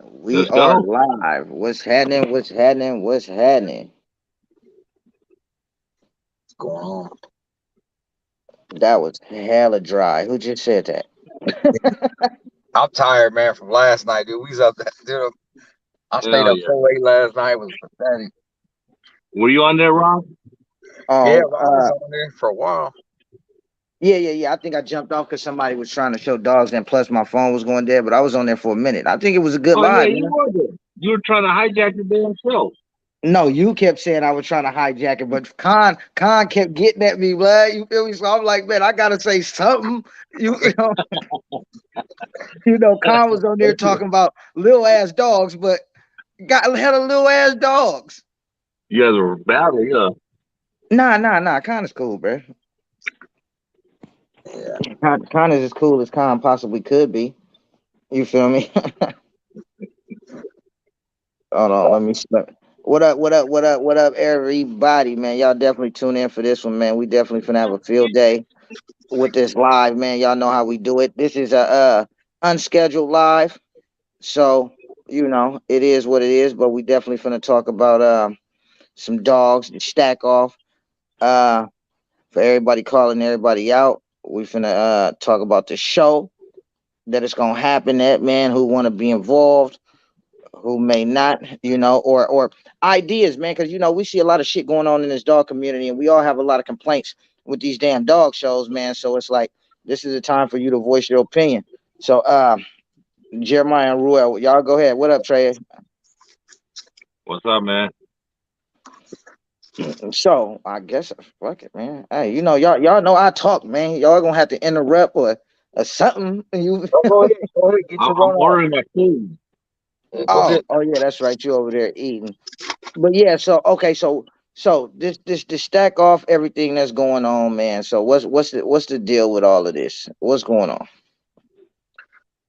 We Let's are go. live. What's happening? What's happening? What's happening? What's going on? That was hella dry. Who just said that? I'm tired, man, from last night, dude. We was up there, dude. I stayed Hell up yeah. so late last night. It was pathetic. Were you on there, Ron? Yeah, Oh, I was on there for a while. yeah. I think I jumped off because somebody was trying to show dogs, and plus my phone was going dead. But I was on there for a minute. I think it was a good Oh yeah, live, you man. were there. You were trying to hijack the damn show. No, you kept saying I was trying to hijack it, but Khan kept getting at me, blood. You feel me? So I'm like, man, I gotta say something. You know, Khan was on there talking about little ass dogs, but got had a little ass dogs. You guys were battling, yeah. Nah. Khan is cool, bro. Yeah. Khan is as cool as Khan possibly could be. You feel me? Hold on, let me start. What up? What up? What up? What up, everybody, man? Y'all definitely tune in for this one, man. We definitely finna have a field day with this live, man. Y'all know how we do it. This is a unscheduled live, so it is what it is. But we definitely finna talk about some dogs to stack off. Uh, for everybody calling everybody out, we finna talk about the show that is gonna happen. That man who want to be involved, who may not, or ideas, man, because we see a lot of shit going on in this dog community, and we all have a lot of complaints with these damn dog shows, man. So it's like this is a time for you to voice your opinion. So, Jeremiah and Ruel, y'all go ahead. What up, Trey? What's up, man? So I guess fuck it, man. Hey, y'all know I talk, man. Y'all gonna have to interrupt or something. You Oh, go ahead. Go ahead. Get your I'm run off. ordering my food. Yeah, go oh get. oh yeah, that's right. You over there eating. But yeah, so okay, so this stack off everything that's going on, man. So what's the deal with all of this? What's going on?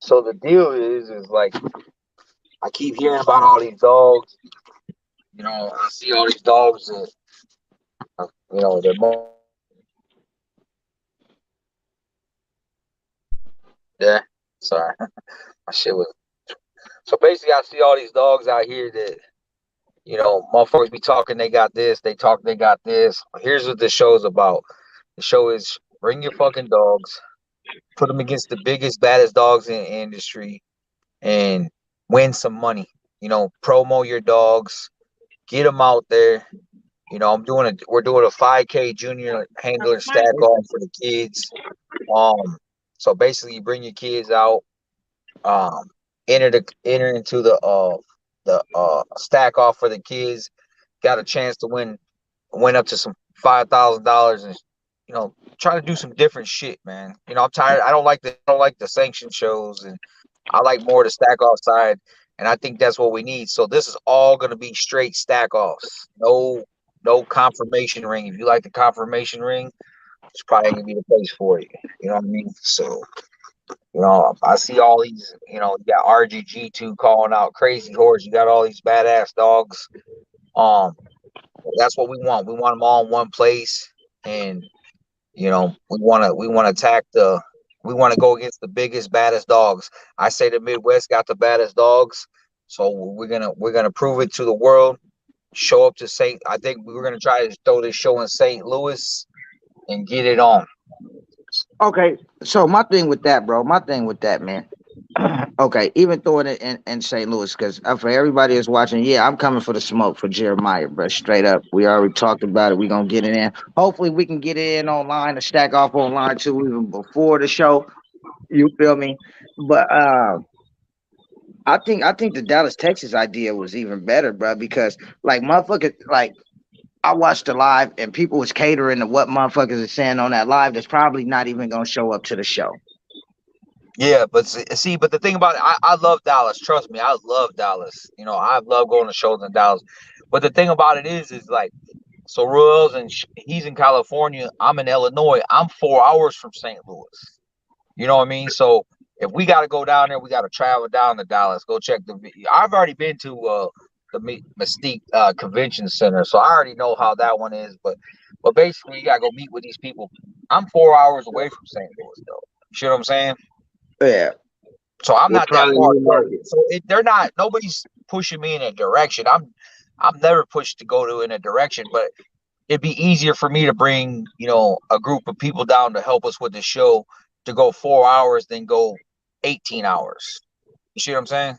So the deal is like I keep hearing about all these dogs. I see all these dogs that they're there. Sorry, my shit was. So basically, I see all these dogs out here that motherfuckers be talking. They got this. They talk. They got this. Here's what the show's about. The show is bring your fucking dogs, put them against the biggest, baddest dogs in the industry, and win some money. Promo your dogs, get them out there. We're doing a 5K junior handler stack off for the kids. Um, so basically, you bring your kids out, um, enter into the stack off for the kids. Got a chance to win up to some $5,000 and try to do some different shit, man. I'm tired. I don't like the sanction shows, and I like more the stack off side, and I think that's what we need. So this is all gonna be straight stack offs. No confirmation ring. If you like the confirmation ring, it's probably gonna be the place for you. You know what I mean? So I see all these. You got RGG2 calling out Crazy Horse. You got all these badass dogs. Um, that's what we want. We want them all in one place, and we want to attack the. We want to go against the biggest, baddest dogs. I say the Midwest got the baddest dogs, so we're gonna prove it to the world. Show up to Saint. I think we're gonna try to throw this show in St. Louis and get it on. Okay, so my thing with that, bro, my thing with that, man. Okay, even throwing it in St. Louis, because for everybody that's watching, yeah, I'm coming for the smoke for Jeremiah, bro. Straight up, we already talked about it. We gonna get it in. Hopefully, we can get it in online, to stack off online too, even before the show. You feel me? But I think the Dallas, Texas idea was even better, bro, because like motherfucker, like I watched the live and people was catering to what motherfuckers are saying on that live that's probably not even gonna show up to the show. Yeah, but see, but the thing about it, I love Dallas. Trust me, I love Dallas. I love going to shows in Dallas. But the thing about it is like, so Ruel's and he's in California. I'm in Illinois. I'm 4 hours from St. Louis. You know what I mean? So if we got to go down there, we got to travel down to Dallas. Go check the. I've already been to the Mystique Convention Center, so I already know how that one is. But basically, you got to go meet with these people. I'm 4 hours away from St. Louis, though. You see what I'm saying? Yeah. So I'm We'll not try that the far new away. market. So they're not. Nobody's pushing me in a direction. I'm never pushed to go to in a direction, but it'd be easier for me to bring a group of people down to help us with the show to go 4 hours than go 18 hours. You see what I'm saying?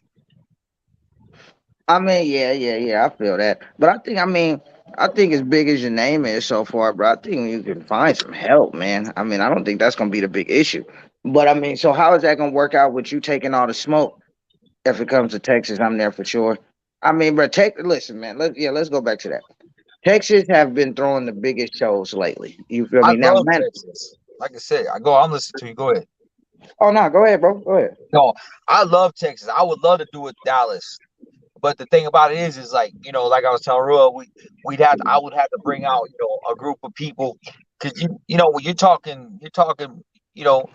I mean, yeah, I feel that. But I think as big as your name is so far, bro, I think you can find some help, man. I mean, I don't think that's gonna be the big issue. But I mean, so how is that gonna work out with you taking all the smoke? If it comes to Texas, I'm there for sure. I mean, bro, listen, man. Let's go back to that. Texas have been throwing the biggest shows lately. You feel I me? Now, love man. Texas. Like I said, I'm listening to you. Go ahead. Oh no, go ahead, bro. Go ahead. No, I love Texas. I would love to do it Dallas. But the thing about it is like like I was telling Roy, I would have to bring out a group of people because when you're talking, you know,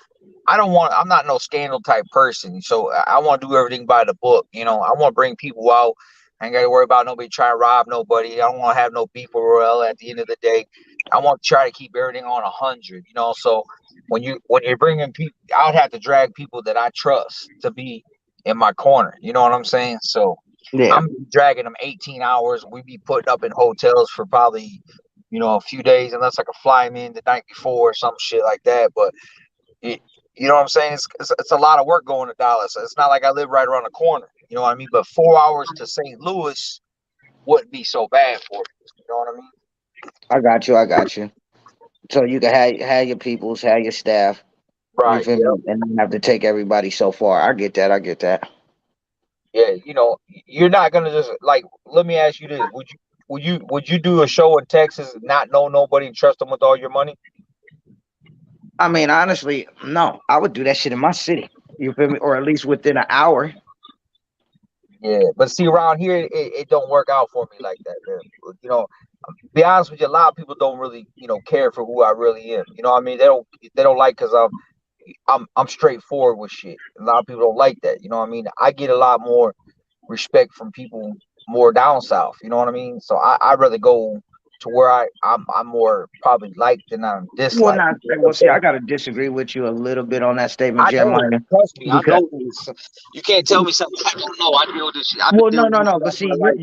I'm not no scandal type person, so I want to do everything by the book. I want to bring people out. I ain't got to worry about nobody trying to rob nobody. I don't want to have no beef with Royal at the end of the day. I want to try to keep everything on 100. So when you're bringing people, I'd have to drag people that I trust to be in my corner. You know what I'm saying? So Yeah, I'm dragging them 18 hours. We be putting up in hotels for probably, a few days, unless I could fly them in the night before or some shit like that. But it, you know what I'm saying? It's a lot of work going to Dallas. It's not like I live right around the corner. You know what I mean? But 4 hours to St. Louis wouldn't be so bad for me. You know what I mean? I got you. I got you. So you can have your peoples, have your staff. You Right. feel Yeah. me? And not have to take everybody so far. I get that. I get that. Yeah. You're not gonna just like. Let me ask you this: Would you do a show in Texas, and not know nobody, and trust them with all your money? I mean, honestly, no. I would do that shit in my city. You feel me? Or at least within an hour. Yeah, but see, around here, it don't work out for me like that, man. You know, be honest with you, a lot of people don't really, care for who I really am. You know what I mean? They don't like because I'm straightforward with shit. A lot of people don't like that. You know what I mean? I get a lot more respect from people more down south. You know what I mean? So I'd rather go to where I'm more probably liked than I'm Well, disliked. not You know what well. I'm See, I saying? gotta disagree with you a little bit on that statement, I know. Jeremiah. Trust me, I Because know this. You can't tell me something I don't know. I deal with this shit. I've been well, no, dealing no, with this no. shit But all see, my life.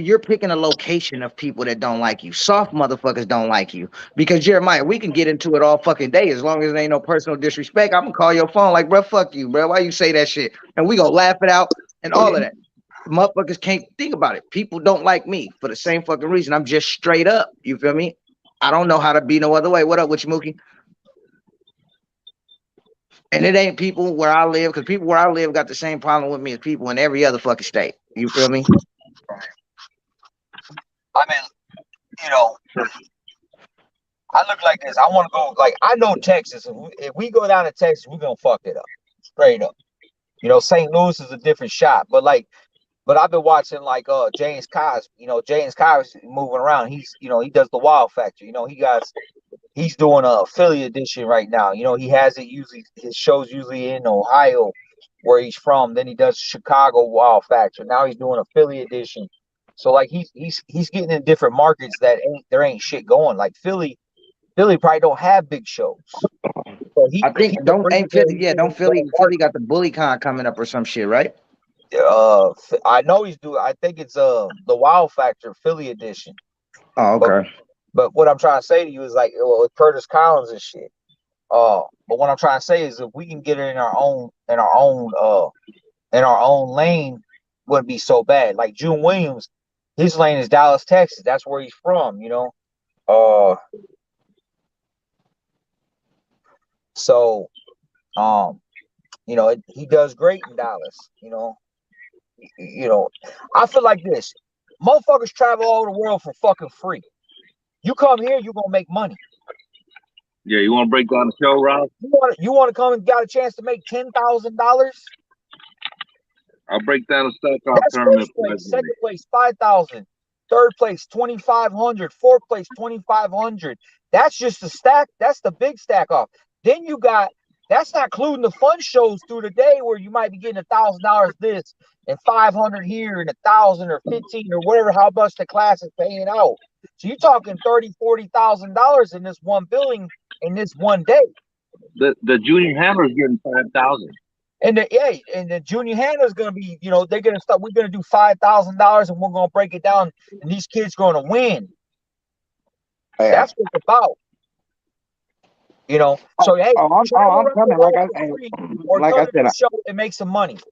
you're picking a location of people that don't like you. Soft motherfuckers don't like you because Jeremiah, we can get into it all fucking day as long as there ain't no personal disrespect. I'm gonna call your phone like, bro, fuck you, bro. Why you say that shit? And we gonna laugh it out and all of that. Motherfuckers can't think about it. People don't like me for the same fucking reason. I'm just straight up. You feel me? I don't know how to be no other way. What up with you, Mookie? And it ain't people where I live because people where I live got the same problem with me as people in every other fucking state. You feel me? I mean, you know, I look like this. I want to go. Like I know Texas. If we go down to Texas, we're gonna fuck it up straight up. St. Louis is a different shot, but I've been watching like James Cosby. James Cosby moving around. He does the Wild Factor. He's doing a Philly edition right now. He has it usually. His shows usually in Ohio, where he's from. Then he does Chicago Wild Factor. Now he's doing a Philly edition. So like he's getting in different markets that ain't shit going. Like Philly probably don't have big shows. So I if he think can don't bring it ain't there, Philly, he's yeah, doing don't it going Philly got the bully con coming up or some shit, right? I know he's doing. I think it's the Wow Factor Philly edition. Oh, But okay. but what I'm trying to say to you is like with Curtis Collins and shit. But what I'm trying to say is if we can get it in our own lane, wouldn't be so bad. Like June Williams, his lane is Dallas, Texas. That's where he's from. Uh, so um, he does great in Dallas. You know, I feel like this. Motherfuckers travel all over the world for fucking free. You come here, you're gonna make money. Yeah, you want to break down the show, Rob? You want to come and got a chance to make $10,000? I'll break down the stock off That's tournament first place. price. Second place, 5,000. Third place, 2,500. Fourth place, 2,500. That's just the stack. That's the big stack off. Then you got. That's not including the fun shows through the day where you might be getting $1,000 this and 500 here and 1,000 or 15 or whatever. How much the class is paying out. So you're talking $30,000, $40,000 in this one building in this one day. The junior hammer is getting 5,000. And the junior handler is gonna be, they're gonna start. We're gonna do $5,000, and we're gonna break it down, and these kids gonna win. Yeah. That's what it's about. So hey, travel I'm around the coming. world for free, or Like come I to said, the show and make some money.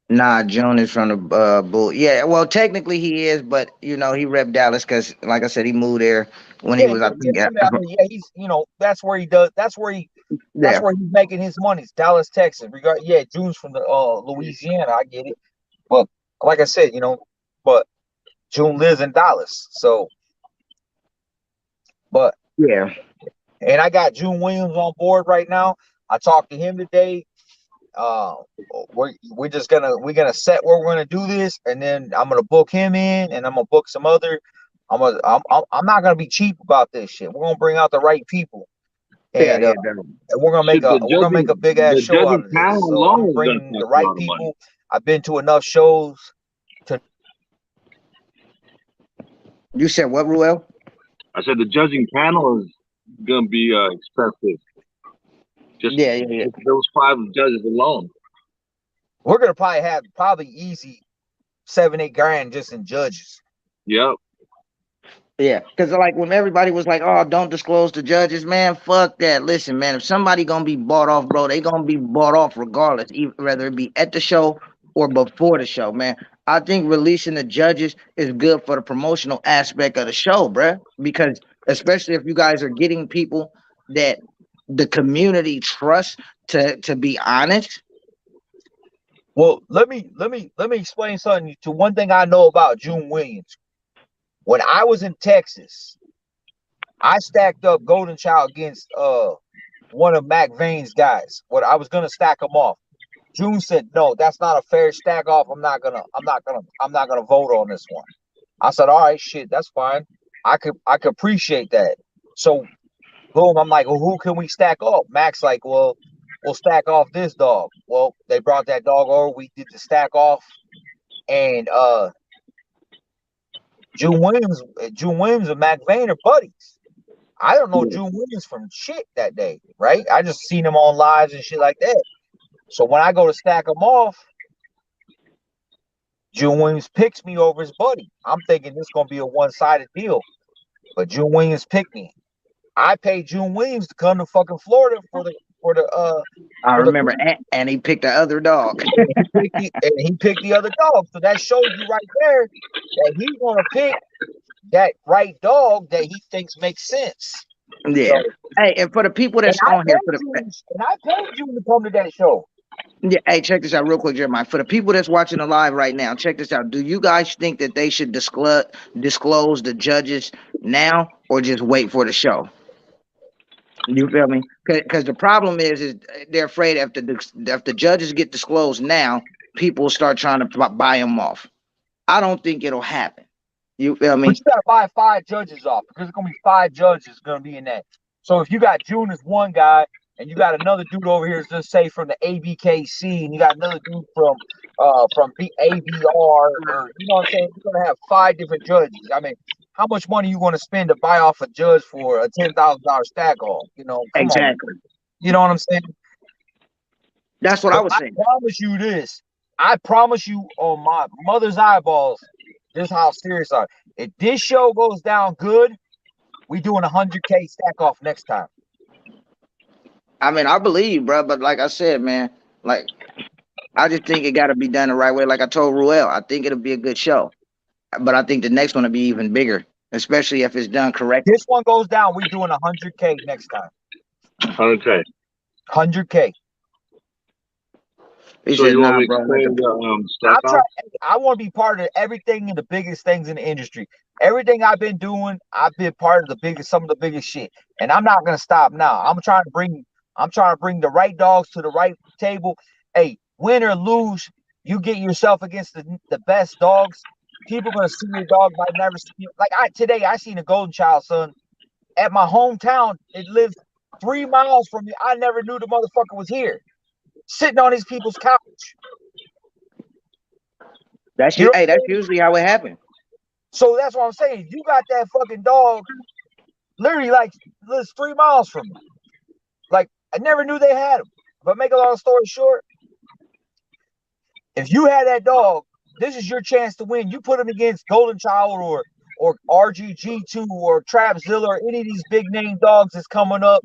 nah, June is from the Bull. Yeah, well, technically he is, but he rep Dallas because, like I said, he moved there when he Yeah, was, I think, yeah. I mean, yeah, he's, that's where he does. That's yeah, where he's making his money. It's Dallas, Texas. Yeah, June's from the Louisiana. I get it, but like I said, but June lives in Dallas. So, but yeah, and I got June Williams on board right now. I talked to him today. Uh, we're gonna set where we're gonna do this, and then I'm gonna book him in, and I'm gonna book some other. I'm not gonna be cheap about this shit. We're gonna bring out the right people, yeah, and yeah, definitely. we're gonna make Shit, a big ass the show out judging of this. panel So I'm alone is gonna bringing the cost a right lot of money. people. I've been to enough shows to You said what, Ruel? I said the judging panel is gonna be expensive. Just Yeah, yeah, yeah. just those five judges alone. we're gonna probably have easy 7-8 grand just in judges. Yep. Yeah, because like when everybody was like, "Oh, don't disclose the judges," man, fuck that. Listen, man, if somebody gonna be bought off, bro, they gonna be bought off regardless, whether it be at the show or before the show, man. I think releasing the judges is good for the promotional aspect of the show, bruh. Because especially if you guys are getting people that the community trusts to be honest. Well, let me explain something to one thing I know about June Williams. When I was in Texas, I stacked up Golden Child against one of Mac Vane's guys. What I was gonna stack them off. June said, "No, that's not a fair stack off. I'm not gonna vote on this one." I said, "All right, shit, that's fine. I could appreciate that." So boom, I'm like, "Well, who can we stack off?" Mac's like, "Well, we'll stack off this dog." Well, they brought that dog over. We did the stack off, and June Williams and Mac Vane are buddies. I don't know Yeah. June Williams from shit that day, right? I just seen him on lives and shit like that. So when I go to stack him off, June Williams picks me over his buddy. I'm thinking this is gonna be a one-sided deal, but June Williams picked me. I paid June Williams to come to fucking Florida for the I for the remember, cruise. and he picked the other dog. And he picked the other dog. So that shows you right there that he's gonna pick that right dog that he thinks makes sense. So Yeah. Hey, and for the people and that's I on here, paid June and I paid June to come to that show. yeah, hey, check this out real quick, Jeremiah. For the people that's watching the live right now, check this out. Do you guys think that they should disclose the judges now or just wait for the show? You feel me? Because the problem is they're afraid if the judges get disclosed now, people will start trying to buy them off. I don't think it'll happen. You feel But me? you gotta buy 5 judges off because there's gonna be 5 judges gonna be in that. So if you got June as one guy and you got another dude over here, just say from the ABKC, and you got another dude from ABR, or you know what I'm saying, you're gonna have 5 different judges. I mean, how much money you want to spend to buy off a judge for a $10,000 stack off? Come on, man. Exactly. You know what I'm saying? That's what I But was I saying. promise you this. I promise you on my mother's eyeballs, this is how serious I am. If this show goes down good, we doing 100K stack off next time. I mean, I believe, bro, but like I said, man, like I just think it got to be done the right way. Like I told Ruel, I think it'll be a good show, but I think the next one will be even bigger, especially if it's done correctly. This one goes down, we doing 100K next time. Okay. 100K. He So said, you want "Nah, me to bro, let explain the the I'm stack trying. off? I want to be part of everything and the biggest things in the industry. Everything I've been doing, I've been part of some of the biggest shit, and I'm not gonna stop now. I'm trying to bring the right dogs to the right table. Hey, win or lose, you get yourself against the best dogs. People gonna see your dog might never see you. Like today, I seen a golden child, son, at my hometown. It lives 3 miles from me. I never knew the motherfucker was here, sitting on these people's couch. that's You you. know Hey, what I'm that's saying? usually how it happens." So that's what I'm saying. You got that fucking dog literally like lives 3 miles from me. Like I never knew they had him. but make a long story short, if you had that dog, this is your chance to win. You put him against Golden Child or RGG2 or Trapzilla or any of these big name dogs that's coming up.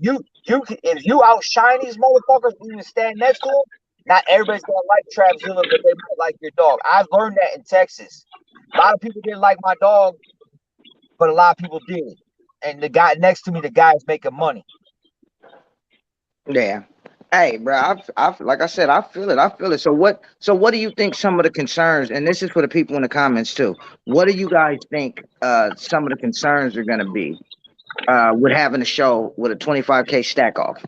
If you outshine these motherfuckers, even stand next to them, not everybody's gonna like Trapzilla, but they might like your dog. I've learned that in Texas. A lot of people didn't like my dog, but a lot of people did. And the guy next to me, the guy's making money. Yeah. Hey, bro, I like I said, I feel it. I feel it. So what do you think some of the concerns, and this is for the people in the comments too. What do you guys think some of the concerns are gonna be with having a show with a 25K stack off?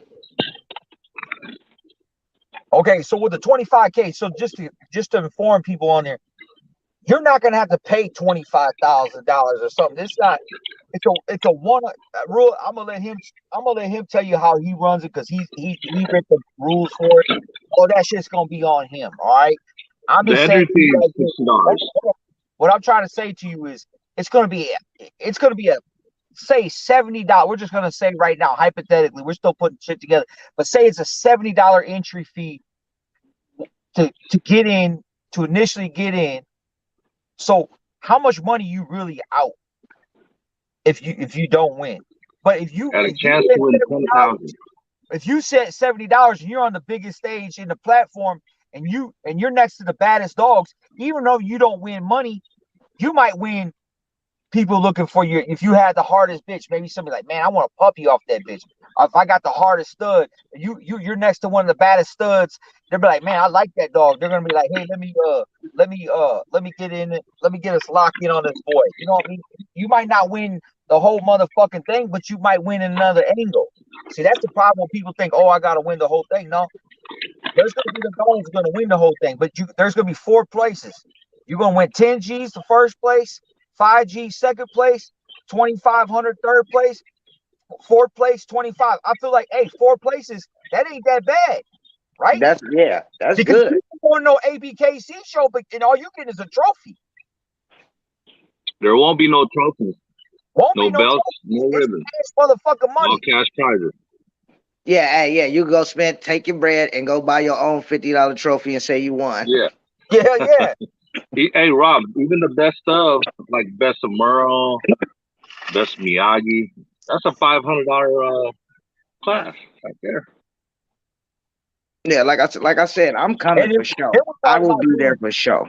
Okay, so with the 25K, so just to inform people on there, you're not gonna have to pay $25,000 or something. It's a one rule. I'm gonna let him tell you how he runs it because he wrote the rules for it. Oh, that shit's gonna be on him. All right. I'm The just entry saying to you fee guys, is $6. what I'm trying to say to you is it's gonna be a say $70. We're just gonna say right now, hypothetically, we're still putting shit together, but say it's a $70 entry fee to get in, to initially get in. So how much money you really out if you don't win? But if you Got a if you chance set to win $70, 20,000. if you set $70 and you're on the biggest stage in the platform and you're next to the baddest dogs, even though you don't win money, you might win people looking for you. If you had the hardest bitch, maybe somebody like, man, I want a puppy off that bitch. Or if I got the hardest stud, you're next to one of the baddest studs, they'll be like, man, I like that dog. They're gonna be like, hey, let me get in it, let me get us locked in on this boy. You know what I mean? You might not win the whole motherfucking thing, but you might win in another angle. See, that's the problem when people think, oh, I gotta win the whole thing. No, there's gonna be the dogs who's gonna win the whole thing, but there's gonna be 4 places. You're gonna win 10 G's the first place, 5G second place, 2,500 third place, fourth place 25. I feel like, hey, 4 places, that ain't that bad, right? That's Because good. people want to know ABKC show, but and all you get is a trophy. There won't be no trophies, Won't no be no belts, trophies. no It's ribbons, cash motherfucking all money. cash prizes. Yeah, hey, yeah, you go take your bread and go buy your own $50 trophy and say you won. Yeah. Yeah. Hey, Rob, even the best of, like best of Merle, best Miyagi, that's a $500 class right there. Yeah, like I said, I'm coming And for then show. we I talking will about be there for show.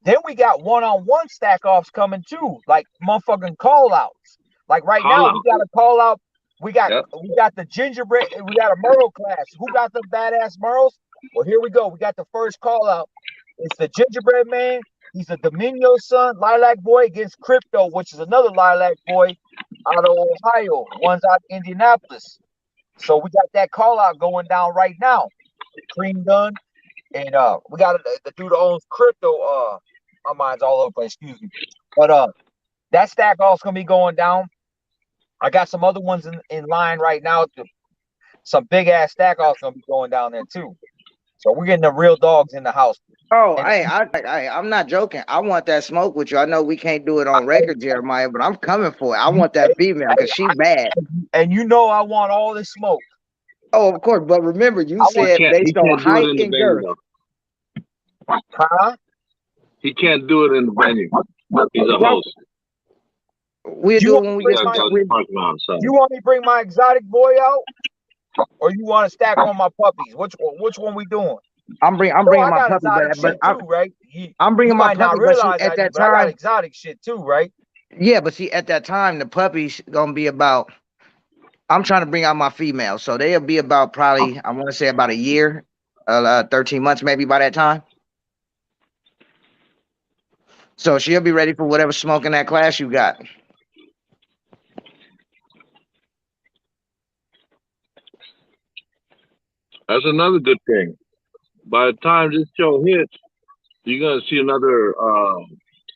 then we got one-on-one stack offs coming too, like motherfucking call outs. Like right Call now, out. we got a call out. We got Yep. the gingerbread. We got a Merle class. Who got the badass Merles? Well, here we go. We got the first call out. It's the gingerbread man. He's a Dominio son, Lilac boy against Crypto, which is another Lilac boy out of Ohio. One's out of Indianapolis. So we got that call out going down right now. Cream done. And we got the dude that owns Crypto. My mind's all over the place, excuse me. But that stack also gonna be going down. I got some other ones in line right now. Some big ass stack also gonna be going down there too. So we're getting the real dogs in the house. Oh, And I'm not joking. I want that smoke with you. I know we can't do it on record, Jeremiah, but I'm coming for it. I want that female because she bad. and you know I want all this smoke. Oh, of course. But remember, you I want, He said can't. He based on can't do it height in the and venue girth. though. huh? He can't do it in the venue. He's a host. We'll You do it want when to we bring get Yeah, some. my go to the parking lot. So you want me to bring my exotic boy out, or you want to stack on my puppies? Which one we doing? I'm No, bringing I my got puppy, exotic but shit too, right? I'm You bringing my might not puppy. But see, realize at I do, that but I got time, exotic shit too, right? yeah. But see, at that time, the puppy's gonna be about. I'm trying to bring out my female, so they'll be about probably I want to say about a year, 13 months maybe by that time. So she'll be ready for whatever smoke in that class you got. that's another good thing. By the time this show hits, you're gonna see another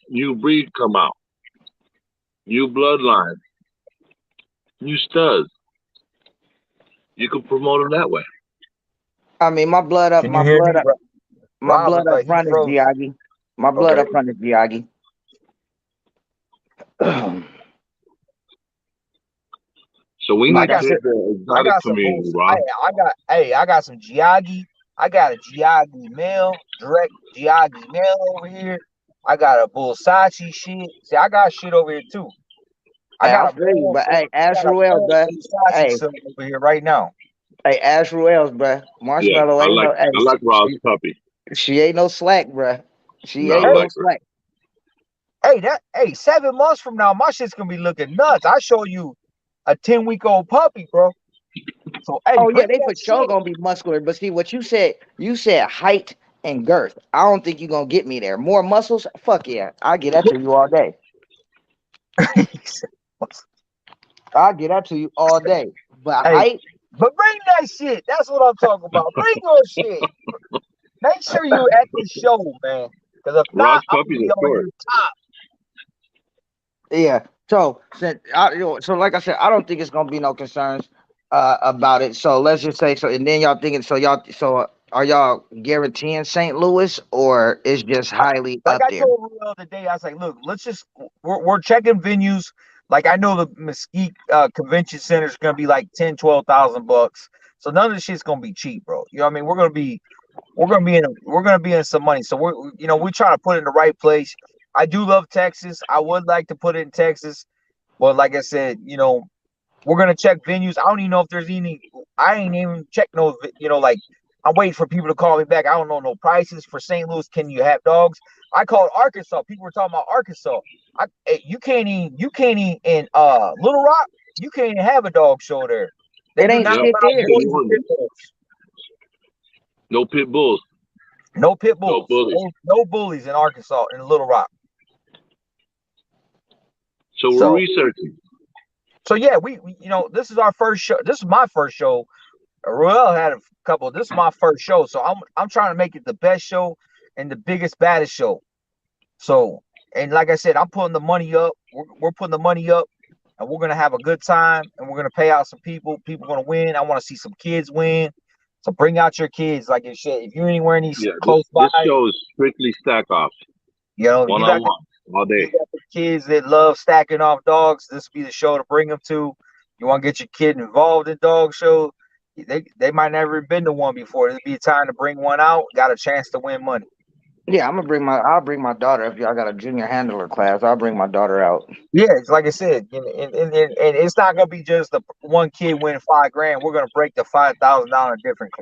new breed come out, new bloodline, new studs. You can promote them that way. I mean, my blood up, Can you hear me? my Rob blood looked up like he front is froze. Giagi. My blood Okay. up front is Giagi. So we I need to Okay. got some. hit the I exotic got some community, bulls. Rob. I got some Giagi. I got a Giagi male, direct Giagi male over here. I got a bull Sachi shit. See, I got shit over here too. I Hey, I got a feel you, male. but hey, I Ash got a Ruel, male bruh. bull Sachi Hey, son over here right now. hey, Ash Ruel, bruh. Yeah, Marshmallow ain't no. Hey, I like Rob's puppy. she ain't no slack, bruh. She No, I ain't Hey, no like her. slack. hey, 7 months from now, my shit's gonna be looking nuts. I show you a 10-week-old puppy, bro. So hey, Oh yeah, bring they that for sure shit. gonna be muscular. But see what you said height and girth. I don't think you gonna get me there. More muscles? Fuck yeah. I'll get that to you all day. I'll get that to you all day. But Hey, height, but bring that shit. That's what I'm talking about. Bring your shit. Make sure you at the show, man. Because if not, Rob's I'm gonna puppies be are on short. your top. yeah. So like I said, I don't think it's gonna be no concerns about it. So let's just say so, and then y'all thinking are y'all guaranteeing St. Louis or it's just highly Like up I there? told Ruel today, I was like, look, let's just we're checking venues. Like I know the Mesquite Convention Center is gonna be like 10, 12,000 bucks. So none of this shit's gonna be cheap, bro. You know what I mean? We're gonna be in some money. So we're trying to put it in the right place. I do love Texas. I would like to put it in Texas, but like I said, we're gonna check venues. I don't even know if there's any. I ain't even checked no. Like I'm waiting for people to call me back. I don't know no prices for St. Louis. Can you have dogs? I called Arkansas. People were talking about Arkansas. You can't even in Little Rock. You can't even have a dog show there. They It do ain't not Yep. shit allow there. Same boys and one. pit bulls. No pit bulls. No pit No bulls. bullies. No bullies in Arkansas in Little Rock. So we're So researching. yeah, this is our first show. This is my first show. Royale had a couple. This is my first show, so I'm trying to make it the best show and the biggest, baddest show. So, and like I said, I'm putting the money up. We're putting the money up, and we're gonna have a good time, and we're gonna pay out some people. People gonna win. I want to see some kids win. So bring out your kids, like you said. If you're anywhere any Yeah, close by, this show is strictly stack off, one you on got the one, all you day. got the kids that love stacking off dogs. This will be the show to bring them to. You want to get your kid involved in dog show. They might never have been to one before. It'll be a time to bring one out. Got a chance to win money. Yeah, I'll bring my daughter if y'all got a junior handler class. I'll bring my daughter out. Yeah, it's like I said, and it's not gonna be just the one kid win 5 grand. We're gonna break the $5,000 different,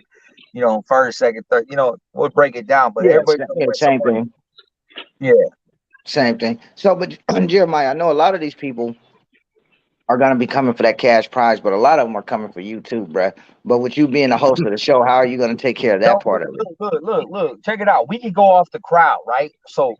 first, second, third. We'll break it down, but Yeah, everybody's gonna win some same money. thing. Yeah, Same thing. So, but Jeremiah, I know a lot of these people are gonna be coming for that cash prize, but a lot of them are coming for you too, bruh. But with you being the host of the show, how are you gonna take care of that no, part of it? look, check it out. We can go off the crowd, right? So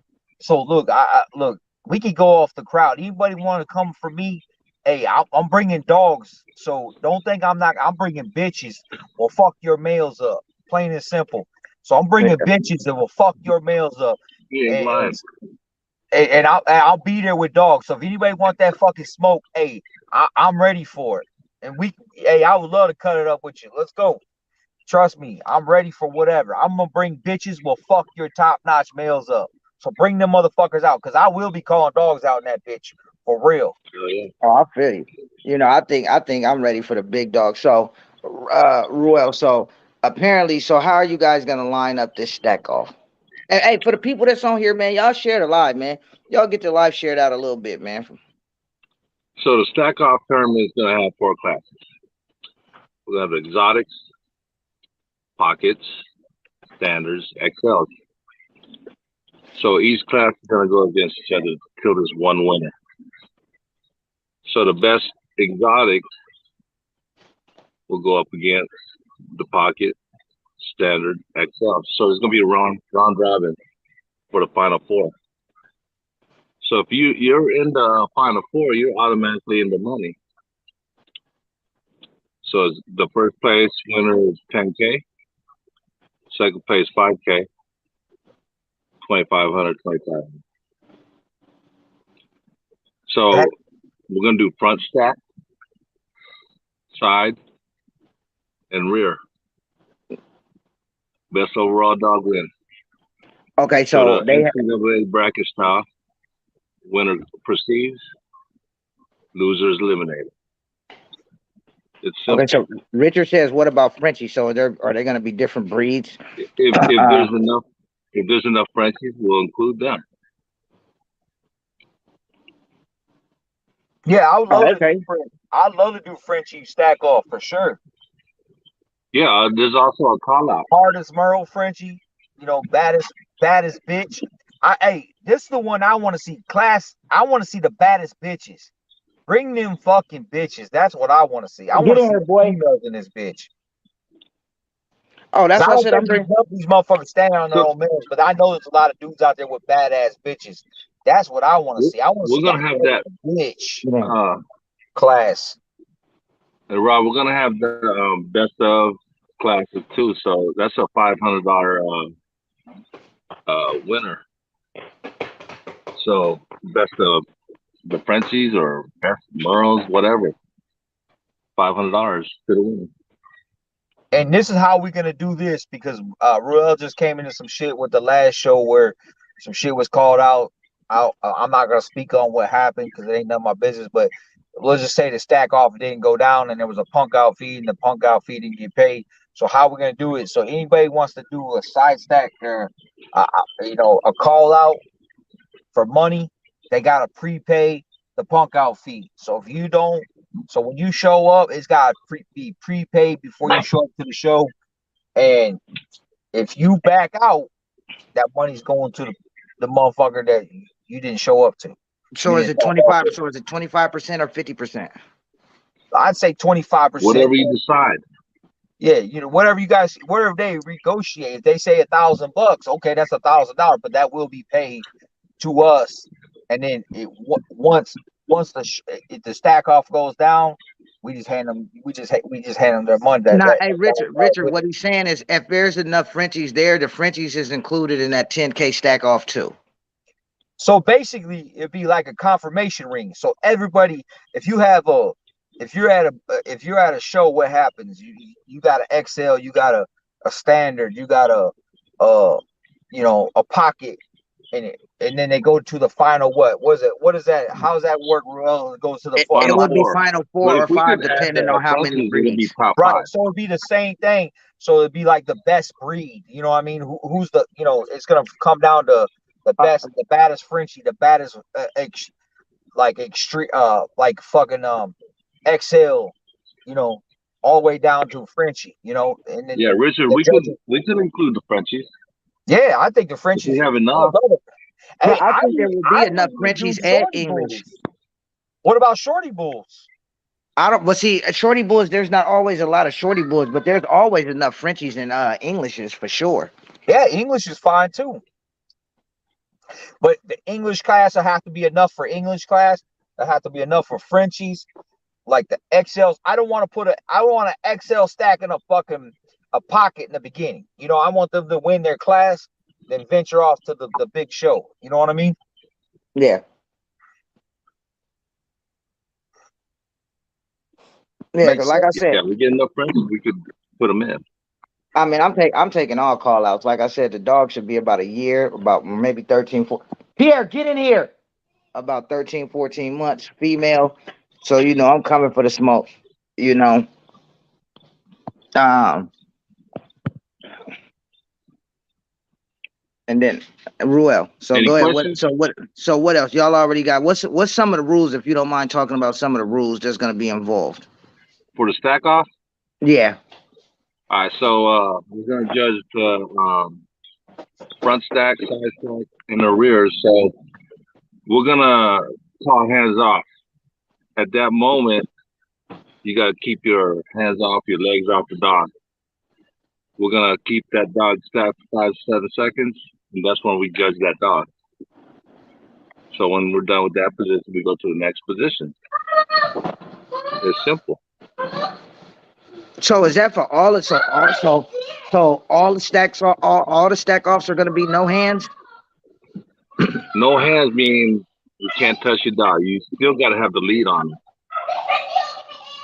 look, look, we can go off the crowd. Anybody want to come for me? Hey, I'm bringing dogs, so don't think I'm not. I'm bringing bitches. Well, fuck your males up, plain and simple. So I'm bringing bitches that will fuck your males up, He ain't and lying. I'll be there with dogs. So if anybody want that fucking smoke, hey, I'm ready for it. And hey, I would love to cut it up with you. Let's go. Trust me, I'm ready for whatever. I'm gonna bring bitches will fuck your top notch males up. So bring them motherfuckers out, cause I will be calling dogs out in that bitch for real. Oh, yeah. Oh, I feel you. I think I'm ready for the big dog. So, Ruel. So apparently, so how are you guys gonna line up this stack off? And hey, for the people that's on here, man, y'all share the live, man. Y'all get the live shared out a little bit, man. So the stack off tournament is going to have 4 classes. We're going to have exotics, pockets, standards, XLs. So each class is going to go against each other till there's one winner. So the best exotic will go up against the pocket, standard, XL. So it's going to be a round robin for the final 4. So if you're in the final 4, you're automatically in the money. So the first place winner is 10K, second place 5K, 2,500, 2,500. That So we're gonna do front stack, side, and rear. Best overall dog win. Okay, So so the they NCAA bracket style, winner proceeds, losers eliminated. It's Okay, simple. so Richard says, what about Frenchie? So are they going to be different breeds? If there's enough Frenchies, we'll include them. Yeah, I would love to Okay. do I'd love to do Frenchie stack off for sure. Yeah, there's also a call out. Hardest Merle Frenchie, baddest bitch. This is the one I want to see. Class, I want to see the baddest bitches. Bring them fucking bitches. That's what I want to see. I Get want to in see here, the boy. females in this bitch. Oh, 'Cause that's I what I don't said. I'm think bringing. these motherfuckers stand on their So own merits, but I know there's a lot of dudes out there with badass bitches. That's what I want to we're, see. I want to we're see the gonna have that. hardest bitch Get in. Uh, class. Rob, we're gonna have the best of classes too. So that's a $500 winner. So best of the Frenchies or best Merles, whatever. $500 to the winner. And this is how we're gonna do this because Ruel just came into some shit with the last show where some shit was called out. I'm not gonna speak on what happened because it ain't none of my business. But let's just say the stack off didn't go down and there was a punk out feed and the punk out feed didn't get paid. So how we're gonna do it? So anybody wants to do a side stack or a call out for money, they gotta prepay the punk out fee. So if you don't, so when you show up, it's gotta be prepaid before you show up to the show. And if you back out, that money's going to the motherfucker that you didn't show up to. You So is didn't it show up 25? with. So is it 25% or 50%? I'd say 25%. Whatever you decide. Yeah, whatever you guys, whatever they negotiate. If they say $1,000, okay, that's $1,000, but that will be paid to us. And then once the stack off goes down, we just hand them their money. Nah, hey Richard, what he's saying is if there's enough Frenchies there, the Frenchies is included in that 10K stack off too. So basically, it'd be like a confirmation ring. So everybody, if you have a, if you're at a show, what happens? You got an XL, you got a standard, you got uh, a pocket in it, and then they go to the final. What is it? What is that? How does that work? Well, it goes to the It Final would be four. final But four if or we five, could add depending the on how many Frenchies, it'll be breeds. top right. five. So it'd be the same thing. So it'd be like the best breed. You know what I mean? Who's the? It's gonna come down to the baddest Frenchie, the baddest like extreme like fucking XL, you know, all the way down to Frenchie, and then Yeah, Richard, the judges. we could include the Frenchies Yeah, I think the if we Frenchies. have I would enough. love it. Bro, Hey, I think there will be I enough would even do Frenchies and shorty English. bulls. What about shorty bulls? I don't. But see, shorty bulls. There's not always a lot of shorty bulls, but there's always enough Frenchies and Englishes for sure. Yeah, English is fine too, but the English class will have to be enough for English class. It'll have to be enough for Frenchies. Like the XLs, I don't want an XL stack in a pocket in the beginning. I want them to win their class, then venture off to the big show. You know what I mean? Yeah, yeah. Because Makes like I sense. Yeah, said, we get enough Frenchies, we could put them in. I mean, I'm taking all call outs. Like I said, the dog should be about a year, about maybe 13, 14. Pierre, get in here. About 13, 14 months, female. So I'm coming for the smoke. You know, um, and then Ruel. So Any go ahead. questions What else? Y'all already got what's some of the rules, if you don't mind talking about some of the rules that's gonna be involved? for the stack off? Yeah. All right, so we're gonna judge the front stack, side stack, and the rear. So we're gonna call hands off. At that moment, you gotta keep your hands off, your legs off the dog. We're gonna keep that dog stacked for 5 to 7 seconds, and that's when we judge that dog. So when we're done with that position, we go to the next position. It's simple. So is that for all? So all the stacks are all the stack offs are gonna be no hands. No hands mean you can't touch your dog. You still gotta have the lead on it.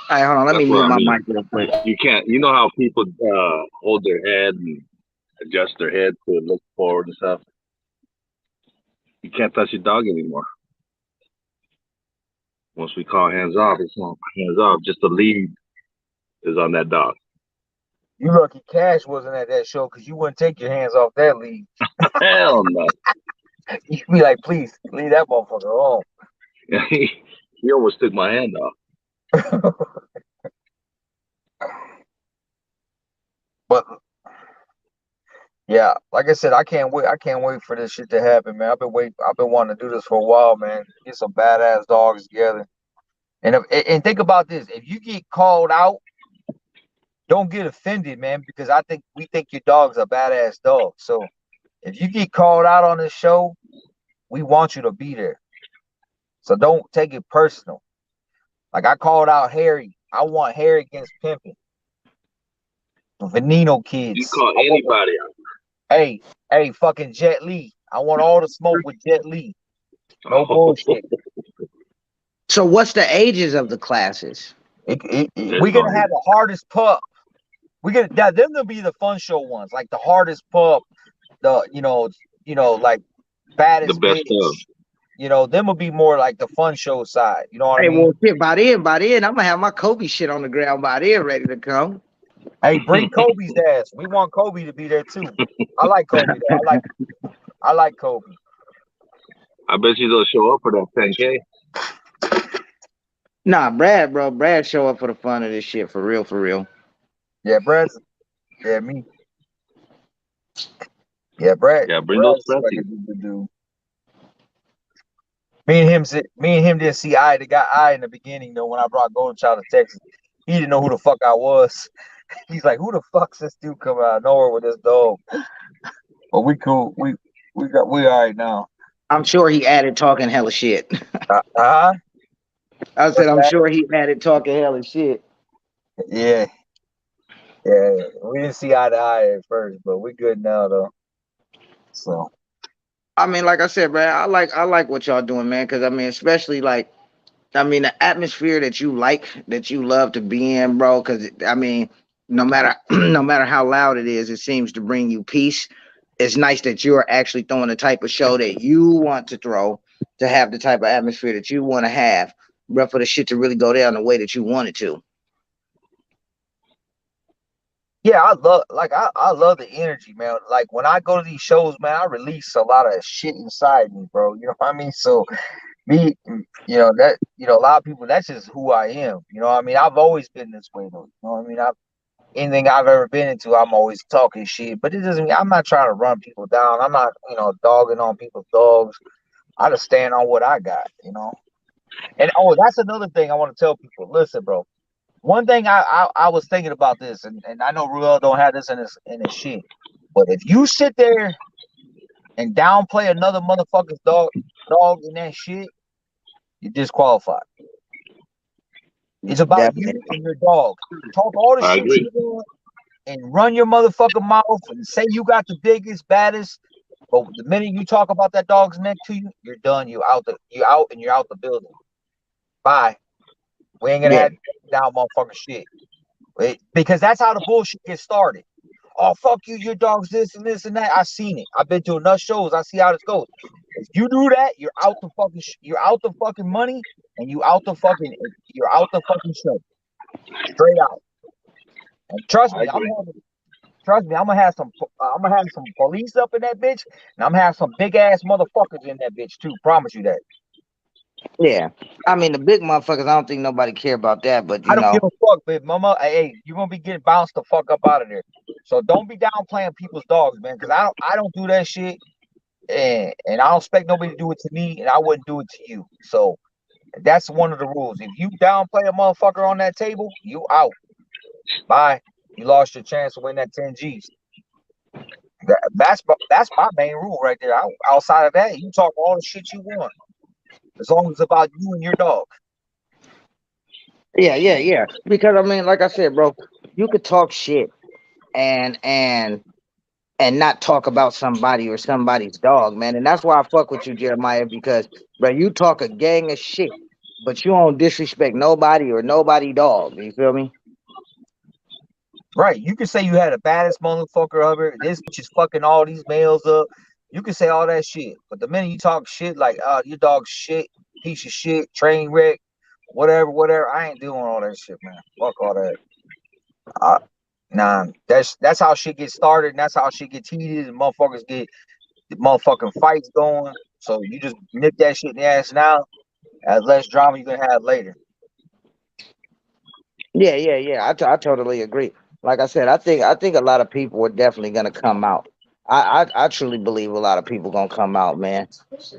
All right, hold on. Let me That's what mute I my mean. mic real quick. You can't. You know how people hold their head and adjust their head to look forward and stuff. You can't touch your dog anymore. Once we call hands off, it's not hands off. Just a lead is on that dog. You lucky Cash wasn't at that show because you wouldn't take your hands off that lead. Hell no. You'd be like, please leave that motherfucker alone. He almost took my hand off. But yeah, like I said, I can't wait. I can't wait for this shit to happen, man. I've been wanting to do this for a while, man. Get some badass dogs together. And think about this: if you get called out, don't get offended, man, because I think we think your dog's a badass dog. So if you get called out on this show, we want you to be there. So don't take it personal. Like I called out Harry. I want Harry against Pimpin'. The Veneno You kids. call anybody out. Hey, fucking Jet Li. I want all the smoke with Jet Li. No bullshit. So what's the ages of the classes? We're gonna have the hardest pup. Them gonna be the fun show ones, like the hardest pup, the like The baddest best bitch. of. Them will be more like the fun show side. You know what I Hey, mean? well, shit, by then, I'm gonna have my Kobe shit on the ground by then, ready to come. Hey, bring Kobe's ass. We want Kobe to be there too. I like Kobe though. I like Kobe. I bet you they'll show up for that 10K. Nah, Brad, bro, Brad show up for the fun of this shit, for real, for real. Yeah, me. Yeah, Yeah, bring those Brad's like a pressies. good dude. Me and him didn't see eye in the beginning though. When I brought Golden Child to Texas, he didn't know who the fuck I was. He's like, "Who the fuck's this dude coming out of nowhere with this dog?" But we cool. We all right now. I'm sure he added talking hella shit. Huh? I said, What's I'm that? sure he added talking hella shit. Yeah, yeah. We didn't see eye to eye at first, but we good now though. So I mean, like I said, Brad, I like what y'all doing, man. Because I mean, especially like, I mean, the atmosphere that you like, that you love to be in, bro. Because I mean, no matter no matter how loud it is, it seems to bring you peace. It's nice that you're actually throwing the type of show that you want to throw, to have the type of atmosphere that you want to have, but for the shit to really go down the way that you want it to. yeah, I love the energy, man. Like when I go to these shows, man, I release a lot of shit inside me, bro. You know what I mean? So me, a lot of people, that's just who I am. You know what I mean? I've always been this way though. You know what I mean? Anything I've ever been into, I'm always talking shit. But it doesn't mean I'm not trying to run people down. I'm not, dogging on people's dogs. I just stand on what I got. And that's another thing I want to tell people. Listen, bro. One thing I was thinking about this, and I know Ruel don't have this in his shit. But if you sit there and downplay another motherfucker's dog in that shit, you're disqualified. It's about you Definitely. and your dog. Talk all the I shit agree. you want and run your motherfucking mouth and say you got the biggest, baddest. But the minute you talk about that dog's neck to you, you're done. You're out the building. Bye. We ain't gonna Yeah. have down motherfucking shit. Because that's how the bullshit gets started. Oh fuck you, your dog's this and this and that. I seen it. I've been to enough shows. I see how this goes. If you do that, you're out the fucking money and you're out the fucking show. Straight out. And trust I me, agree. I'm gonna have some police up in that bitch, and I'm gonna have some big ass motherfuckers in that bitch too. Promise you that. Yeah. I mean, the big motherfuckers, I don't think nobody care about that, but I don't give a fuck, but mama, hey, you're gonna be getting bounced the fuck up out of there. So don't be down playing people's dogs, man, because I don't do that shit, and I don't expect nobody to do it to me, and I wouldn't do it to you. So that's one of the rules. If you downplay a motherfucker on that table, you out. Bye. You lost your chance to win that 10 G's. That's my main rule right there. Outside of that, you talk all the shit you want, as long as it's about you and your dog. yeah, yeah, yeah. Because I mean, like I said, bro, you could talk shit and and and not talk about somebody or somebody's dog, man. And that's why I fuck with you, Jeremiah, because bro, you talk a gang of shit, but you don't disrespect nobody or nobody dog. You feel me? Right. You can say you had the baddest motherfucker ever. This bitch is fucking all these males up. You can say all that shit. But the minute you talk shit like, your dog's shit, piece of shit, train wreck, whatever, I ain't doing all that shit, man. Fuck all that. Uh, nah, that's how shit gets started, and that's how shit gets heated, and motherfuckers get the motherfucking fights going. So you just nip that shit in the ass now. As less drama you gonna have later. Yeah, yeah, yeah. I totally agree. Like I said, I think a lot of people are definitely gonna come out. I truly believe a lot of people gonna come out, man.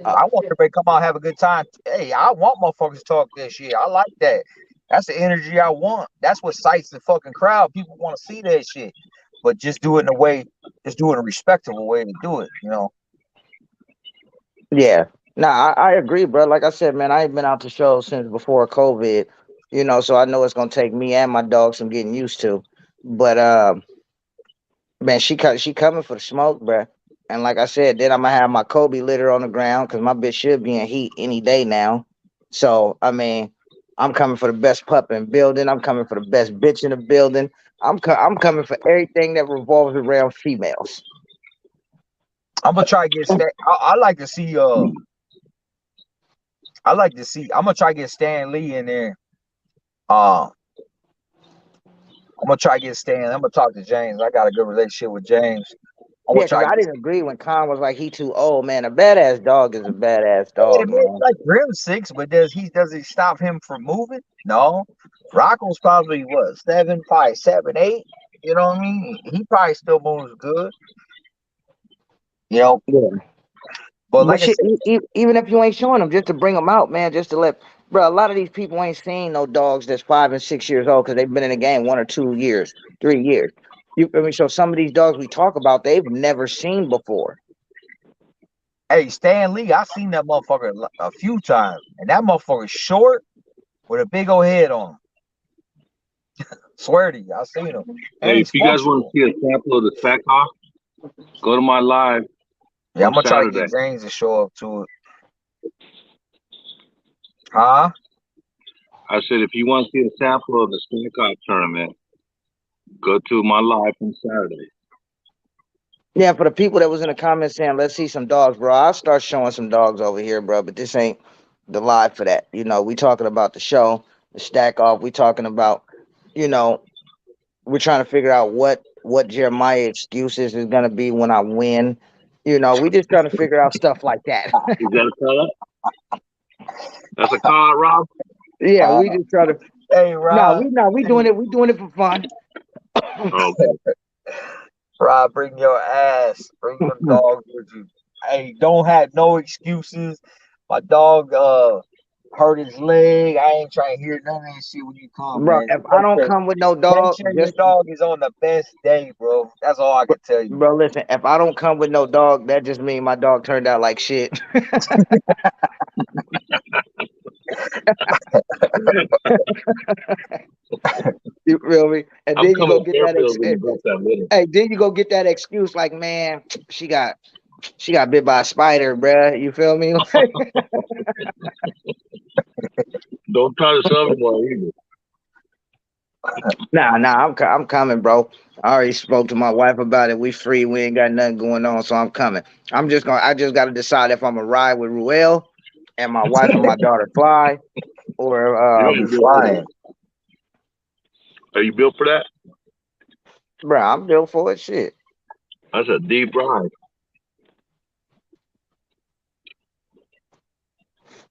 Uh, I want everybody to come out and have a good time. Hey, I want motherfuckers to talk that shit. I like that. That's the energy I want. That's what excites the fucking crowd. People want to see that shit. But just do it in a way, just do it in a respectable way to do it. yeah. Nah, I agree, bro. Like I said, man, I ain't been out to shows since before COVID. So I know it's gonna take me and my dog some getting used to. But man, she coming for the smoke, bruh. And like I said, then I'm gonna have my Kobe litter on the ground because my bitch should be in heat any day now. So I mean, I'm coming for the best pup in building. I'm coming for the best bitch in the building. I'm coming for everything that revolves around females. I'm gonna try to get I like to see I'm gonna try to get Stan Lee in there. Uh I'm gonna try to get Stan. I'm gonna talk to James. I got a good relationship with James. I'm gonna Yeah, because try to I get didn't agree when Khan was like he too old, man. A badass dog is a badass yeah, dog, man, man. like Grim 6, but does he stop him from moving? No. Rocco's probably what, 7, 5, 7, 8. You know what I mean? He probably still moves good, you know. Yeah. But But like I shit, said, even if you ain't showing them, just to bring them out, man, just to let, bro. A lot of these people ain't seen no dogs that's 5 and 6 years old because they've been in the game 1 or 2 years, 3 years. You feel me? So some of these dogs we talk about, they've never seen before. hey, Stan Lee, I seen that motherfucker a few times, and that motherfucker short with a big old head on him. Swear to you, I seen him, and Hey, if he's you guys want to functional. see a sample of the stack off, go to my live Yeah, on I'm gonna try to Saturday. get James to show up to it. Huh? I said, if you want to see a sample of the stack off tournament, go to my live on Saturday. Yeah, for the people that was in the comments saying, "Let's see some dogs, bro." I'll start showing some dogs over here, bro. But this ain't the live for that. We talking about the show, the stack off. We talking about, you know, we're trying to figure out what Jeremiah excuses is gonna be when I win. We just trying to figure out stuff like that. Is that a color? That's a card, Rob? Yeah, Uh, we just try to. hey, Rob. We Hey, doing it. We doing it for fun. Okay. Rob, bring your ass. Bring them dogs with you. Hey, don't have no excuses. My dog hurt his leg. I ain't trying to hear none of that shit when you come, Bro, man. if I don't come with no Make dog, sure your just dog is on the best day, bro. That's all I can tell you. bro, listen. If I don't come with no dog, that just means my dog turned out like shit. You feel me? And I'm then you go coming get that Fairfield when you drop that middle. hey, then you go get that excuse like, man, she got bit by a spider, bruh. You feel me? Don't try to sell me more either. Nah, I'm coming, bro. I already spoke to my wife about it. We free. We ain't got nothing going on, so I'm coming. I just got to decide if I'm gonna ride with Ruel and my wife and my daughter fly, You I'll or be ain't built for that. flying. Are you built for that? bro, I'm built for it. Shit. That's a deep ride.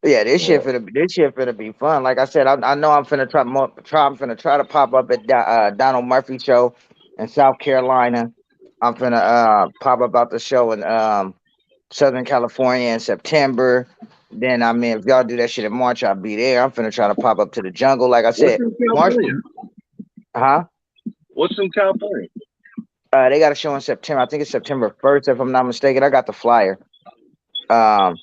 Yeah, Yeah. this shit finna be fun. Like I said, I know I'm finna I'm finna try to pop up at Donald Murphy show in South Carolina. I'm finna pop up out the show in Southern California in September. Then I mean, if y'all do that shit in March, I'll be there. I'm finna try to pop up to the jungle. Like I What's said, in March, California? huh? What's in California? They got a show in September. I think it's September 1st, if I'm not mistaken. I got the flyer. Um,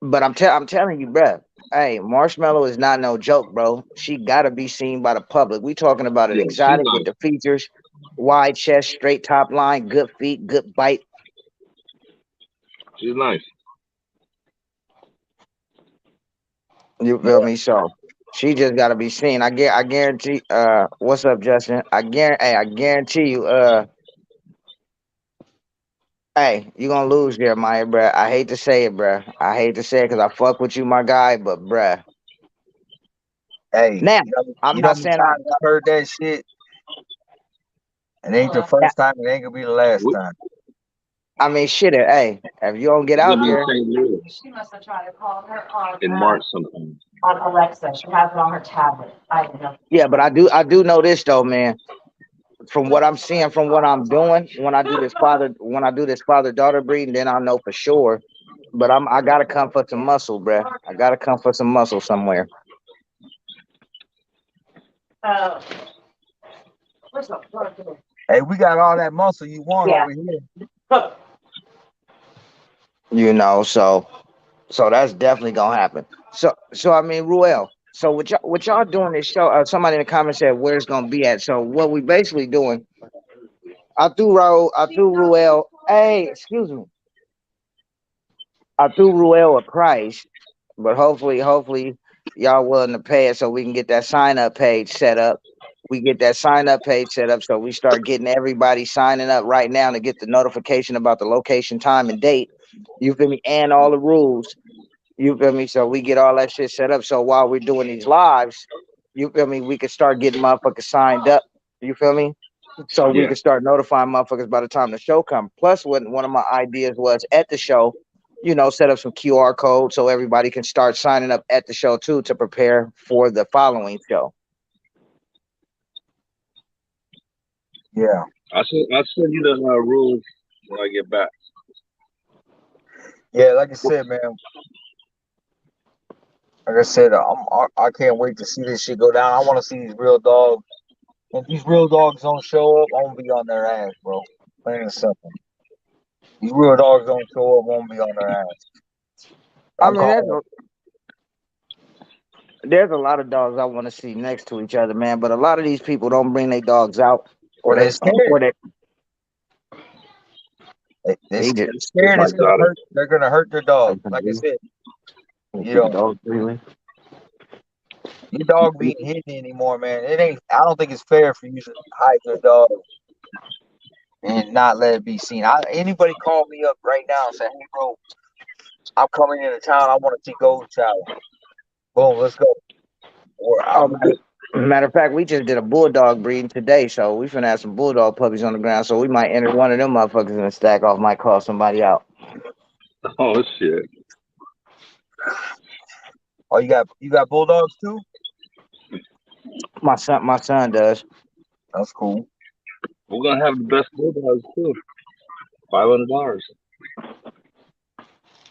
But I'm telling you, bruh. Hey, Marshmallow is not no joke, bro. She gotta be seen by the public. We talking about an Yeah, she's exotic with nice. the features, wide chest, straight top line, good feet, good bite. She's nice. You feel Yeah. me? So she just gotta be seen. I guarantee. What's up, Justin? I guarantee you. Hey, you gonna lose there, Maya, bruh. I hate to say it, bruh. I hate to say it because I fuck with you, my guy, but bruh. Hey, Now, you know, I'm you know how not many saying I. times I heard that shit? It ain't the Yeah, first time. It ain't gonna be the last We- time. I mean, shit. Hey, if you don't get We're gonna out be in there, St. Louis She must have tried to call her on in March sometime. Alexa. She has it on her tablet. I don't know. yeah. But I do know this though, man. From what I'm seeing, from what I'm doing, when I do this father daughter breeding, then I know for sure. But I gotta come for some muscle, bruh. I gotta come for some muscle somewhere. Uh, where's the Hey, we got all that muscle you want Yeah. over here. You know, so that's definitely gonna happen. So I mean, Ruel. So what y'all doing this show? Somebody in the comments said where it's gonna be at. So what we basically doing? I threw Hey, excuse me. I threw Ruel a price, but hopefully y'all willing to pay it so we can get that sign up page set up. We get that sign up page set up so we start getting everybody signing up right now to get the notification about the location, time, and date. You feel me? And all the rules. You feel me? So we get all that shit set up. So while we're doing these lives, you feel me? We can start getting motherfuckers signed up. You feel me? So we Yeah, can start notifying motherfuckers by the time the show comes. Plus, what one of my ideas was at the show, set up some QR code so everybody can start signing up at the show too to prepare for the following show. Yeah, I'll send you the rules when I get back. yeah. Like I said, man. Like I said, I can't wait to see this shit go down. I want to see these real dogs. If these real dogs don't show up, I'm gonna be on their ass, bro. Plain and simple. These real dogs don't show up, I'm gonna be on their ass. I I'm mean, calling. there's a lot of dogs I want to see next to each other, man. But a lot of these people don't bring their dogs out, or But they, they're scared. or they, They're they just scared. My It's gonna daughter. hurt. They're gonna hurt their dog. Like I said, you know, dogs really. your dog being hidden anymore, man. It ain't. I don't think it's fair for you to hide your dog and not let it be seen. Anybody call me up right now and say, "Hey, bro, I'm coming into town. I want to see Golden Shower." Boom, let's go. Or Oh, I'm matter of fact, we just did a bulldog breeding today, so we finna have some bulldog puppies on the ground. So we might enter one of them motherfuckers in the stack off. Might call somebody out. Oh shit. Oh, you got bulldogs too? My son does. That's cool. We're gonna have the best bulldogs too. $500.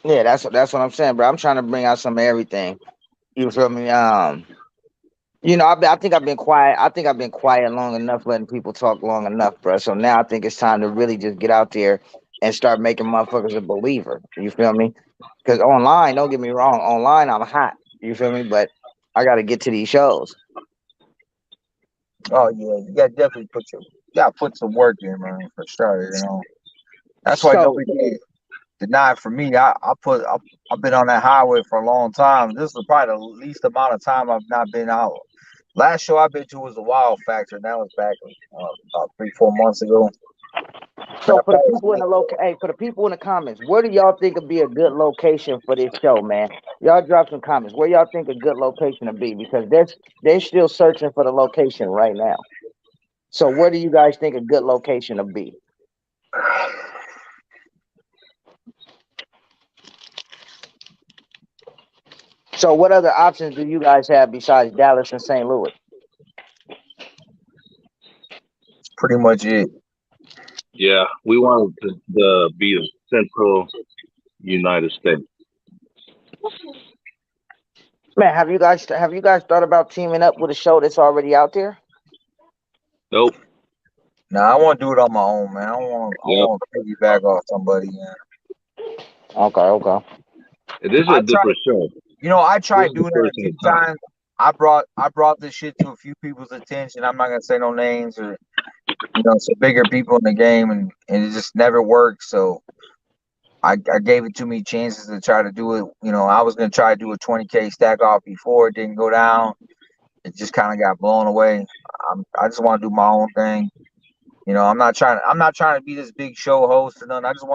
Yeah, that's what I'm saying, bro. I'm trying to bring out some of everything. You feel me? I think I've been quiet. I think I've been quiet long enough, letting people talk long enough, bro. So now I think it's time to really just get out there and start making motherfuckers a believer. You feel me? Because online, don't get me wrong, online I'm hot. You feel me? But I got to get to these shows. Oh yeah, you got to definitely put some work in, man, for sure. That's why So nobody can deny it for me. I've been on that highway for a long time. This is probably the least amount of time I've not been out. Last show I've been to was the Wild Factor, and that was back about 3-4 months ago. Man, So I for the probably people in the hey, for the people in the comments, where do y'all think would be a good location for this show, man? Y'all drop some comments. Where y'all think a good location to be? Because they're still searching for the location right now. So where do you guys think a good location to be? So what other options do you guys have besides Dallas and St. Louis? pretty much it. Yeah, we want to be the central United States. Man, have you guys thought about teaming up with a show that's already out there? Nope. Now I want to do it on my own, man. I Yep. want to piggyback off somebody, man. Okay, okay. This is a I tried, different show. I This tried is the doing it a first few time. times. I brought this shit to a few people's attention. I'm not gonna say no names or some bigger people in the game, and it just never worked. So I gave it too many chances to try to do it. I was gonna try to do a 20K stack off before it didn't go down. It just kind of got blown away. I just want to do my own thing. I'm not trying to be this big show host or nothing. I just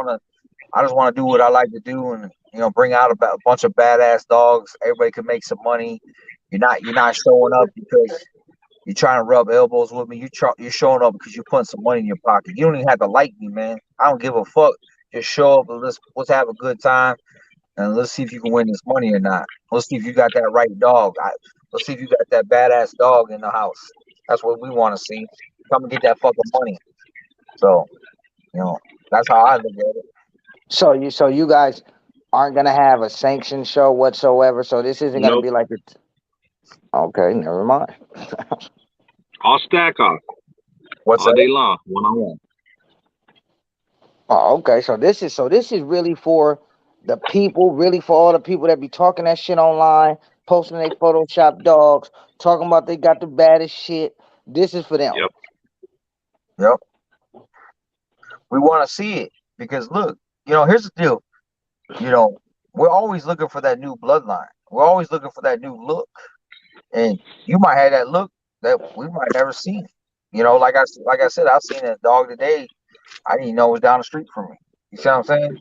want to do what I like to do and bring out a bunch of badass dogs. Everybody can make some money. You're not showing up because You're trying to rub elbows with me. You're showing up because you're putting some money in your pocket. You don't even have to like me, man. I don't give a fuck. Just show up and let's have a good time and let's see if you can win this money or not. Let's see if you got that right dog. Let's see if you got that badass dog in the house. That's what we want to see. Come and get that fucking money. So you know that's how I look at it. So you guys aren't gonna have a sanctioned show whatsoever. So this isn't gonna Nope. be like okay, never mind. I'll stack off What's all that? day long, one on one. Oh, okay. So this is really for the people, really for all the people that be talking that shit online, posting they Photoshop dogs, talking about they got the baddest shit. This is for them. Yep. Yep. We want to see it because look, here's the deal. You know, we're always looking for that new bloodline. We're always looking for that new look, and you might have that look that we might never see. Like I said, I seen a dog today. I didn't know it was down the street from me. You see what I'm saying?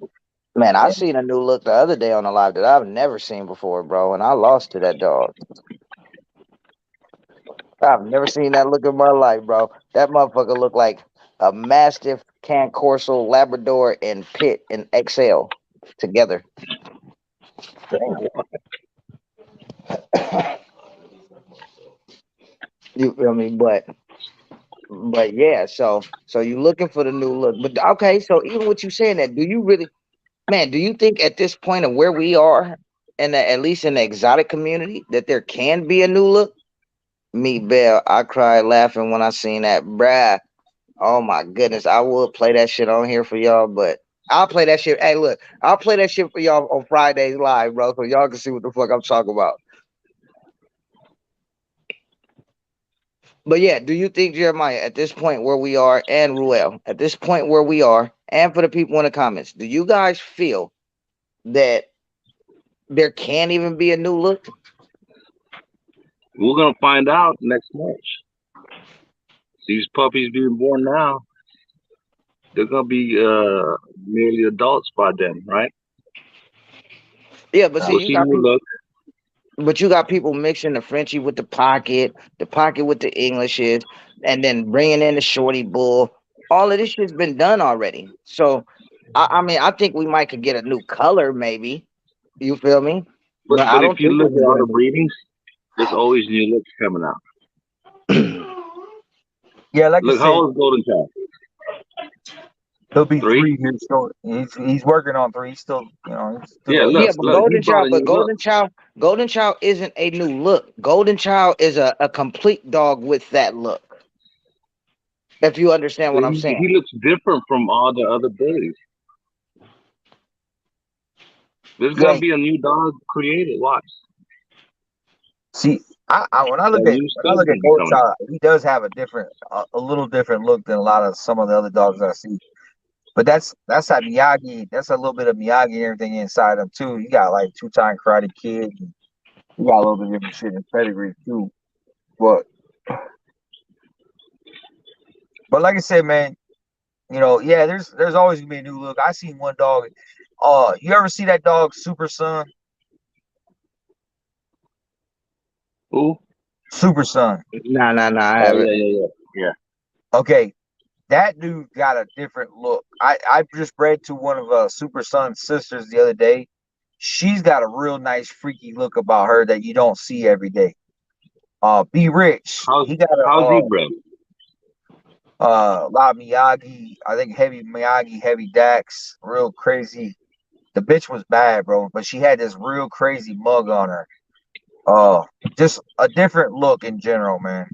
Man, I And seen a new look the other day on the live that I've never seen before, bro, and I lost to that dog. I've never seen that look in my life, bro. That motherfucker looked like a Mastiff, Can Corso, Labrador, and Pit and XL together. damn, You feel me? But yeah, so you looking for the new look. But okay, so even with you saying that, do you really, man, do you think at this point of where we are, and at least in the exotic community, that there can be a new look? Me, Bell, I cried laughing when I seen that, bruh. Oh my goodness, I would play that shit on here for y'all, but I'll play that shit. Hey, look, I'll play that shit for y'all on Fridays live, bro, so y'all can see what the fuck I'm talking about. But yeah, do you think, Jeremiah, at this point where we are, and Ruel, at this point where we are, and for the people in the comments, do you guys feel that there can't even be a new look? We're gonna find out next March. These puppies being born now, they're gonna be nearly adults by then, right? Yeah, but see, We'll you see got new people, look. but you got people mixing the Frenchie with the pocket with the Englishes, and then bringing in the shorty bull. All of this shit's been done already. So, I mean, I think we might could get a new color, maybe. You feel me? But But I but if don't you think we look at can all get a the new. breedings, there's always new looks coming out. yeah, like I Look, how said, old is Golden Child? he'll be 3 3? years short. He's working on 3. He's still, he's Yeah, still. look, Yeah, but look, he brought a new look. Golden Child isn't a new look. Golden Child is a complete dog with that look. If you understand So what I'm he saying. looks different from all the other bullies. There's Yeah. gonna be a new dog created. Watch. See, I A new when I stud look at gonna be Gold coming out. Child, he does have a little different look than a lot of some of the other dogs I see. But that's that Miyagi. That's a little bit of Miyagi and everything inside him too. You got like two-time Karate Kid. And you got a little bit of different shit in pedigree too. But like I said, man, yeah, there's always gonna be a new look. I seen one dog. You ever see that dog Super Son? Who? Super Son. Nah, I Oh haven't. yeah, yeah, yeah. Okay, that dude got a different look. I just bred to one of Super Son's sisters the other day. She's got a real nice freaky look about her that you don't see every day. Be Rich. How's He got how's he bred? a lot of Miyagi. I think heavy Miyagi, heavy Dax, real crazy. The bitch was bad, bro, but she had this real crazy mug on her. Uh, just a different look in general, man.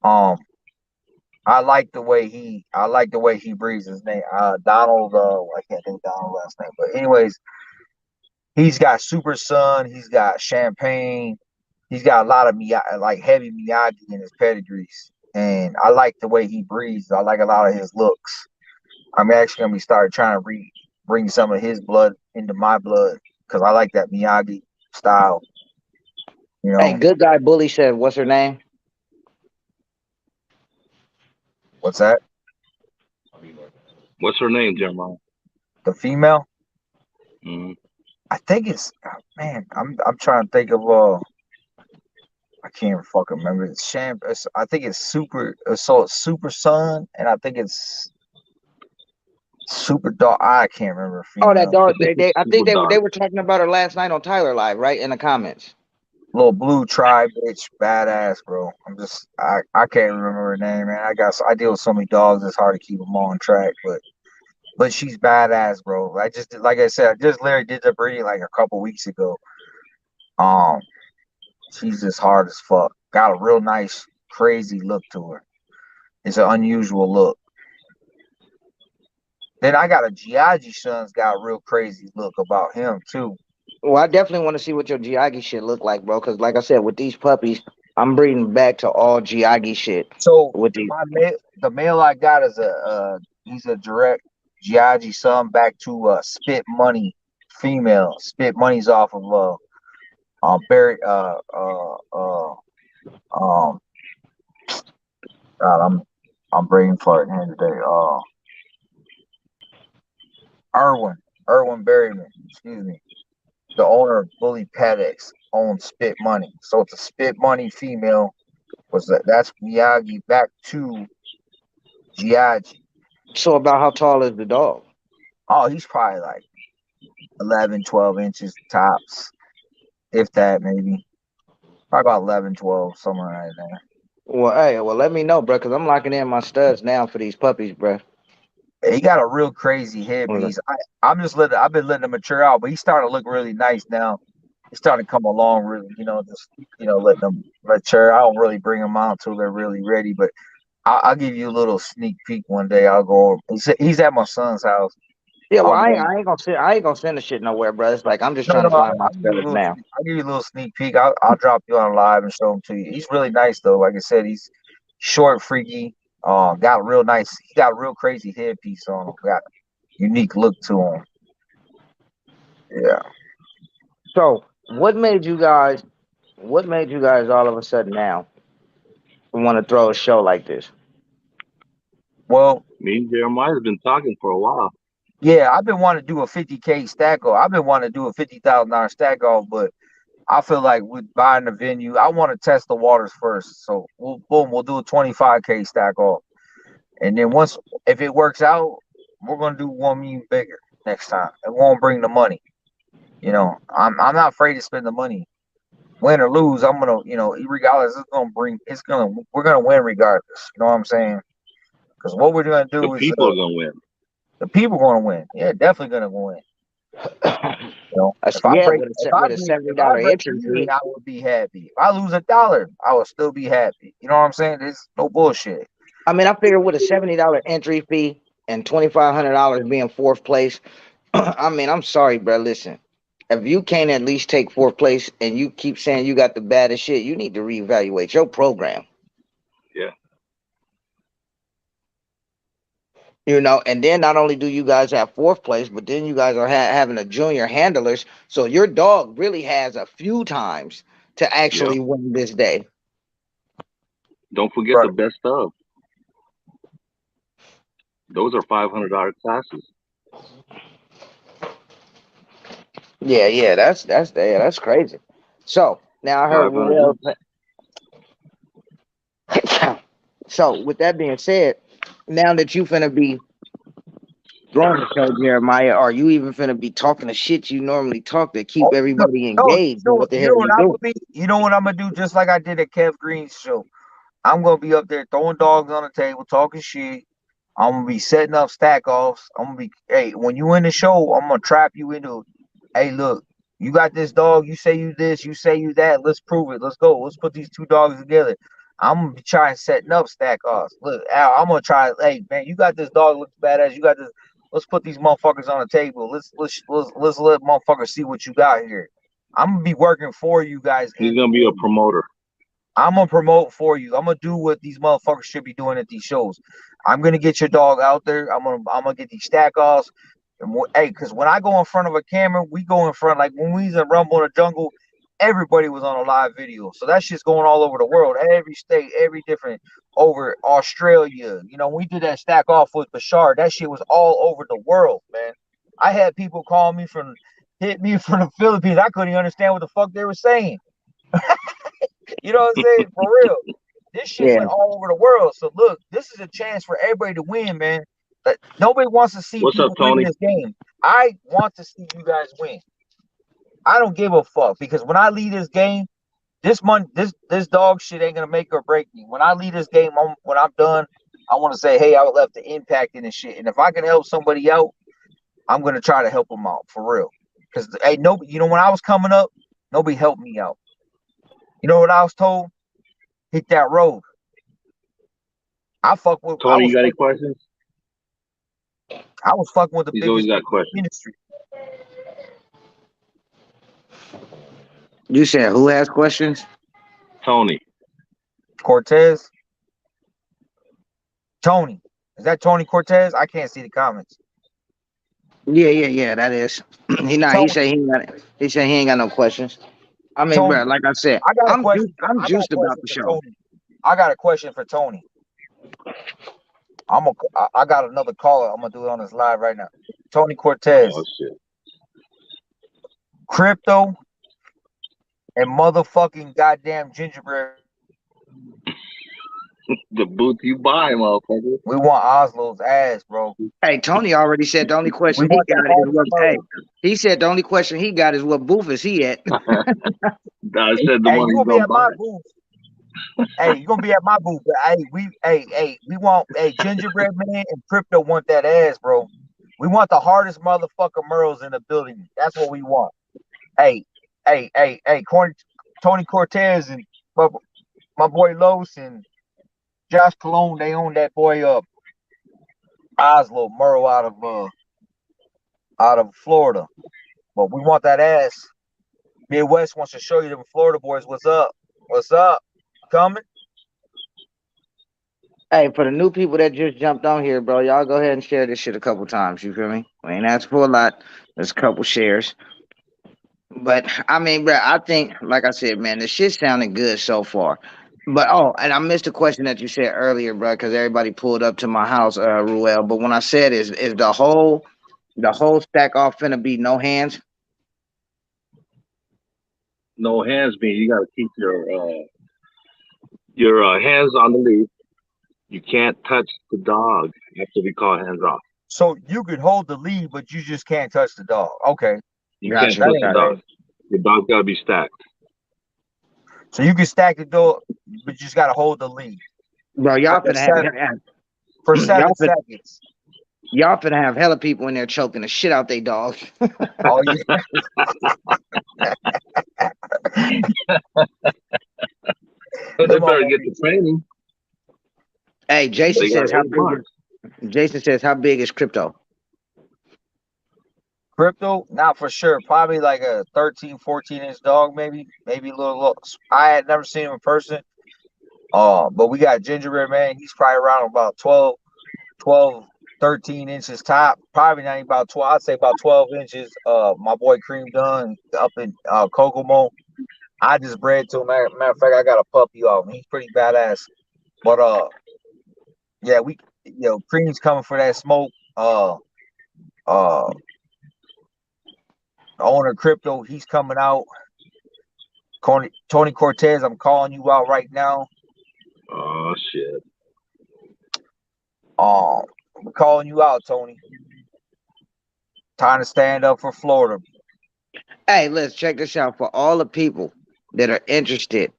Um, I like the way he breathes his name. Donald. I can't think of Donald's last name, but anyways, he's got Super Sun. He's got Champagne. He's got a lot of Miyagi, like heavy Miyagi in his pedigrees, and I like the way he breathes. I like a lot of his looks. I'm actually gonna be started trying to bring some of his blood into my blood because I like that Miyagi style. You Hey, know good guy bully said, what's her name? what's that? What's her name, Jeremiah? The female? Hmm. I think it's man. I'm trying to think of I can't fucking remember. It's I think it's Super Sun, and I think it's Super Dog. I can't remember Oh, that female. I dog. think it's I think super they dark. were talking about her last night on Tyler Live, right? In the comments. Little blue tribe bitch, badass, bro. I can't remember her name, man. I deal with so many dogs. It's hard to keep them on track, but she's badass, bro. Like I said, I just literally did the breeding like a couple weeks ago. Um, she's just hard as fuck. Got a real nice, crazy look to her. It's an unusual look. Then I got a Giagi son's got a real crazy look about him too. Well, I definitely want to see what your Giagi shit look like, bro. Because like I said, with these puppies, I'm breeding back to all Giagi shit. So With these, the male I got is he's a direct Giagi son back to Spit Money female. Spit Money's off of Barry um God, I'm brain farting here today. Irwin Berryman, excuse me. The owner of Bully Paddocks owns Spit Money. So it's a Spit Money female. That's Miyagi back to Giagi. so about how tall is the dog? Oh, he's probably like 11, 12 inches tops, if that maybe. Probably about 11, 12, somewhere right there. Well, hey, well, let me know, bro, because I'm locking in my studs now for these puppies, bro. He got a real crazy headpiece. I've been letting him mature out, but he's starting to look really nice now. He's starting to come along really, just letting them mature. I don't really bring them out until they're really ready, but I'll give you a little sneak peek one day. I'll go. He's at my son's house. Yeah, well, I'll go. I ain't gonna send the shit nowhere, bro. It's like I'm just No, trying no, to find my studs now. I'll give you a little sneak peek. I'll drop you on live and show him to you. He's really nice though. Like I said, he's short, freaky. Got a real nice. He got a real crazy headpiece on him. Got a unique look to him. Yeah. So, what made you guys? What made you guys all of a sudden now want to throw a show like this? Well, Me and Jeremiah have been talking for a while. yeah, I've been wanting to do a 50K stack off. I've been wanting to do a $50,000 stack off, but I feel like with buying the venue, I want to test the waters first. So we'll do a 25K stack off. And then if it works out, we're gonna do 1 million bigger next time. It won't bring the money. I'm not afraid to spend the money. Win or lose, I'm gonna, regardless, we're gonna win regardless. You know what I'm saying? Because what we're gonna The do is people are gonna win. the people gonna win. Yeah, definitely gonna win. If I Yeah, break with if a I with a break $70 if I break entry even, fee. I would be happy. If I lose $1, I will still be happy. You know what I'm saying? There's no bullshit. I mean, I figure with a $70 entry fee and $2,500 being fourth place. I mean, I'm sorry, bro. Listen, if you can't at least take fourth place and you keep saying you got the baddest shit, you need to reevaluate your program. Yeah. And then not only do you guys have fourth place, but then you guys are having a junior handlers. So your dog really has a few times to Yeah. actually win this day. Don't forget Right. the best of. Those are $500 classes. Yeah, that's crazy. So now I heard 500 Ruel. each. So with that being said, now that you finna be throwing the show, Jeremiah, are you even finna be talking the shit you normally talk to keep Oh, no, everybody no, engaged in what the you hell know what you I'm do? gonna be? You know what I'm gonna do? Just like I did at Kev Green's show. I'm gonna be up there throwing dogs on the table, talking shit. I'm gonna be setting up stack offs. Hey, when you in the show, I'm gonna trap you into, hey, look, you got this dog. You say you this, you say you that. Let's prove it. Let's go. Let's put these two dogs together. I'm gonna be trying setting up stack offs. Look, Al, I'm gonna try. Hey, man, you got this dog. Looks badass. You got this. Let's put these motherfuckers on the table. Let's let motherfuckers see what you got here. I'm gonna be working for you guys He's in the gonna be a ring. promoter. I'm gonna promote for you. I'm gonna do what these motherfuckers should be doing at these shows. I'm gonna get your dog out there. I'm gonna get these stack offs. And hey, because when I go in front of a camera, we go in front like when we was in Rumble in the Jungle, everybody was on a live video. So that shit's going all over the world, every state, every different over Australia. We did that stack off with Bashar. That shit was all over the world, man. I had people call me hit me from the Philippines. I couldn't even understand what the fuck they were saying. You know what I'm saying? For real. This shit Yeah. went all over the world. So look, this is a chance for everybody to win, man. But nobody wants to see What's up, people win Tony? this game. I want to see you guys win. I don't give a fuck because when I leave this game, this dog shit ain't gonna make or break me. When I leave this game, when I'm done, I want to say, hey, I left the impact in this shit. And if I can help somebody out, I'm gonna try to help them out for real. Because hey, nobody, when I was coming up, nobody helped me out. You know what I was told? Hit that road. I Tony, you was got any fuck, questions? I was fucking with the He's always biggest got questions. industry. You said who has questions? Tony. Cortez, Tony. Is that Tony Cortez? I can't see the comments. Yeah. That is. He not. He Tony, say he ain't got. He say he ain't got no questions. I mean, bro, Tony. like I said, I got a question. I'm I got a juiced about question the for show. Tony. I got a question for Tony. I got another caller. I'm gonna do it on this live right now. Tony Oh Cortez, shit. crypto and motherfucking goddamn gingerbread man. The booth you buy, motherfucker. We want Oslo's ass, bro. Hey, Tony already said the only We question he want the got is hardest what. Hey, murder. he said the only question he got is what booth is he at? I said the Hey, one you he's gonna be gonna at my buy. booth. Hey, you gonna be at my booth. But we want gingerbread man and crypto want that ass, bro. We want the hardest motherfucker Merles in the building. That's what we want. Hey, Tony Cortez and my, my boy Los and Josh Cologne, they own that boy Oslo Merle out of Florida. But we want that ass. Midwest wants to show you them Florida boys. What's up? What's up? Coming? Hey, for the new people that just jumped on here, bro, y'all go ahead and share this shit a couple times. You feel me? We ain't asking for a lot. There's a couple shares. But I mean, bro, I think, like I said, man, the shit sounded good so far. But oh, and I missed a question that you said earlier, bro, because everybody pulled up to my house, Ruel. But when I said is the whole stack off finna be no hands? No hands being. You gotta keep your hands on the lead. You can't touch the dog after we call hands off. So you could hold the lead, but you just can't touch the dog. Okay, You can't Gotcha, that touch the ain't gotcha. dog. bad. Your dog's gotta be stacked. So you can stack the dog, but you just gotta hold the lead Bro, for y'all the finna have for y'all seven finna, seconds. y'all finna have hella people in there choking the shit out they dogs. Oh yeah. But Them they better get the motherfuckers. training. Hey, Jason They got says how 8 big months. is Jason says how big is crypto? Crypto, not for sure. Probably like a 13, 14 inch dog, maybe a little. I had never seen him in person. But we got gingerbread man. He's probably around about 12, 13 inches top. Probably not even about 12. I'd say about 12 inches. My boy Cream Dunn up in Kokomo. I just bred to him. Matter of fact, I got a puppy off him. He's pretty badass. But yeah, Cream's coming for that smoke. Uh, owner crypto, he's coming out. Tony Cortez, I'm calling you out right now. Oh shit. I'm calling you out, Tony. Time to stand up for Florida. Hey, let's check this out for all the people that are interested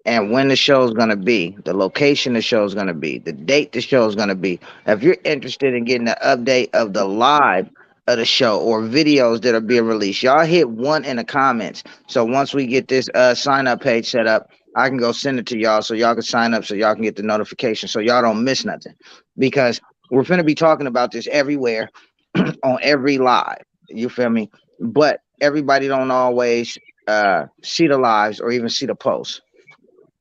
and when the show's gonna be, the location the show's gonna be, the date the show's gonna be. If you're interested in getting an update of the live of the show or videos that are being released, y'all hit one in the comments. So once we get this sign up page set up, I can go send it to y'all so y'all can sign up so y'all can get the notification so y'all don't miss nothing. Because we're gonna be talking about this everywhere on every live. You feel me? But everybody don't always see the lives or even see the posts.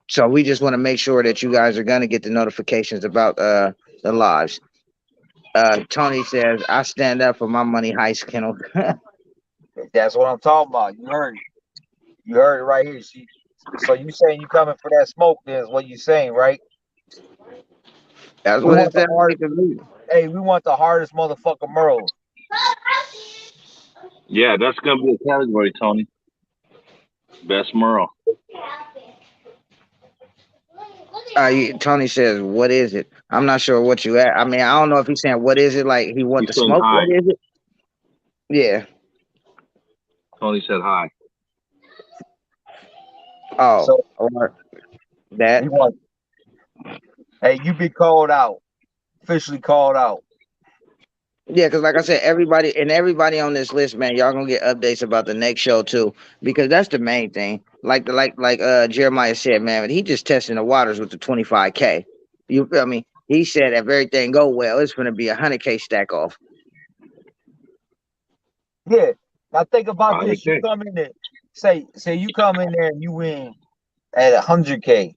So we just want to make sure that you guys are gonna get the notifications about the lives. Tony says, "I stand up for my money, Heist Kennel." That's what I'm talking about. You heard it. You heard it right here. So you saying you coming for that smoke? Then is what you saying, right? That's We what want it the sounds hard. like to me. Hey, we want the hardest motherfucker Merles. Yeah, that's gonna be a category, Tony. Best Merle. Tony says, "What is it?" I'm not sure what you at. I mean, I don't know if he's saying what is it like he want He's the saying smoke. What hi. is it? Yeah. Tony said hi. Oh, So or he that. wants, hey, you be called out, officially called out. Yeah, because like I said, everybody on this list, man, y'all gonna get updates about the next show too, because that's the main thing. Like Jeremiah said, man, he just testing the waters with the 25K. You feel me? He said if everything go well, it's gonna be 100K stack off. Yeah. Now think about this. You 100K. come in there, say you come in there and you win at 100K.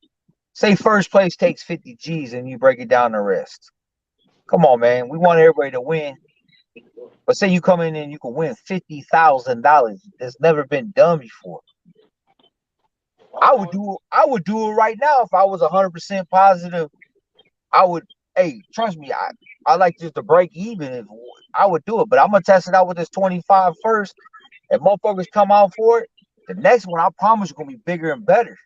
Say first place takes 50 G's and you break it down the rest. Come on, man. We want everybody to win. But say you come in and you can win $50,000. That's never been done before. I would do it right now if I was 100% positive. I would, hey, trust me, I like just to break even. If I would do it, but I'm gonna test it out with this 25 first. If motherfuckers come out for it, the next one I promise you gonna be bigger and better.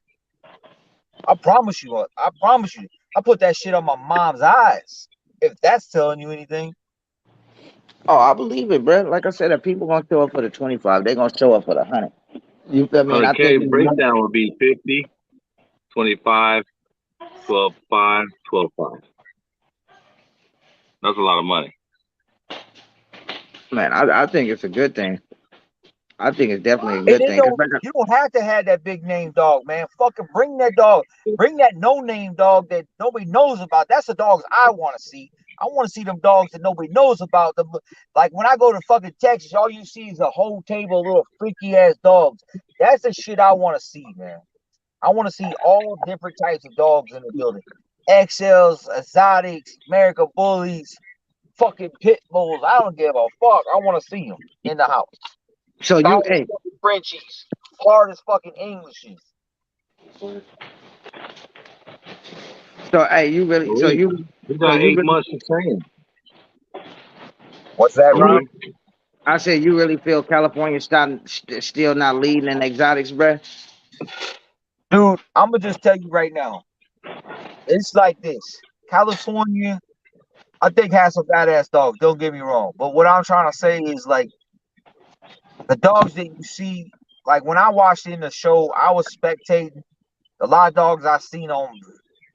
I promise you. I promise you. I put that shit on my mom's eyes. If that's telling you anything. Oh, I believe it, bro. Like I said, if people gonna show up for the 25, they're gonna show up for the 100. You feel me? And I think 100K breakdown would be 50, 25, 12, 5, 12, 5. That's a lot of money. man, I think it's a good thing. I think it's definitely a And good it thing. Cause don't you don't have to have that big name dog, man. Fucking bring that dog. Bring that no name dog that nobody knows about. That's the dogs I want to see. I want to see them dogs that nobody knows about. Them like when I go to fucking Texas, all you see is a whole table of little freaky ass dogs. That's the shit I want to see, man. I want to see all different types of dogs in the building. XLs, exotics, American bullies, fucking pit bulls. I don't give a fuck. I want to see them in the house. so you, Scottish hey, fucking Frenchies, Florida's fucking Englishes. so hey, you really, Well, we so got you 8 months to train. What's that, you, Ron? Tony. I said you really feel California still not leading in exotics, bruh? Dude, I'm gonna just tell you right now. It's like this. California, I think has some badass dogs. Don't get me wrong, but what I'm trying to say is like the dogs that you see. Like when I watched in the show, I was spectating. A lot of dogs I seen on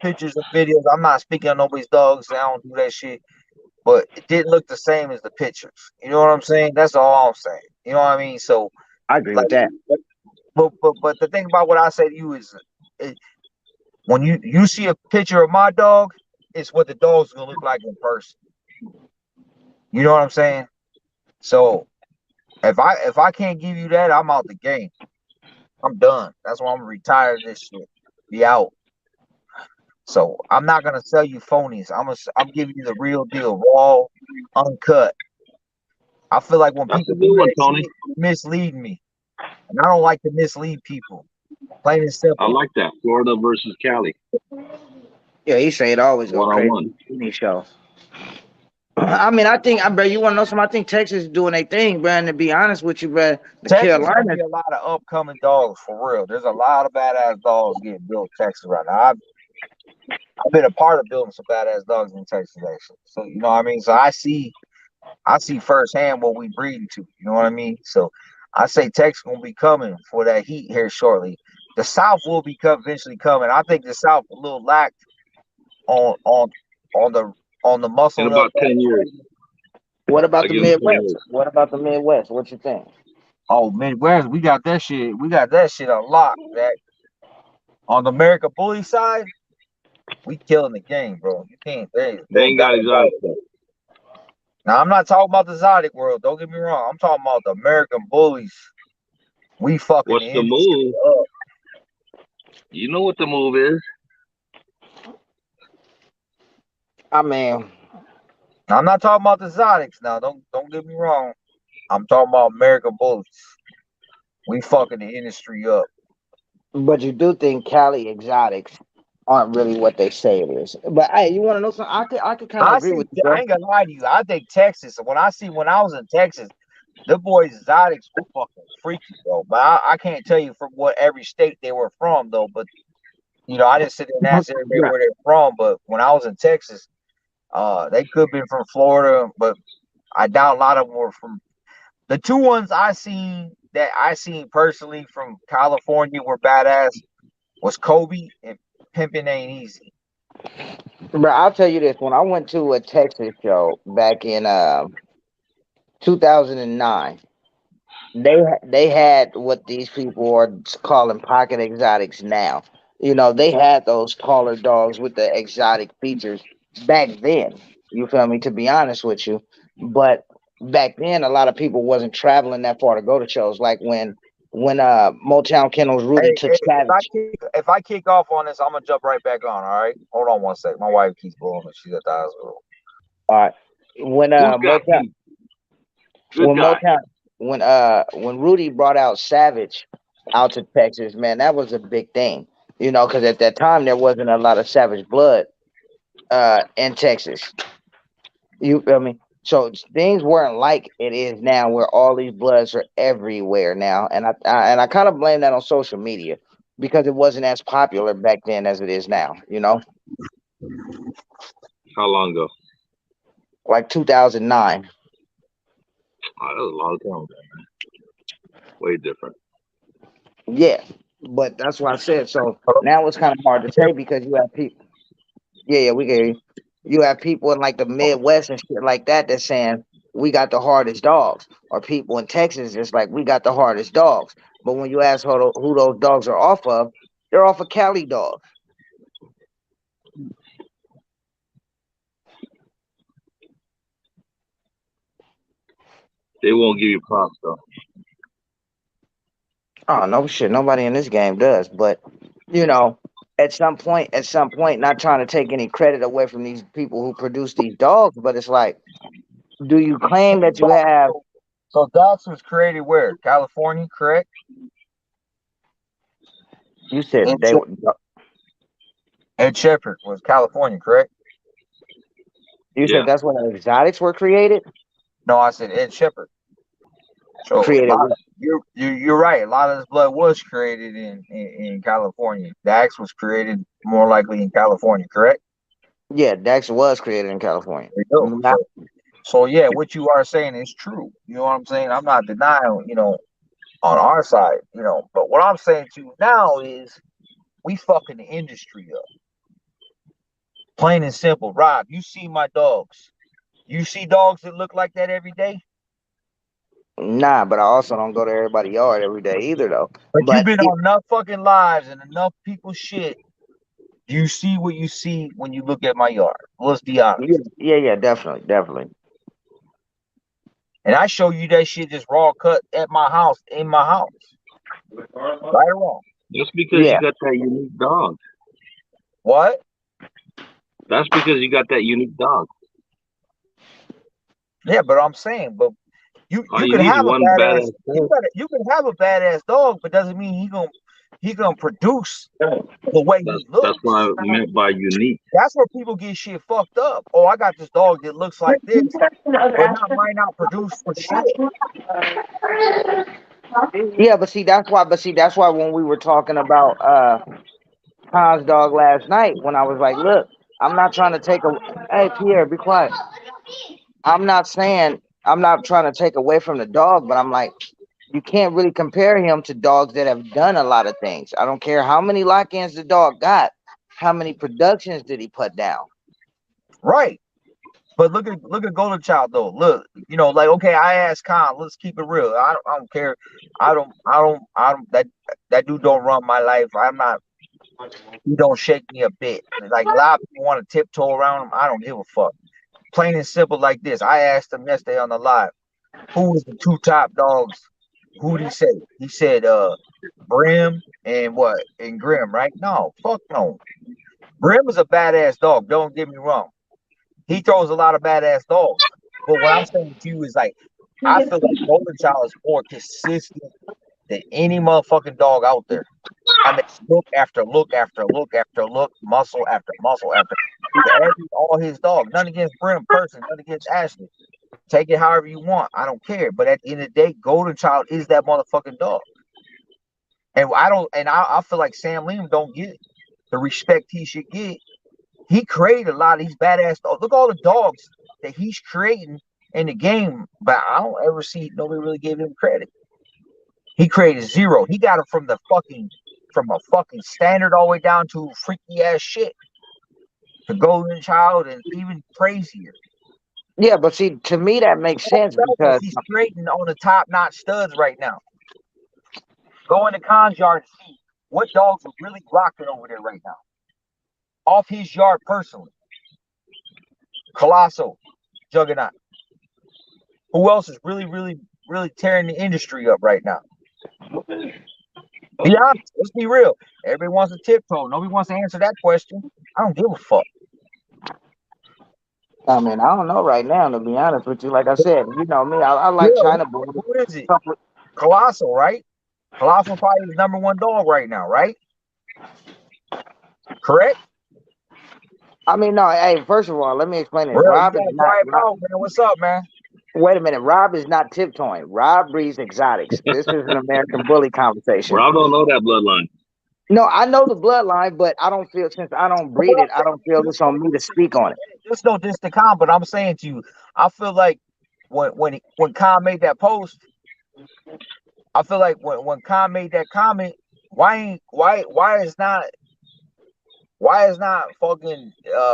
pictures and videos. I'm not speaking on nobody's dogs. I don't do that shit. But it didn't look the same as the pictures. You know what I'm saying? That's all I'm saying. You know what I mean? So I agree like, with that. but the thing about what I say to you is, it, when you see a picture of my dog, it's what the dog's gonna look like in person. You know what I'm saying? So if I can't give you that, I'm out the game. I'm done. That's why I'm retired. This shit be out. So I'm not gonna sell you phonies. I'm giving you the real deal, raw, uncut. I feel like when That's a people do good one, that Tony. shit, they mislead me, and I don't like to mislead people. Plain and I simple. like that. Florida versus Cali, Yeah, he say it always go one on crazy one. in these shows. I mean, I think, bro, you want to know something? I think Texas is doing their thing, bro. And to be honest with you, bro, the Texas gonna Carolinas, be a lot of upcoming dogs for real. There's a lot of badass dogs getting built in Texas right now. I've been a part of building some badass dogs in Texas actually. So you know what I mean. So I see firsthand what we breeding to. You know what I mean. So I say Texas gonna be coming for that heat here shortly. The South will be eventually coming. I think the South a little lacked on on on the on the In muscled up. about 10 years. what about I the give them 10 Midwest? years. What about the Midwest? What you think? Oh, Midwest, we got that shit. We got that shit unlocked. That on the American Bully side, we killing the game, bro. You can't. There's They no ain't doubt got about exotic it. stuff. Now, I'm not talking about the Exotic world. Don't get me wrong. I'm talking about the American Bullies. We fucking What's the the industry move? up. You know what the move is. I mean, Now, I'm not talking about the Exotics. Now, don't get me wrong. I'm talking about American Bullies. We fucking the industry up. but you do think Cali exotics aren't really what they say it is. But hey, you want to know something? I could kind of I agree see. with you, bro. I ain't gonna lie to you. I think Texas. When I was in Texas, the boys exotics were fucking freaky, bro. But I can't tell you from what every state they were from though. But I didn't sit there and ask everybody Right. where they're from, but when I was in Texas, they could have been from Florida, but I doubt a lot of them were from the two ones I seen personally from California were badass was Kobe and Pimpin' Ain't Easy. But I'll tell you this: when I went to a Texas show back in 2009, they had what these people are calling pocket exotics now. They had those taller dogs with the exotic features back then. You feel me? To be honest with you, but back then a lot of people wasn't traveling that far to go to shows. Like when Motown Kennels Rudy Hey, took hey, Savage. if I kick off on this, I'm gonna jump right back on. All right, hold on one sec. My wife keeps blowing me. She's at the hospital. All right, when Who's got Motown heat? Good when guy. Motown when Rudy brought out Savage out to Texas, man, that was a big thing. Because at that time there wasn't a lot of Savage blood in Texas. You feel me? So things weren't like it is now, where all these bloods are everywhere now, and I kind of blame that on social media because it wasn't as popular back then as it is now. How long ago? Like 2009. Oh, that was a long time ago. Way different. Yeah, but that's what I said. So now it's kind of hard to say because you have people. Yeah, yeah, we get you. You have people in like the Midwest and shit like that that's saying we got the hardest dogs, or people in Texas just like we got the hardest dogs. But when you ask who those dogs are off of, they're off of Cali dogs. They won't give you props though. Oh no shit, nobody in this game does. But you know, at some point, not trying to take any credit away from these people who produce these dogs, but it's like, do you claim that you have? So Docs was created where? California, correct? You said And they. and Shepherd was California, correct? You said Yeah. that's when the exotics were created. No, I said Ed Shepherd. So a Created. lot of you're right. A lot of this blood was created in California. Dax was created more likely in California, correct? Yeah, Dax was created in California. There you go. Not, So yeah, what you are saying is true. You know what I'm saying? I'm not denying, on our side, But what I'm saying to you now is we fucking the industry up. Plain and simple. Rob, you see my dogs. You see dogs that look like that every day? nah, but I also don't go to everybody's yard every day either, though. But you've But been on enough fucking lives and enough people's shit. You see what you see when you look at my yard. Let's be yeah, honest. yeah, yeah, definitely, definitely. And I show you that shit just raw cut at my house, in my house. Right or wrong? That's because you Yeah, got that unique dog. What? That's because you got that unique dog. Yeah, but I'm saying, but All you you can need is have a one badass badass dog. you can have a badass dog, but doesn't mean he gonna produce the way he That's what looks. I meant by unique. That's where people get shit fucked up. Oh, I got this dog that looks like this, but not might not produce for shit. yeah, but see, that's why. But see, that's why when we were talking about Tom's dog last night, when I was like, look, I'm not trying to take a. Hey, Pierre, be quiet. I'm not trying to take away from the dog, but I'm like, you can't really compare him to dogs that have done a lot of things. I don't care how many lock-ins the dog got, how many productions did he put down. Right. But look at Golden Child though. Look, like okay, I asked Khan, let's keep it real. I don't care. I don't that dude don't run my life. I'm not he don't shake me a bit. Like a lot of people want to tiptoe around him. I don't give a fuck. Plain and simple like this. I asked him yesterday on the live, who was the two top dogs? Who'd he say? He said Brim and what? And Grim, right? No, fuck no. Brim is a badass dog. Don't get me wrong. He throws a lot of badass dogs. But what I'm saying to you is like, I feel like Golden Child is more consistent than any motherfucking dog out there. I mean, look after look after look after look, muscle after muscle after. All his dogs. None against Brim person, none against Ashley. Take it however you want. I don't care. But at the end of the day, Golden Child is that motherfucking dog. And I don't. And I feel like Sam Liam don't get it. the respect he should get. He created a lot of these badass dogs. Look at all the dogs that he's creating in the game, but I don't ever see nobody really give him credit. He created zero. He got it from a fucking standard all the way down to freaky ass shit. The golden child and even crazier. Yeah, but see, to me that makes sense because He's creating on the top notch studs right now. Go in the Khan's yard and see what dogs are really rocking over there right now. Off his yard personally. Colossal, Juggernaut. Who else is really, really, really tearing the industry up right now? Be honest. Let's be real. Everybody wants to tiptoe. Nobody wants to answer that question. I don't give a fuck. I mean, I don't know right now, to be honest with you. Like I said, you know me, I like Yeah, China Boy. who is it? Colossal, right? Colossal probably the number one dog right now, right? Correct? I mean, no, hey, first of all, let me explain this. Bro, you Rob is gotta not. try it out, man. What's up, man? Wait a minute. Rob is not tiptoeing. Rob breeds exotics. This is an American bully conversation. Rob don't know that bloodline. No, I know the bloodline, but I don't feel, since I don't breed it, I don't feel it's on me to speak on it. Just no diss to Khan, but I'm saying to you, I feel like when Khan made that post, I feel like when Khan made that comment, why is not fucking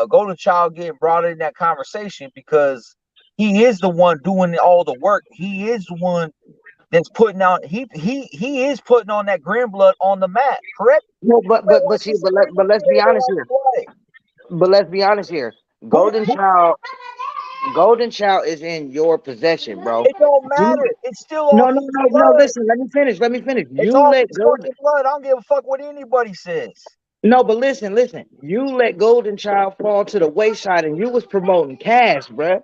Golden Child getting brought in that conversation? Because he is the one doing all the work. He is the one that's putting out. He is putting on that green blood on the mat. Correct? No, but see, but let's be honest here. But let's be honest here. Golden Child is in your possession, bro. It don't You, matter. It's still all no, no, his no, no. blood. Listen, let me finish. Let me finish. It's You all let his Golden. fucking blood. I don't give a fuck what anybody says. No, but listen. You let Golden Child fall to the wayside, and you was promoting Cash, bruh.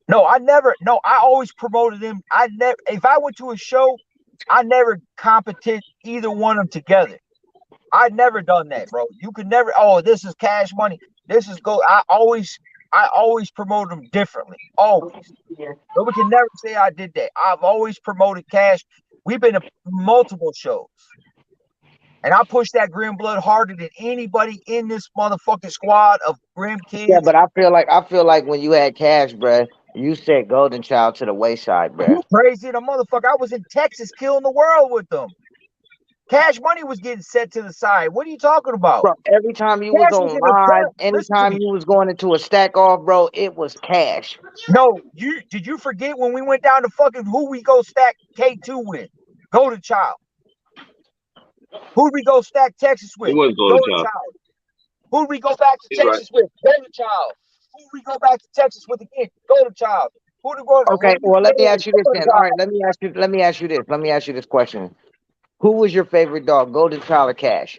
No, I never. No, I always promoted him. I never. If I went to a show, I never competed either one of them together. I never done that, bro. You could never. Oh, this is Cash Money. This is go. I always promote them differently. Always. Nobody can never say I did that. I've always promoted Cash. We've been to multiple shows. And I push that Grim Blood harder than anybody in this motherfucking squad of Grim kids. Yeah, but I feel like when you had Cash, bruh, you set Golden Child to the wayside, bruh. You crazy the motherfucker. I was in Texas killing the world with them. Cash Money was getting set to the side. What are you talking about? Bro, every time you was Cash on was in a live, listen to anytime me. you was going into a stack off, bro, it was Cash. No, did you forget when we went down to fucking who we go stack K2 with? Golden Child. Who'd we go stack Texas with? It was Golden Child. Who'd we go back to He's Texas with? Golden Child. Who'd we go back to Texas with again? Golden Child. Who'd we go? Okay, well, let me ask you this then. All right, let me ask you this. Let me ask you this question. Who was your favorite dog, Golden Child or Cash?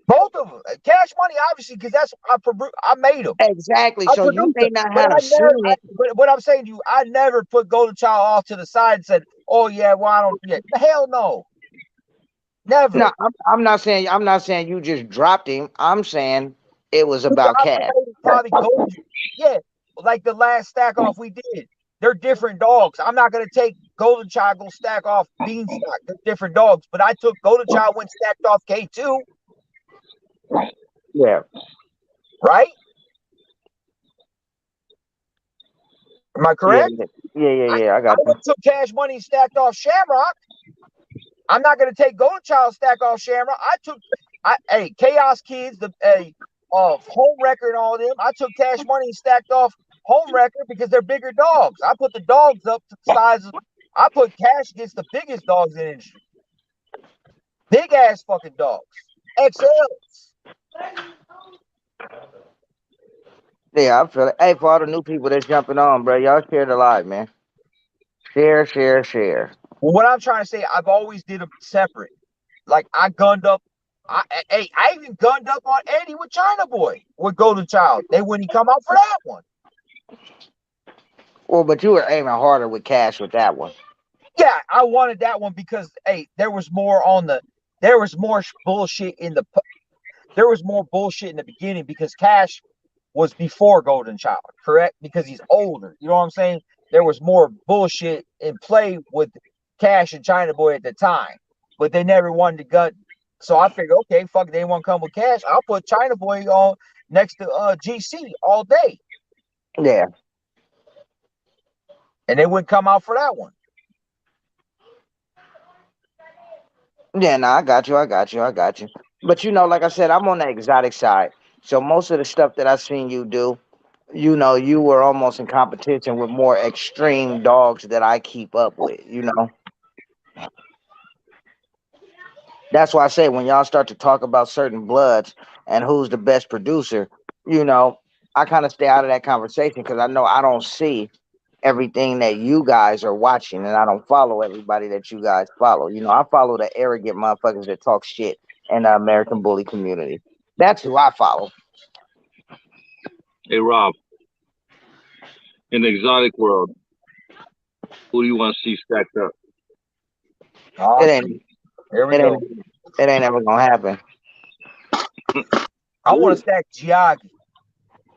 Both of them. Cash Money, obviously, because that's I made them. Exactly. So you may not have seen it. But what I'm saying to you, I never put Golden Child off to the side and said, "Oh yeah, well I don't." Yeah, hell no. Never. No, I'm not saying you just dropped him. I'm saying it was about Cash. Probably yeah, like the last stack off we did. They're different dogs. I'm not gonna take Golden Child go stack off Beanstalk. They're different dogs. But I took Golden Child went stacked off K2. Yeah. Right? Am I correct? Yeah. I got you. I took Cash Money stacked off Shamrock. I'm not gonna take Golden Child stack off Shamrock. Chaos Kids, Home Wrecker and all of them. I took Cash Money and stacked off Home Wrecker because they're bigger dogs. I put the dogs up to the size of. I put Cash against the biggest dogs in the industry. Big ass fucking dogs. XLs. Yeah, I feel it. Hey, for all the new people that's jumping on, bro, y'all share the live, man. Share. Well, what I'm trying to say, I've always did them separate. Like I gunned up. I even gunned up on Eddie with China Boy with Golden Child. They wouldn't come out for that one. Well, but you were aiming harder with Cash with that one. Yeah, I wanted that one because there was more bullshit in the beginning because Cash was before Golden Child, correct? Because he's older. You know what I'm saying? There was more bullshit in play with Cash and China Boy at the time, but they never wanted to So I figured, okay, fuck, they want to come with cash. I'll put China Boy on next to GC all day, Yeah, and they wouldn't come out for that one. yeah. No, I got you. I got you. I got you. But like I said, I'm on the exotic side. So most of the stuff that I've seen you do, you were almost in competition with more extreme dogs that I keep up with. That's why I say when y'all start to talk about certain bloods and who's the best producer, you know, I kind of stay out of that conversation because I know I don't see everything that you guys are watching, and I don't follow everybody that you guys follow. I follow the arrogant motherfuckers that talk shit in the American bully community. That's who I follow. Hey Rob, in the exotic world, who do you want to see stacked up? Oh, It see, ain't. here we It go. ain't. It ain't ever gonna happen. I want to Ooh, stack Giagi.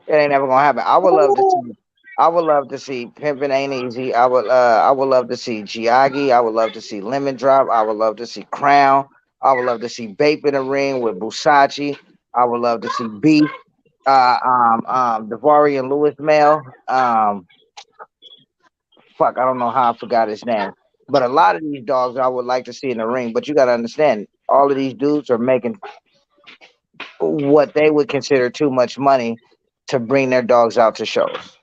It ain't ever gonna happen. I would love to Ooh. see. I would love to see Pimpin' Ain't Easy. I would. I would love to see Giagi. I would love to see Lemon Drop. I would love to see Crown. I would love to see Bape in the ring with Busachi. I would love to see Beef. Davari and Lewis Male. Fuck, I don't know how I forgot his name. But a lot of these dogs I would like to see in the ring. But you gotta understand, all of these dudes are making what they would consider too much money to bring their dogs out to shows.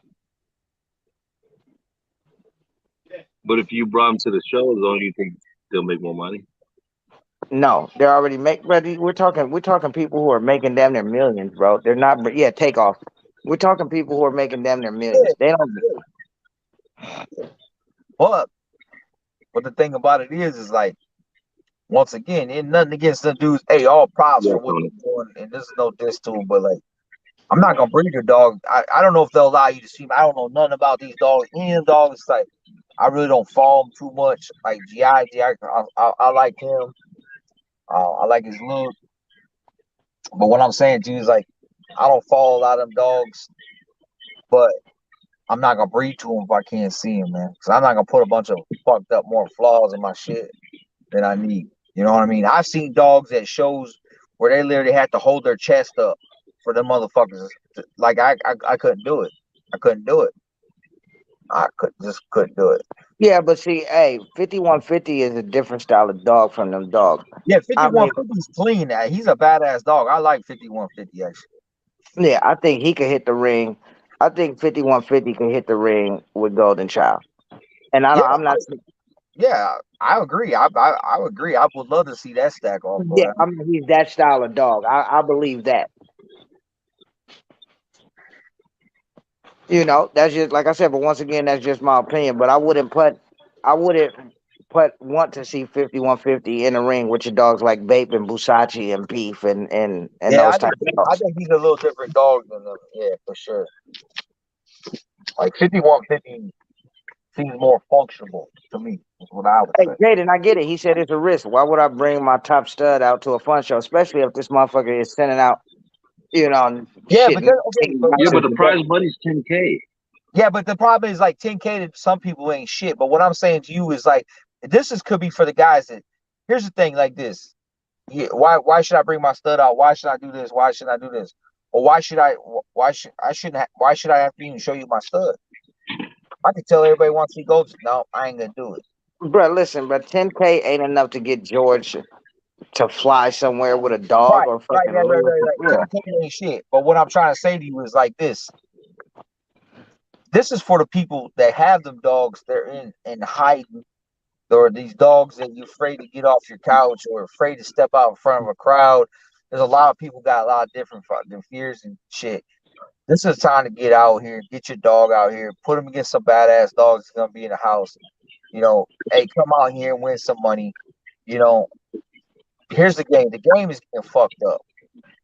but if you brought them to the shows, don't you think they'll make more money? No, they're already ready. We're talking people who are making damn near millions, bro. They're not. Yeah, take off. We're talking people who are making damn near Yeah, millions. They don't. yeah. But the thing about it is like once again, ain't nothing against the dudes. Hey, all props Yeah, for what Tony. they're doing, and this is no diss to them, but like I'm not gonna breed your dog. I don't know if they'll allow you to see them. I don't know nothing about these dogs. Any of them dogs, like I really don't follow them too much. Like I like him. I like his look. But what I'm saying to you is like I don't follow a lot of them dogs, but I'm not gonna breed to them if I can't see them, man. Because I'm not gonna put a bunch of fucked up more flaws in my shit than I need. You know what I mean? I've seen dogs at shows where they literally had to hold their chest up for them motherfuckers. Like I couldn't do it. I couldn't do it. Couldn't do it. Yeah, but see, hey, 5150 is a different style of dog from them dogs. Yeah, I mean, 5150 is clean. He's a badass dog. I like 5150 actually. yeah, I think he could hit the ring. I think 5150 can hit the ring with Golden Child. And Yeah, I'm not. yeah, I agree. I would agree. I would love to see that stack off, Yeah, bro. I mean he's that style of dog. I believe that. That's just like I said. But once again, that's just my opinion. But I wouldn't want to see 5150 in the ring with your dogs like Bape and Busachi and Beef and Yeah, those type of I dogs. think he's a little different dog than them. Yeah, for sure. Like 5150 seems more functional to me. Is what I would Hey, say. Jaden, I get it. He said it's a risk. Why would I bring my top stud out to a fun show, especially if this motherfucker is sending out, Yeah, shit but and then okay, but Yeah, boxes but the together. prize money's 10K. yeah, but the problem is like 10K to some people ain't shit. But what I'm saying to you is like this is could be for the guys that here's the thing like this. Yeah, why should I bring my stud out? Why should I do this? Why should I do this? Or why should I have to even show you my stud? I could tell everybody once he goes, no, I ain't gonna do it. Bro, listen, but 10K ain't enough to get George to fly somewhere with a dog or fucking live. Right. Yeah. 10K ain't shit. But what I'm trying to say to you is like this. This is for the people that have them dogs. They're in hiding. Or these dogs that you're afraid to get off your couch or afraid to step out in front of a crowd. There's a lot of people got a lot of different fucking fears and shit. This is time to get out here, get your dog out here, put him against some badass dogs that's gonna be in the house. Hey, come out here and win some money. You know, here's the game. The game is getting fucked up.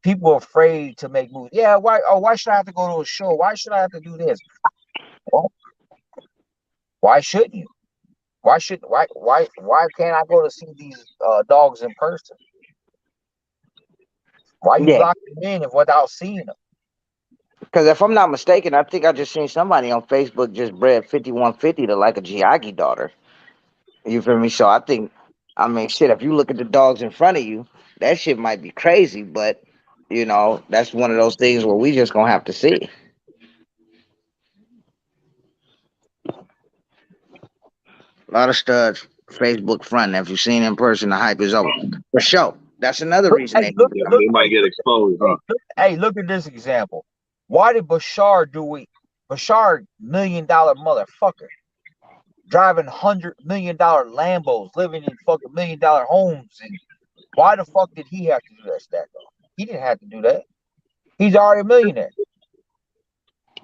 People are afraid to make moves. Yeah, why? Oh, why should I have to go to a show? Why should I have to do this? Well, why shouldn't you? Why can't I go to see these dogs in person? Why you Yeah. locking them in if without seeing them? Because if I'm not mistaken, I think I just seen somebody on Facebook just bred 5150 to like a Giagi daughter. You feel me? So I mean, shit. If you look at the dogs in front of you, that shit might be crazy, but that's one of those things where we just gonna have to see. A lot of studs, Facebook front. If you seen in person, the hype is over for sure. That's another Look, reason hey, they do look, it. look, They might hey, get look, exposed, hey, huh? look, hey, look at this example. Why did Bashar do it? Bashar, $1 million motherfucker, driving $100 million Lambos, living in fucking $1 million homes, and why the fuck did he have to do that stack off? He didn't have to do that. He's already a millionaire.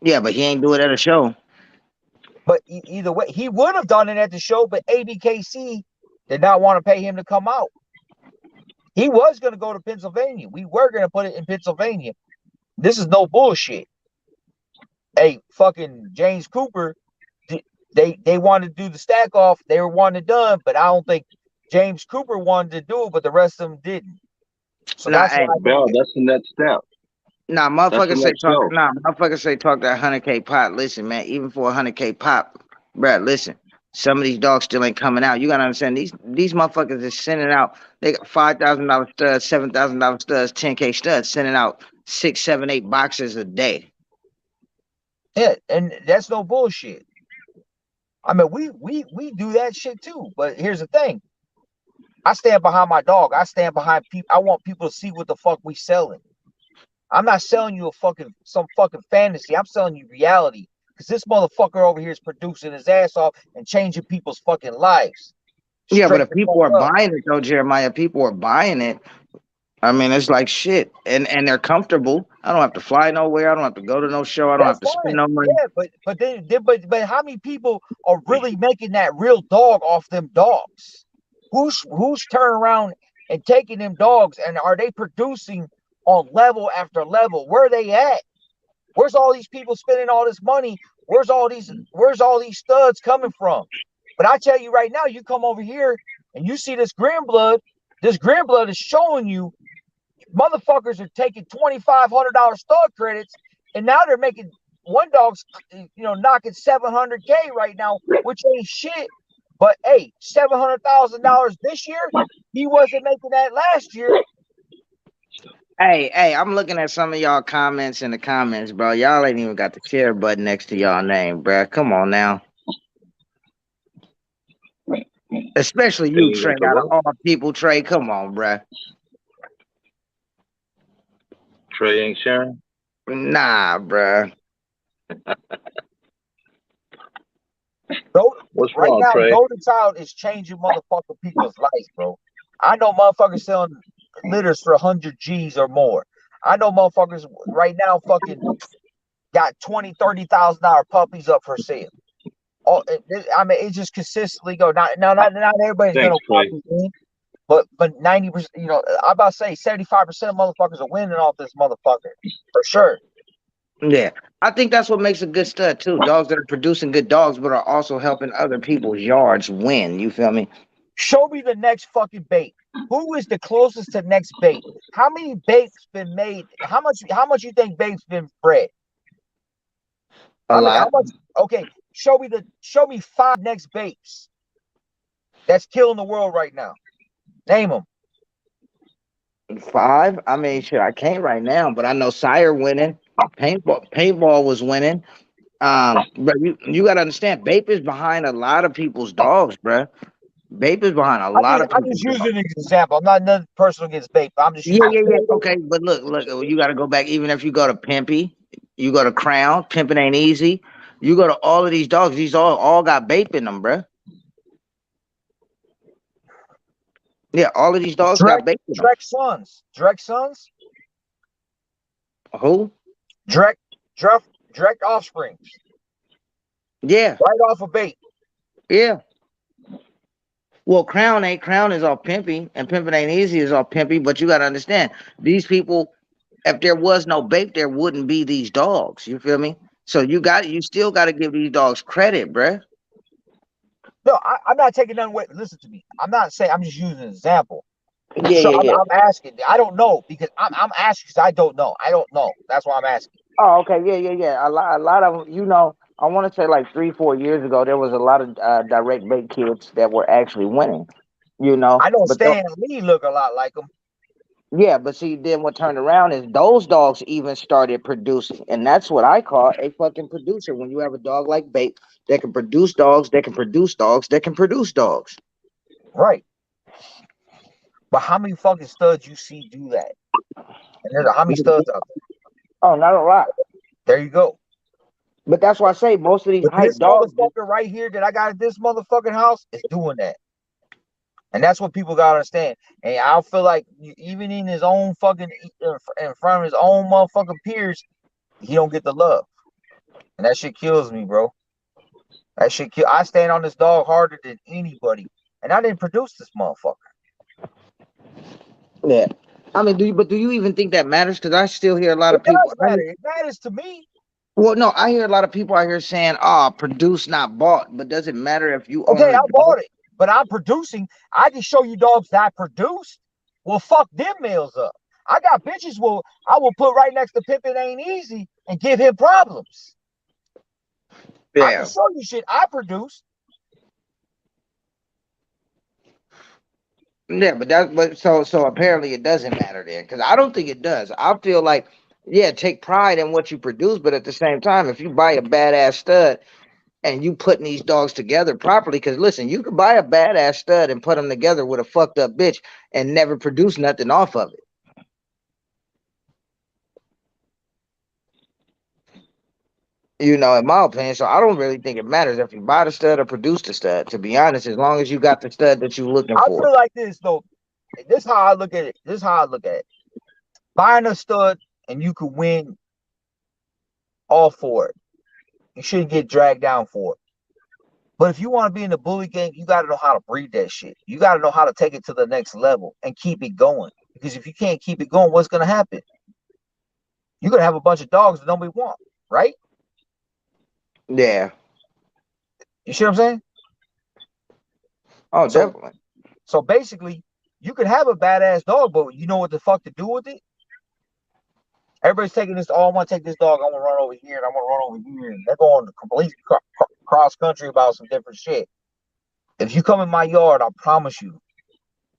Yeah, but he ain't do it at a show. But either way, he would have done it at the show, but ABKC did not want to pay him to come out. He was going to go to Pennsylvania. We were going to put it in Pennsylvania. This is no bullshit. Hey, fucking James Cooper, they wanted to do the stack off. They were wanting it done, but I don't think James Cooper wanted to do it, but the rest of them didn't. So Nah, that's hey, why Bell, that's the next step. nah, That's the motherfuckers say next talk. show. Nah, motherfuckers say talk that 100K pop. Listen, man, even for 100K pop, bruh, listen. Some of these dogs still ain't coming out. You gotta understand these motherfuckers is sending out. They got $5,000 studs, $7,000 studs, 10K studs, sending out 6, 7, 8 boxes a day. yeah, and that's no bullshit. I mean, we do that shit too. But here's the thing. I stand behind my dog. I stand behind people. I want people to see what the fuck we selling. I'm not selling you some fucking fantasy. I'm selling you reality. Because this motherfucker over here is producing his ass off and changing people's fucking lives. Yeah, but Straight if the fuck people are up. buying it though, Jeremiah, people are buying it. I mean, it's like shit, and they're comfortable. I don't have to fly nowhere. I don't have to go to no show. I don't have That's to spend fine. no money. Yeah, but how many people are really making that real dog off them dogs? Who's turning around and taking them dogs, and are they producing on level after level? Where are they at? Where's all these people spending all this money? Where's all these studs coming from? But I tell you right now, you come over here and you see this green blood. This green blood is showing you motherfuckers are taking $2,500 stud credits, and now they're making one dog's knocking 700K right now, which ain't shit. But hey, $700,000 this year, he wasn't making that last year. Hey, I'm looking at some of y'all comments in the comments, bro. Y'all ain't even got the share button next to y'all name, bro. Come on now. Especially And you, you got Trey. the Out of what? all people, Trey, come on, bro. Trey ain't sharing. Nah, bro. What's Right wrong, now, Trey? Golden Child is changing motherfucking people's lives, bro. I know motherfuckers selling litters for 100 G's or more. I know motherfuckers right now fucking got 20, $30,000 puppies up for sale. I mean, it just consistently go. Not everybody's Thanks, gonna Trey. copy me, but 90%. I about to say 75% of motherfuckers are winning off this motherfucker for sure. Yeah. I think that's what makes a good stud too. Dogs that are producing good dogs, but are also helping other people's yards win. You feel me? Show me the next fucking bait. Who is the closest to next bait? How many baits been made? How much you think baits been bred? A How lot. much? Okay, show me 5 next baits that's killing the world right now. Name them. 5. I mean, shit, I can't right now, but I know Sire winning. Paintball was winning. But you gotta understand, Bape is behind a lot of people's dogs, bruh. Bape is behind a lot of I'm people's just dogs. using an example. I'm not nothing personal against bait, but I'm just Yeah, using. yeah, yeah. Okay, but look, you gotta go back. Even if you go to Pimpy, you go to Crown, Pimpin' ain't easy. You go to all of these dogs. These all got Bape in them, bruh. Yeah, all of these dogs got Direct Bape in them. direct sons. Direct sons. Who? Direct direct direct offsprings. Yeah, Right off a bait. yeah. Well, Crown is all pimpy, and pimping ain't easy is all pimpy. But you gotta understand, these people, if there was no bait, there wouldn't be these dogs. You feel me? So you still gotta give these dogs credit, bruh. No, I'm not taking none away. Listen to me. I'm not saying. I'm just using an example. Yeah, So yeah, I'm, yeah. I'm asking. I don't know because I'm asking because I don't know. I don't know. That's why I'm asking. Oh, okay, yeah, yeah, yeah. A lot of them, I want to say like 3, 4 years ago, there was a lot of direct bait kids that were actually winning. You know, I know but Stan and Lee look a lot like him. yeah, but see, then what turned around is those dogs even started producing, and that's what I call a fucking producer. When you have a dog like Bait that can produce dogs, that can produce dogs, that can produce dogs. Right. But how many fucking studs you see do that? And there's how many studs out there? Oh, not a lot. There you go. But that's why I say most of these But hype this dogs. motherfucker right here that I got at this motherfucking house is doing that. And that's what people gotta understand. And I feel like even in his own fucking in front of his own motherfucking peers, he don't get the love. And that shit kills me, bro. That shit kill. I stand on this dog harder than anybody. And I didn't produce this motherfucker. Yeah, I mean, do you even think that matters? Because I still hear a lot It of people. does matter. It matters to me. Well, no, I hear a lot of people out here saying, "Ah, produce not bought," but does it matter if you Okay, own I the dog? bought it, but I'm producing. I can show you dogs that I produced. Well, fuck them males up. I got bitches I will put right next to Pippin Ain't Easy and give him problems. I can Yeah, show you shit I produced. yeah, but so apparently it doesn't matter then, because I don't think it does. I feel like, yeah, take pride in what you produce, but at the same time, if you buy a badass stud and you putting these dogs together properly, because listen, you could buy a badass stud and put them together with a fucked up bitch and never produce nothing off of it. You know, in my opinion. So I don't really think it matters if you buy the stud or produce the stud. To be honest, as long as you got the stud that you're looking I for. feel like this though. This is how I look at it. This is how I look at it. Buying a stud and you could win all for it. You shouldn't get dragged down for it. But if you want to be in the bully game, you got to know how to breed that shit. You got to know how to take it to the next level and keep it going. Because if you can't keep it going, what's going to happen? You're going to have a bunch of dogs that nobody want, right? Yeah. You see what I'm saying? Oh, So, definitely. so basically, you could have a badass dog, but you know what the fuck to do with it? Everybody's taking this. Oh, I want to take this dog. I want to run over here and I want to run over here. And they're going complete cross country about some different shit. If you come in my yard, I promise you,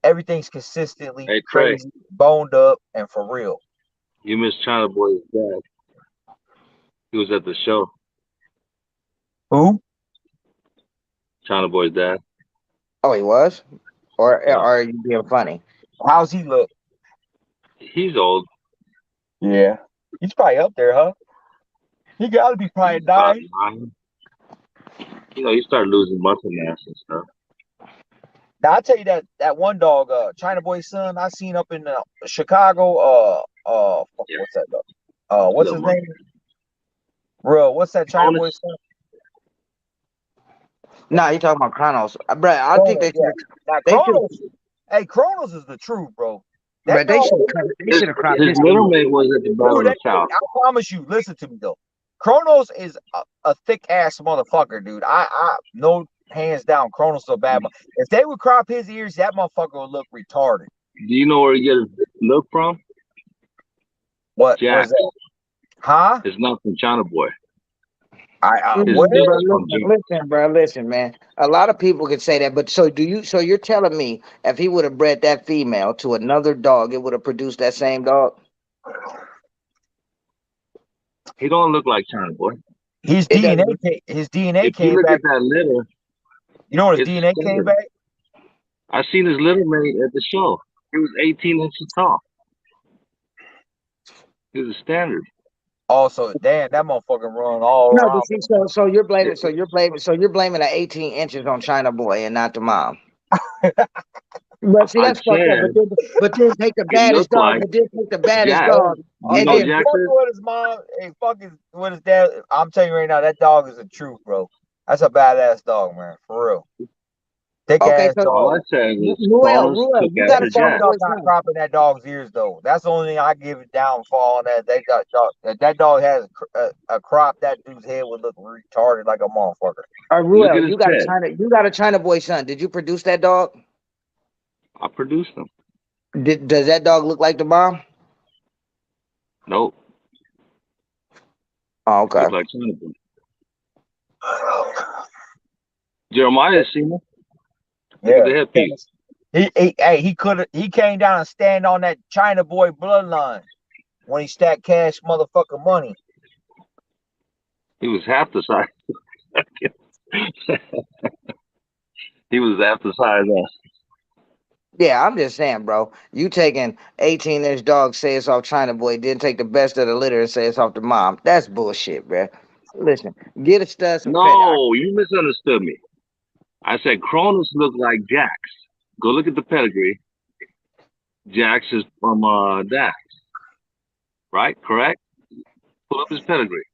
everything's consistently Hey Trey, crazy, boned up, and for real. you missed China Boy's dad. He was at the show. Who? China Boy's dad. Oh, he was? Or Yeah. are you being funny? How's he look? He's old. Yeah. He's probably up there, huh? He got to be probably He's about dying. 9. He started losing muscle mass and stuff. Now I tell you that one dog, China Boy's son, I seen up in Chicago. Yeah, What's that dog? What's little his monkey. name? Bro, what's that China Honest, Boy's son? Nah, you talking about Chronos. Bro, I think Kronos, yeah. Now they should Kronos, hey, Kronos is the truth, bro. bro, That dog, they his, should have cropped his his feet. little mate was at the Battle dude, of the South. I promise you, listen to me though. Kronos is a thick ass motherfucker, dude. I no hands down, Kronos is a bad one. If they would crop his ears, that motherfucker would look retarded. Do you know where he get his look from? What Jack. was that? Huh? It's not from China Boy. His Where? feet Bro, is from Jack. listen, man. A lot of people could say that, but so do you? So you're telling me if he would have bred that female to another dog, it would have produced that same dog? He don't look like China Boy. His It DNA, doesn't. his DNA If you came look at back. that litter, You know when his it's DNA came standard. back? I seen his little mate at the show. He was 18 inches tall. He was a standard. Also, damn, that motherfucker run all No, but around. see, so you're blaming the 18 inches on China Boy and not the mom. But see, I that's fucked up. said But then take the it baddest looked dog. like But then take the baddest Jack. dog, Do you Hey, and know hey, then Jack fuck is? with his mom. Hey, fuck his with his dad. I'm telling you right now, that dog is the truth, bro. That's a badass dog, man. For real. Thick okay, ass so All dog. I said was Ruel, Cronus Ruel, took you got to They after China fucked Jack. up Boy not son. cropping that dog's ears though. That's the only thing I give it downfall on that. They got dog. That dog has a crop. That dude's head would look retarded like a motherfucker. Look Ruel, at his head. You got a China Boy son. Did you produce that dog? I produced him. Does that dog look like the mom? Nope. Oh, He looked okay. like China Boy. Jeremiah seen him. Look at Yeah, the headpiece. He came down and stand on that China boy bloodline when he stacked cash motherfucking money. He was half the size. He was half the size of us. Yeah, I'm just saying, bro. You taking 18-inch dog, say it's off China Boy, then take the best of the litter and say it's off the mom. That's bullshit, bro. Listen, get a stud some credit. No, you misunderstood me. I said Cronus looked like Jax. Go look at the pedigree. Jax is from Dax, right? Correct? Pull up his pedigree.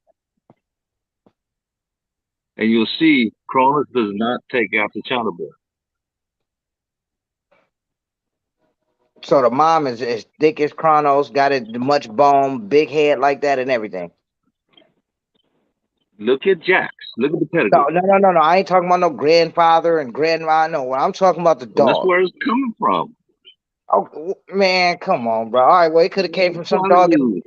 And you'll see Cronus does not take after China Boy. So the mom is as thick as Chronos, got it much bone, big head like that, and everything. Look at Jax. Look at the No, pedigree. no, no, no, no. I ain't talking about no grandfather and grandma. No, what I'm talking about the Well, that's dog. where it's coming from. Oh man, come on, bro. All right, well, it could have came I'm from some telling dog. you.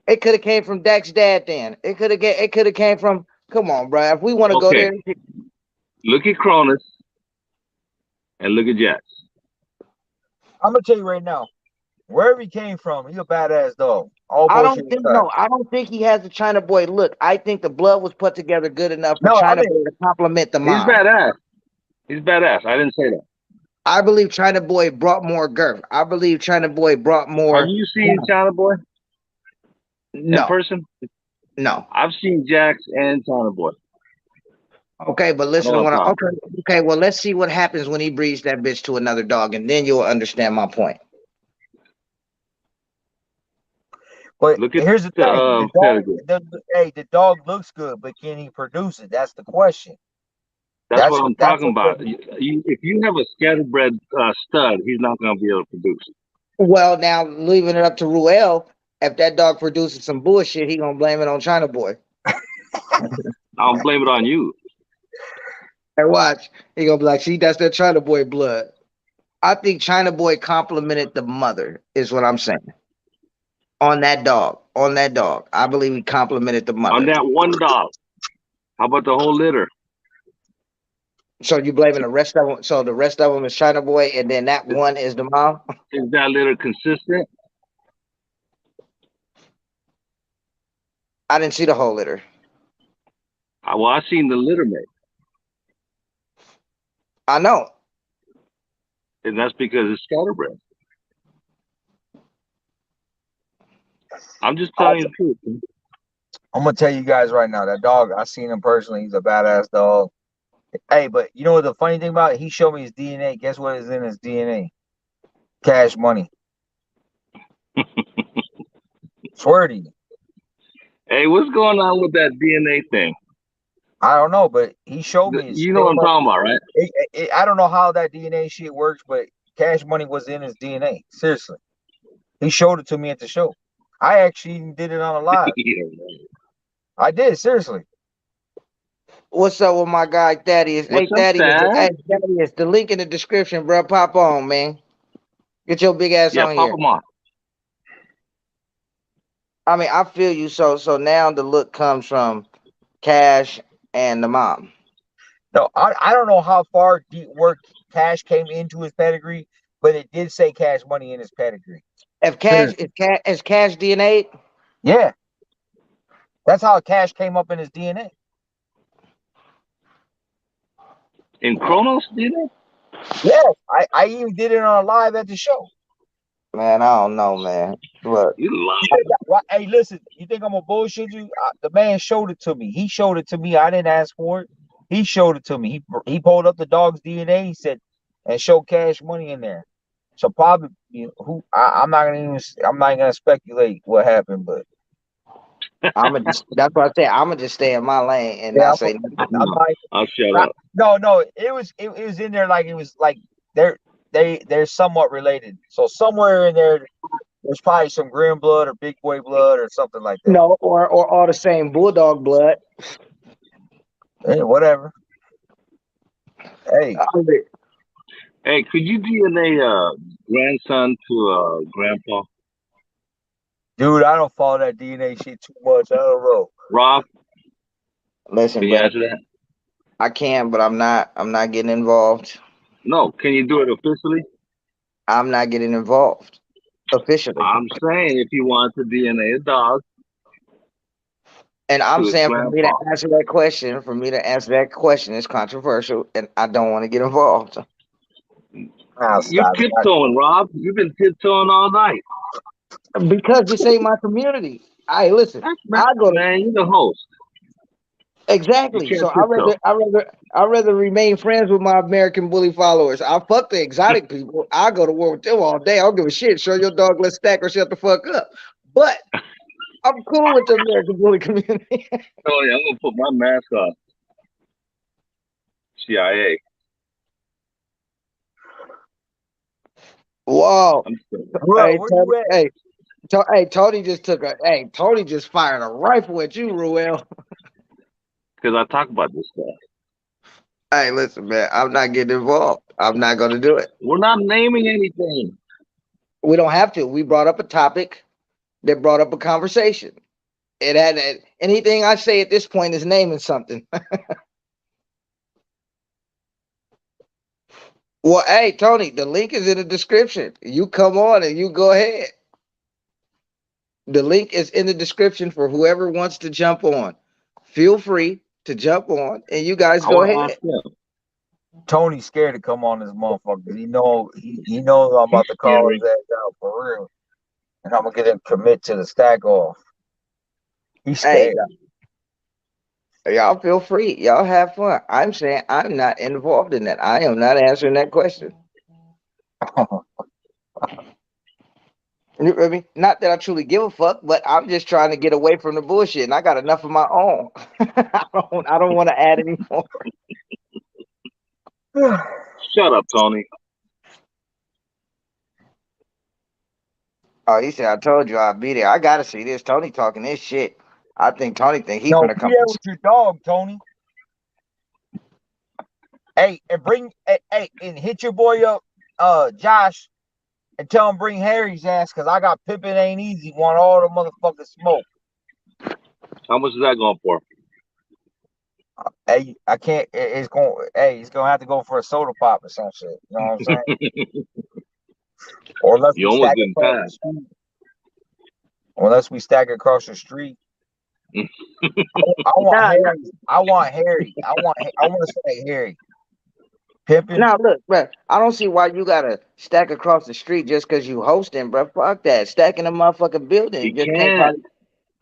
It could have came from Dak's dad. Then it could have came from. Come on, bro. If we want to go Okay, there, look at Cronus and look at Jax. I'm gonna tell you right now, wherever he came from, he a badass dog. All I bullshit don't think aside. no. I don't think he has the China Boy look. I think the blood was put together good enough for No, I China mean, Boy to complement the He's mom. badass. He's badass. I didn't say that. I believe China Boy brought more girth. I believe China Boy brought Have more. you seen China Boy in No, person? no. I've seen Jax and China Boy. Okay, but I know listen to what I'm what I. talking Okay, okay. Well, let's see what happens when he breeds that bitch to another dog, and then you'll understand my point. but Look at here's the the thing: the dog, pedigree. the dog looks good, but can he produce it? That's the question. That's That's what I'm that's talking what. about. If you have a scatterbred stud, he's not going to be able to produce. Well, now leaving it up to Ruel, if that dog produces some bullshit, he gonna blame it on China Boy. I'll blame it on you. And watch, he gonna be like, "See, that's that China Boy blood." I think China Boy complimented the mother, is what I'm saying. On that dog, on that dog, I believe he complimented the On mother. that one dog. How about the whole litter? So you blaming the rest of them? So the rest of them is China Boy, and then that Is, one is the mom. is that litter consistent? I didn't see the whole litter. Well, I seen the litter mate, I know. and that's because it's scatterbred. I'm just telling you the truth. I'm gonna tell you guys right now. That dog, I seen him personally. He's a badass dog. Hey, but you know what the funny thing about it? He showed me his DNA. Guess what is in his DNA? Cash money. Swear to you. Hey, what's going on with that DNA thing? I don't know, but he showed me. It's You know what I'm talking about, right? I don't know how that DNA shit works, but Cash Money was in his DNA. Seriously, he showed it to me at the show. I actually did it on a live. Yeah. I did seriously. What's up with my guy Thaddeus? Hey What's up, Thaddeus, Dad? hey Thaddeus, the link in the description, bro. Pop on, man. Get your big ass Yeah, on pop here. them on. I mean, I feel you. So now the look comes from Cash and the mom. No, I don't know how far deep work Cash came into his pedigree, but it did say Cash Money in his pedigree. If Cash Seriously. is Cash DNA, Yeah, that's how Cash came up in his DNA. In Chronos, did it? Yes, I even did it on a live at the show. man, I don't know, man. Look, You Hey, listen, you think I'm gonna bullshit you? The man showed it to me. He showed it to me. I didn't ask for it. He showed it to me. He pulled up the dog's DNA. He said, and showed Cash Money in there. So probably I'm not gonna even. I'm not gonna speculate what happened, but I'm just that's what I say. I'm gonna just stay in my lane and yeah, not say nothing. I'm no, like, I'll shut up. no. It was in there like it was like they're somewhat related. So somewhere in there, there's probably some Grim blood or Big Boy blood or something like that. No, or all the same bulldog blood. Hey, whatever. Hey, Hey, could you DNA grandson to grandpa? dude, I don't follow that DNA shit too much. I don't know. Rob, Listen, can you bro, answer that? I can, but I'm not. I'm not getting involved. No. Can you do it officially? I'm not getting involved officially. I'm saying if you want to DNA a dog And I'm to his saying grandpa. for me to answer that question is controversial, and I don't want to get involved. I'll You stop it. tiptoeing, Rob. You've been tiptoeing all night. Because this ain't my community. I listen. That's I go to man, you're the host. You exactly. So can't tiptoe. I rather remain friends with my American bully followers. I fuck the exotic people. I go to war with them all day. I don't give a shit. Show your dog, let's stack or shut the fuck up. But I'm cool with the American bully community. Oh yeah, I'm gonna put my mask on. CIA. Wow. I'm saying. Bro, Hey, where Tony, you at? Tony just Tony just fired a rifle at you, Ruel. Because I talk about this stuff. Hey, listen, man, I'm not getting involved. I'm not gonna do it. We're not naming anything. We don't have to. We brought up a topic that brought up a conversation. It had anything I say at this point is naming something. Well, hey, Tony, the link is in the description. You come on and you go ahead. The link is in the description for whoever wants to jump on. Feel free to jump on and you guys I go want to ask ahead. him. Tony's scared to come on this motherfucker. He knows I'm He's about to call scary. his ass out for real. And I'm gonna get him commit to the stack off. He's Hey, scared. y'all feel free. Y'all have fun. I'm saying I'm not involved in that. I am not answering that question. You feel me? Not that I truly give a fuck, but I'm just trying to get away from the bullshit, and I got enough of my own. I don't want to add any more. Shut up, Tony. Oh, he said, I told you I'd be there. I gotta see this. Tony talking this shit. I think Tony think he No, finna be come. there with your dog, Tony. Hey, and and hit your boy up, Josh, and tell him bring Harry's ass, cause I got Pippin ain't easy. Want all the motherfucking smoke. How much is that going for? Hey, I can't. It's going. Hey, he's gonna have to go for a soda pop or some shit. You know what I'm saying? Or unless You we almost stack didn't across the pass. street. Unless we stack across the street. I want Nah, nah, Harry. I want Harry. I want to say Harry. Pippin. nah, look, bro. I don't see why you gotta stack across the street just cause you hosting, bro. Fuck that. Stacking a motherfucking building. He It just can't can't. probably.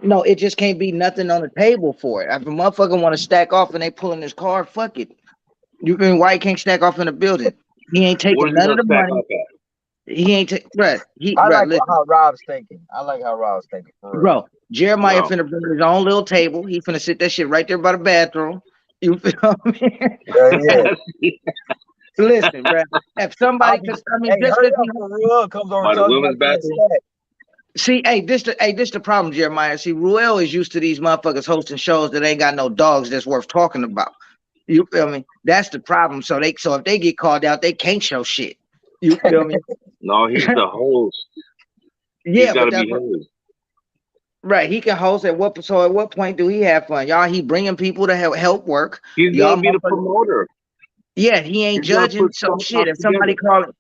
No, it just can't be nothing on the table for it. If a motherfucker want to stack off and they pulling his car, fuck it. You mean why he can't stack off in the building? He ain't taking Where's he none of gonna the stack money. up at? He ain't take, bro. I like Listen, how Rob's thinking. I like how Rob's thinking for real. bro. Jeremiah No. finna bring his own little table. He finna sit that shit right there by the bathroom. You feel me? Yeah, yeah. Listen, bro. If I'll somebody, be. cause I mean, Hey, just hurry cause up for real. Comes over and By the tells me I women's can't bathroom? stack. see, this the problem, Jeremiah. See, Ruel is used to these motherfuckers hosting shows that ain't got no dogs that's worth talking about. You feel me? That's the problem. So if they get called out, they can't show shit. You feel me? No, he's the host. He's Yeah, got but to that's be his. right. He can host at what point do he have fun? Y'all, he bringing people to help work. He's Y'all gonna be the motherfuckers. promoter. Yeah, he ain't He's gonna judging. put So some shit. stuff If somebody together. call it,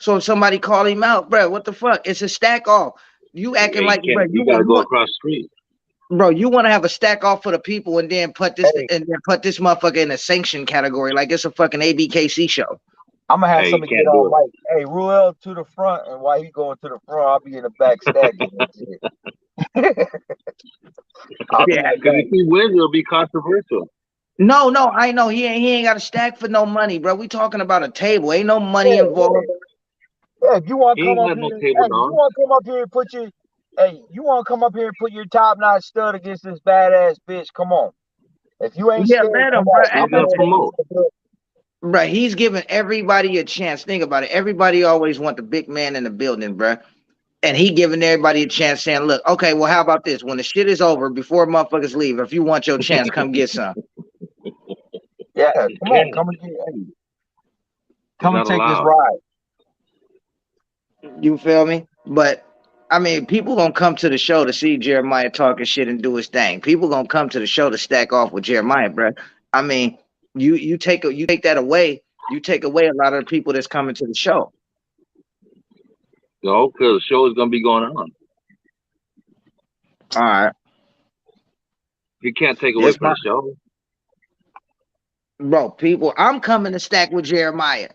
so if somebody call him out, bro, what the fuck? It's a stack off. You Yeah, acting he like, bro, can't. He got to you go want, across the street. bro, you want to have a stack off for the people and then Hey, put this motherfucker in a sanction category like it's a fucking ABKC show. I'm gonna have Hey, he somebody get can't do on it. mic. Hey, Ruel to the front, and while he going to the front, I'll be in the back stacking and shit. I'll be in Yeah. the Because back. if he wins, it'll be controversial. No, I know he ain't got a stack for no money, bro. We talking about a table. Ain't no money Yeah, yeah. involved. Yeah, if you want He to come ain't up got here, no table hey, you dogs. want to come up here and put your, hey, you want to come up here and put your top notch stud against this badass bitch? Come on. If you ain't Yeah, scared, let come him, bro. on. Hey, He's I'll be gonna over listen, there with promote. the bill. bro. He's giving everybody a chance. Think about it. Everybody always want the big man in the building, bro. And he giving everybody a chance, saying, "Look, okay, well, how about this? When the shit is over, before motherfuckers leave, if you want your chance, come get some." Yeah, He come on, can't. come and get, hey, He's come and not take this allowed. ride. You feel me? But I mean, people gonna come to the show to see Jeremiah talking shit and do his thing. People gonna come to the show to stack off with Jeremiah, bro. I mean, you take that away, you take away a lot of the people that's coming to the show. No, because the show is gonna be going on. All right. You can't take away Yes, from the show. Bro, people, I'm coming to stack with Jeremiah.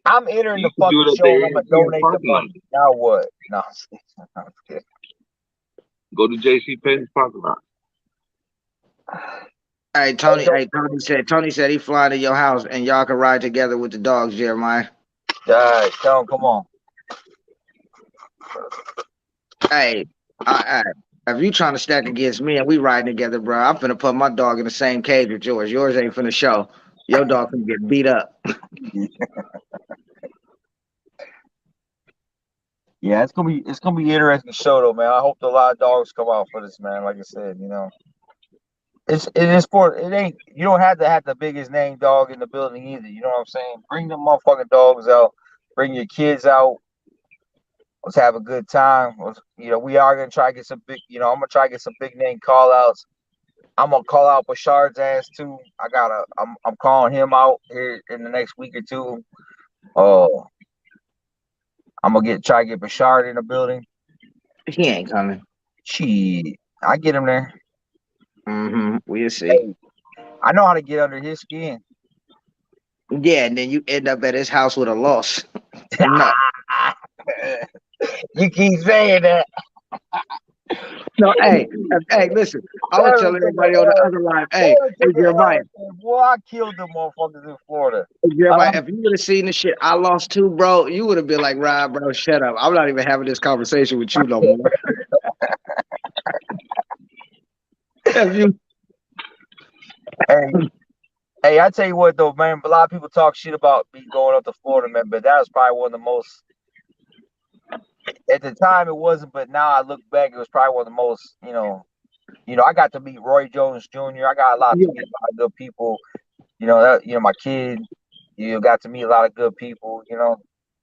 I'm entering You the can do fucking it at show and I'm the gonna AMPM donate the parking lot. money. Now what? No, I'm kidding. Go to JC Penney's parking lot. Hey, Tony. Hey, Tony said. Tony said he flying to your house and y'all can ride together with the dogs, Jeremiah. Guys, tell him, come on. Hey, I, if you trying to stack against me and we riding together, bro, I'm finna put my dog in the same cage with yours. Yours ain't finna show. Your dog finna get beat up. Yeah, it's gonna be interesting show though, man. I hope a lot of dogs come out for this, man. Like I said, it is sport. It ain't, you don't have to have the biggest name dog in the building either. You know what I'm saying? Bring them motherfucking dogs out. Bring your kids out. Let's have a good time. We are gonna try to get some big. I'm gonna try to get some big name call outs. I'm gonna call out Bashard's ass too. I'm calling him out here in the next week or two. I'm gonna try to get Bashard in the building. He ain't coming. Shit, I get him there. We'll see. Hey, I know how to get under his skin. Yeah, and then you end up at his house with a loss. No, You keep saying that. no. Hey, listen. I was telling everybody on the other line. Hey, Jeremiah. Boy, I killed them motherfuckers in Florida. Hey, Jeremiah, if you would have seen the shit I lost to, bro, you would have been like, Rob, bro, shut up. I'm not even having this conversation with you no more. If you Hey, I tell you what though, man. A lot of people talk shit about me going up to Florida, man. But that was probably one of the most. At the time, it wasn't, but now I look back, it was probably one of the most. I got to meet Roy Jones Jr. I got a lot of good people. My kid. Got to meet a lot of good people.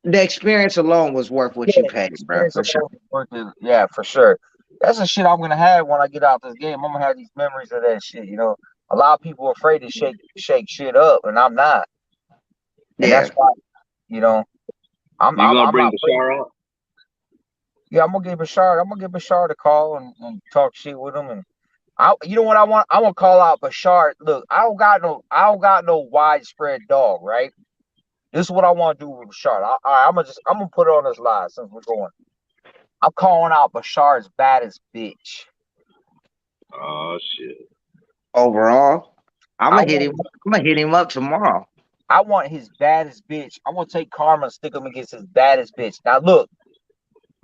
the experience alone was worth what you paid, bro, for sure. Yeah, for sure. That's the shit I'm gonna have when I get out this game. I'm gonna have these memories of that shit. A lot of people are afraid to shake shit up, and I'm not. And Yeah. that's why, I'm gonna bring not the afraid. shower out? Yeah, I'm gonna give Bashard a call and talk shit with him. And you know what I want? I want to call out Bashard. Look, I don't got no widespread dog, right? This is what I want to do with Bashard. All right, I'm gonna put it on this live since we're going. I'm calling out Bashard's baddest bitch. Oh shit. Overall, I'm gonna hit him up tomorrow. I want his baddest bitch. I'm gonna take Karma and stick him against his baddest bitch. Now look,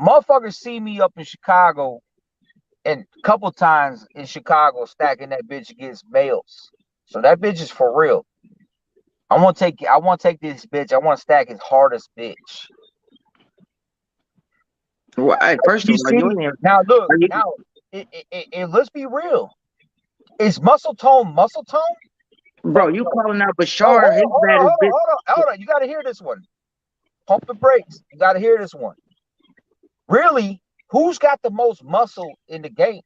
motherfuckers see me up in Chicago and a couple times in Chicago stacking that bitch against males. So that bitch is for real. I want to take this bitch. I want to stack his hardest bitch. Well, hey, first of all, you ain't Now look, are you, let's be real. Is muscle tone? bro, you calling out Oh, Bashar, his baddest bitch. hold on. You got to hear this one. Pump the brakes. You got to hear this one. Really, who's got the most muscle in the game?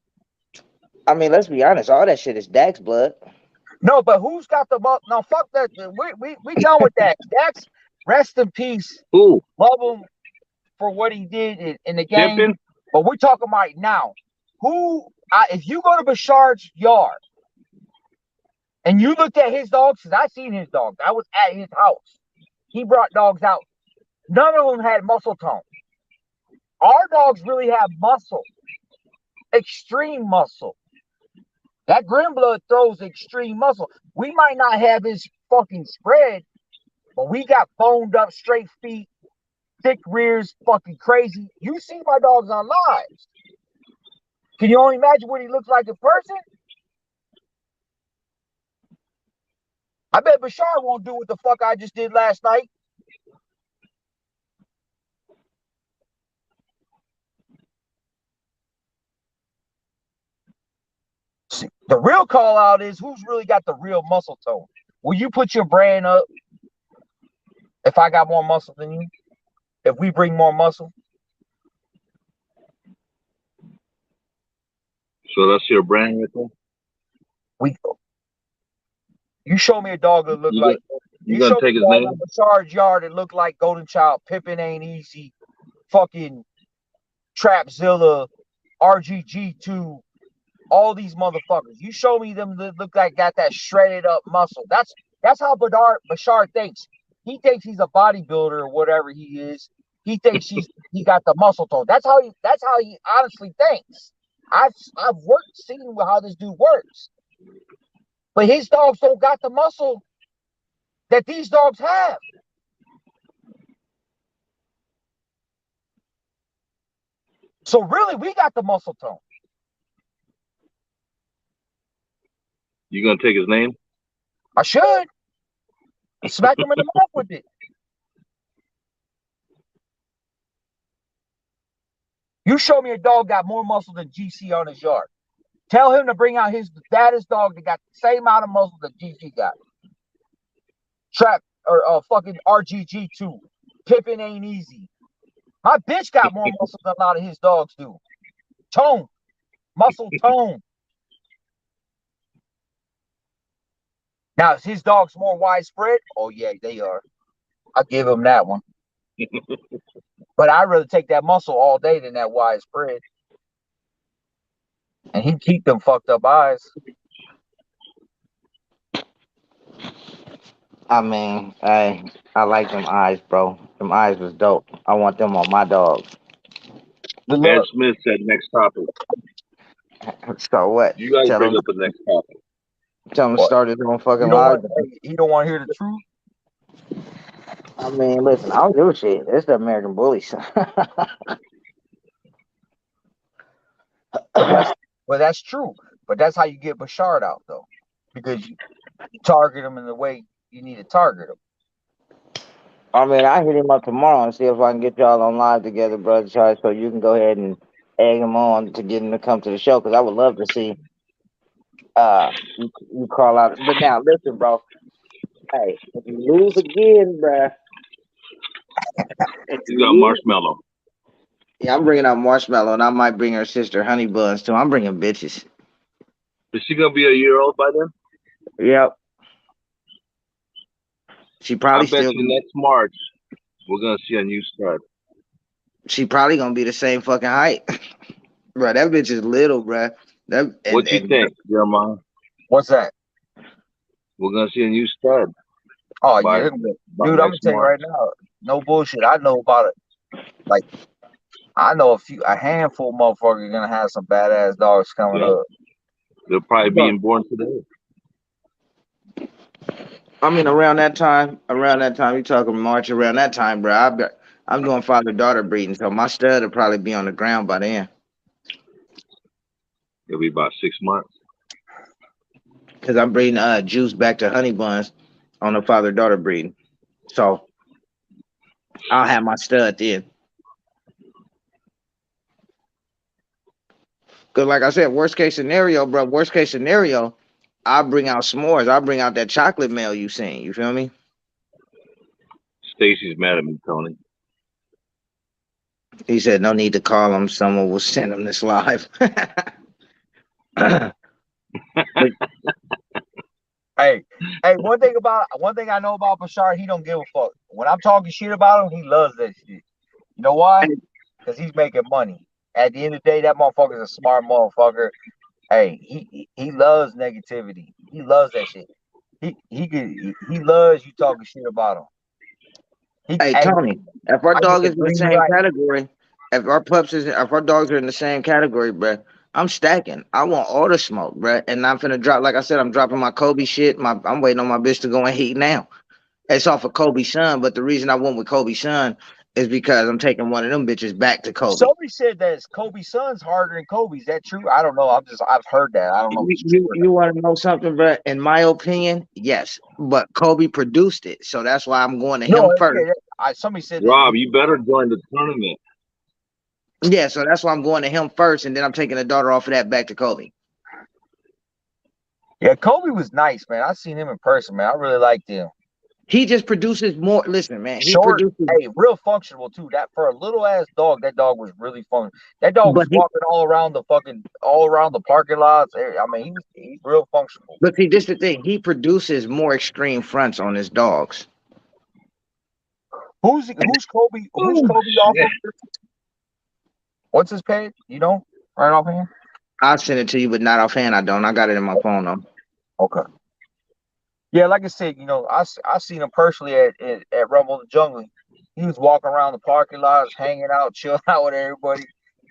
I mean, let's be honest, all that shit is Dax blood. No, but who's got the most? No, fuck that. We done with Dax. Dax, rest in peace. Who? Love him for what he did in the game. Pimpin'? But we're talking about now. If you go to Bashard's yard and you looked at his dogs, because I seen his dogs. I was at his house. He brought dogs out. None of them had muscle tone. Our dogs really have muscle. Extreme muscle. That Grim Blood throws extreme muscle. We might not have his fucking spread, but we got boned up, straight feet, thick rears, fucking crazy. You see my dogs on lives. Can you only imagine what he looks like in person? I bet Bashar won't do what the fuck I just did last night. The real call out is who's really got the real muscle tone. Will you put your brand up if I got more muscle than you? If we bring more muscle? So that's your brand right there? You show me a dog that look like you gonna take his name? Bashard's yard that look like Golden Child. Pippin ain't easy. fucking Trapzilla, RGG2, all these motherfuckers. You show me them that look like got that shredded up muscle. That's how Bashar thinks. He thinks he's a bodybuilder or whatever he is. He thinks he got the muscle tone. That's how he honestly thinks. I've seen how this dude works. But his dogs don't got the muscle that these dogs have. So really, we got the muscle tone. You gonna take his name? I should smack him in the mouth with it. You show me a dog got more muscle than GC on his yard. Tell him to bring out his baddest dog that got the same amount of muscle that GC got. Trap or fucking RGG2. Pippin ain't easy. My bitch got more muscle than a lot of his dogs do. Tone. Muscle tone. Now, is his dogs more widespread? Oh, yeah, they are. I'll give him that one. But I'd rather take that muscle all day than that widespread. And he keep them fucked up eyes. I mean, I like them eyes, bro. Them eyes was dope. I want them on my dogs. Ed Smith said next topic. So what? You guys bring up the next topic. Tell him to start his own fucking You live. he don't want to hear the truth? I mean, listen, I don't give a shit. It's the American bullies. Well, that's true. But that's how you get Bashard out, though. Because you target him in the way you need to target him. I mean, I hit him up tomorrow and see if I can get y'all on live together, brother Charles, so you can go ahead and egg him on to get him to come to the show, because I would love to see you call out. But now, listen, bro. Hey, if you lose again, bruh. You got Marshmallow. Yeah, I'm bringing out Marshmallow, and I might bring her sister Honey Buns, too. I'm bringing bitches. Is she going to be a year old by then? Yep. She probably I bet still. you next March, we're going to see a new stud. She probably going to be the same fucking height. Bro, that bitch is little, bro. What you think, Jeremiah? What's that? We're going to see a new stud. Oh, yeah. Dude, I'm going to tell you right now, no bullshit. I know about it. Like, I know a handful of motherfuckers going to have some badass dogs coming up. They're probably being born today. I mean, around that time, you talking March, around that time, bro, I'm doing father-daughter breeding, so my stud will probably be on the ground by then. It'll be about 6 months. Because I'm breeding Juice back to Honey Buns on the father-daughter breeding. So I'll have my stud then. Because like I said, worst case scenario, I'll bring out s'mores. I'll bring out that chocolate mail you seen. You feel me? Stacy's mad at me, Tony. He said no need to call him. Someone will send him this live. Hey, one thing I know about Bashar, he don't give a fuck. When I'm talking shit about him, he loves that shit. You know why? Because he's making money. At the end of the day, that motherfucker's a smart motherfucker. Hey, he loves negativity. He loves that shit. He loves you talking shit about him. Hey Tony, if our dog is in the same category, if our dogs are in the same category, bro, I'm stacking. I want all the smoke, bro, and I'm finna drop. Like I said, I'm dropping my Kobe shit. I'm waiting on my bitch to go and heat now. It's off of Kobe's son, but the reason I went with Kobe's son is because I'm taking one of them bitches back to Kobe. Somebody said that Kobe's son's harder than Kobe's. Is that true? I don't know. I've heard that. I don't know. You want to know something, bro? In my opinion, yes. But Kobe produced it, so that's why I'm going to him first. Somebody said Rob, you better join the tournament. Yeah, so that's why I'm going to him first, and then I'm taking the daughter off of that back to Kobe. Yeah, Kobe was nice, man. I seen him in person, man. I really liked him. He just produces more. Listen, man. Short, real functional too. That for a little ass dog, that dog was really fun. That dog was walking all around the parking lots. I mean, he's real functional. But see, this is the thing. He produces more extreme fronts on his dogs. Who's Kobe? Who's Oh Kobe off shit! of? What's his page? You know, right offhand. I'll send it to you, but not offhand. I don't. I got it in my phone though. Okay. Yeah, like I said, I seen him personally at Rumble in the Jungle. He was walking around the parking lots, hanging out, chilling out with everybody.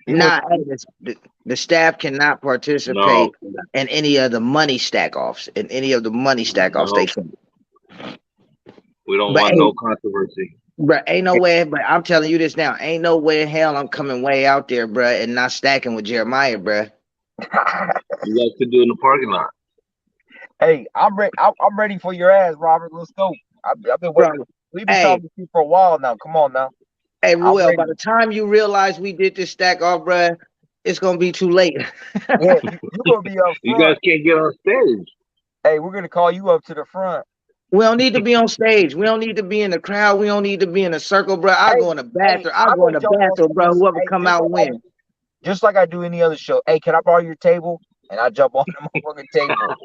He Nah, wasn't. hey, the staff cannot No, participate in any of the money stack offs. In any of the money stack offs, they no, can. we don't But want hey, no controversy. bruh, ain't no way. But I'm telling you this now, ain't no way in hell I'm coming way out there, bruh, and not stacking with Jeremiah, bruh. You guys could do it in the parking lot. Hey, I'm ready. I'm ready for your ass, Robert. Let's go. I've been waiting. Bro, We've been hey, talking to you for a while now. Come on now. hey, I'm Ruel, by ready. the time you realize we did this stack off, bruh, it's gonna be too late. Yeah, you gonna be up You guys front. can't get on stage. Hey, we're gonna call you up to the front. We don't need to be on stage. We don't need to be in the crowd. We don't need to be in a circle, bro. I go Hey, in the hey, bathroom. I I go in go the jump on bathroom, bro. stage. Whoever Hey, come out win. just like I do any other show. Hey, can I borrow your table? And I jump on the motherfucking table.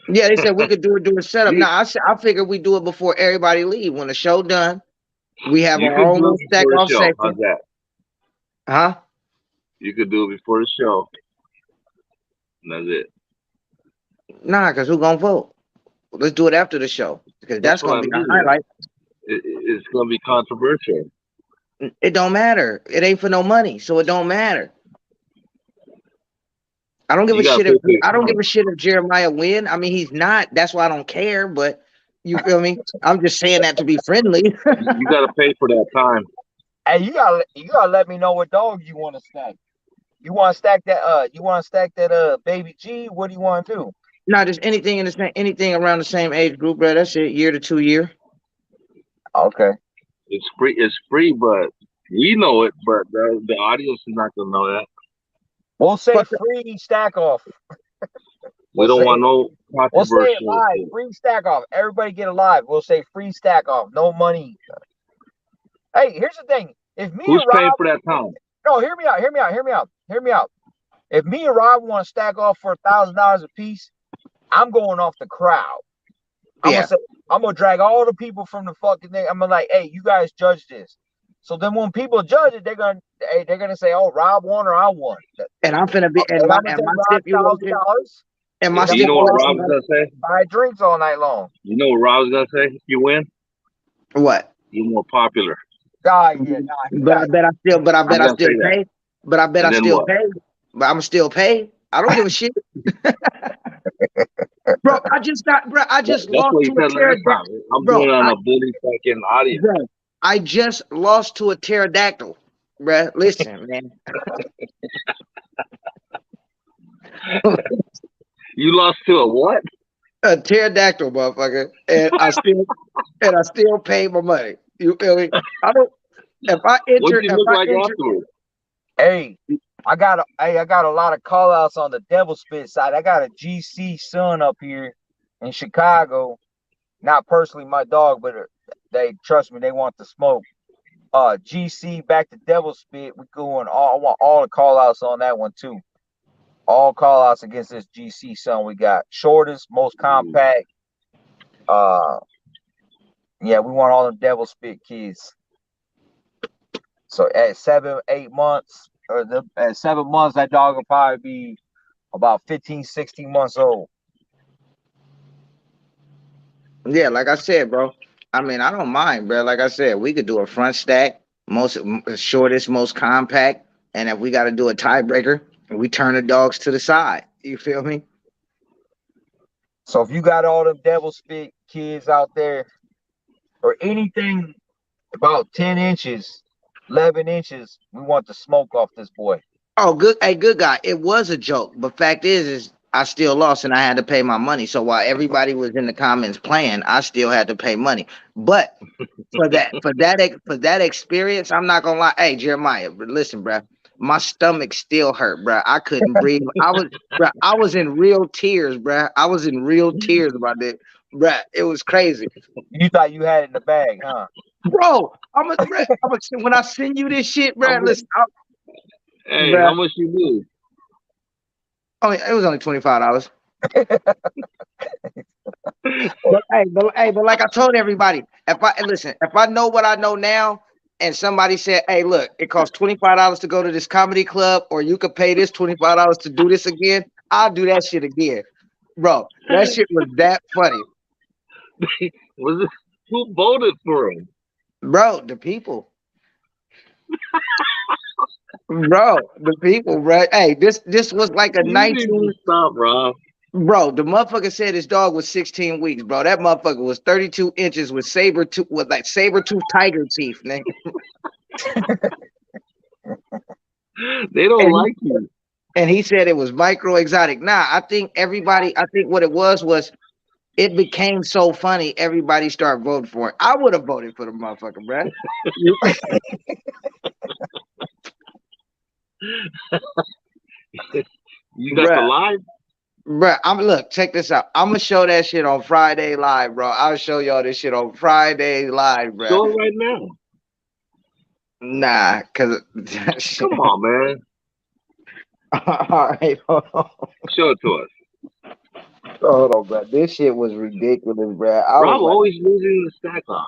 Yeah, they said we could do a setup. You Now I figured we do it before everybody leave. When the show done, we have you our could own do little it stack before the off show. How's section. that? Huh? You could do it before the show. And that's it. Nah, cause who gonna vote? Let's do it after the show because That's that's what gonna I be our mean. highlight. It's gonna be controversial. It don't matter. It ain't for no money, so it don't matter. I don't give You a gotta shit pay if for your I don't give time. a shit if Jeremiah win. I mean, he's not. That's why I don't care. But you feel me? I'm just saying that to be friendly. You gotta pay for that time. Hey, you gotta let me know what dog you want to stack. You want to stack that baby G? What do you want to do? Not just anything in the same anything around the same age group, bro. That's it. Year to 2 year. Okay. It's free. It's free, but we know it. But the audience is not gonna know that. We'll say Fuck. free stack off. We We'll don't say want no we'll say it controversial live. shit. Free stack off. Everybody get a live. We'll say free stack off. No money. Hey, here's the thing. If me Who's and paying Rob, for that time? no, hear me out. Hear me out. Hear me out. Hear me out. If me and Rob want to stack off for $1,000 a piece, I'm going off the crowd. I'm gonna Yeah. say I'm gonna drag all the people from the fucking thing. I'm gonna like, hey, you guys judge this. So then when people judge it, they're gonna say, oh, Rob won or I won. And I'm finna be And I'm gonna and take my Rob's thousand stipulation dollars, and my and I'm You gonna know go what out stipulation. Rob's gonna say? and buy drinks all night long. You know what Rob's gonna say? If you win, What? you're more popular. Ah, yeah, nah, he But got I bet I still. But I He's bet I gonna still say that. pay. But I bet I And then still what? pay. But I'm still pay. I don't give a shit, bro. I just That's lost what to he a said last pterodactyl, time. I'm bro. doing it on a bully fucking audience. Bro, I just lost to a pterodactyl, bro. Listen, man. You lost to a what? A pterodactyl, motherfucker, and I still pay my money. You feel me? I don't. What did he If look I like enter, afterwards? hey, I got a lot of call outs on the Devil Spit side. I got a GC son up here in Chicago. Not personally my dog, but they trust me, they want to smoke. GC back to Devil Spit. We going all I want all the call outs on that one too. All call outs against this GC son we got. Shortest, most compact. Uh yeah, we want all them Devil Spit kids. So at 7, 8 months, at 7 months, that dog will probably be about 15, 16 months old. yeah, like I said, bro. I mean, I don't mind, bro. Like I said, we could do a front stack, shortest, most compact, and if we got to do a tiebreaker, we turn the dogs to the side. You feel me? So if you got all them Devil Spit kids out there, or anything about 10 inches, 11 inches, we want the smoke off this boy. Oh, good. Hey, good guy. It was a joke, but fact is I still lost and I had to pay my money. So while everybody was in the comments playing, I still had to pay money. But for that experience, I'm not gonna lie. Hey, Jeremiah, listen, bro. My stomach still hurt, bro. I couldn't breathe. I was in real tears, bro. I was in real tears about it, bro. It was crazy, You thought you had it in the bag, huh? bro. When I send you this shit, How bro. much? Listen, Hey, bro. how much you lose? It was only $25. But like I told everybody, if I know what I know now, and somebody said, "Hey, look, it costs $25 to go to this comedy club, or you could pay this $25 to do this again," I'll do that shit again, bro. That shit was that funny, Was it, who voted for him? bro. The people, bro, the people, bro. Hey, this was like a You need to 19. stop, Rob. Bro, the motherfucker said his dog was 16 weeks, bro. That motherfucker was 32 inches with saber tooth tiger teeth, nigga. They don't And he, like you. and he said it was micro exotic. Nah, I think what it was it became so funny, everybody started voting for it. I would have voted for the motherfucker, bro. You got the Bruh, live? look, check this out. I'm gonna show that shit on Friday Live, bro. I'll show y'all this shit on Friday Live, bro. Show it right now. Nah, cause Come on, man. all right, Show it to us. hold on, bro. This shit was ridiculous, bro. I was Rob like, always losing in the stack loss.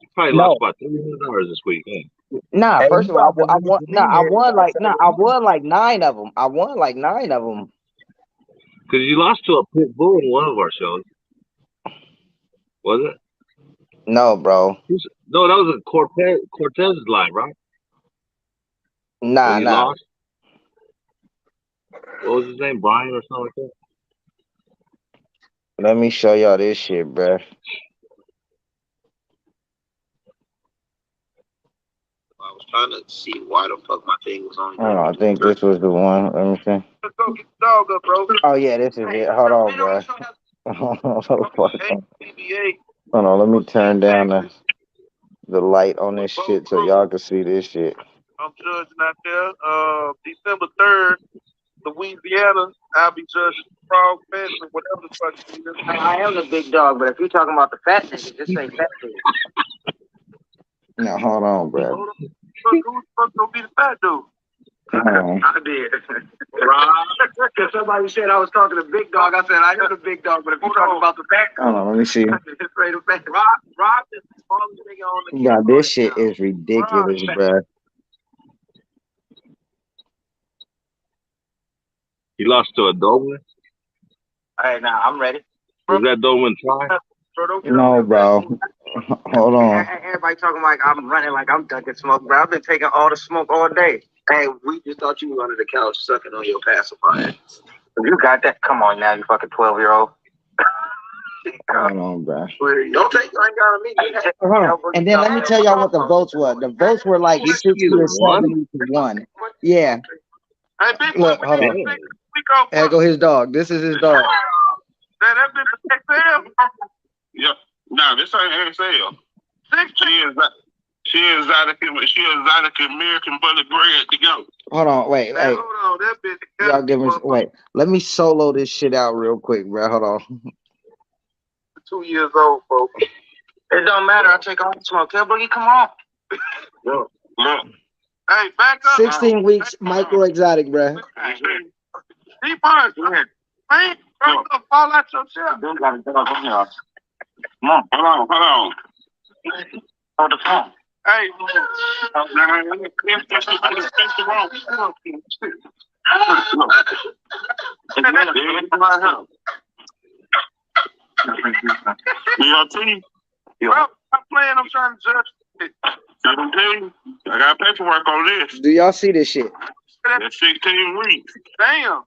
He probably lost no, about $300 this week. Huh? nah. Hey, First you of all, about to I lose won. the Nah, lead here. You gotta say I it. won like 9 of them. I won like 9 of them. Because you lost to a pit bull in one of our shows. Was it? No, bro. No, that was a Cortez's live, right? When Nah, you nah. lost. What was his name? Brian or something like that? Let me show y'all this shit, bro. I was trying to see why the fuck my thing was only Hold on, I think this was the one. Let me see. Let's go get the dog up, bro. Oh yeah, this is it. Hold on, bro. CBA. Hold on, let me turn down the light on this shit so y'all can see this shit. I'm judging out there. December 3rd, Louisiana. I'll be judging Frog Fest or whatever the fuck it is. I am the big dog, but if you're talking about the fat nigga, this ain't fat nigga. No, hold on, bro. Who the fuck gonna be the fat dude? I did. Because somebody said I was talking to big dog. I said I am the big dog, but if you're talking about the fat dude, hold on, let me see. Rob is the smallest nigga on the Yeah, camera this right shit now. is ridiculous, bro. He lost to a Doberman. All right, now I'm ready. Was that Doberman try? No, bro. Hold on. Everybody talking like I'm running like I'm dunking smoke, bro. I've been taking all the smoke all day. Hey, we just thought you were under the couch sucking on your pacifier. You got that? Come on now, you fucking 12-year-old. Hold on, bro. Don't take you ain't got me. Hold on. And then let me tell y'all what the votes were. The votes were like 60 or 70 to 1. Yeah. Hey, big Look, hold on. There go his dog. This is his dog. That bitch XL. Yeah. No, this ain't XL. She is exotic American butter bread to go. Hold on, wait, Now, hey. hold on, that bitch. Y'all give me wait. Let me solo this shit out real quick, bro. Hold on. 2 years old, folks. It don't matter. I take all the smoke. Tell Boogie, come on. Look. Hey, back up. 16 weeks, micro exotic, bro. Deep punch, man. Man, bro, fall out your chair. You gotta get up on here. Come on, hold on. On the phone. Hey, Well, I'm playing. I'm trying to judge it. I got paperwork on this. Do y'all see this shit? That's 16 weeks. Damn.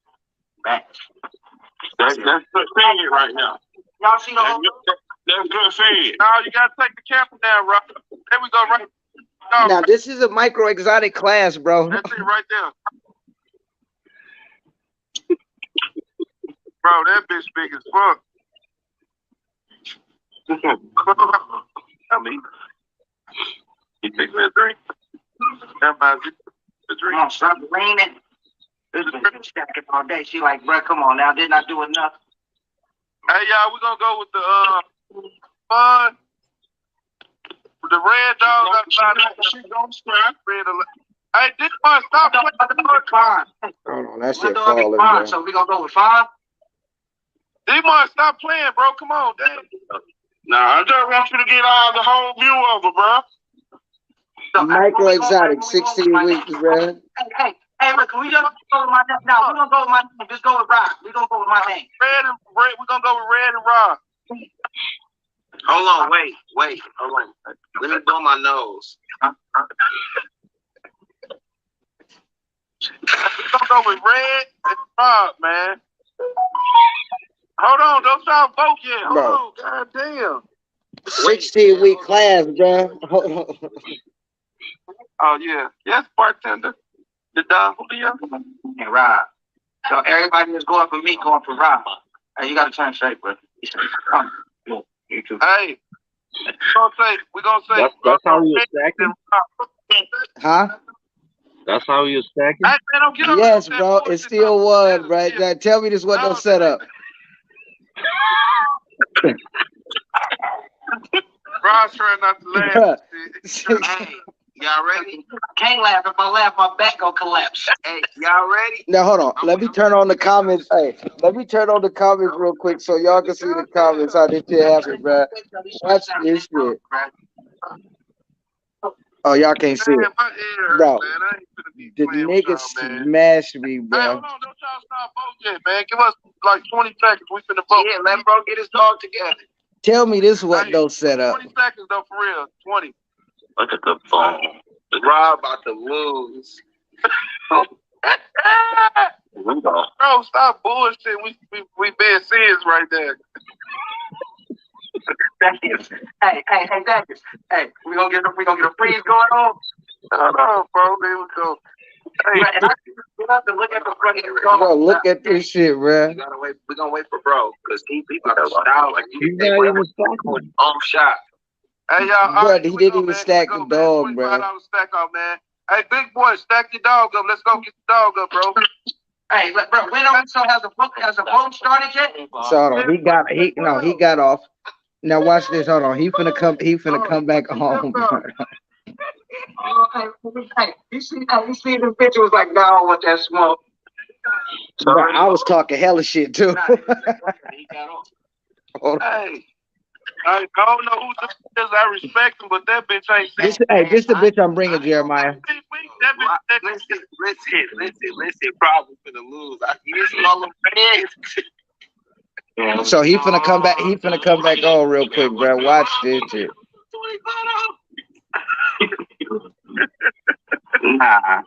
That's good feed right now. Y'all see the whole That's good feed. No, you gotta take the camera down, Rob. There we go, right. No, Now this is a micro exotic class, bro. that's it right there. Bro, that bitch big as fuck. I mean, you take me a drink? That buys it a drink. Come on, stop raining. This has been stacking all day. She like, bro, come on now. Didn't I do enough? Hey, y'all, we're gonna go with the fun. The red dog outside. She don't scrap. Hey, this one, stop playing the fun. Hold on, that shit falling, bro. So we gonna go with 5? D-Mark, stop playing, bro. Come on, damn. Nah, I just want you to get out the whole view of it, bro. Micro exotic, 16 weeks, bro. Hey, look, we just go with my name. No, we're gonna go with my name. Just go with Rob. We're gonna go with my name. Red. We're gonna go with Red and Rob. Hold on, wait. Hold on. Let me blow my nose. We're gonna go with Red and Rob, man. Hold on, don't stop vote yet. Hold on, god damn. 16-week class, bro. Hold on. Oh yeah, yes, bartender. The dog, Julio. And Rob. So everybody that's going for me, going for Rob. Hey, you gotta turn straight, bro. Come. You too. Hey, we're gonna say. That's how you're stacking? Huh? That's how you're stacking? Hey, man, don't get Yes, bro. It still was, bro. Now, tell me this wasn't no setup. Rob's trying not to laugh. Hey, y'all ready? Can't laugh. If I laugh, my back gonna collapse. Hey, y'all ready? Now, hold on. Let me turn on the comments. Hey, let me turn on the comments real quick so y'all can see the comments how this shit happened, bro. Watch this shit. Oh, y'all can't see it. Bro, the nigga smashed me, Hey, bro. hold on, don't y'all stop voting yet, man. Give us like 20 seconds. We finna vote. Yeah, let bro get his dog together. Tell me this wasn't no setup. 20 seconds though, for real. 20. Look at the phone. Rob about to lose. Bro, stop bullshit. We being serious right there. Hey, Daniels. Hey, we gonna get a freeze going on. No, bro, there we go. Hey, You have to look at the front. Bro, look at this shit, bro. We're gonna wait for bro, because he about to style like He's not even stacking. shot. hey, y'all. Bro, right, he here we didn't go, even man. stack Here the we go, dog, man. bro. $25 stack out, man. Hey, big boy, stack your dog up. Let's go get the dog up, bro. Hey, bro, we don't has a vote started yet? So hold on, he got off. Now watch this. Hold on, he finna come back home, bro. Hey, you see the picture was like, no, what that smoke. Bro, I was talking hella shit too. Hold on. Hey, I don't know who this is. I respect him, but that bitch ain't This the bitch I'm bringing, Jeremiah. That bitch, Listen, probably finna lose. You just call him friends. So he finna come back. He finna come back on real quick, bro. Watch this shit. Nah.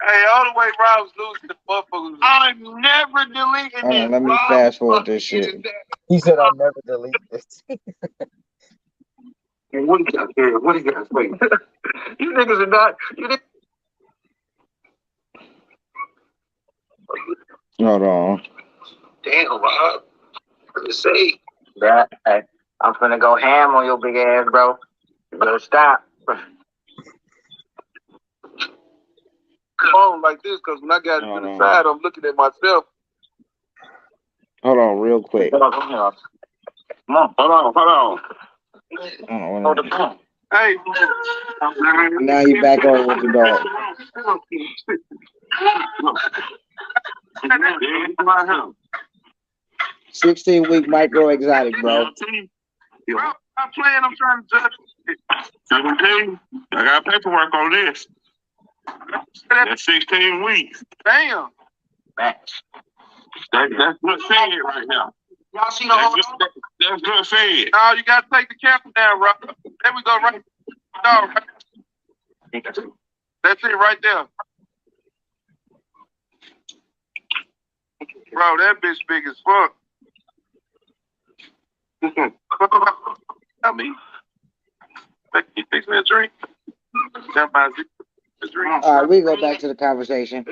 hey, all the way Rob's losing the motherfuckers. I'm never deleting Hold this. on, let me fast forward this shit. He said I'll never delete this. What do you guys wait? You niggas are not. Hold on. Damn, Rob. What you say? That, hey, I'm finna go ham on your big ass, bro. You better stop. Come on like this, because when I got to the side, I'm looking at myself. Hold on, real quick. Come on. Hold on. Hold on. Hey, Now he back on with the dog. 16-week micro exotic, bro. I'm playing, I'm trying to judge it. 17. I got paperwork on this. That's 16 weeks. Damn. Match. That's good fed right now. Y'all see the whole That's good fed. No, you got to take the camera down, Rob. There we go, right. No, right. That's it right there. Bro, that bitch big as fuck. I mean, you fix me a drink. All right, we go back to the conversation.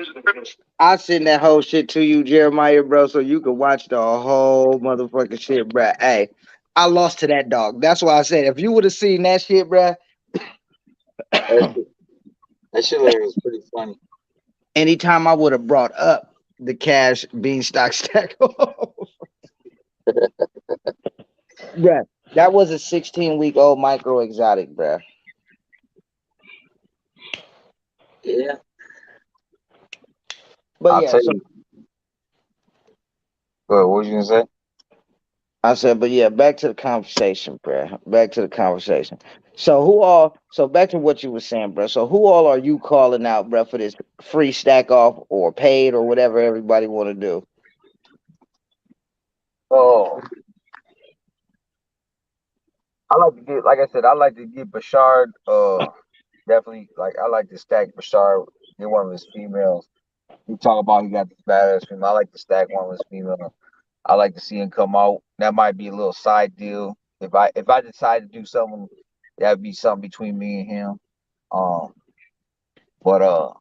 I send that whole shit to you, Jeremiah, bro, so you can watch the whole motherfucking shit, bro. Hey, I lost to that dog. That's why I said if you would have seen that shit, bro. That shit was pretty funny. Anytime I would have brought up the cash beanstalk stack, bruh, that was a 16-week-old micro exotic, bruh. Yeah. But I'll yeah, tell so you. What was you gonna say? I said, but yeah, back to the conversation, bruh. Back to the conversation. So who all? So back to what you were saying, bruh. So who all are you calling out, bruh, for this free stack off or paid or whatever everybody want to do? Oh, I like to get, like I said, I like to get Bashard. Definitely, like I like to stack Bashard. Get one of his females. He talk about he got this badass female. I like to stack one of his female. I like to see him come out. That might be a little side deal. If I decide to do something, that'd be something between me and him. Um, but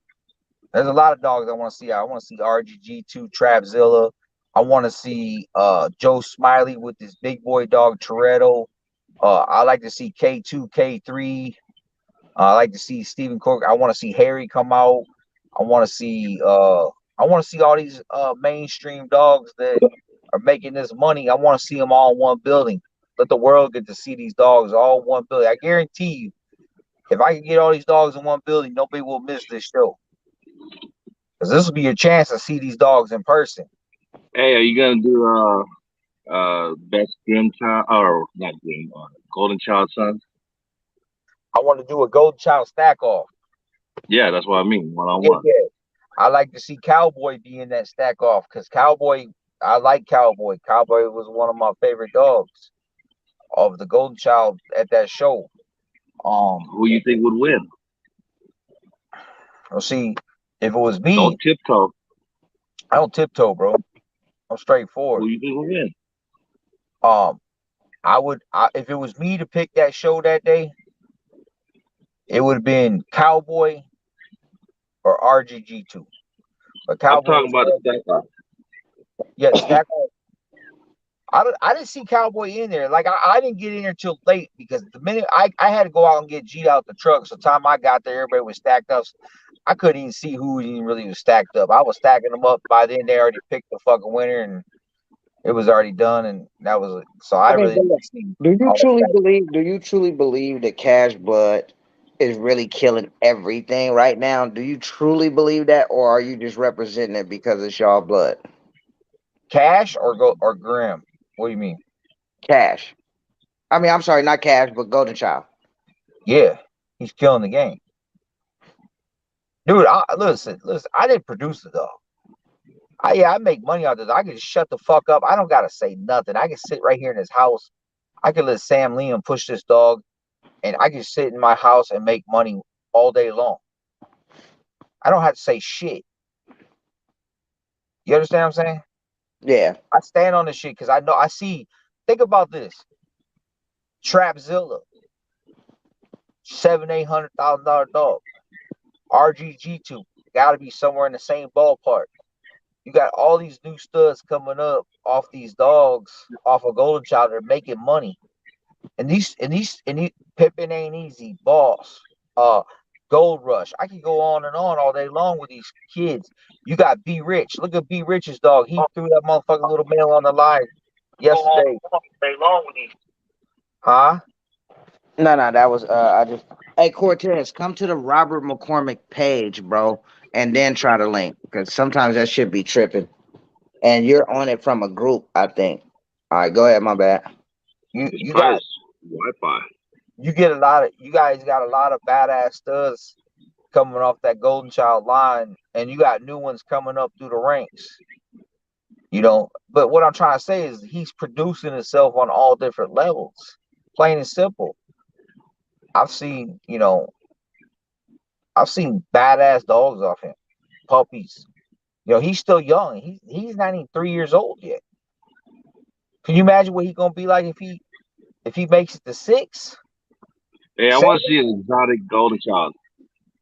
there's a lot of dogs I want to see. I want to see RGG2 Trapzilla. I want to see Joe Smiley with this big boy dog Toretto. I like to see K2, K3. I like to see Stephen Cork. I want to see Harry come out. I want to see all these mainstream dogs that are making this money. I want to see them all in one building. Let the world get to see these dogs all in one building. I guarantee you, if I can get all these dogs in one building, nobody will miss this show. Because this will be your chance to see these dogs in person. Hey, are you gonna do best Grim Child or not Grim, Golden Child Sons? I want to do a Golden Child stack off. Yeah, that's what I mean, one on Yeah, one. yeah. I like to see Cowboy be in that stack off because Cowboy, I like Cowboy. Cowboy was one of my favorite dogs of the Golden Child at that show. Who you think would win? Let's see, if it was me, Don't tiptoe. I don't tiptoe, bro. I'm straightforward. Who you think would win? Um, if it was me to pick that show that day, it would have been Cowboy or RGG2. But I'm Cowboy talking was about the good. stack off. Yeah, the stack off. I didn't see Cowboy in there. Like I didn't get in there till late because the minute I had to go out and get G out the truck. So the time I got there, everybody was stacked up. So I couldn't even see who even really was stacked up. I was stacking them up. By then they already picked the fucking winner and it was already done. And that was it. So I I mean, really but look, didn't see do you all that truly stack. believe? Do you truly believe that Cash Blood is really killing everything right now? Do you truly believe that, or are you just representing it because it's y'all blood? Cash or Grim. What do you mean? Cash. I mean, I'm sorry, not Cash, but Golden Child. Yeah, he's killing the game, dude. Listen. I didn't produce the dog. I make money out of this. I can just shut the fuck up. I don't gotta say nothing. I can sit right here in this house. I can let Sam Liam push this dog, and I can sit in my house and make money all day long. I don't have to say shit. You understand what I'm saying? Yeah. I stand on this shit because I know I see. Think about this. Trapzilla, $700,000-$800,000 dog. RGG2 gotta be somewhere in the same ballpark. You got all these new studs coming up off these dogs, off of Golden Child. They're making money. And these Pippin ain't easy, boss. Uh Gold Rush. I can go on and on all day long with these kids. You got B Rich. Look at B Rich's dog. He threw that motherfucking little male on the line yesterday. Huh? No, no, that was I just. Hey Cortez, come to the Robert McCormick page, bro, and then try to link because sometimes that should be tripping. And you're on it from a group, I think. All right, go ahead. My bad. You It's you got price. Wi-Fi. you get a lot of you guys got a lot of badass studs coming off that Golden Child line, and you got new ones coming up through the ranks. But what I'm trying to say is he's producing himself on all different levels. Plain and simple. I've seen, I've seen badass dogs off him, puppies. He's still young. He's not even 3 years old yet. Can you imagine what he's gonna be like if he makes it to six, Hey, I seven? want to see an exotic Golden Child.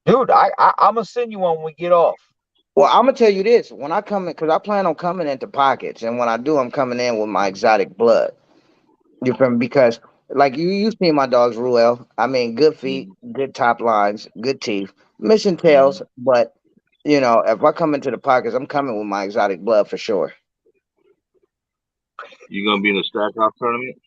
Dude, I'm gonna send you one when we get off. Well, I'm gonna tell you this: when I come in, because I plan on coming into pockets, and when I do, I'm coming in with my exotic blood. You feel me? Because like you seen my dogs, Ruel. I mean, good feet, Mm, good top lines, good teeth, missing tails. mm. But if I come into the pockets, I'm coming with my exotic blood for sure. You gonna be in a stack off tournament?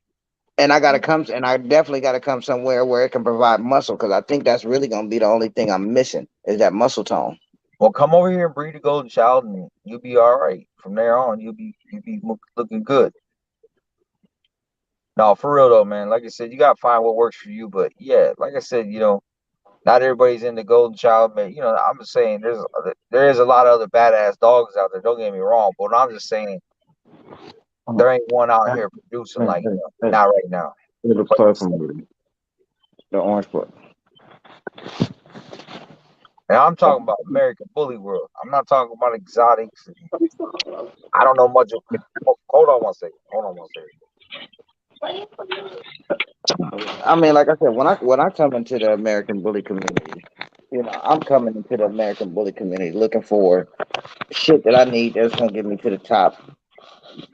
And I definitely gotta come somewhere where it can provide muscle, because I think that's really gonna be the only thing I'm missing is that muscle tone. Well, come over here and breed a golden child, and you'll be all right. From there on, you'll be looking good. No, for real though, man. Like I said, you gotta find what works for you. But yeah, like I said, not everybody's into golden child, man. I'm just saying there is a lot of other badass dogs out there. Don't get me wrong, but I'm just saying there ain't one out here producing like Hey, not right now. the But plug from the orange plug. and I'm talking about American Bully World. I'm not talking about exotics. I don't know much. Hold on one second. Hold on one second. I mean, like I said, when I come into the American bully community, I'm coming into the American bully community looking for shit that I need that's gonna get me to the top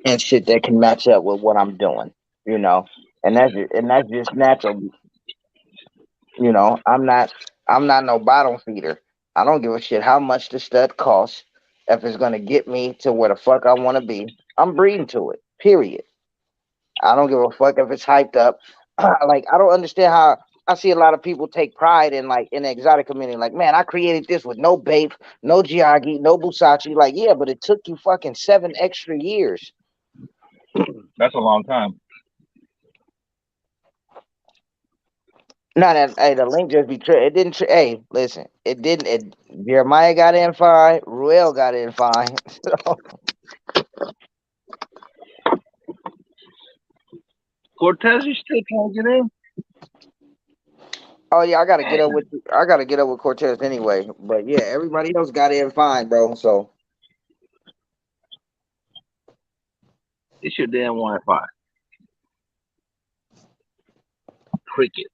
and shit that can match up with what I'm doing, you know. And that's just natural, I'm not no bottom feeder. I don't give a shit how much the stud costs. If it's gonna get me to where the fuck I wanna be, I'm breeding to it. Period. I don't give a fuck if it's hyped up. Like I don't understand how I see a lot of people take pride in like in the exotic community. Like, man, I created this with no Bape, no Giaggi, no Busachi. Like, yeah, but it took you fucking 7 extra years. That's a long time. Not that hey, the link just be it didn't hey, listen, it didn't Jeremiah got in fine, Ruel got in fine. So, Cortez, you still trying to get in? oh yeah, I gotta get up with Cortez anyway. But yeah, everybody else got in fine, bro. So It's your damn Wi-Fi. Cricket.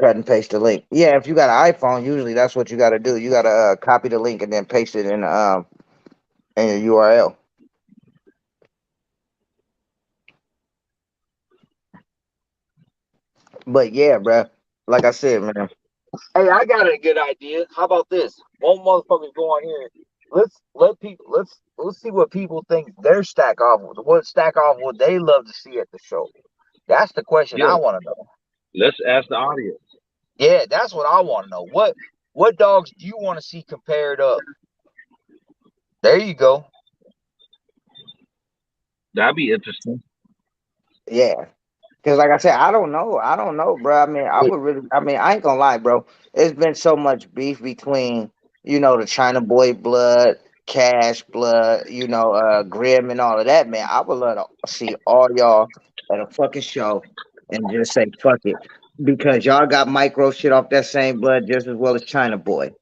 cut and paste the link. Yeah, if you got an iPhone, usually that's what you got to do. You got to copy the link and then paste it in your URL. But yeah, bro, like I said, man. Hey, I got a good idea. How about this? One motherfuckers go on here. Let's see what people think their stack off. What stack off would they love to see at the show? That's the question I Yeah. want to know. Let's ask the audience. Yeah, that's what I want to know. What dogs do you want to see compared up? There you go. That'd be interesting. Yeah, because like I said, I don't know, bro. I mean, I ain't gonna lie, bro. It's been so much beef between the China Boy blood, Cash blood, Grim and all of that, man. I would love to see all y'all at a fucking show and just say fuck it because y'all got micro shit off that same blood just as well as China Boy.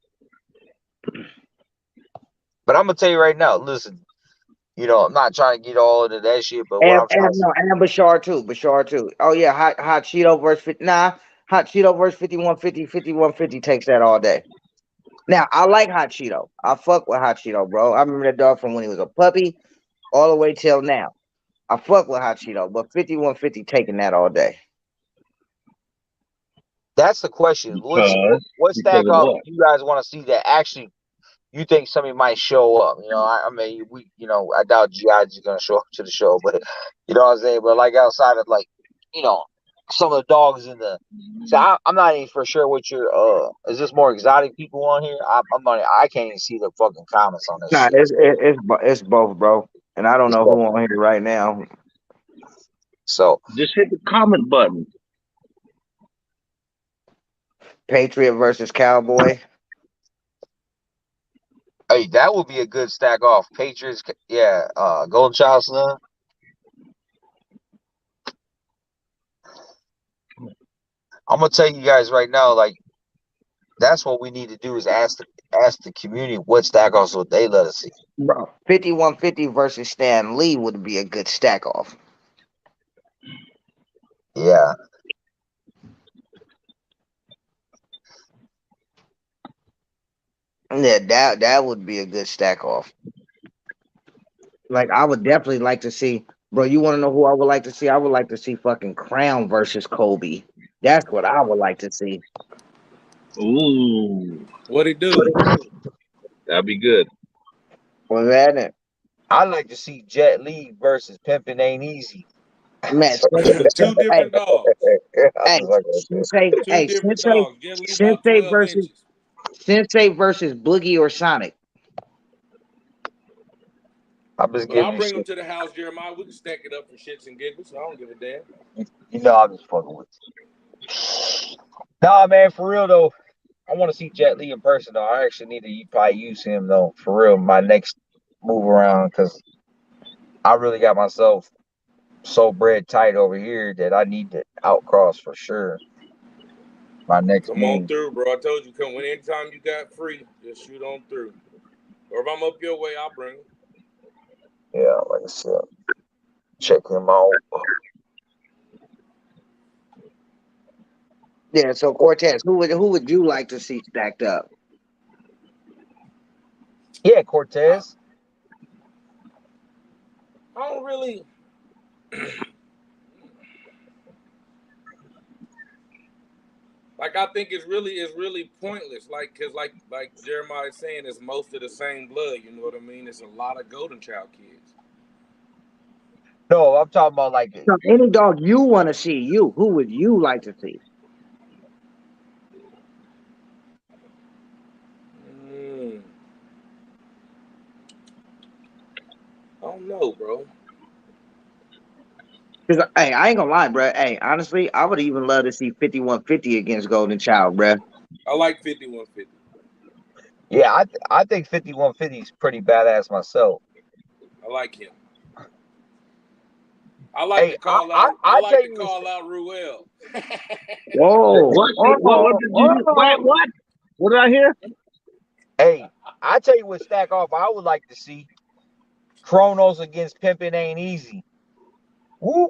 But I'm gonna tell you right now. Listen, I'm not trying to get all into that shit, but what And I'm trying and to say, no, and Bashar too. Bashar too. Oh yeah, hot Cheeto versus 50. Nah, hot Cheeto versus 5150. 5150 takes that all day. Now I like Hot Cheeto. I fuck with Hot Cheeto, bro. I remember that dog from when he was a puppy all the way till now. I fuck with Hot Cheeto, but 5150 taking that all day. that's the question. What Because stack of off what? do you guys want to see that actually you think somebody might show up? I mean, I doubt GI's gonna show up to the show, but you know what I'm saying. But like outside of like, you know, some of the dogs in the. So I'm not even for sure what your is this more exotic people on here? I'm not. I can't even see the fucking comments on this Nah, shit. it's both, bro. And I don't It's know both. who on here right now. So Just hit the comment button. Patriot versus Cowboy. hey, that would be a good stack off. Patriots, yeah. Golden Child Son. I'm gonna tell you guys right now, like that's what we need to do is ask the community what stack offs would they let us see. Bro, 5150 versus Stan Lee would be a good stack off. Yeah. Yeah, that would be a good stack off. Like I would definitely like to see, bro. You want to know who I would like to see? I would like to see fucking Crown versus Kobe. That's what I would like to see. Ooh, What it do? that'd be good. Was that it? I'd like to see Jet Li versus Pimpin' Ain't Easy. Man, Two different dogs. hey, Hey, Two different Sensei, dogs. Jet Li about Sensei 12 versus inches. Sensei versus Boogie or Sonic. I'm just But giving I'll you bring them shit. to the house, Jeremiah. We can stack it up for shits and giggles. I don't give a damn. You know I'm just fucking with you. Nah, man, for real though. I want to see Jet Li in person though. I actually need to probably use him though, for real. My next move around, because I really got myself so bred tight over here that I need to outcross for sure. My next Come on move. through, bro. I told you, come when anytime you got free, just shoot on through. Or if I'm up your way, I'll bring him. Yeah, like I said, check him out. Yeah. So Cortez, who would you like to see stacked up? Yeah, I, Cortez. I don't really. Like I think it's really pointless. Like cause like Jeremiah is saying, it's most of the same blood. You know what I mean? It's a lot of golden child kids. No, I'm talking about like So any dog you want to see, who would you like to see? Mm, I don't know, bro. Because hey, I ain't gonna lie, bro. Hey, honestly, I would even love to see 5150 against Golden Child, bro. I like 5150. yeah, I think 5150 is pretty badass myself. I like him. I like Hey, to call out. I I like tell to you what's call out Ruel. Whoa, What? What oh, did you? oh. What did I hear? hey, I tell you what stack off I would like to see. Kronos against Pimpin' Ain't Easy. Woo.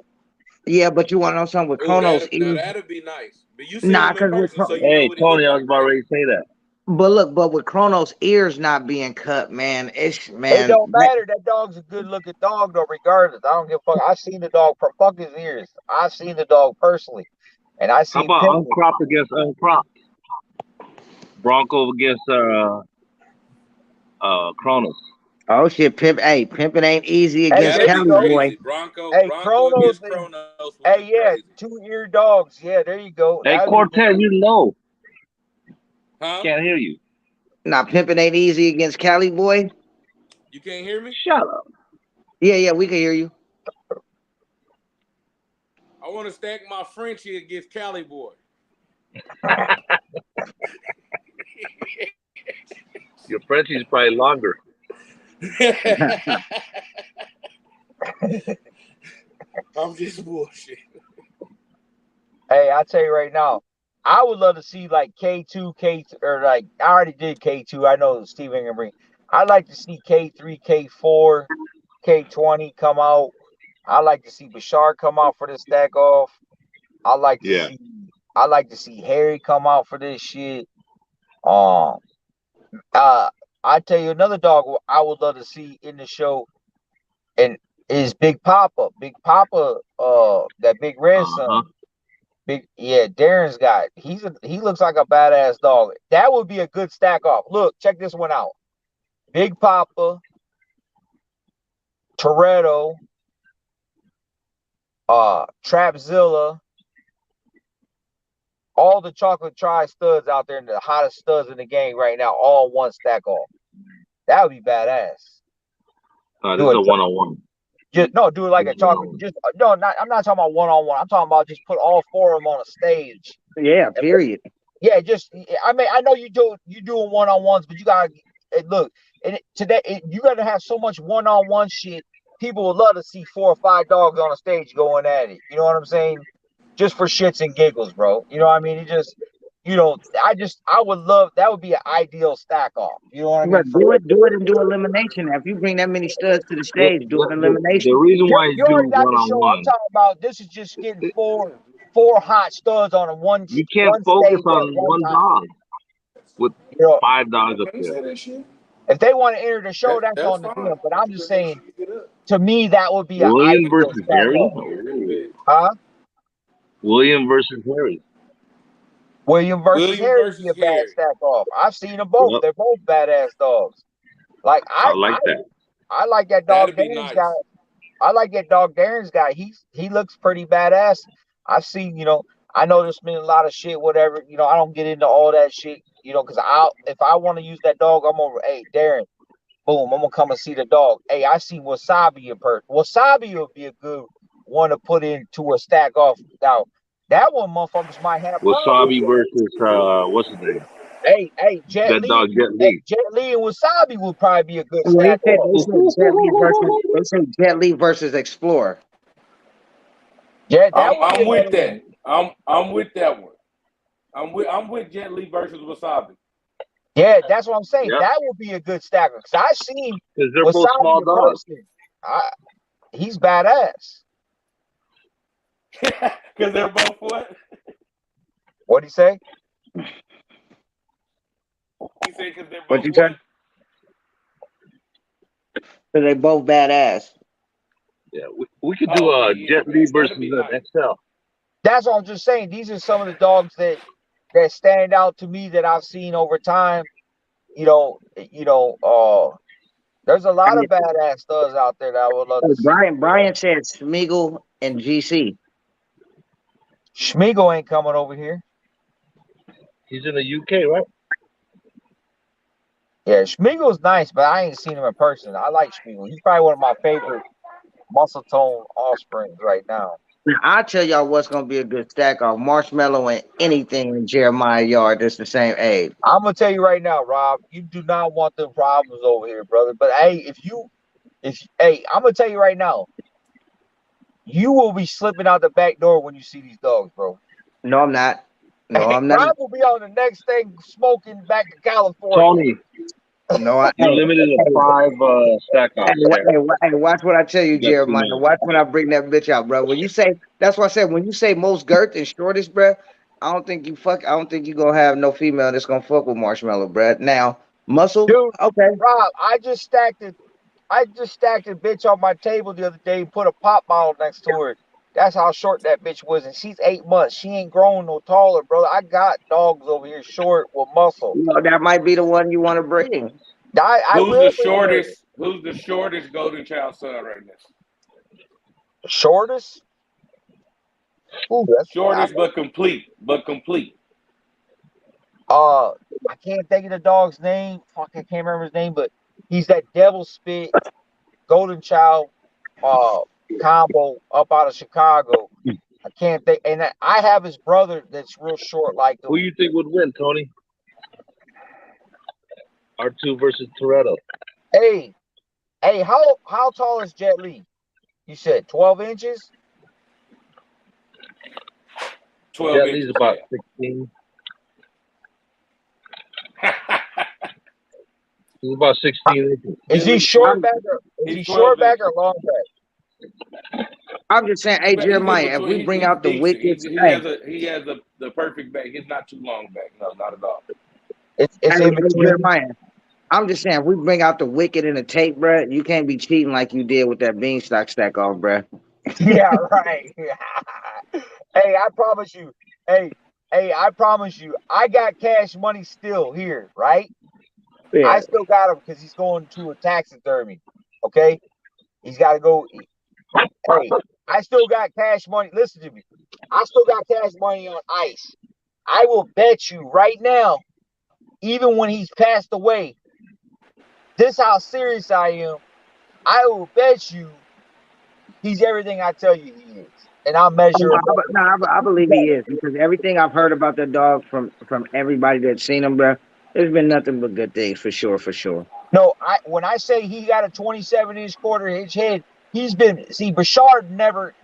Yeah, but you want to know something with Oh, Kronos now is that'd be nice. But you seen nah, him in because person, so you know Hey, what he Tony, looked I was like, about right? ready to say that. but look, but with Kronos ears not being cut, man, it's It man. don't matter. That dog's a good looking dog though, regardless. I don't give a fuck. I seen the dog fuck his ears. I seen the dog personally. And I How seen about Pimpin'. uncropped against uncropped? Bronco against Cronus. Oh shit, pimping ain't easy Hey, against That'd there you be Cali go. boy. crazy. Bronco Hey, Bronco Kronos against and Kronos would be hey, yeah, crazy. 2 ear dogs. Yeah, there you go. Hey, That would be good. Cortez, you know, Huh? can't hear you. Nah, pimping ain't easy against Cali boy. You can't hear me? Shut up. Yeah, yeah, we can hear you. I want to stack my Frenchie against Cali Boy. Your Frenchie's probably longer. I'm just bullshit. Hey, I tell you right now, I would love to see like K2, K, or like I already did K2. I know Steve ain't gonna bring. I'd like to see K3, K4, K20 come out. I like to see Bashar come out for the stack off. I like to Yeah. see I like to see Harry come out for this shit. Um uh I tell you another dog I would love to see in the show and is Big Papa. Big Papa, that big red Uh huh. son. Big yeah, Darren's guy. He looks like a badass dog. That would be a good stack off. Look, check this one out. Big Papa, Toretto, Trapzilla, all the chocolate tri studs out there and the hottest studs in the game right now, all one stack off. That would be badass. This Do is it a one-on-one. just no, do it like This a is a chocolate. one-on-one. Just no, not I'm not talking about one on one. I'm talking about just put all four of them on a stage. Yeah, And period. yeah, just I mean I know you doing one on ones, but you gotta look and today you gotta have so much one on one shit. People would love to see 4 or 5 dogs on a stage going at it. You know what I'm saying? Just for shits and giggles, bro. You know what I mean? It just I would love that would be an ideal stack off. You know what I mean? But For do it, and do elimination. If you bring that many studs to the The, stage, do the, an the, the elimination. reason you why I you do already got the show. I'm one-on-one, talking about this is just getting four hot studs on a you can't one focus stage at on one one time. dog with You know, 5 dogs up Okay, there. say that shit. if they want to enter the show, that's That's on the fine. them. But I'm just Just make saying, sure you get up. to me, that would be an William ideal versus stack Harry? off. Oh. Huh? William versus Harry. William versus William Harry would be versus a bad Harry. stack off. I've seen them both. Yep. They're both badass dogs. Like I like that. I like that dog That'd be Darren's guy. nice. I like that dog Darren's guy. He looks pretty badass. I've seen, I know there's been a lot of shit, whatever. I don't get into all that shit, because if I want to use that dog, I'm over. Hey, Darren, boom, I'm gonna come and see the dog. Hey, I see Wasabi in person. Wasabi would be a good one to put into a stack off. Now, that one motherfuckers might have problems Wasabi with. versus what's his name? Hey, Jet That Li, dog Jet hey, Li. Jet Li and Wasabi would probably be a good Well, stack off. they said Jet Li versus Jet Li versus Explorer. Yeah, that would be I'm with another that. one. I'm with that one. I'm with Jet Li versus Wasabi. Yeah, that's what I'm saying. Yep. That would be a good stacker because I seen Because they're both Wasabi small in dogs. person. He's badass. Because they're both what? What'd he say? He said because they're What both you what? say? So they both badass. Yeah, we could do Jet Li versus an XL. That's what I'm just saying. These are some of the dogs that stand out to me that I've seen over time. There's a I lot of mean, badass studs out there that I would love to see. Brian said Smeagol and GC. Schmiegel ain't coming over here. He's in the UK, right? Yeah, Schmiegel's nice, but I ain't seen him in person. I like Schmiegel. He's probably one of my favorite muscle tone offsprings right now. Now, I'll tell y'all what's gonna be a good stack off Marshmallow and anything in Jeremiah Yard that's the same age. I'm gonna tell you right now, Rob, you do not want them problems over here, brother. But hey, I'm gonna tell you right now, you will be slipping out the back door when you see these dogs, bro. No, I'm not. No, Hey, I'm not. Rob will be on the next thing smoking back to California. Tony, No, I, you're limited to 5 stack offs, man. hey, watch what I tell you, You got too Jeremiah. many. Watch when I bring that bitch out, bro. When you say that's what I said. When you say most girth and shortest, bro, I don't think you gonna have no female that's gonna fuck with Marshmallow, bro. Now muscle, Dude, okay. Rob, I just stacked a bitch on my table the other day and put a pop bottle next to her. That's how short that bitch was, and she's 8 months. She ain't grown no taller, brother. I got dogs over here short with muscle. You know, that might be the one you want to bring. I Who's will the bring her. shortest? Who's the shortest golden child son right now? Shortest? Ooh, Shortest but complete. I can't think of the dog's name. Fuck, I can't remember his name, but he's that devil spit golden child combo up out of Chicago. I can't think, and I have his brother that's real short like Who him. you think would win, Tony? R2 versus Toretto. Hey, how tall is Jet Li? You said 12 inches? 12 Jet inches. Li's about 16. He's about 16 inches. Is he short back or long back? I'm just saying, hey He's in Jeremiah, if we between. bring He's out the decent. wickets, He hey, has the perfect back. He's not too long back. No, not at all. It's in between. Jeremiah, I'm just saying, if we bring out the wicket and the tape, bruh, you can't be cheating like you did with that beanstalk stack off, bruh. Yeah, right. Hey, I promise you. Hey, I promise you. I got cash money still here, right? Yeah. I still got him because he's going to a taxidermy. Okay, he's got to go. Hey, I still got cash money. Listen to me. I still got cash money on ice. I will bet you right now, even when he's passed away, this how serious I am. I will bet you he's everything I tell you he is, and I'll measure him. I believe he is because everything I've heard about the dog from everybody that's seen him, bruh, there's been nothing but good things for sure, for sure. No, when I say he got a 27-inch quarter-inch head, he's been Bashard never.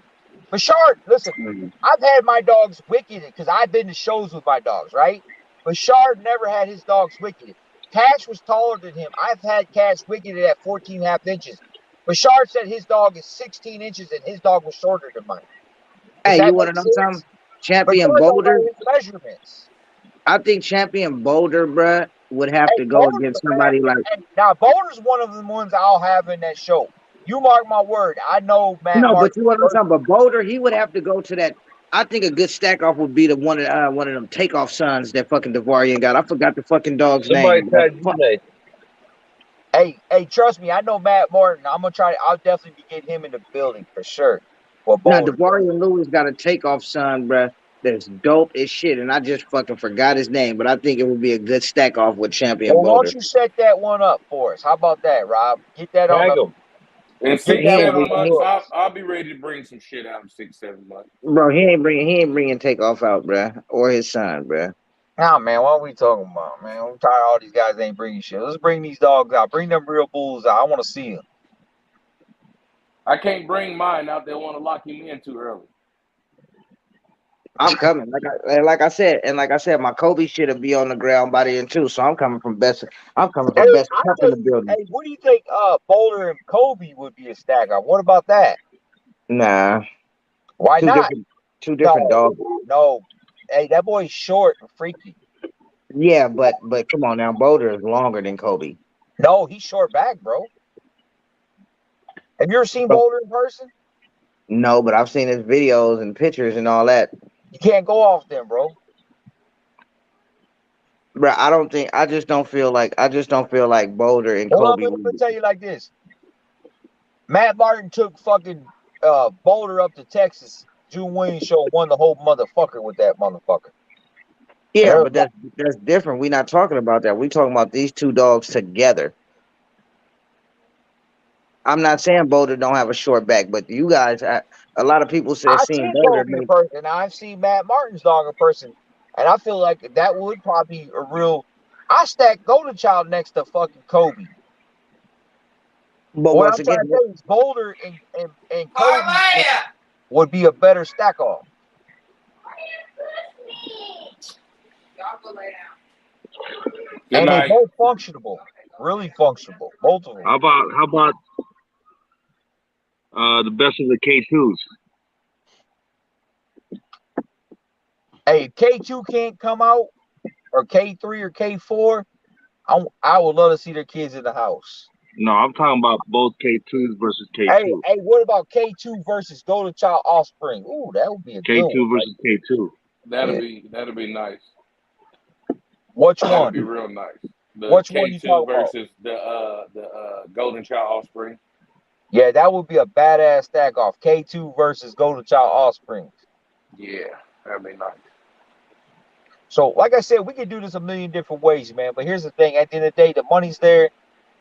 Bashard, listen, I've had my dogs wicketed because I've been to shows with my dogs, right? Bashard never had his dogs wicketed. Cash was taller than him. I've had Cash wicketed at 14.5 inches. Bashard said his dog is 16 inches and his dog was shorter than mine. Does Hey, that you want to make know sense? something? Champion Bashard don't Boulder, know his measurements. I think Champion Boulder, bruh, would have Hey, to go Boulder's against a bad. somebody like. Hey, now Boulder's one of the ones I'll have in that show. You mark my word. I know Matt No, but Martin. you want to know something? But Boulder, he would have to go to that. I think a good stack off would be the one of them takeoff sons that fucking Devarian got. I forgot the fucking dog's Somebody name. said you may. Hey, trust me, I know Matt Martin. I'm gonna try. I'll definitely be getting him in the building for sure. For Now, Boulder. Devarian Lewis got a takeoff son, bruh. that's dope as shit, and I just fucking forgot his name, but I think it would be a good stack off with Champion Well, why don't Boulder. you set that one up for us? How about that, Rob? Get that on Tag the him. In get He six, that ain't one seven on bring, the months, he, books. I'll be ready to bring some shit out in 6, 7 months. bro. He ain't bringing Takeoff out, bruh, or his son, bruh. Nah, man, what are we talking about, man? I'm tired of all these guys ain't bringing shit. Let's bring these dogs out. Bring them real bulls out. I want to see them. I can't bring mine out. They want to lock him in too early. I'm coming, like I said, my Kobe shit'll be on the ground by then too. So I'm coming from best. I'm coming Hey, from best I cup in tell the you, building. hey, what do you think? Boulder and Kobe would be a stack up. What about that? Nah, Why two not? different, two different No, dogs. no. Hey, that boy's short and freaky. Yeah, but come on now, Boulder is longer than Kobe. No, he's short back, bro. Have you ever seen But Boulder in person? no, but I've seen his videos and pictures and all that. You can't go off them, bro. Bro, I just don't feel like Boulder and Well, Kobe let me would. tell you like this. Matt Martin took fucking Boulder up to Texas. June Wayne show won the whole motherfucker with that motherfucker. And Yeah, but everybody, that's different. We're not talking about that. We're talking about these two dogs together. I'm not saying Boulder don't have a short back, but you guys, a lot of people said I've seeing seen Boulder Kobe in made. person. I've seen Matt Martin's dog in person. And I feel like that would probably be a real. I stack Golden Child next to fucking Kobe. But What once I'm trying again, to say is Boulder and Kobe would be a better stack off. Good And they night. both functionable. Really functionable. Both of them. How about the best of the K2s? Hey, if K2 can't come out, or K3 or K4, I would love to see their kids in the house. No, I'm talking about both K2s versus Hey, K2. what about K2 versus Golden Child Offspring? Ooh, that would be a good one. K2 versus K2. That'll Yeah. be nice. Which That'll one? be real nice. The Which one you K2 talking about? versus the Golden Child Offspring. Yeah, that would be a badass stack off. K2 versus Golden Child Offspring. Yeah, that'd be nice. So, like I said, we can do this a million different ways, man. But here's the thing: at the end of the day, the money's there.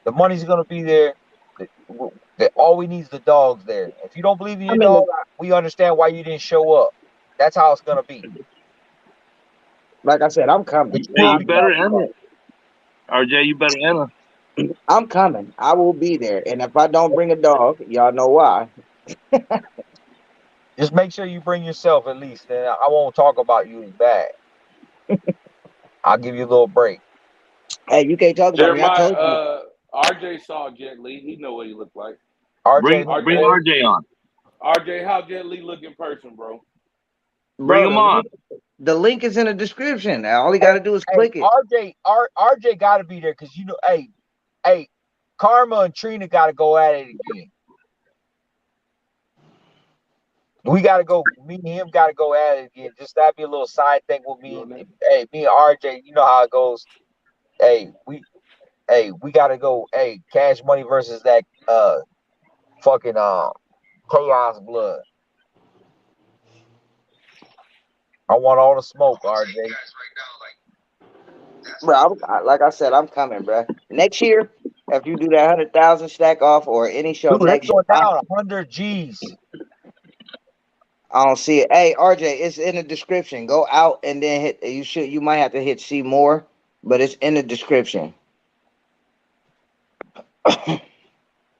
The money's gonna be there. All we need is the dogs there. If you don't believe in I your mean, dog, we understand why you didn't show up. That's how it's gonna be. like I said, I'm coming. You Hey, will you be better coming, enter. bro. RJ, you better enter. I'm coming. I will be there. And if I don't bring a dog, y'all know why. Just make sure you bring yourself at least. And I won't talk about you as bad. I'll give you a little break. Hey, you can't talk about me. I Jeremiah, told you. RJ saw Jet Li. He know what he looked like. RJ, Bring who, bring boy? RJ, RJ on. RJ, how Jet Li look in person, bro? Bring Bro, him on. the link is in the description. All he Hey, got to do is hey, click it. RJ got to be there because hey, Karma and Trina got to go at it again. We got to go. Me and him got to go at it again. Just that be a little side thing with You me. on that? Hey, me and RJ, you know how it goes. Hey, we got to go. Hey, Cash Money versus that fucking Chaos Blood. I want all the smoke, RJ. Bro, like I said, I'm coming, bro. Next year, if you do that 100,000 stack off or any show Dude, they next year, going down 100 G's. I don't see it. Hey, RJ, it's in the description. Go out and then hit. You might have to hit see more, but it's in the description.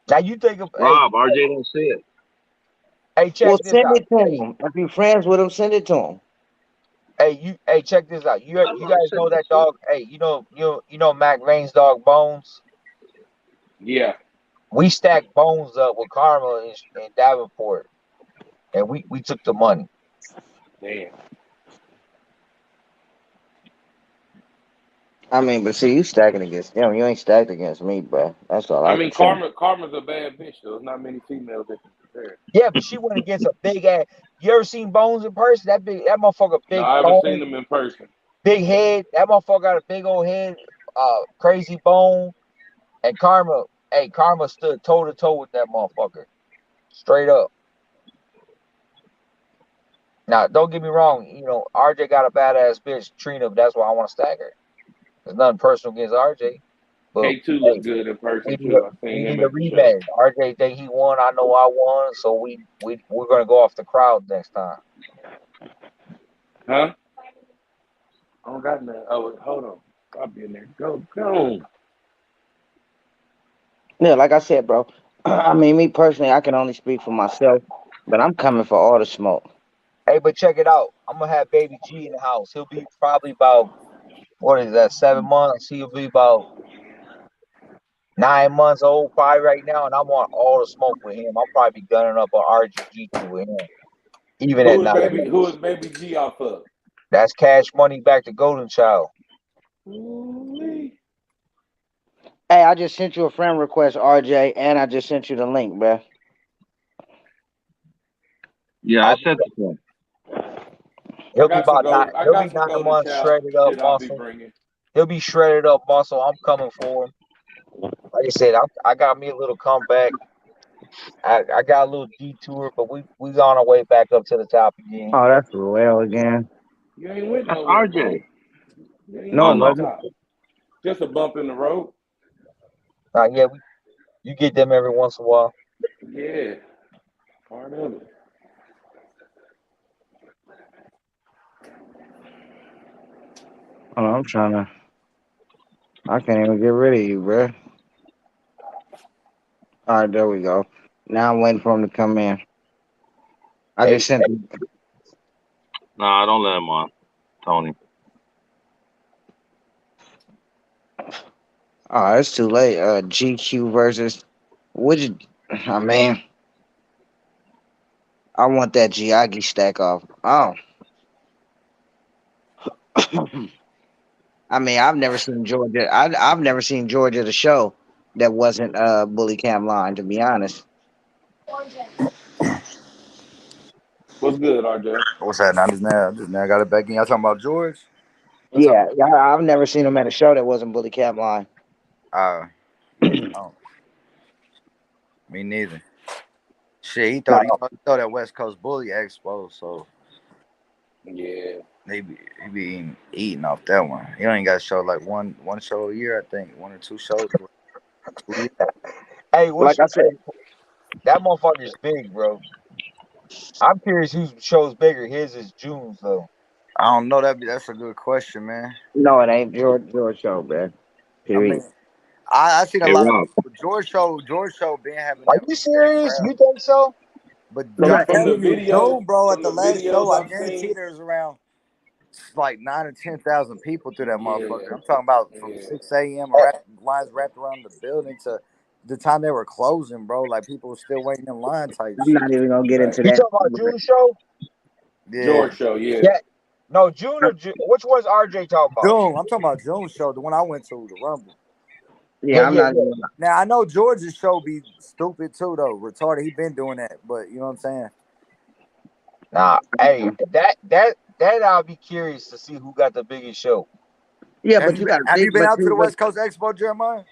Now you think of Rob, RJ don't see it. check Well, this send out. it to him. If you're friends with him, send it to him. Check this out. You I'm guys sending know it that to you. dog? Hey, you know Mac Rain's dog Bones. Yeah. We stacked Bones up with Karma and Davenport, and we took the money. Damn. I mean, but see, you stacking against him. You ain't stacked against me, bro. That's all I I can mean, say. Karma's a bad bitch though. There's not many females that can compare. Yeah, but she went against a big ass. You ever seen Bones in person? That motherfucker, No, big I haven't seen bone, them in person. big head. That motherfucker got a big old head, crazy bone. And Karma stood toe to toe with that motherfucker, straight up. Now, don't get me wrong. RJ got a badass bitch, Trina. But that's why I want to stack her. There's nothing personal against RJ, but K2 hey, look good in we person need a too. I we seen need him a at the show. rematch. RJ think he won. I know I won. So we're gonna go off the crowd next time. Huh? I don't got nothing. Oh, hold on. I'll be in there. Go. Yeah, like I said, bro. I mean, me personally, I can only speak for myself, but I'm coming for all the smoke. Hey, but check it out. I'm gonna have Baby G in the house. He'll be probably about what is that? 7 months. He'll be about 9 months old, probably right now, and I want all the smoke with him. I'll probably be gunning up an RGG2 with him, even at Who is 9 months. baby G off of? That's cash money back to Golden Child. Ooh-wee. Hey, I just sent you a friend request, RJ, and I just sent you the link, bro. Yeah, I, I sent it to him. I he'll be got some about nine. gold. I He'll be got some 9 months Child shredded up shit I'll be muscle. bringing. He'll be shredded up muscle. I'm coming for him. Like I said, I got me a little comeback. I got a little detour, but we on our way back up to the top again. Oh, that's Ruel again. You ain't went That's nowhere, bro. RJ. You ain't No, Oh it on the no. wasn't. top. Just a bump in the road. Yeah, you get them every once in a while. Yeah, part of it. Hold on, I'm trying to. I can't even get rid of you, bro. All right, there we go. Now I'm waiting for him to come in. I Hey, just sent him. Nah, don't let him on, Tony. Oh, it's too late. GQ versus which? I mean, I want that Giagi stack off. Oh, I mean, I've never seen Georgia. I've never seen Georgia the show that wasn't Bully Cam Line. To be honest. What's good, RJ? What's that? I just now got it back in. Y'all talking about George? What's up? Yeah, yeah, I've never seen him at a show that wasn't Bully Cam Line. Yeah. Oh, me neither. Shit, he now, thought that West Coast Bully Expo, so Yeah. he be eating off that one. He only got a show like one show a year, I think, 1 or 2 shows. 2 years. hey, Like I said, that motherfucker's big, bro. I'm curious whose show's bigger. His is June's though. I don't know. That's a good question, man. no, it ain't George show, man. I mean, Period. I seen a Hey lot of Rob. people. George show been having Are that you big serious? crowd, You think so? but Right, From and the June, videos, bro, at from the the last show, videos I I've guarantee seen, there's around like 9 or 10,000 people through that yeah, motherfucker. I'm talking about from yeah. 6 a.m. Hey, lines wrapped around the building to the time they were closing, bro. Like people were still waiting in line type I'm shit. not even gonna get Right. into you that. talking about June's show? Yeah, George show, yeah. Yeah. No, June or June. Which one's RJ talking about? June. I'm talking about June's show, the one I went to, the Rumble. Yeah, Yeah, I'm yeah, not yeah. even. Now I know George's show be stupid too, though. Retarded. He been doing that, but you know what I'm saying. Nah, hey, that I'll be curious to see who got the biggest show. Yeah, Have but you you been, got to have think. you been But out to see, the but West Coast Expo, Jeremiah?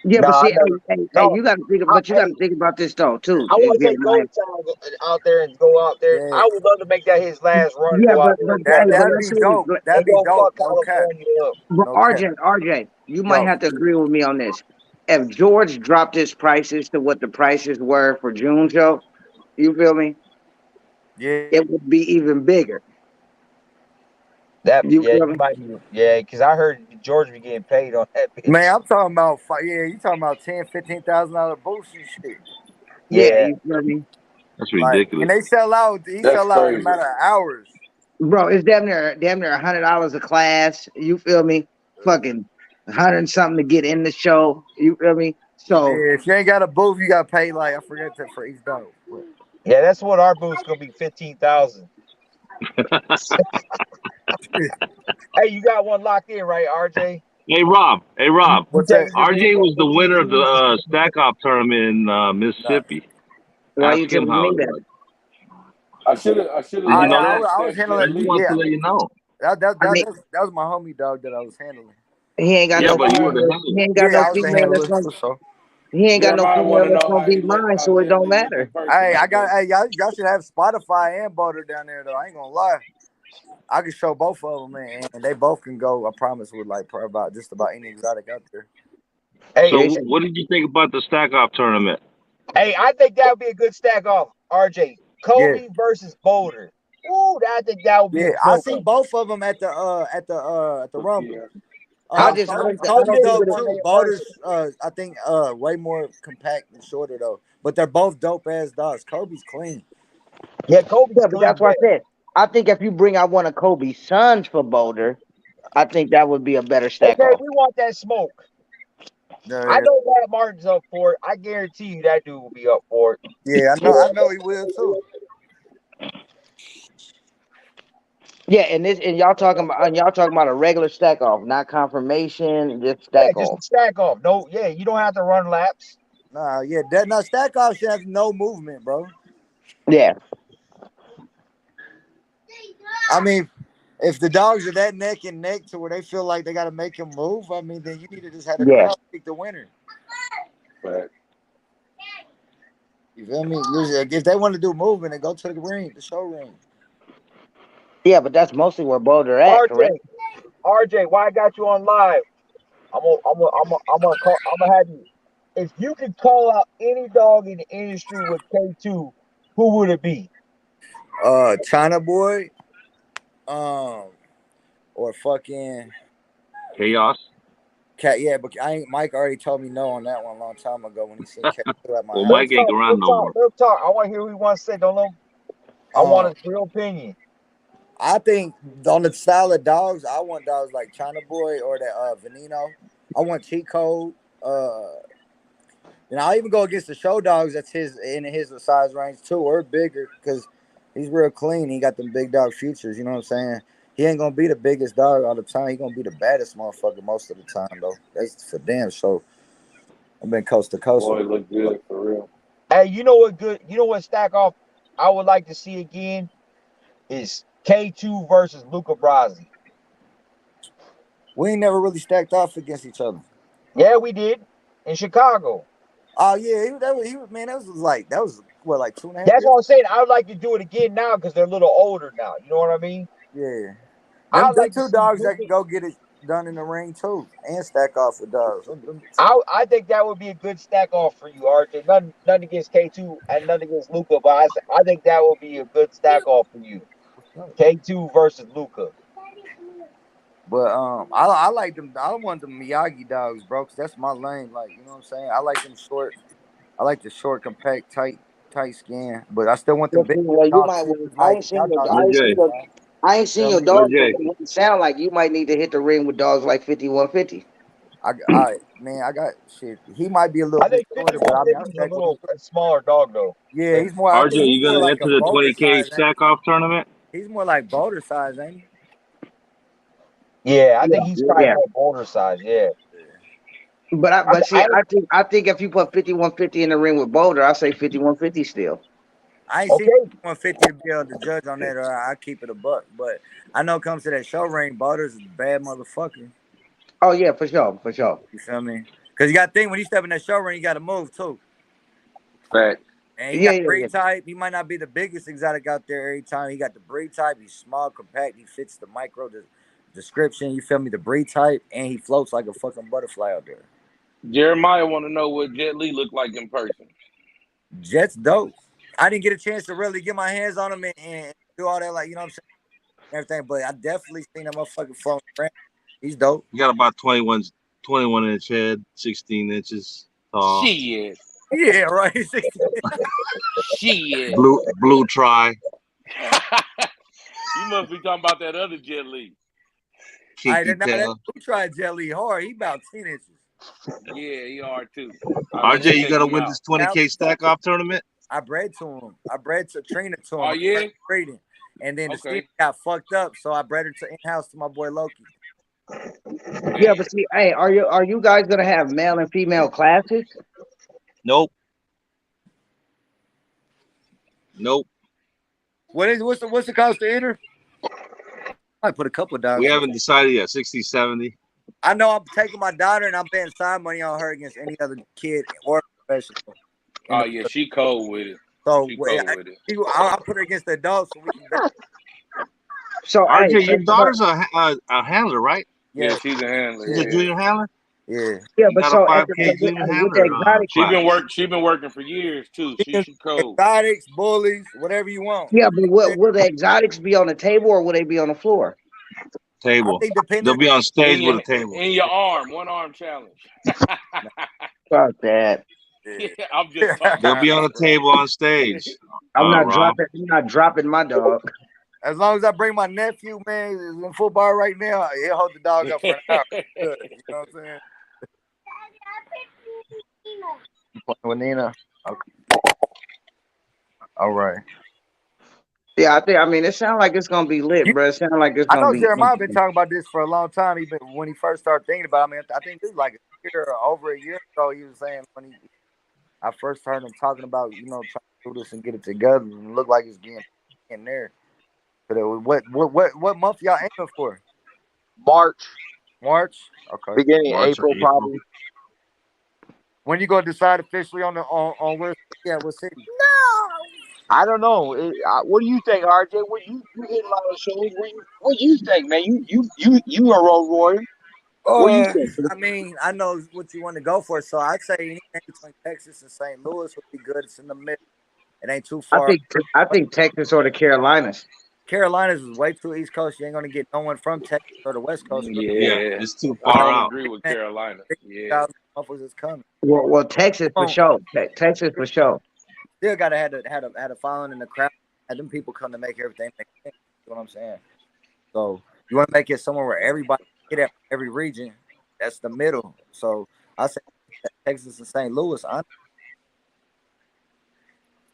yeah, but Nah, I see, never. hey, No, you got to think. But you got hey, to think about this though too. I If want to you take don't mind. Golden Child out there and go out there. Yeah, I would love to make that his last run. Yeah, Go out there but and that hey, fuck but that'd let's be say dope. this. That'd and be go dope. fuck No cap. California up. But No cap. RJ, you might Yo, have to agree with me on this. If George dropped his prices to what the prices were for June show, you feel me? yeah. It would be even bigger. That You yeah, feel you me? might be because I heard George be getting paid on that bitch. Man, I'm talking about yeah. You talking about $10,000-$15,000 boosts and shit. Yeah, Yeah, you feel me? That's Like, and ridiculous. they sell out. He That's sell out in a crazy. matter of hours. Bro, it's damn near $100 a class. You feel me? Fucking 100 and something to get in the show. You feel me? So Yeah, if you ain't got a booth, you got to pay like I forget that for each dog. yeah, that's what our booth's gonna be 15,000. Hey, you got one locked in, right, RJ? Hey Rob. Hey Rob. You What's that? taking this RJ weekend was the with winner of the TC? stack off tournament in Nah. Mississippi. why Ask you him telling how me it that? was. I should have Did you Yeah, know known that? I was that handling. He Jet Li. wants Yeah, to let you know. I mean, that was my homie dog that I was handling. he ain't got Yeah, no but you were female. the He handler. ain't got Yeah, no I was the female that's handler gonna. for sure. He ain't got no Jeremiah want female to that's know gonna how he beat look, mine, how so it Jet don't Li look in matter. person. Hey, I bet. y'all should have Spotify and Boulder down there though. I ain't gonna lie. I can show both of them, man, and they both can go. I promise with like about just about any exotic out there. Hey, So, they said, what did you think about the stack off tournament? hey, I think that would be a good stack off. RJ, Yeah, Kobe versus Boulder. Ooh, I think that would be yeah. a I smoker. seen both of them at the Rumble. I just Kobe, hope that I Kobe's don't Kobe think dope it. won too. their Boulder's versus. I think way more compact and shorter though. But they're both dope ass dogs. Kobe's clean. Yeah, Kobe's Yeah, but clean. that's what I said. I think if you bring out one of Kobe's sons for Boulder, I think that would be a better stack Okay, off. we want that smoke. I Yeah, know Matt Martin's up for it. I guarantee you that dude will be up for it. yeah. I know he will too. Yeah, and y'all talking about a regular stack off, not confirmation, just Yeah, stack just off. a stack off. No, yeah, you don't have to run laps. Nah, yeah. That now stack off should have no movement, bro. Yeah, I mean, if the dogs are that neck and neck to where they feel like they got to make him move, I mean, then you need to just have the yeah, crowd pick the winner. You feel me? Usually, if they want to do movement, then go to the ring, the show ring. yeah. But that's mostly where Boulder at, correct? RJ, RJ, why I got you on live? I'm gonna have you. If you could call out any dog in the industry with K2, who would it be? China Boy, um, or fucking Chaos Cat. Yeah, but I ain't. Mike already told me no on that one a long time ago when he seen Cat at my Well, Let house. him Mike ain't talk. Let around him no talk. more. Let him talk. I want to hear what he wants to say. Don't let him. I want Um, his real opinion. I think on the style of dogs, I want dogs like China Boy or that Veneno. I want Cheat Code. And I'll even go against the show dogs. That's his size range too, or bigger, because he's real clean. He got them big dog futures. You know what I'm saying? He ain't gonna be the biggest dog all the time. He gonna be the baddest motherfucker most of the time though. That's for damn sure. I've been coast to coast with him. Hey, you know what good? You know what stack off? I would like to see again is K2 versus Luca Brasi. We ain't never really stacked off against each other. Yeah, we did in Chicago. Oh yeah, man. That was what, like 2.5 That's years. what I'm saying. I would like to do it again now because they're a little older now. You know what I mean? Yeah, I them would like to two see dogs that Luca. can go get it done in the ring too, and stack off with dogs. Them I think that would be a good stack off for you, RJ. Nothing against K2 and nothing against Luca, but I think that would be a good stack off for you. two. K2 versus Luca. But I like them. I want them Miyagi dogs, bro, because that's my lane. Like, you know what I'm saying? I like them short. I like the short, compact, tight skin. But I still want them Let's big see, well, you dog might. shooters like y'all dogs got RJ, big, man. I ain't seen Feel your me? dog, but RJ, from what it sound like you might need to hit the ring with dogs like 5150. Man, I got shit. He might be a little I bit think shorter, but I mean, I 5150 is stack with him. a smaller dog though. Yeah, he's more. I RJ, think he's you more gonna like enter a the boulder 20K size, ain't stack off tournament? he? He's more like boulder size, ain't he? Yeah, I Yeah, think he's probably yeah. more border size. Yeah, But see, I I think if you put 5150 in the ring with Boulder, I say 5150 still. I ain't seen okay. 150 to be able to judge on that, or I keep it a buck. But I know it comes to that show ring, Boulder's a bad motherfucker. Oh yeah, for sure, for sure. You feel me? Because you got to think when you step in that show ring, you got to move too. And he Yeah, got yeah, yeah. breed type. He might not be the biggest exotic out there every time. He got the breed type. He's small, compact. He fits the description. You feel me? The breed type, and he floats like a fucking butterfly out there. Jeremiah want to know what Jet Li look like in person. Jet's dope. I didn't get a chance to really get my hands on him and do all that, like, you know what I'm saying, everything. But I definitely seen that motherfucker floating around. He's dope. You got about 21 inch head, 16 inches tall, Shit. Yeah, right. Shit. blue tri, You must be talking about that other Jet Li. All right, kinky now that tail. we tried Jelly hard. He about 10 inches. Yeah, he are too. Let me RJ, you check gotta him win out. this 20K stack off tournament. I bred to him. I bred to Trina to him. Oh I yeah? bred breeding. And then the steer Okay. got fucked up, so I bred her to in-house to my boy Loki. Yeah, Damn. but see, hey, are you guys gonna have male and female classes? Nope, nope. What's the cost to enter? I put a couple of We dogs in. haven't decided yet. 60, 70. I know I'm taking my daughter and I'm betting side money on her against any other kid or professional. Oh yeah, she cold with it. So She cold with it. I'll put her against the adults so we can bet. So, hey, RJ, your daughter's a handler, right? Yeah, Yeah, she's a handler. She's a Yeah. junior handler. yeah. yeah, You but got a so, 5K junior with the handler She exotics, been class. working for years too. She cold. Exotics, bullies, whatever you want. yeah, but will the exotics be on the table or will they be on the floor? I Table. think depending. They'll be on stage with a table. In your arm, 1 arm challenge. Fuck that. Yeah, I'm just talking They'll be on shit, a bro. table on stage. I'm not Rob. dropping. I'm not dropping my dog. As long as I bring my nephew, man, is in football right now, he'll hold the dog up for an hour. Good. You know what I'm saying? You playing with Nina? Okay. All right. Yeah, I think. I mean, it sounds like it's gonna be lit, bro. It sounds like it's I gonna know be. Jeremiah been talking about this for a long time. Even when he first started thinking about it, I mean, I think this was like a year or over a year ago. He was saying when I first heard him talking about, trying to do this and get it together, and look like it's getting in there. But what month y'all aiming for? March, March. Okay. beginning of March or April, April. probably. When you gonna decide officially on where? Yeah, what city? I don't know. What do you think, RJ? You hit a lot of shows. What do you think, man? You a road warrior. What do you think? I mean, I know what you want to go for, so I'd say anything between Texas and St. Louis would be good. It's in the middle. It ain't too I far. think. I think Texas or the Carolinas. Carolinas is way too East Coast. You ain't gonna get no one from Texas or the West Coast. Yeah, Yeah, it's too I far don't out. agree with Carolina. Yeah, 50,000 motherfuckers is coming. Well, Texas for sure. Texas for sure. Still gotta had a following in the crowd. Had them people come to make everything make sense. You know what I'm saying? So you want to make it somewhere where everybody get at every region. That's the middle. So I say Texas and St. Louis.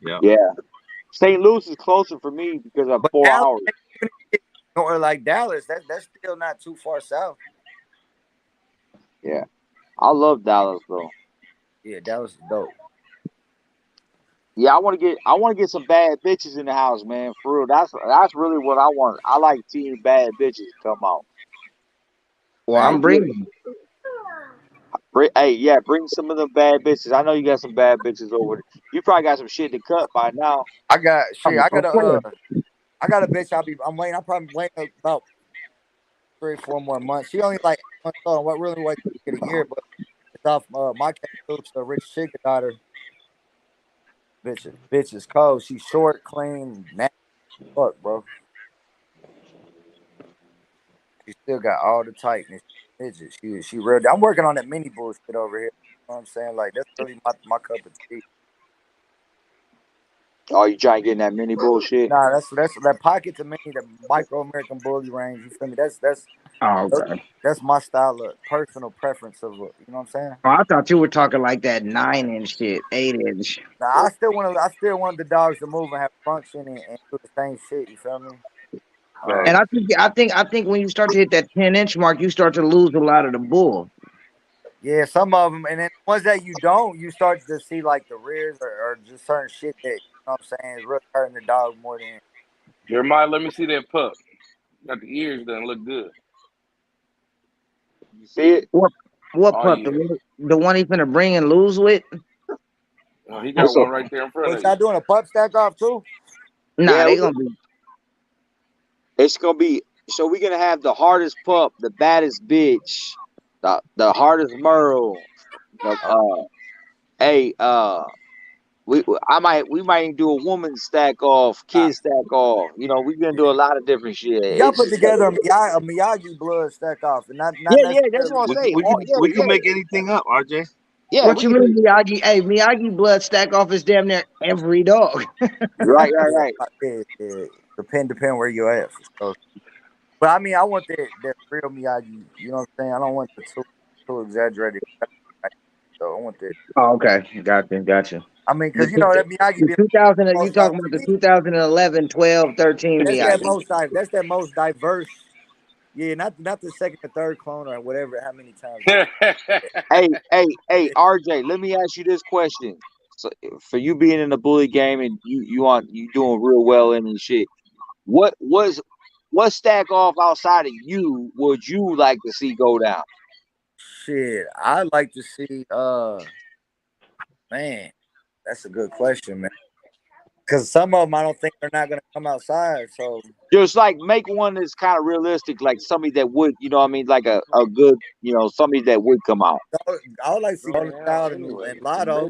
Yeah, St. Louis is closer for me because of But 4 hours. or like Dallas, that's still not too far south. Yeah, I love Dallas though. Yeah, Dallas is dope. Yeah, I want to get some bad bitches in the house, man. For real, that's really what I want. I like seeing bad bitches come out. Well, Man, I'm bringing. Bring some of them bad bitches. I know you got some bad bitches over there. You probably got some shit to cut by now. I got shit. I got I'm a bitch. I'm waiting. I'm probably waiting about 3 or 4 more months. She only like 8 months old. What really wait to get a year, but it's off my case too. So rich chicken daughter. Bitch is cold. She's short, clean, nasty. Fuck, bro. She still got all the tightness. Midget. She real. I'm working on that mini bullshit over here. You know what I'm saying? Like that's really my cup of tea. Oh, you trying to get in that mini bullshit? Nah, that's that pocket to me, the micro American bully range. You feel me? Oh, okay. That's my style of personal preference of it. You know what I'm saying? Oh, I thought you were talking like that 9-inch shit, 8-inch. Now I still want the dogs to move and have function and do the same shit. You feel me? And I think when you start to hit that 10-inch mark, you start to lose a lot of the bull. Yeah, some of them, and then ones that you don't, you start to see like the rears or just certain shit that you know what I'm saying is really hurting the dog more than. Jeremiah, let me see that pup. Got the ears done look good. You see it? What Oh pup? yeah. The one he finna bring and lose with? Oh, he got one right there in front Wait, of y'all you. doing a pup stack off too? Nah, Yeah, they gonna be. it's gonna be. So we're gonna have the hardest pup, the baddest bitch, the hardest Merle. The, hey, we might even do a woman stack off, kid stack off. You know, we're gonna do a lot of different shit. Y'all It's put just together a Miyagi blood stack off, and not that's necessarily. what I'm saying. We can make anything up, RJ. Yeah, What we you can mean, do. Miyagi? Hey, Miyagi blood stack off is damn near every dog. Right. Yeah. Depend where you're at for sure. But I mean, I want that real Miyagi. You know what I'm saying? I don't want the too exaggerated. So I want that. Oh, okay, gotcha. I mean, The, because you know that Miyagi the be 2000, you most talking about the 2011, 12, 13 that's that Miyagi? most that's that most diverse. Yeah, not the second or third clone or whatever. How many times? Hey, RJ. Let me ask you this question. So, for you being in the bully game and you doing real well in and shit. What stack off outside of you would you like to see go down? Shit, I'd like to see. Man, that's a good question, man. Because some of them, I don't think they're not gonna come outside. So Just like make one that's kind of realistic, like somebody that would, you know what I mean, like a good, you know, somebody that would come out. I would like to see Growing Golden out Child anyway. and Lotto.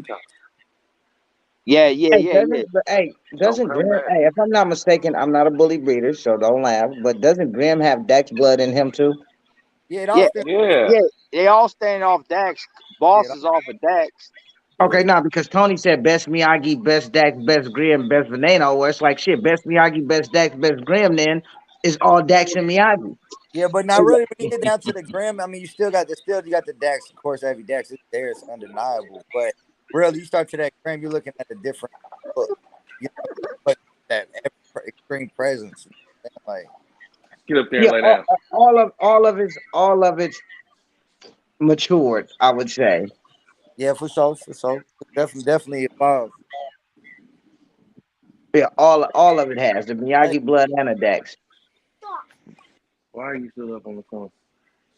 Yeah, yeah, Hey, yeah, yeah. doesn't but hey, Don't doesn't come Grim? back. Hey, if I'm not mistaken, I'm not a bully breeder, so don't laugh. But doesn't Grim have Dex blood in him too? Yeah, it all Yeah, stands. Yeah. yeah. They all stand off Dax. Yeah, Boss is off of Dax. Okay, now because Tony said best Miyagi, best Dax, best Grim, best Veneno. Well, it's like shit. Best Miyagi, best Dax, best Grim. Then is all Dax and Miyagi. yeah, but not really. When you get down to the Grim, I mean, you got the Dax. Of course, every Dax is there. It's undeniable. But really, you start to that Grim, you're looking at a different look. You know, but that extreme presence. Like, Get up there and Yeah, lay down. all of it's matured. I would say. yeah, for sure, for sure. Definitely evolved. Yeah, all of it has the Hey, Miyagi blood and a Dex. Why are you still up on the phone?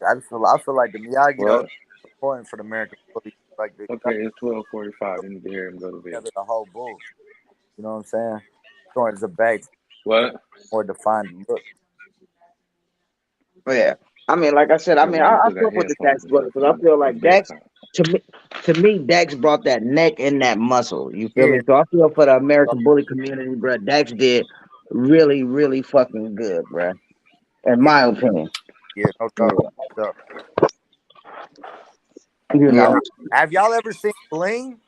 I feel like the Miyagi though What? is important for the American bully. Like the Okay, it's 12:45. You need to hear him go to bed. together the whole bull. You know what I'm saying? Towards the back, What? more defined look. Yeah, I mean, like I said, I Okay, mean, well, you I still got fuck with the headphones Dax and blood stuff because I on. feel It's like Dax bedtime. to me Dax brought that neck and that muscle. You feel Yeah, me? So I feel for the American bully community, bro. Dax did really, really fucking good, bro. In yeah, my opinion, yeah, no yeah, doubt. No doubt. you Yeah, know, Have y'all ever seen Bling?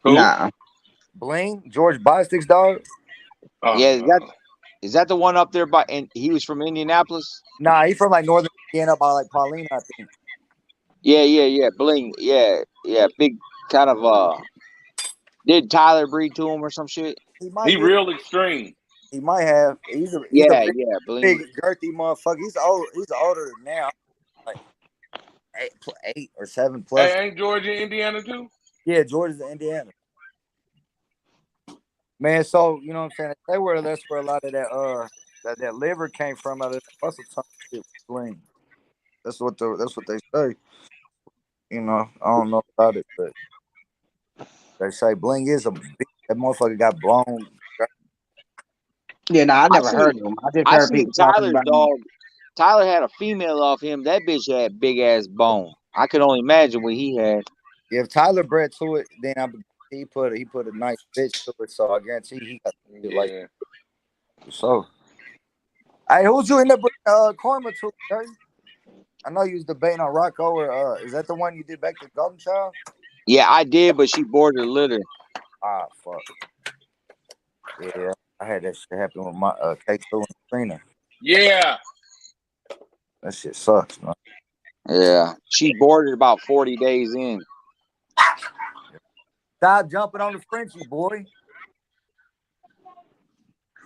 Who? nah. Bling, George Bostic's dog? Oh, yeah. Is that the one up there by? And he was from Indianapolis. Nah, he's from like Northern Indiana by like Paulina, I think. Yeah, yeah, yeah. Bling. Yeah, yeah. Big kind of. Did Tyler breed to him or some shit? He might, he yeah, real extreme. he might have. He's a Yeah, big, yeah. big Bling. girthy motherfucker. He's old. He's older now, like 8 or 7 plus. Hey, ain't Georgia, Indiana too? Yeah, George is in Indiana. Man, so you know what I'm saying? That's where a lot of that liver came from out of that muscle tone shit. Bling. That's what they say. You know, I don't know about it, but they say Bling is a big. That motherfucker got blown. Yeah, nah, I I never see. heard of him. I just I heard seen people talking Tyler's about him. dog. Tyler had a female off him. That bitch had big ass bone. I could only imagine what he had. If Tyler bred to it, then he put a nice bitch to it. So I guarantee he got it like Yeah. so. Hey, who'd you end up bringing Karma to? Dirty? I know you was debating on Rocco or is that the one you did back to Golden Child? Yeah, I did, but she boarded a litter. Ah, fuck. Yeah, I had that shit happen with my K2 and Trina. Yeah. That shit sucks, man. Yeah, she boarded about 40 days in. Stop jumping on the Frenchie, boy.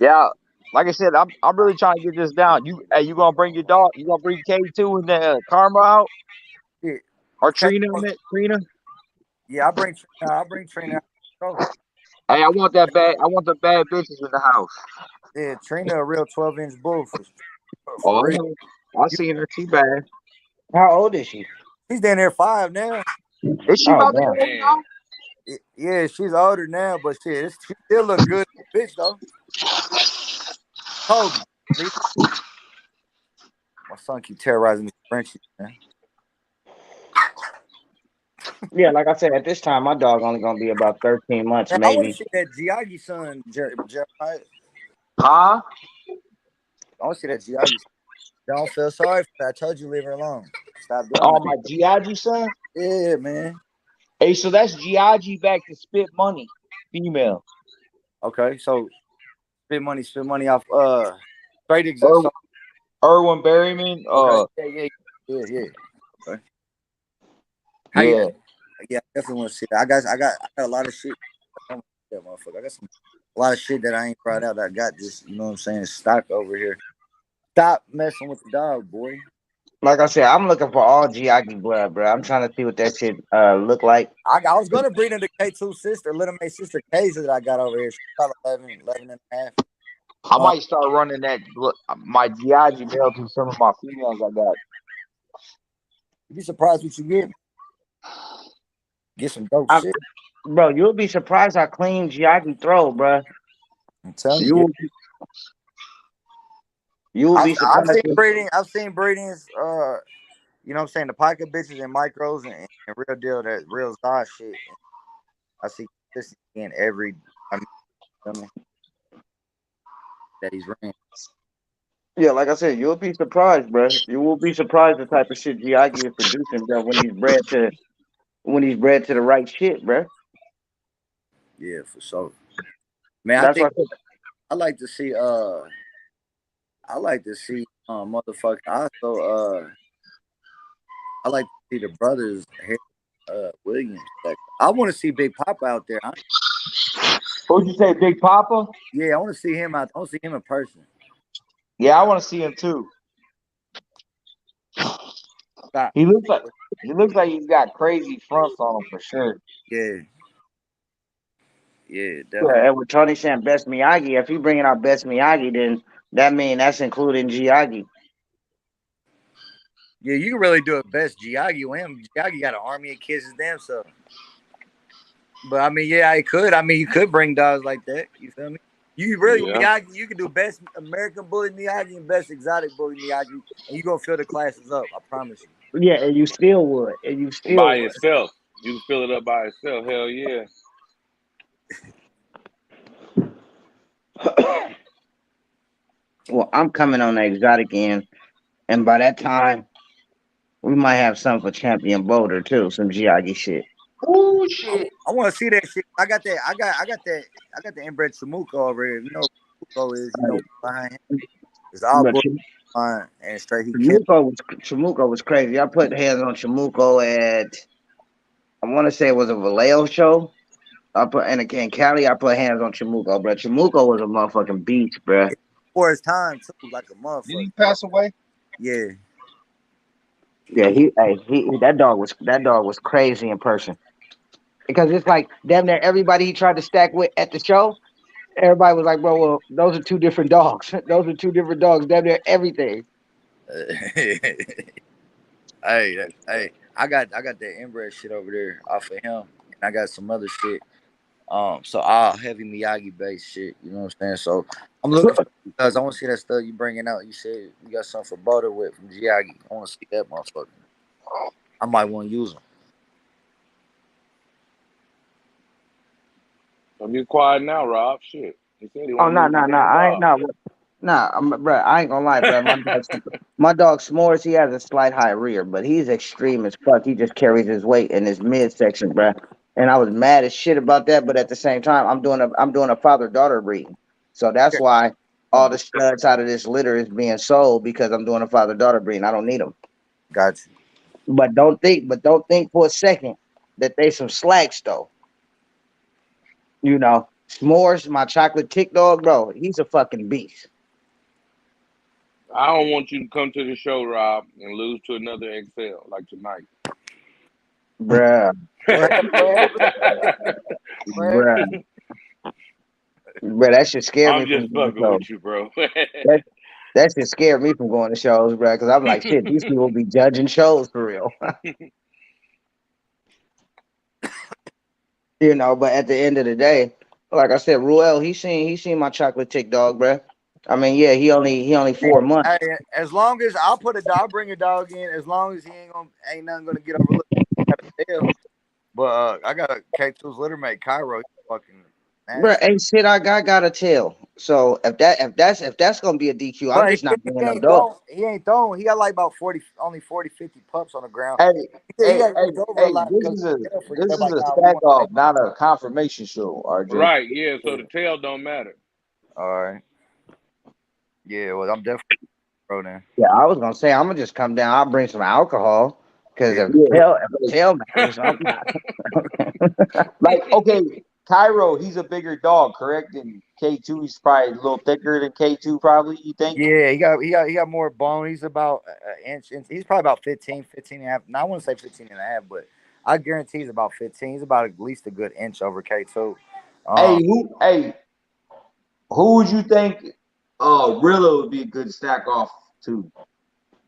Yeah, like I said, I'm really trying to get this down. You gonna bring your dog? You gonna bring K2 and Karma out Yeah, or K- Trina on it? Trina? yeah, I'll bring Trina out. Oh, Hey, I want that bad. I want the bad bitches in the house. yeah, Trina a real 12-inch bull Oh, for I real. know. I You, seen her. She bad. How old is she? she's down there 5 now. Is she Oh about to damn. go Man. Yeah, she's older now, but shit, she still look good, bitch though. Kobe, leave my son keep terrorizing the Frenchie, man. Yeah, like I said, at this time, my dog only gonna be about 13 months, Man, I want to maybe. see that Giagi son, Jeremiah. Huh? I want to see that Giagi. Don't feel sorry for that. I told you leave her alone. Stop doing Oh, that. my Giagi son. Yeah, man. Hey, so that's Giagi back to spit money, female. Okay, so spend money off straight exist. Er, So, Erwin Berryman. okay, yeah. Okay. How you? Yeah. Yeah, I definitely want to see that. I got a lot of shit. I don't that motherfucker. I got a lot of shit that I ain't brought out. I got just you know what I'm saying stock over here. Stop messing with the dog, boy. Like I said, I'm looking for all Giagi blood, bro. I'm trying to see what that shit look like. I was gonna breed in the K2 sister, little May sister Kaiser that I got over here. She's about 11 and a half. I might start running my Giagi mail to some of my females I got. You'd be surprised what you get. Get some dope I, shit. bro, you'll be surprised how clean Giagi throw, bro. I'm telling You you. will, you will be I've surprised. seen breeding. I've seen breedings. You know what I'm saying? The pocket bitches and micros and real deal that real Zod shit. I see consistency in every that he's ran. Yeah, like I said, you'll be surprised, bro. You will be surprised the type of shit Giagi is producing, bro. When he's bred to the right shit, bro. Yeah, for sure. Man, I That's why think I said, I like to see motherfucker. Also I like to see the brothers Williams. I want to see Big Papa out there. Who'd you say, Big Papa? Yeah, I want to see him out. I want to see him in person. Yeah, I want to see him too. Stop. He looks like he's got crazy fronts on him for sure. Yeah, yeah, definitely. yeah, and with Tony saying best Miyagi, if he bringing out best Miyagi, then that mean that's including Giagi. Yeah, you can really do it best. Giagi with him. Giagi got an army of kids his damn self. But I mean, yeah, I could. I mean, you could bring dogs like that. You feel me? You really Yeah. Miyagi. You can do best American bully Miyagi and best exotic bully Miyagi, and you gonna fill the classes up. I promise you. Yeah, and you still would, and you still By would. itself. You can fill it up by itself. Hell yeah. Well, I'm coming on the exotic end, and by that time, we might have something for Champion Boulder too, some Giagi shit. Oh shit! I want to see that shit. I got that. I got the inbred Chamuco over here. You know what Chamuco is. You know behind him. It's all But bull fine and straight. He killed. Chamuco was crazy. I put hands on Chamuco at I want to say it was a Vallejo show. I put in Cali. I put hands on Chamuco, bro. Chamuco was a motherfucking beast, bro. For his time too, like a Did motherfucker. he pass away? Yeah. Yeah, that dog was crazy in person because it's like damn near everybody he tried to stack with at the show. Everybody was like, bro, well, those are two different dogs. Those are two different dogs. Damn near everything. Hey, I got that inbred shit over there off of him, and I got some other shit. So all heavy Miyagi based shit. You know what I'm saying? So I'm looking for because I want to see that stuff you bringing out. You said you got something for butter with from Miyagi. I want to see that motherfucker. I might want to use them. Don't be quiet now, Rob. Shit. He said he Oh want to no, use the no, no. damn I ain't dog. no. Nah, bro, I ain't gonna lie, bro. My dog S'mores, he has a slight high rear, but he's extreme as fuck. He just carries his weight in his midsection, bro. And I was mad as shit about that, but at the same time, I'm doing a father daughter breeding, so that's Yeah, why all the studs out of this litter is being sold because I'm doing a father daughter breeding. I don't need them, got you. but don't think for a second that they some slacks though. You know, S'mores, my chocolate tick dog, bro. He's a fucking beast, I don't want you to come to the show, Rob, and lose to another XL like tonight. bruh, What happened? What happened? What happened? bruh. Bro, that should scare me I'm from just going to fucking shows. with you, bro. That that should scare me from going to shows, bro. Because I'm like, shit, these people be judging shows for real, you know. But at the end of the day, like I said, Ruel, he seen my chocolate tick dog, bro. I mean, yeah, he only Hey, 4 months, hey, as long as I'll bring a dog in. As long as he ain't nothing gonna get overlooked. Got a tail. But I got a K2's littermate Cairo. He's fucking bro. nasty. Ain't shit I got to tell. So if that's gonna be a DQ, I'm But just not he bringing no ain't dog. throwing. He ain't throwing. He got like about 40, only 40, 50 pups on the ground. Hey, He got moved over a hey! lot This because is a they're this is like, a nah, we stack want that. off, not a confirmation show. RJ. Right, yeah, so Yeah. the tail don't matter. All right. Yeah, well, I'm definitely pro then. Yeah, I was gonna say I'm gonna just come down. I'll bring some alcohol because Yeah. if Yeah. the tail matters, I'm not. Like, okay, Cairo, he's a bigger dog, correct? And K2, he's probably a little thicker than K2, probably, you think? Yeah, he got more bone. He's about an inch. He's probably about 15 and a half. Now, I want to say 15 and a half, but I guarantee he's about 15. He's about at least a good inch over K2. Um, Who would you think Rilla would be a good stack off to?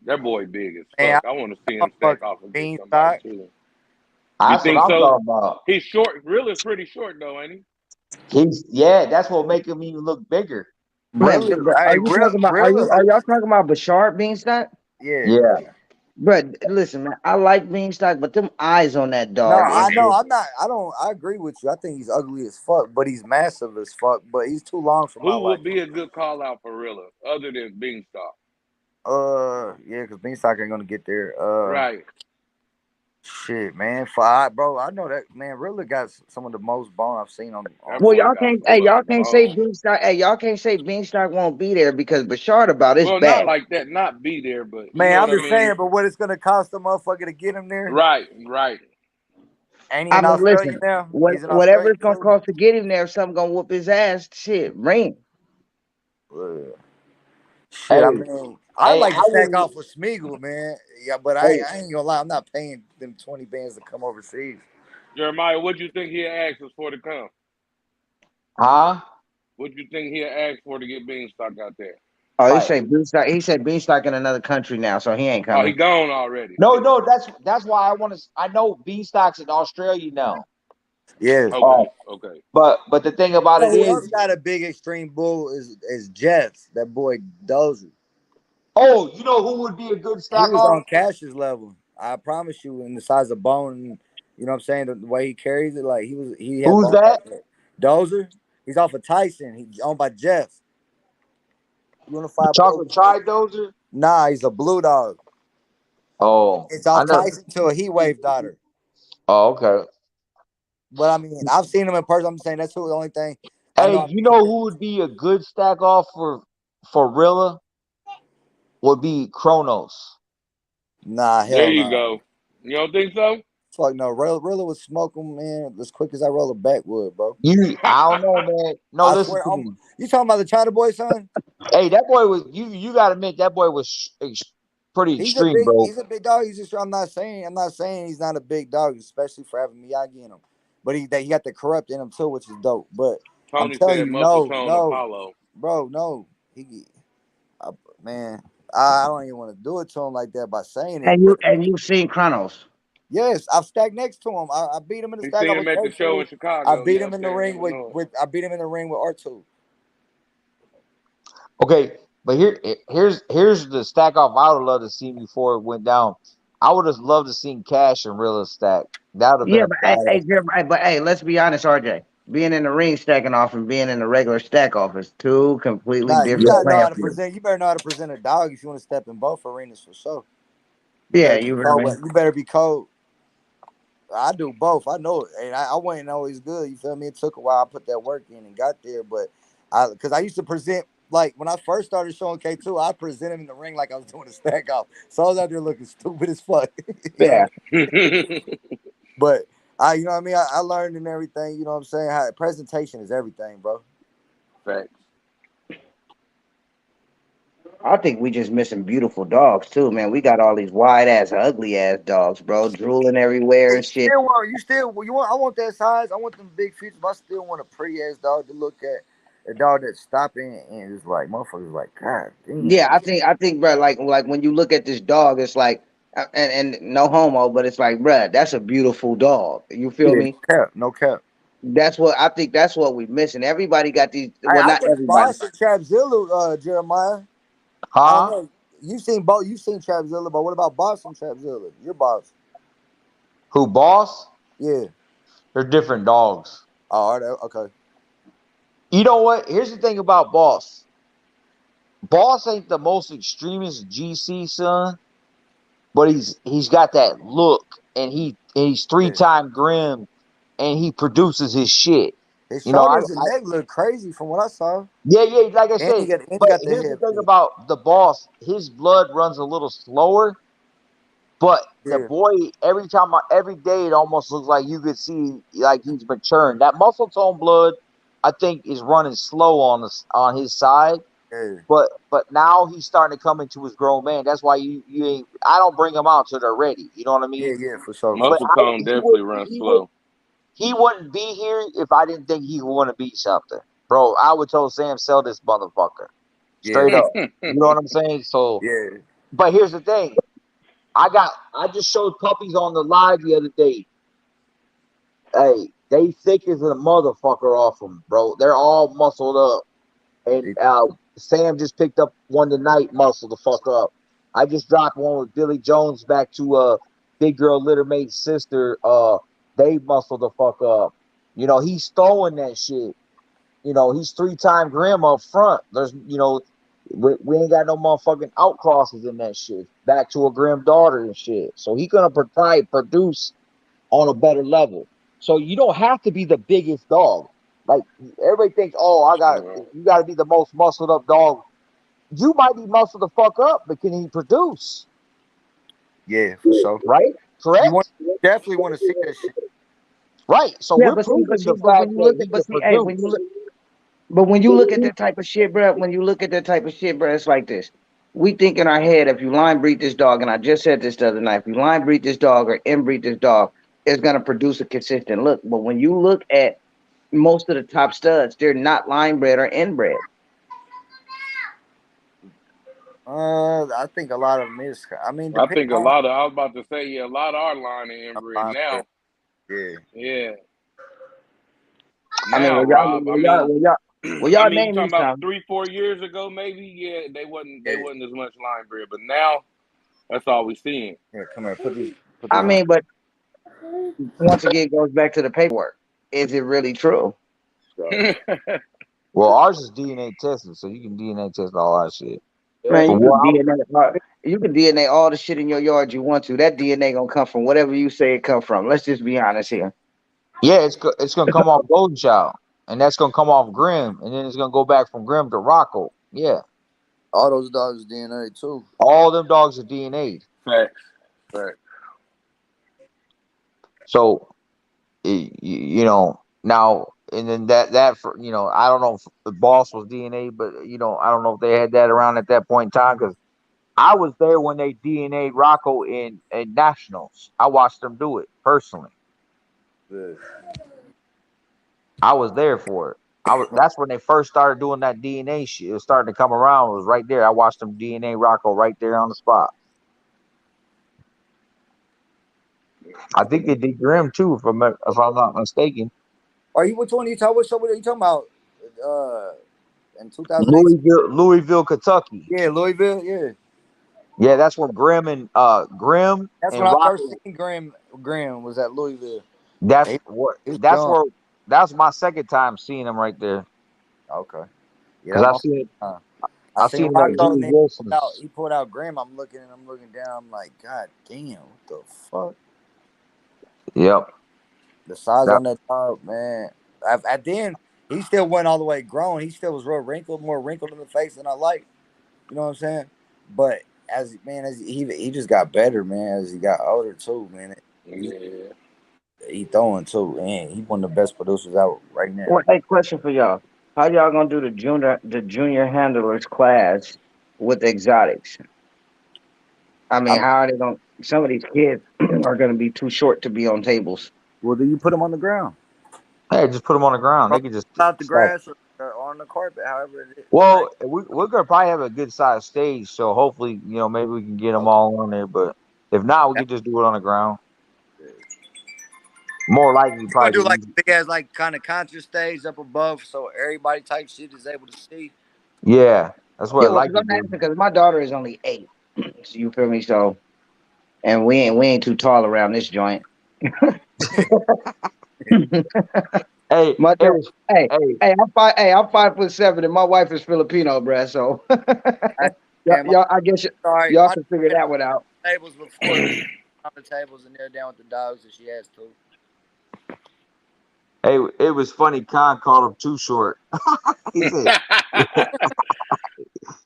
That boy big as Man, fuck. I want to see I him stack fuck off against somebody Beanstalk. too. You That's what think I'm so? talking about. He's short. Real's pretty short though, ain't he? That's what make him even look bigger. Man, Really, hey, are you talking about? really, Are y'all talking about Bashard Beanstalk? yeah. Yeah. But listen, man, I like Beanstalk, but them eyes on that No, dog I is know. just I'm not. I don't. I agree with you. I think he's ugly as fuck, but he's massive as fuck. But he's too long for my Who would liking. be a good call out for Rilla other than Beanstalk? Yeah, because Beanstalk ain't gonna get there. Right. Shit, man. Bro, I know that man really got some of the most bone I've seen That on. well, boy y'all got a can't. whole Hey, lot y'all of can't say bone. Beanstalk. Hey, y'all can't say Beanstalk won't be there because Bashard about his Well, not back. like that, not be there, but you Man, know I'm what I just saying, mean? but what it's gonna cost the motherfucker to get him there? Right, right. Ain't he I in mean, Australia listen, now? He's in whatever Australia it's gonna too. cost to get him there, if something gonna whoop his ass, shit, ring. Uh, Shit, I Hey, mean, I'd hey, like I to stack was off with Smeagol, man. Yeah, but hey, I ain't gonna lie, I'm not paying them 20 bands to come overseas. Jeremiah, what you think he'll ask us for to come? huh? What you think he'll ask for to get Beanstalk out there? Oh, he Like, say Beanstalk. He said Beanstalk in another country now, so he ain't Oh, he coming. gone already. no, that's why I want to. I know Beanstalk's in Australia now. Yeah. Oh, Okay, okay. but the thing about So it who is, else got a big extreme bull is Jets, that boy Dozer. oh, you know who would be a good He stack was off? on Cash's level. I promise you, in the size of bone, you know what I'm saying? The way he carries it, like he had Who's bone that? like that. Dozer, he's off of Tyson. He's owned by Jeff. The Unified Bull. chocolate tri dozer? Nah, he's a blue dog. Oh, It's I off know. Tyson to a heat wave daughter. Oh, okay. But I mean, I've seen him in person. I'm saying that's the only thing I Hey, know. you know who would be a good stack off for Rilla? Would be Kronos. Nah, There hell you nah. go. You don't think so? Fuck no. Rilla would smoke him, man, as quick as I roll a backwood, bro. I don't know, man. No, I listen swear. to me. You talking about the China boy, son? Hey, that boy was you. Got to admit that boy was pretty extreme, bro. He's a big dog. He's just. I'm not saying he's not a big dog, especially for having Miyagi in him. But he got the corrupt in him too, which is dope. But I'm Tony telling said you, muscle no, tone no, Apollo. bro, no. I, man, I don't even want to do it to him like that by saying it. But And you've seen Chronos. yes, I've stacked next to him. I beat him in the We stack. I seen was him at the show in K2. I Chicago. You beat know him what in I'm the saying? In ring Illinois. with I beat him in the ring with R2. Okay, but here's the stack off I would love to see before it went down. I would have loved to seen Cash and Rilla stack. That would have been Yeah, a but badass. let's be honest, RJ. Being in the ring stacking off and being in the regular stack off is two completely Nah, you Yeah, different gotta know playing how to fields. present. You better know how to present a dog if you want to step in both arenas for sure. You Yeah, better be you feel cold. me? You better be cold. I do both. I know it, and I wasn't always good. You feel me? It took a while. I put that work in and got there, but because I used to present like when I first started showing K2, I presented in the ring like I was doing a stack off. So I was out there looking stupid as fuck, you Yeah. know. But you know what I mean. I learned and everything. You know what I'm saying? How presentation is everything, bro. Facts. I think we just missing beautiful dogs too, man. We got all these wide ass, ugly ass dogs, bro, drooling everywhere and shit. You want I want that size. I want them big features, but I still want a pretty ass dog to look at. A dog that's stopping and it's like motherfuckers like, God damn. Yeah, I think, bro, like when you look at this dog, it's like, and no homo, but it's like, bro, that's a beautiful dog. You feel Yeah, me? no cap. That's what I think. That's what we missing. Everybody got these. Well, I not think everybody. Boss and Trapzilla, Jeremiah. I don't huh? know. You've seen both. You've seen Trapzilla, but what about Boss and Trapzilla? Your boss. Who boss? Yeah. They're different dogs. Oh, all right. Okay. You know what? Here's the thing about boss. Boss ain't the most extremist GC son, but he's got that look, and he's three Yeah. time grim, and he produces his shit. His You know, shoulders and neck look crazy from what I saw. yeah, like I And said. he But got the here's the head thing flip. about the boss: his blood runs a little slower, but the Yeah. boy every day it almost looks like you could see like he's maturing. That muscle tone blood, I think, is running slow on his side. Yeah. But now he's starting to come into his grown man. That's why you ain't. I don't bring them out till they're ready. You know what I Yeah. mean? Yeah. For sure. For But Muscle sure. tone definitely runs slow. he wouldn't be here if I didn't think he would want to be something, bro. I would tell Sam sell this motherfucker Yeah. straight up. You know what I'm saying? So Yeah. But here's the thing. I just showed puppies on the live the other day. Hey, they thick as a motherfucker off them, bro. They're all muscled up. And Sam just picked up one tonight, muscle the fuck up. I just dropped one with Billy Jones back to Big Girl Littermate's sister. They muscled the fuck up. You know, he's throwing that shit. You know, he's 3-time Grim up front. There's, you know, we ain't got no motherfucking outcrosses in that shit. Back to a Grim daughter and shit. So he gonna produce on a better level. So you don't have to be the biggest dog. Like everybody thinks, oh, you got to be the most muscled up dog. You might be muscled the fuck up, but can he produce? Yeah, for sure. Right? Correct? Definitely want to see that shit. Right. So Yeah, we're proving the but fact when you that look he at, can hey, produce. when you look at that type of shit, bro, it's like this. We think in our head, if you line breed this dog, and I just said this the other night, if you line breed this dog or inbreed this dog, it's gonna produce a consistent look. But when you look at most of the top studs, they're not line bred or inbred. I think a lot of them is. I mean, I depending think a on lot of. I was about to say, yeah, a lot of our line and inbred now. yeah. Yeah. I mean, Now, Rob. I mean, I y'all mean, you name talking me about some. 3-4 years ago, maybe? Yeah, they wasn't Yeah. as much line bred, but now that's all we seeing. Yeah, come here. Put these I on. mean, but once again, it goes back to the paperwork. Is it really true? So, Well, ours is DNA tested, so you can DNA test all our shit. Man, From you can what DNA, you can DNA all the shit in your yard you want to. That DNA gonna come from whatever you say it come from. Let's just be honest here. yeah, it's gonna come off Golden Child, and that's gonna come off Grim, and then it's gonna go back from Grim to Rocco. Yeah, all those dogs DNA too. all them dogs are DNA. Facts. Facts. So you know now, and then that for I don't know if the boss was DNA, but I don't know if they had that around at that point in time because I was there when they DNA'd Rocco in nationals. I watched them do it personally. Yeah. I was there for it. That's when they first started doing that DNA shit. It was starting to come around. It was right there. I watched them DNA Rocco right there on the spot. I think they did Grim too, if I'm not mistaken. Are you which one are you talking? What show are you talking about? In 2018. Louisville, Kentucky. Yeah, Louisville. Yeah, Yeah, that's where Grim that's when and I first Rocco. seen Graham. Graham was at Louisville. That's He, what. he was That's young. where. That's my second time seeing him right there. Okay. Yeah, Cause that's I my seen it. first time. I I seen seen him at Rocco and Jimmy then Wilson's. he pulled out Graham. I'm looking and I'm looking down. I'm like, God damn, what the fuck? Yep. The size That, on that dog, man. I then he still went all the way grown. He still was real wrinkled, more wrinkled in the face than I like. You know what I'm saying? But as he just got better, man. As he got older too, man. Yeah. He throwing too, man. He one of the best producers out right now. Well, hey, question for y'all: how y'all gonna do the junior handlers class with exotics? I I mean, mean, how are they going? Some of these kids are gonna be too short to be on tables. Well, do you put him on the ground, hey, just put them on the ground. or They could just out the stack. grass, or on the carpet, however it is. Well, we're gonna probably have a good sized stage, so hopefully, maybe we can get them Okay. all on there. But if not, we could just do it on the ground. More likely, We're gonna probably do the like easy. a big ass like kind of concert stage up above, so everybody type shit is able to see. Yeah, that's what I Yeah, well, like because to I'm do. asking because my daughter is only 8. So you feel me? So, and we ain't too tall around this joint. Hey, My it daughter, was. hey, Hey, I'm 5'7", and my wife is Filipino, bruh. So, I, man, I guess sorry, y'all my can figure daughter that one out. tables before on the tables and they're down with the dogs that she has too. hey, it was funny. Khan called him too short. he said.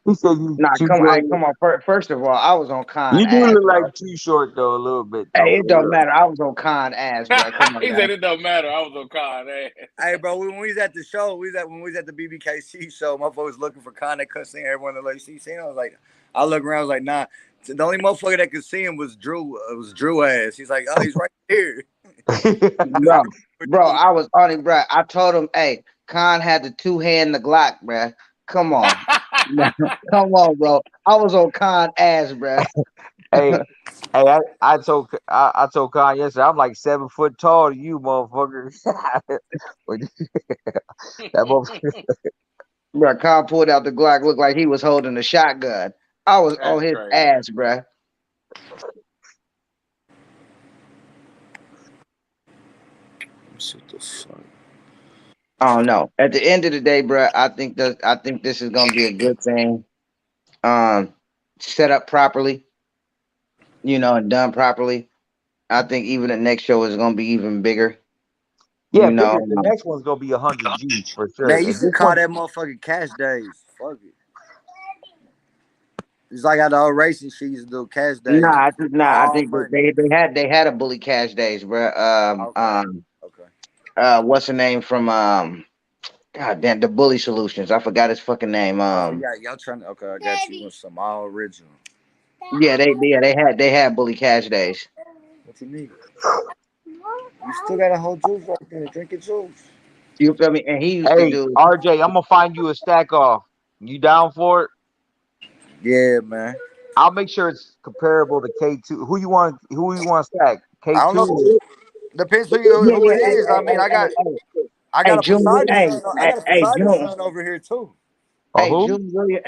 He said you Nah, too come on, short. hey, come on. First of all, I was on Con You do ass, look bro. like too short though, a little bit though, Hey, it for don't real. matter. I was on Con ass, bro. Come on He now. said it don't matter. I was on con. Hey. Hey, bro, when we was at the show, when we was at the BBKC show, my folks was looking for Con. They couldn't see everyone that like see him. I look around, I was like, nah. So the only motherfucker that could see him was Drew. It was Drew ass. He's like, oh, he's right here. Bro, I was on him, bro. I told him, hey, Con had the 2-hand the Glock, bro. Come on. Come on, bro. I was on Con ass, bro. Hey, I told Kanye yesterday, I'm like 7 foot tall to you, motherfucker. But that motherfucker. Bro, Con pulled out the Glock, looked like he was holding a shotgun. I was That's on his crazy. ass, bro. Shit the fuck. I don't know. At the end of the day, bro, I think this is gonna be a good thing. Um, Set up properly, and done properly. I think even the next show is gonna be even bigger. Yeah, You bigger. know, The next one's gonna be 100 G's for sure. Man, you And should this call one, that motherfucking cash days. Fuck it. It's like how the old racing shit used to do cash days. I All think that money. they had a bully cash days, bro. Okay. Okay. What's the name from God damn, the Bully Solutions. I forgot his fucking name. Oh yeah, y'all trying to okay, I got you with some all original. Yeah, they had Bully Cash Days. What you need? You still got a whole juice right there. Drink your juice. You feel me? And he used to hey, do. RJ, I'm gonna find you a stack off. You down for it? Yeah, man. I'll make sure it's comparable to K2. Who you want? Who you want to stack? I don't know. K2. Depends Yeah, who yeah. it is. I mean, I Hey, got a June. Poseidon Hey, son. I hey, got a hey, Poseidon June. son over here too. Or who?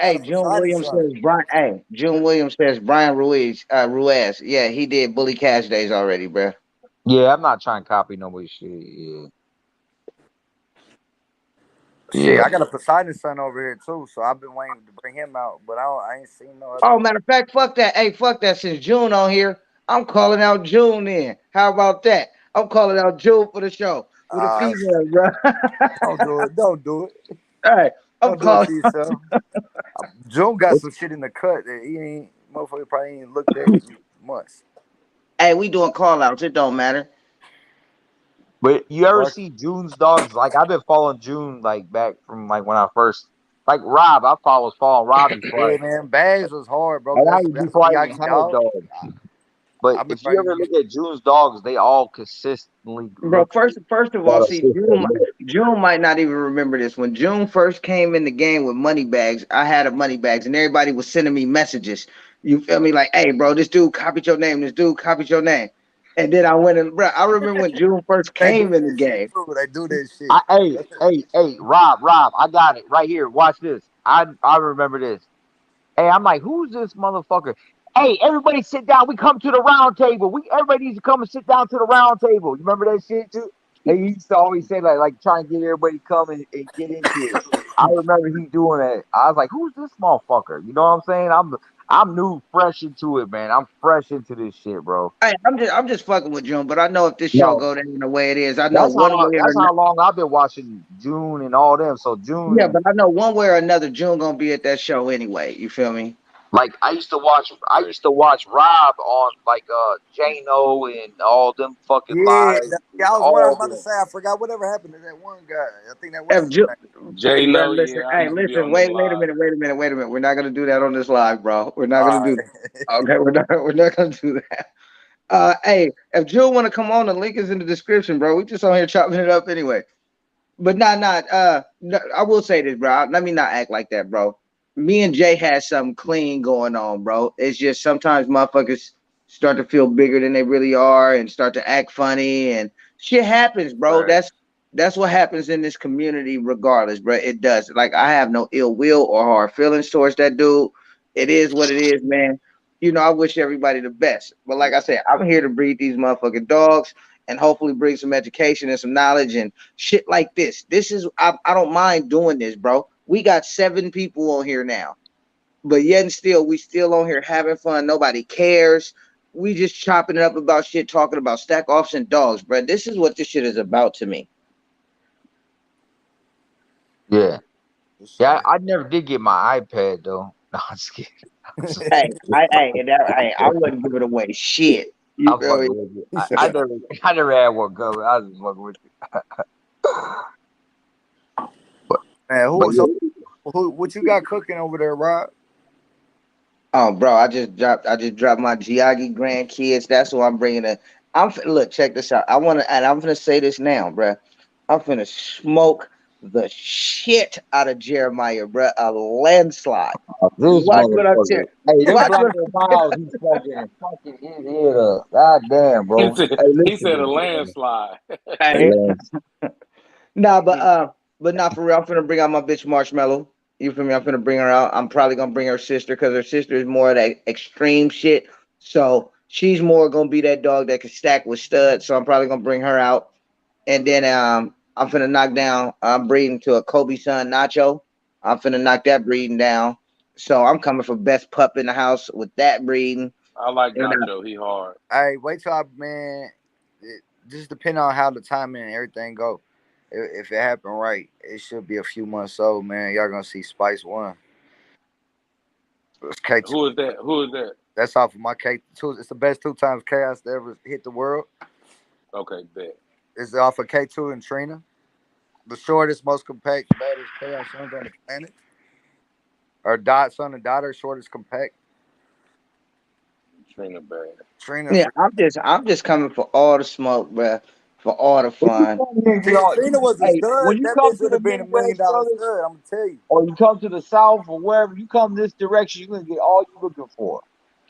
I got a June Poseidon Williams son. says Brian. Hey, June Williams says Brian Ruiz. Yeah, he did Bully Cash Days already, bro. Yeah, I'm not trying to copy nobody's shit. Yeah. Shit, Yeah. I got a Poseidon son over here too. So I've been waiting to bring him out, but I ain't seen no other Oh, one. matter of fact, fuck that. Hey, fuck that. Since June on here, I'm calling out June. Then how about that? I'm calling out June for the show with a female, bro. Don't do it. Don't do it. Hey, I'm Don't do it calling. to yourself. Joe got some shit in the cut that he ain't motherfucker probably ain't looked at in months. Hey, we doing call outs. It don't matter. But you ever Fuck. see June's dogs? Like I've been following June like back from like when I first like Rob. I was following Rob before Yeah, man. Bags was hard, bro. and I That's before I even Miyagi had dog. dogs. But I've been if you right ever here. look at June's dogs, they all consistently Bro, look first of all, about a see, sister. June might not even remember this. When June first came in the game with money bags, I had a money bags, and everybody was sending me messages. You feel me? Like, hey, bro, this dude copied your name. This dude copied your name. And then I went and, bro, I remember when June first They do came in the that shit game. too. They do that shit. Hey, Rob, I got it right here. Watch this. I remember this. Hey, I'm like, who's this motherfucker? Hey, everybody sit down. We come to the round table. Everybody needs to come and sit down to the round table. You remember that shit too? And he used to always say like trying to get everybody to come and get into it. I remember he doing that. I was like, who's this motherfucker? You know what I'm saying? I'm new, fresh into it, man. I'm fresh into this shit, bro. Hey, I'm just fucking with June, but I know if this show No, go down the way it is, I know one way or that's how another. long I've been watching June and all them. So June Yeah, and but I know one way or another, June gonna be at that show anyway. You feel me? like I used to watch Rob on like Jano and all them fucking Yeah, live yeah. and I was all about to them. say. I forgot whatever happened to that one guy. I think that was If his June, name. hey, J bro, Lo, listen. yeah, I Hey, used to be listen. on them Wait a live. minute. Wait a minute. Wait a minute. We're not gonna do that on this live, bro. We're not All gonna do right. that. Okay, we're not gonna do that. Hey, if June want to come on, the link is in the description, bro. We just on here chopping it up anyway. But not. No, I will say this, bro. Let me not act like that, bro. Me and Jay had something clean going on, bro. It's just sometimes motherfuckers start to feel bigger than they really are and start to act funny and shit happens, bro. Right. That's what happens in this community, regardless, bro. It does. Like I have no ill will or hard feelings towards that dude. It is what it is, man. I wish everybody the best. But like I said, I'm here to breed these motherfucking dogs and hopefully bring some education and some knowledge and shit like this. This is I don't mind doing this, bro. We got 7 people on here now, but yet and still we still on here having fun. Nobody cares. We just chopping it up about shit, talking about stack offs and dogs, bro. This is what this shit is about to me. Yeah, For yeah. sure. I never did get my iPad though. No, I'm just kidding. I wouldn't give it away. Shit, you I'm feel me? fucking with you. I never had one go. I was just fucking with you. But Man, but who? So yeah, what you got cooking over there, Rob? Oh, bro, I just dropped my Giagi grandkids. That's who I'm bringing in. Look, check this out. I want to, and I'm gonna say this now, bro. I'm finna smoke the shit out of Jeremiah, bruh. A landslide. This Watch what I'm motherfucker. saying. Hey, them Watch Black what and Miles, he's fucking his head up. God damn, He bro. said Hey, he listen said to a me, man. landslide. Hey, I'm. Lance. Nah, but not for real. I'm finna bring out my bitch Marshmallow. You feel me? I'm finna bring her out. I'm probably gonna bring her sister because her sister is more of that extreme shit. So she's more gonna be that dog that can stack with studs. So I'm probably gonna bring her out. And then I'm finna knock down. I'm breeding to a Kobe son Nacho. I'm finna knock that breeding down. So I'm coming for best pup in the house with that breeding. I like And Nacho. He hard. Hey, wait till I man. Just depending on how the timing and everything go. If it happen right, it should be a few months old, man. Y'all gonna see Spice One. It's K2. Who is that? Who is that? That's off of my K2. It's the best 2 times chaos to ever hit the world. Okay, bet. It's off of K2 and Trina. The shortest, most compact, baddest chaos sons on the planet. Or dot son and daughter, shortest compact. Trina bad. Trina, yeah, I'm just coming for all the smoke, bruh, for all the When you fun. come here, y'all, Trina was a hey, stud. when you That come bitch to would the have been $1 million Midwest, brother, stud. I'm gonna tell you. or you come to the South or wherever, you come this direction, you're gonna get all you're looking for.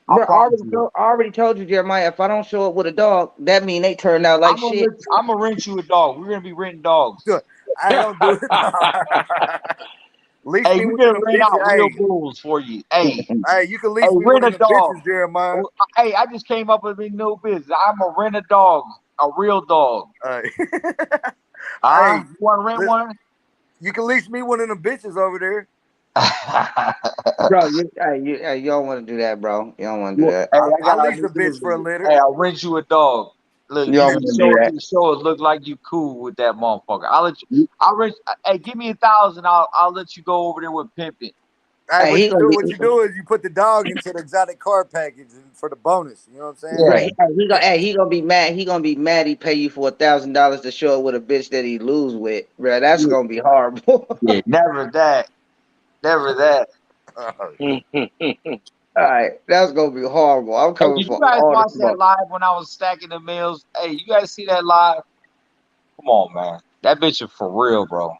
I Bro, promise you. I already told you, Jeremiah. If I don't show up with a dog, that mean they turned out like shit. I'm gonna rent you a dog. We're gonna be renting dogs. I don't do it. Leash Hey, me we're one of gonna them rent bitches. out real bulls for you. Hey, Hey, you can hey, leash me one rent of a them dog. bitches, Jeremiah. Hey, I just came up with a new business. I'm gonna rent a dog, a real dog. Hey, You want to rent listen, one? you can leash me one of them bitches over there. Bro, you don't want to do that, bro. You don't want to do that. Hey, I, I I got a leash new a bitch for a business. litter. Hey, I'll rent you a dog. Look, You you don't can want to do show it to that. the show. It look like you cool with that motherfucker. I'll let you. I'll rent. Hey, give me 1,000. I'll let you go over there with pimping. Hey, Hey, he gonna be what you do is you put the dog into the exotic car package for the bonus. You know what I'm saying? bro. Yeah, He gonna be mad. He gonna be mad. He pay you for $1,000 to show up with a bitch that he lose with, bro. That's yeah, gonna be horrible. yeah. Never that. Never that. All right, that's gonna be horrible. I'm Hey, coming did you for guys all the watch that smoke. live when I was stacking the meals? Hey, you guys see that live? Come on, man. That bitch is for real, bro.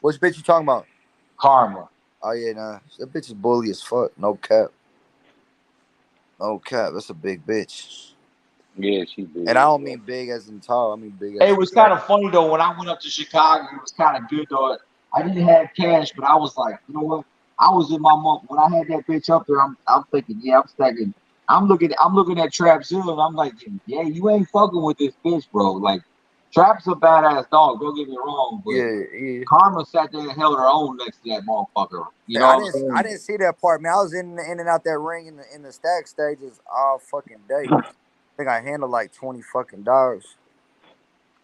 Which bitch you talking about? Karma. Oh yeah, nah. That bitch is bully as fuck. No cap. No cap. That's a big bitch. Yeah, she And I big, don't bro. mean big as in tall. I mean big Hey, as it in was fat. kind of funny though when I went up to Chicago. It was kind of good though. I didn't have cash, but I was like, you know what? I was in my mom when I had that bitch up there. I'm thinking, yeah, I'm stacking. I'm looking at Trap Zero, and I'm like, yeah, you ain't fucking with this bitch, bro. Like, Trap's a badass dog. Don't get me wrong, but Yeah, yeah. Karma sat there and held her own next to that motherfucker. You Yeah, know what I'm I saying? didn't see that part, man. I was in and out that ring in the stack stages all fucking day. I think I handled like 20 fucking dogs.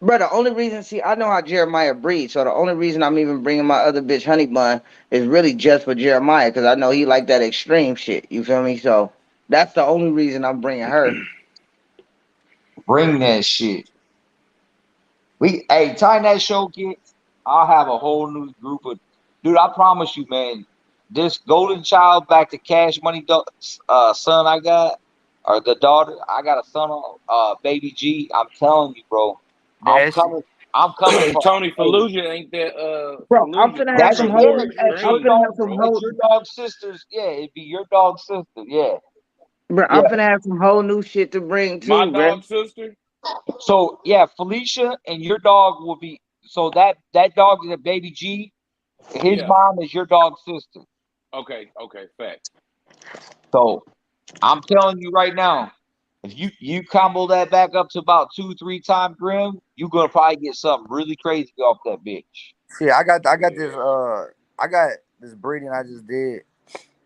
Bro, the only reason, see, I know how Jeremiah breathes, so the only reason I'm even bringing my other bitch Honey Bun is really just for Jeremiah, because I know he like that extreme shit. You feel me? So that's the only reason I'm bringing her. Bring that shit. Time that show gets, I'll have a whole new group of dude. I promise you, man. This golden child back to Cash Money son I got, or the daughter I got a son on baby G. I'm telling you, bro. I'm Nasty. coming. I'm coming for. Tony Hey, Fallujah ain't that Bro, I'm Fallujah finna have that's some Trina yeah. whole. is Hey, It's your I'm extreme finna dog. have too, some bro. It's whole. your dog sisters. Yeah, it'd be your dog sister. Yeah, Bro, yeah. I'm finna have some whole new shit to bring My too, bro. dog sister. So yeah, Felicia and your dog will be. So that dog is a baby G. His Yeah. mom is your dog's sister. Okay. Okay. Fact. So I'm telling you right now, if you combo that back up to about 2-3 times grim, you're gonna probably get something really crazy off that bitch. See, I got this Yeah. I got this breeding I just did.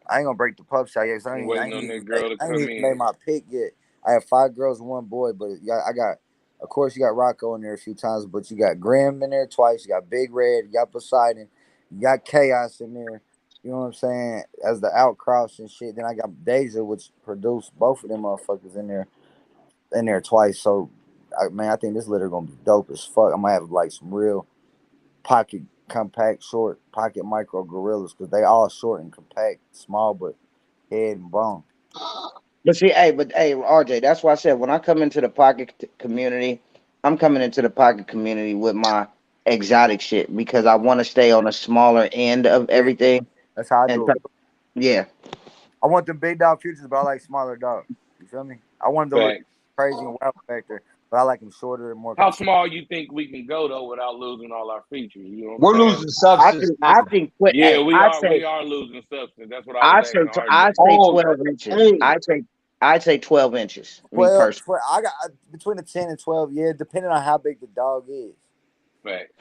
I ain't gonna break the pup shot yet, 'cause I'm waiting on that girl to I ain't come even made in. my pick yet. I have 5 girls and 1 boy, but I got, of course, you got Rocco in there a few times, but you got Grim in there twice. You got Big Red, you got Poseidon, you got Chaos in there. You know what I'm saying? As the outcross and shit. Then I got Deja, which produced both of them motherfuckers in there twice. So, man, I think this litter gonna be dope as fuck. I'm gonna have like some real pocket compact, short pocket micro gorillas because they all short and compact, small but head and bone. But hey, RJ, that's why I said when I come into the pocket community, I'm coming into the pocket community with my exotic shit because I want to stay on the smaller end of Yeah, everything. that's how I And do it. yeah, I want them big dog futures, but I like smaller dogs. You feel me? I want them to look Facts. crazy and wow factor, but I like them shorter and more How control. small you think we can go though without losing all our features? You know what I'm We're saying? losing substance I now. think Yeah, hey, we are losing substance. That's what I was I say asking I RJ. say Oh, 12 inches. hey, I say 12 inches. Me 12, personally. 12 I got between the 10 and 12, yeah, depending on how big the dog is. Facts.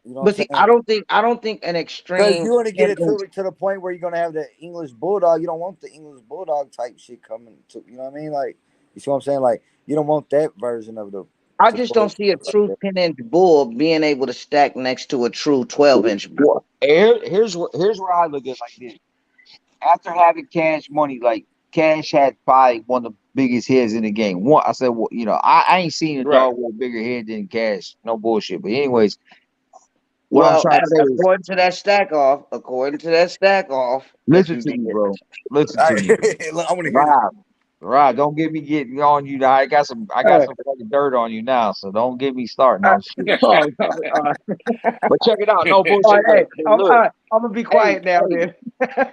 You know But what I'm see, saying? I don't think an Because extreme you want to get 10 it inch. to the point where you're gonna have the English bulldog. You don't want the English bulldog type shit coming to. You know what I mean? Like, you see what I'm saying? Like, you don't want that version of the I just don't situation see a like true that. 10 inch bull being able to stack next to a true 12 inch. well, here's where I look at it like this. After having Cash Money, like Cash had probably one of the biggest heads in the game. One, I said, well, I ain't seen a Right. dog with a bigger head than Cash. No bullshit. But anyways, what I'm Well, trying to say is, according to that stack off that listen you to me, did. bro. Listen All to me. right. Look, I want to hear this. Right. Right. Don't get me getting on you now. I got some fucking dirt on you now. So don't get me starting Uh, on shit. oh, no, But check it out. No all bullshit. right, hey, But look, I'm gonna be hey, quiet now hey, then.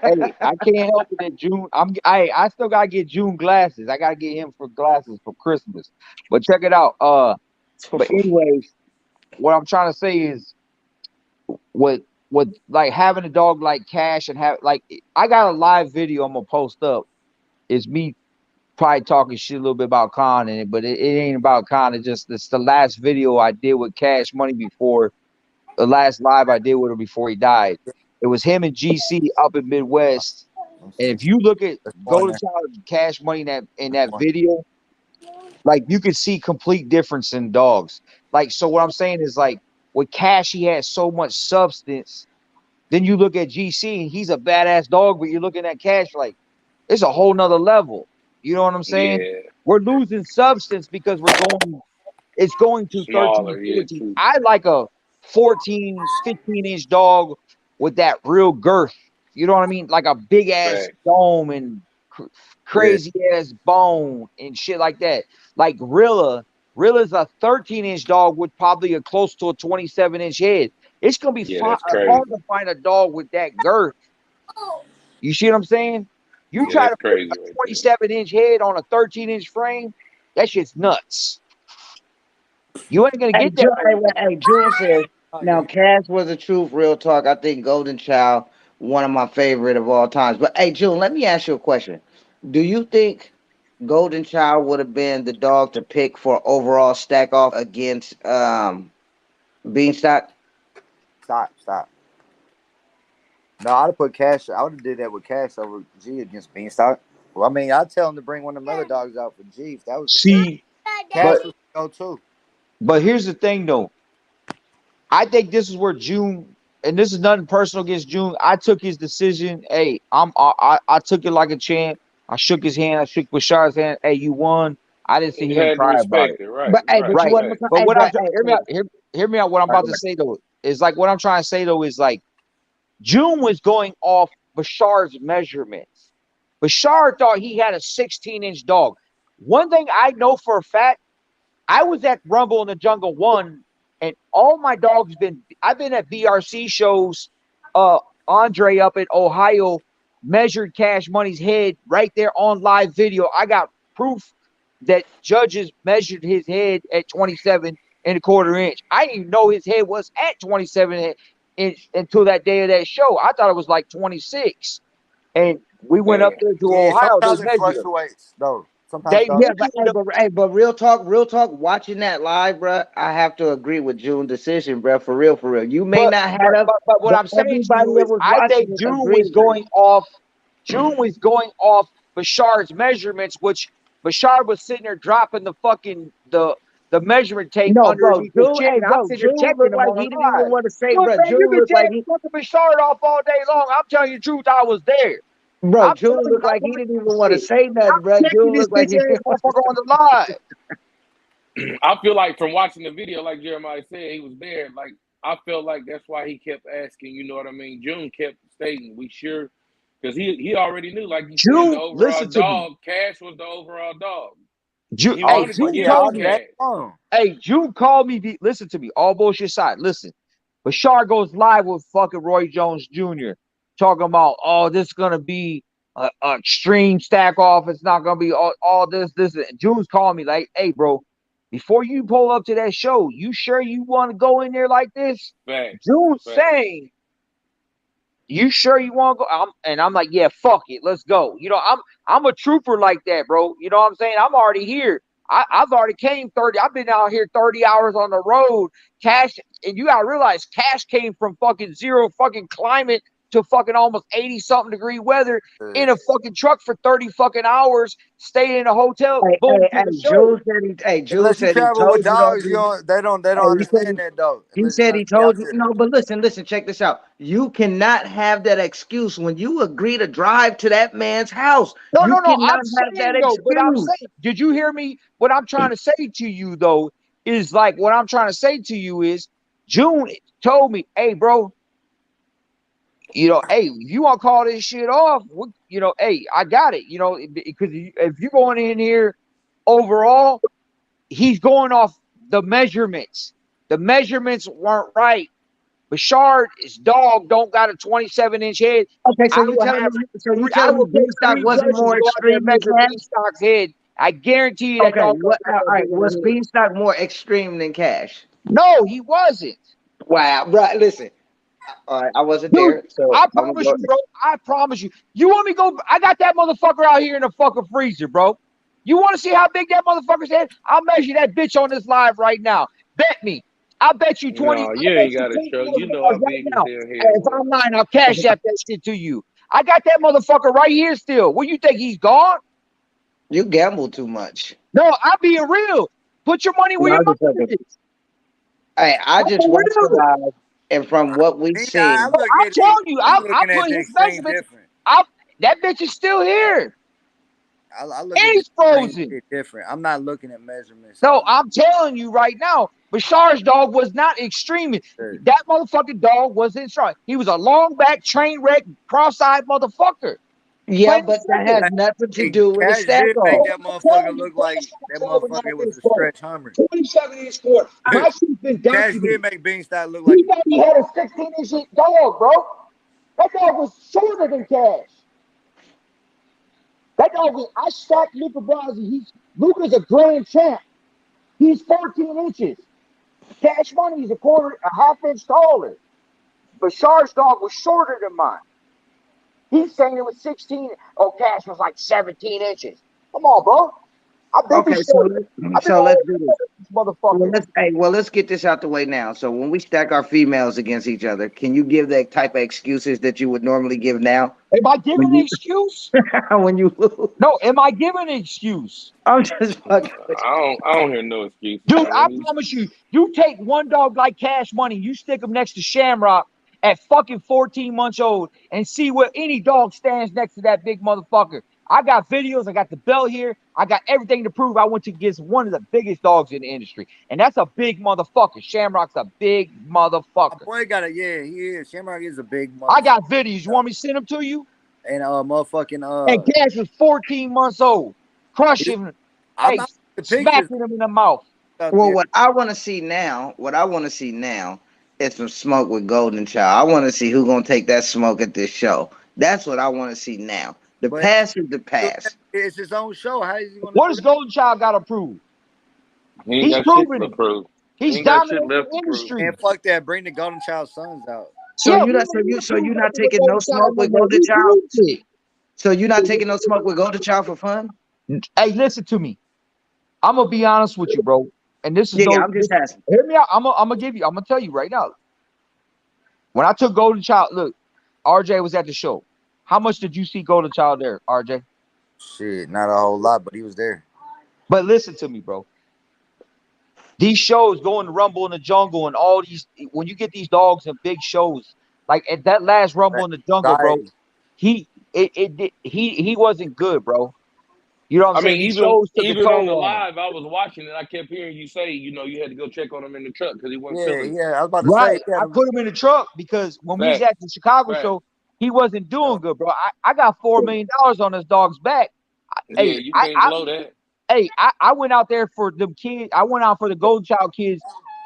hey, I can't help it that June. I still gotta get June glasses. I gotta get him for glasses for Christmas. But check it out. But anyways, what I'm trying to say is what like having a dog like Cash and have like I got a live video I'm gonna post up. It's me probably talking shit a little bit about Khan in it, but it ain't about Khan. It's the last video I did with Cash Money before the last live I did with him before he died. It was him and GC up in Midwest. And if you look at Let's go in Golden there. Child and Cash Money in that video, like you could see complete difference in dogs. Like, so what I'm saying is like with Cash, he has so much substance. Then you look at GC and he's a badass dog, but you're looking at Cash like it's a whole nother level. You know what I'm saying? Yeah. We're losing substance because it's going to 13, Smaller, yeah, 14. true. I like a 14, 15-inch dog with that real girth. You know what I mean? Like a big ass Facts. dome and Yeah. crazy ass bone and shit like that. Like Rilla's a 13-inch dog with probably a close to a 27-inch head. It's gonna be Yeah, that's hard crazy. to find a dog with that girth. You see what I'm saying? You Yeah, try that's to put crazy a right there. 27-inch head on a 13-inch frame, that shit's nuts. You ain't gonna get that with June says, Oh, now yeah. Cash was the truth, real talk. I think Golden Child, one of my favorite of all times. But hey, June, let me ask you a question. Do you think Golden Child would have been the dog to pick for overall stack off against Beanstalk? Stop. No, I'd have put Cash. I would have did that with Cash over G against Beanstalk. Well, I mean, I'd tell him to bring one of them other dogs out for G if that was the case. see, Cash but was go too. here's the thing though. I think this is where June, and this is nothing personal against June. I took his decision. Hey, I took it like a champ. I shook his hand. I shook Bashar's hand. Hey, you won. I didn't sit You here and had to cry about it. respect it, right? Right. But you Right. wasn't. Fact. But Hey, what I'm but trying, hey, hear me out. Hear me out. What I'm about to say though is like what I'm trying to say though is like June was going off Bashar's measurements. Bashar thought he had a 16-inch dog. One thing I know for a fact, I was at Rumble in the Jungle 1, and all my dogs I've been at BRC shows. Andre up in Ohio measured Cash Money's head right there on live video. I got proof that judges measured his head at 27 and a quarter inch. I didn't even know his head was at 27 inch until that day of that show. I thought it was like 26. And we went up Man. there to Yeah, Ohio. They sometimes it measured him. fluctuates though. Sometimes They dogs. yeah, but measured him. but real talk. Watching that live, bruh, I have to agree with June's decision, bruh. For real, for real. You may But not but have, but but what but I'm saying to everybody you that is was I watching think it agreed with it. June was going off Bashar's measurements, which Bashar was sitting there dropping the measurement tape No, bro, underneath his June. chin. Hey, I'm bro, sitting there June checking looked him like on he didn't even live. want to say, Look, bruh. man, you June can looked like tell he, fucking Bashar off all day long. I'm telling you the truth, I was there. bro. I'm June telling you, looked I like he watched didn't even this want to shit. say I'm nothing, bruh. checking June this looked like bitch he. ass motherfucker on the live. I feel like from watching the video, like Jeremiah said, he was there. Like I felt like that's why he kept asking. You know what I mean? June kept stating, "We sure," because he already knew, like you said, the June, overall listen to me. dog. Cash was the overall dog. June, He Oh, hey, wanted to June give it to told me. that Cash. long. Hey, June called me. Listen to me. All bullshit aside. Listen. Bashar goes live with fucking Roy Jones Jr. talking about, oh, this is gonna be a extreme stack off. It's not gonna be all this. And June's calling me like, hey, bro, before you pull up to that show, you sure you want to go in there like this? Facts. June's Facts. saying, you sure you want to go? I'm like, yeah, fuck it, let's go. You know, I'm a trooper like that, bro. You know what I'm saying? I'm already here. I've already came 30. I've been out here 30 hours on the road. Cash, and you gotta realize, Cash came from fucking zero fucking climate to fucking almost 80 something degree weather in a fucking truck for 30 fucking hours, staying in a hotel. Boom, to the show. Jules Unless you said he travel with told you don't dogs, do. they don't He said understand that though. he Unless you said know he be out told you there. no, but listen, check this out. You cannot have that excuse when you agree to drive to that man's house. No, You no, no. cannot I'm have that saying though, but I'm excuse. saying, did you hear me? What I'm trying to say to you though is like, what I'm trying to say to you is, June told me, hey, bro, you know, hey, if you want to call this shit off, you know, hey, I got it, you know, because if you're going in here overall, he's going off the measurements. The measurements weren't right. His dog don't got a 27-inch head. Okay, so I you will telling have me so you I telling me will pay Beanstalk 3 wasn't judges to more go out there and extreme than measure Cash? Beanstalk's head. I guarantee you that Okay, dog what don't all got a right, big was head. Beanstalk more extreme than Cash? No, he wasn't. Wow, right. Listen, all right, I wasn't Dude, there, so I I'm gonna promise go. you, bro. I promise you. You want me to go? I got that motherfucker out here in the fucking freezer, bro. You want to see how big that motherfucker's head? I'll measure that bitch on this live right now. Bet me. I bet you 20. No, I you bet ain't you got to $20 show. You know how right big his now. damn Hey, head if was. I'm lying, I'll cash app that shit to you. I got that motherfucker right here still. What you think, he's gone? You gamble too much. No, I'm being real. Put your money where No, your I'm just mouth joking. is. Hey, I I'm just for watched the real. live, and from what we've Me, I seen, look I'm at it. telling you, I'm I looking at put the his extreme measurements. different. That bitch is still here. I look And at the he's extreme frozen. shit different. I'm not looking at measurements. No, I'm telling you right now, Bashar's dog was not extreme. That motherfucking dog wasn't strong. He was a long back, train wreck, cross-eyed motherfucker. yeah, Plain and but that simple. has nothing to Hey, do with the Cash stack did make off. that I'm motherfucker telling you, look like that motherfucker was a bro. stretch Hummer. 27-inch score. My shit's been Cash documented. did make Beanstalk look like He thought he had a 16-inch dog, bro. That dog was shorter than Cash. That dog was, I stacked Luca Brasi. Luca's a grand champ. He's 14 inches. Cash Money is a half inch taller. Bashar's dog was shorter than mine. He's saying it was 16. Oh, Cash was like 17 inches. Come on, bro. I've been Okay, so shorter. I've been all let's do this. over this motherfucker. Let's get this out the way now. So when we stack our females against each other, can you give that type of excuses that you would normally give now Am I giving when an you excuse? when you lose? No, am I giving an excuse? I'm just fucking with I don't hear no excuses, Dude, I man. promise you, you take one dog like Cash Money, you stick him next to Shamrock at fucking 14 months old and see where any dog stands next to that big motherfucker. I got videos, I got the belt here, I got everything to prove I went to against one of the biggest dogs in the industry. And that's a big motherfucker. Shamrock's a big my motherfucker. boy. He is. Shamrock is a big I motherfucker. got videos. You want me to send them to you? And And Cash was 14 months old, crushing, I'm hey, not the pictures smacking him in the mouth. out Well, there. what I want to see now is some smoke with Golden Child. I want to see who gonna take that smoke at this show. That's what I want to see now. The But past is the past. it's his own show. How is he going to What do does that? Golden Child got to prove? He ain't He's got shit proving to it. prove. He He's ain't got shit dominating left the to prove. industry. And fuck that. Bring the Golden Child sons out. So Yeah, you we not don't need to so prove you're not nothing with taking no Golden smoke Child no with more. Golden He Child. proved it. So you're not taking no smoke with Golden Child for fun. Hey, listen to me. I'm gonna be honest with you, bro. And this is Yeah, no. I'm just asking. Hear me out. I'm gonna tell you right now. When I took Golden Child, look, RJ was at the show. How much did you see Golden Child there, RJ? Shit, not a whole lot, but he was there. But listen to me, bro. These shows going to Rumble in the Jungle and all these, when you get these dogs in big shows, like at that last Rumble in the Jungle, bro, Anxiety. he wasn't good, bro. You know what I'm I saying? mean, These shows took a even on the toll on him. live, I was watching it. I kept hearing you say, you had to go check on him in the truck because he wasn't Yeah, feeling it. yeah. I was about to say, Right. yeah, I put him in the truck because when we was Facts. at the Chicago Facts. show, he wasn't doing good, bro. I got $4 million on this dog's back. Yeah, you can't blow that. I went out there for them kids. I went out for the Golden Child kids.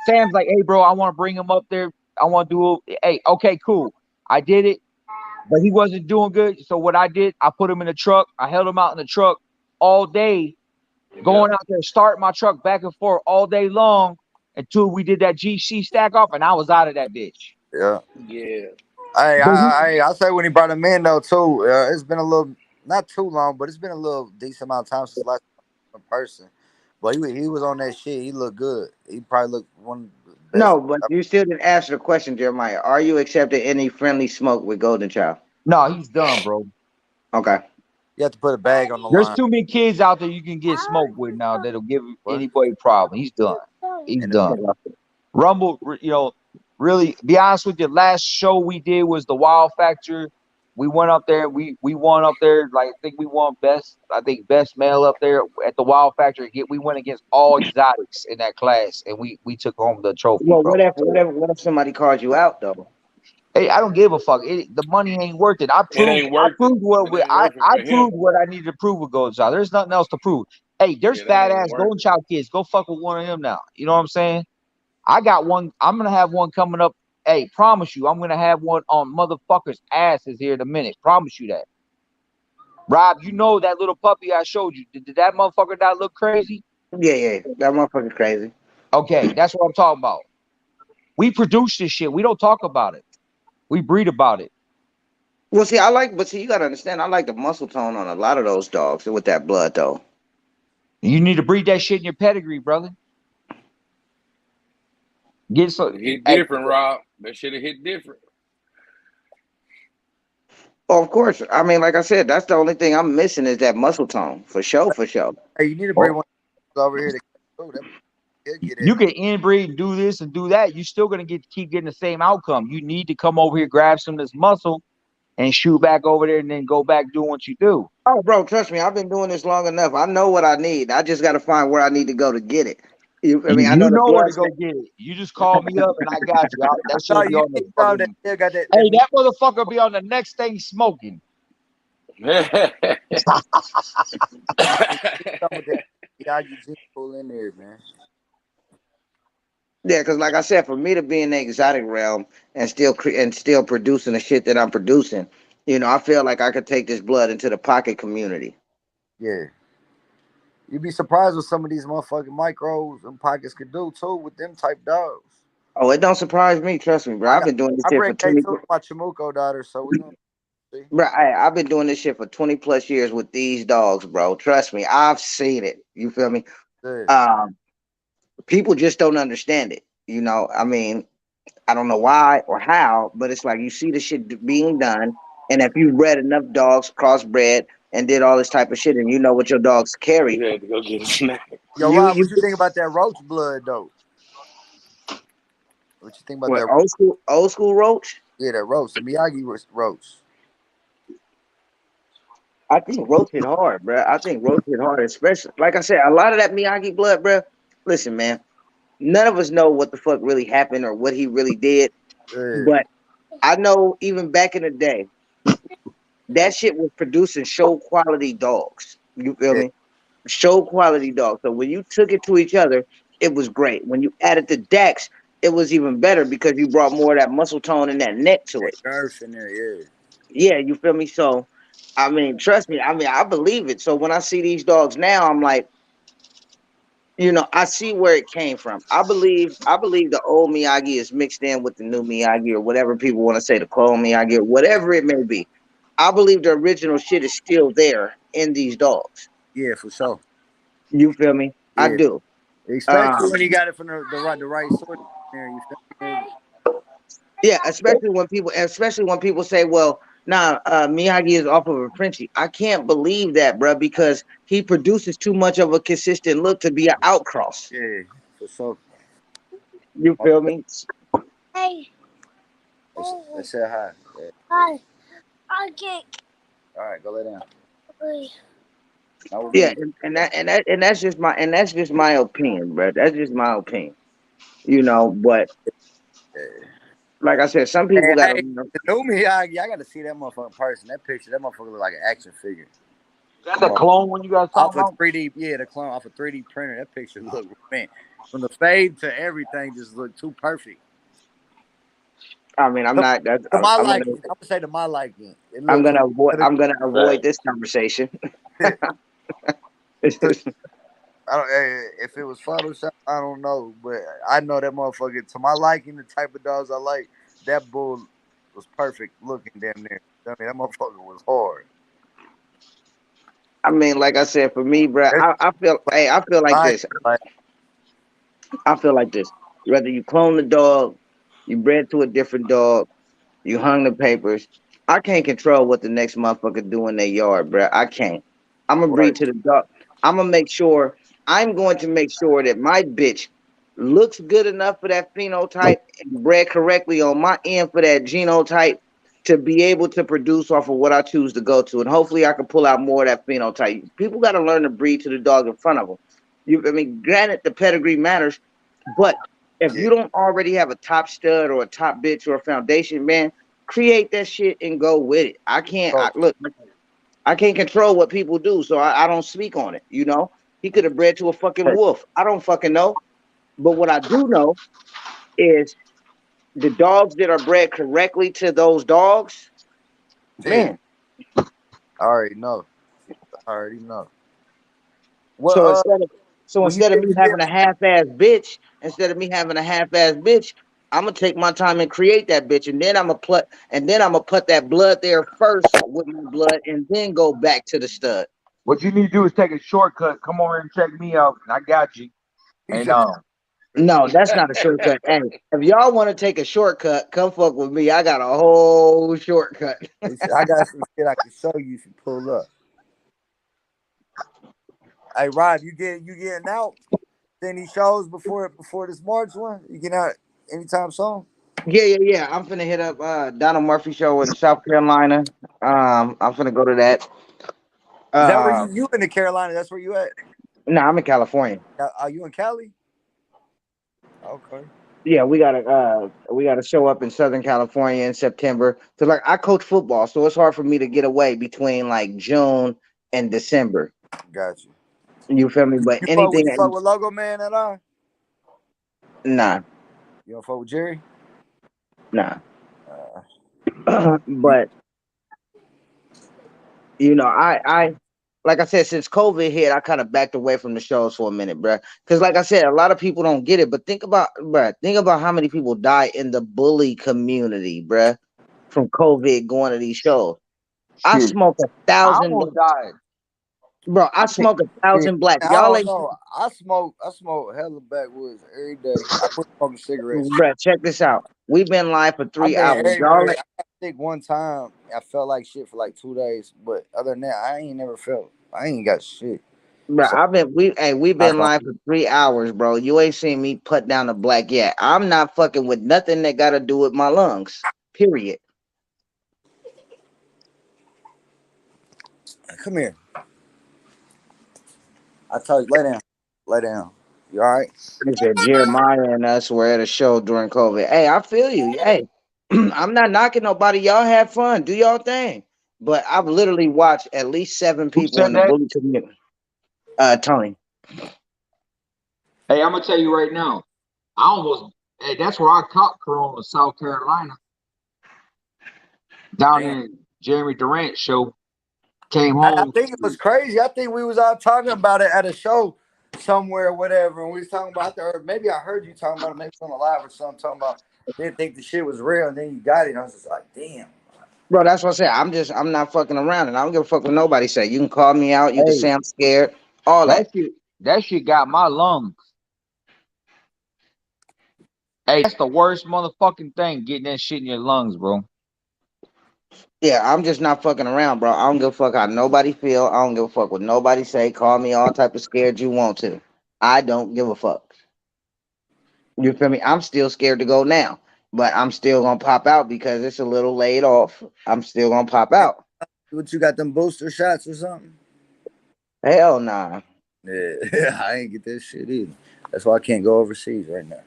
Sam's like, hey, bro, I want to bring him up there. want to do. Hey, okay, cool. I did it, but he wasn't doing good. So what I did, I put him in the truck. I held him out in the truck all day, Yeah. going out there, starting my truck back and forth all day long until we did that GC stack off, and I was out of that bitch. Yeah. Yeah. Hey, But he, I say when he brought him in though too. It's been a little, not too long, but it's been a little decent amount of time since last in person. But he was on that shit. He looked good. He probably looked one of the best. No, but you still didn't answer the question, Jeremiah. Are you accepting any friendly smoke with Golden Child? no, he's done, bro. Okay. You have to put a bag on the There's line. too many kids out there you can get smoked with now that'll give What? anybody a problem. He's done. He's And done. Rumble, really, be honest with you, last show we did was the Wild Factor. We went up there, we won up there, like I think we won best male up there at the Wild Factor. We went against all exotics in that class, and we took home the trophy, Well, bro. what if somebody calls you out though? Hey, I don't give a fuck. The money ain't worth it. It ain't I worth it. proved what It ain't worth it I for him. proved what I needed to prove with Golden Child. There's nothing else to prove. Hey, there's Yeah, that fat ain't ass worth Golden it. Child kids. Go fuck with one of them now. You know what I'm saying? I got one. I'm gonna have one coming up. Hey, promise you, I'm gonna have one on motherfuckers' asses here in a minute. Promise you that. Rob, you know that little puppy I showed you. Did that motherfucker not look crazy? Yeah, that motherfucker's crazy. Okay, that's what I'm talking about. We produce this shit. We don't talk about it. We breed about it. Well, but see, you gotta understand, I like the muscle tone on a lot of those dogs with that blood though. You need to breed that shit in your pedigree, brother. Get so. It hit Hey, different, Rob. That shit have hit different. Oh, of course. I mean, like I said, that's the only thing I'm missing is that muscle tone, for sure, for sure. hey, you need to bring oh, one over here to oh, he'll get it. you can inbreed and do this and do that. You're still gonna keep getting the same outcome. You need to come over here, grab some of this muscle, and shoot back over there, and then go back doing what you do. Oh, bro, trust me, I've been doing this long enough. I know what I need. I just gotta find where I need to go to get it. I mean, I know You the know where to blood. go get it. You just call me up and I got you. That No, shit'll be you on the need some that fucking. still got that Hey, meat. that motherfucker be on the next thing smoking. Some of that Miyagi gene pool in there, man. Yeah, because like I said, for me to be in the exotic realm and still producing the shit that I'm producing, I feel like I could take this blood into the pocket community. Yeah. You'd be surprised what some of these motherfucking micros and pockets could do too with them type dogs. Oh, it don't surprise me. Trust me, bro. I've been doing this I shit bring for 20. K2 my Chamuco daughter, so we gonna see. Bro, I've been doing this shit for 20 plus years with these dogs, bro. Trust me, I've seen it. You feel me? Yeah. Um, People just don't understand it. I mean, I don't know why or how, but it's like you see the shit being done, and if you bred enough dogs, crossbred, and did all this type of shit, and you know what your dogs carry, You had to go get a snack. Yo, you Rob, you what you think about that roach blood though? What you think about what that? old school roach. Yeah, that roach, the Miyagi roach. I think roach hit hard, bro. I think roach hit hard, especially like I said, a lot of that Miyagi blood, bro. Listen, man, none of us know what the fuck really happened or what he really did, Yeah, but I know even back in the day, that shit was producing show quality dogs. You feel yeah, me? Show quality dogs. So when you took it to each other, it was great. When you added the Dax, it was even better because you brought more of that muscle tone and that neck to that it. girth in there. Yeah, Yeah, you feel me? So, I mean, trust me. I mean, I believe it. So when I see these dogs now, I'm like, I see where it came from. I believe the old Miyagi is mixed in with the new Miyagi or whatever people want to say, the clone Miyagi or whatever it may be. I believe the original shit is still there in these dogs. yeah, for sure. You feel me? I Yeah, do. especially Um, when you got it from the right source. There, you feel me? yeah, especially when people say, "Well, nah, Miyagi is off of a Frenchie." I can't believe that, bro, because he produces too much of a consistent look to be an outcross. Yeah, for sure. You feel me? Let's say hi. Yeah. All right, go lay down. Not with Yeah, me. and that's just my opinion, bro. That's just my opinion. But Yeah. like I said, some And people got to. hey, the new Miyagi, I got to see that motherfucker in person. That picture, that motherfucker look like an action figure. That's the clone one you guys Off talking a about? 3D, yeah, the clone off a 3D printer. That picture look, man, from the fade to everything just looked too perfect. I mean, I'm To, not. That's, to my I'm gonna. liking, I'm gonna say to my liking. It I'm looks gonna avoid. better. I'm gonna avoid this conversation. I don't, if it was Photoshop, I don't know, but I know that motherfucker. To my liking, the type of dogs I like, that bull was perfect looking damn near. I mean, that motherfucker was hard. I mean, like I said, for me, bro, That's I feel. Hey, I feel like fine. this. Like, I feel like this. Whether you clone the dog, you bred to a different dog, you hung the papers. I can't control what the next motherfucker do in their yard, bro. I can't. I'm gonna breed right. to the dog. I'm gonna make sure. I'm going to make sure that my bitch looks good enough for that phenotype and bred correctly on my end for that genotype to be able to produce off of what I choose to go to, and hopefully I can pull out more of that phenotype. People got to learn to breed to the dog in front of them. I mean, granted, the pedigree matters, but if Yeah. you don't already have a top stud or a top bitch or a foundation, man, create that shit and go with it. I can't So, look. I can't control what people do, so I don't speak on it. You know, he could have bred to a fucking wolf. I don't fucking know. But what I do know is the dogs that are bred correctly to those dogs, yeah, man. I already know. I already know. Well, So instead of when instead of me you having get a half-ass bitch, instead of me having a half-ass bitch, I'm gonna take my time and create that bitch, and then I'm gonna put that blood there first with my blood, and then go back to the stud. What you need to do is take a shortcut. Come over and check me out, and I got you. he And said, No, that's not a shortcut. Hey, if y'all want to take a shortcut, come fuck with me. I got a whole shortcut. he said, I got some shit I can show you if you pull up. Hey, Rod, you getting out? Any shows before this March one? You getting out anytime soon? Yeah. I'm finna hit up Donald Murphy show in South Carolina. I'm finna go to that. Is that where Uh, you in the Carolina? That's where you at? no, I'm in California. Are you in Cali? Okay, Yeah, we gotta show up in Southern California in September. So like I coach football, so it's hard for me to get away between like June and December. got you. You feel me? But You fuck anything, with Logo Man at all? nah, You don't fuck with Jerry? nah. Uh, you, But I like I said, since COVID hit, I kind of backed away from the shows for a minute, bruh. Because like I said, a lot of people don't get it. But think about how many people die in the bully community, bruh, from COVID going to these shows. I shit, smoke a I thousand, almost died. bro. I I can't. smoke a yeah, thousand black. I Y'all don't ain't, know. I smoke hella backwoods every day. I quit smoking cigarettes. bruh. Check this out. We've been live for I've three been hours. Y'all everywhere. ain't, I got sick one time. I felt like shit for like 2 days, but other than that, I ain't never felt. I ain't got shit. bruh. So We've knock been on. live for 3 hours, bro. You ain't seen me put down the black yet. I'm not fucking with nothing that got to do with my lungs. Period. Come here. I tell you, lay down. Lay down. You all right? He said Jeremiah and us were at a show during COVID. Hey, I feel you. Hey, I'm not knocking nobody. Y'all have fun. Do y'all thing. But I've literally watched at least seven Who people in said the that? bully community. Tony. Hey, I'm gonna tell you right now. I almost. Hey, that's where I caught Corona, South Carolina, down Damn. there. Jeremy Durant show. Came I home. think it was crazy. I think we was all talking about it at a show somewhere, or whatever, and we was talking about or maybe I heard you talking about it, maybe on a live or something, talking about didn't think the shit was real, and then you got it. And I was just like, damn. Bro, that's what I said. I'm not fucking around, and I don't give a fuck what nobody say. You can call me out. You can Hey, say I'm scared. All that. that shit got my lungs. Hey, that's the worst motherfucking thing, getting that shit in your lungs, bro. Yeah, I'm just not fucking around, bro. I don't give a fuck how nobody feel. I don't give a fuck what nobody say. Call me all type of scared you want to. I don't give a fuck. You feel me? I'm still scared to go now, but I'm still gonna pop out because it's a little laid off. I'm still gonna pop out. What you got them booster shots or something? Hell nah. Yeah, I ain't get that shit either. That's why I can't go overseas right now.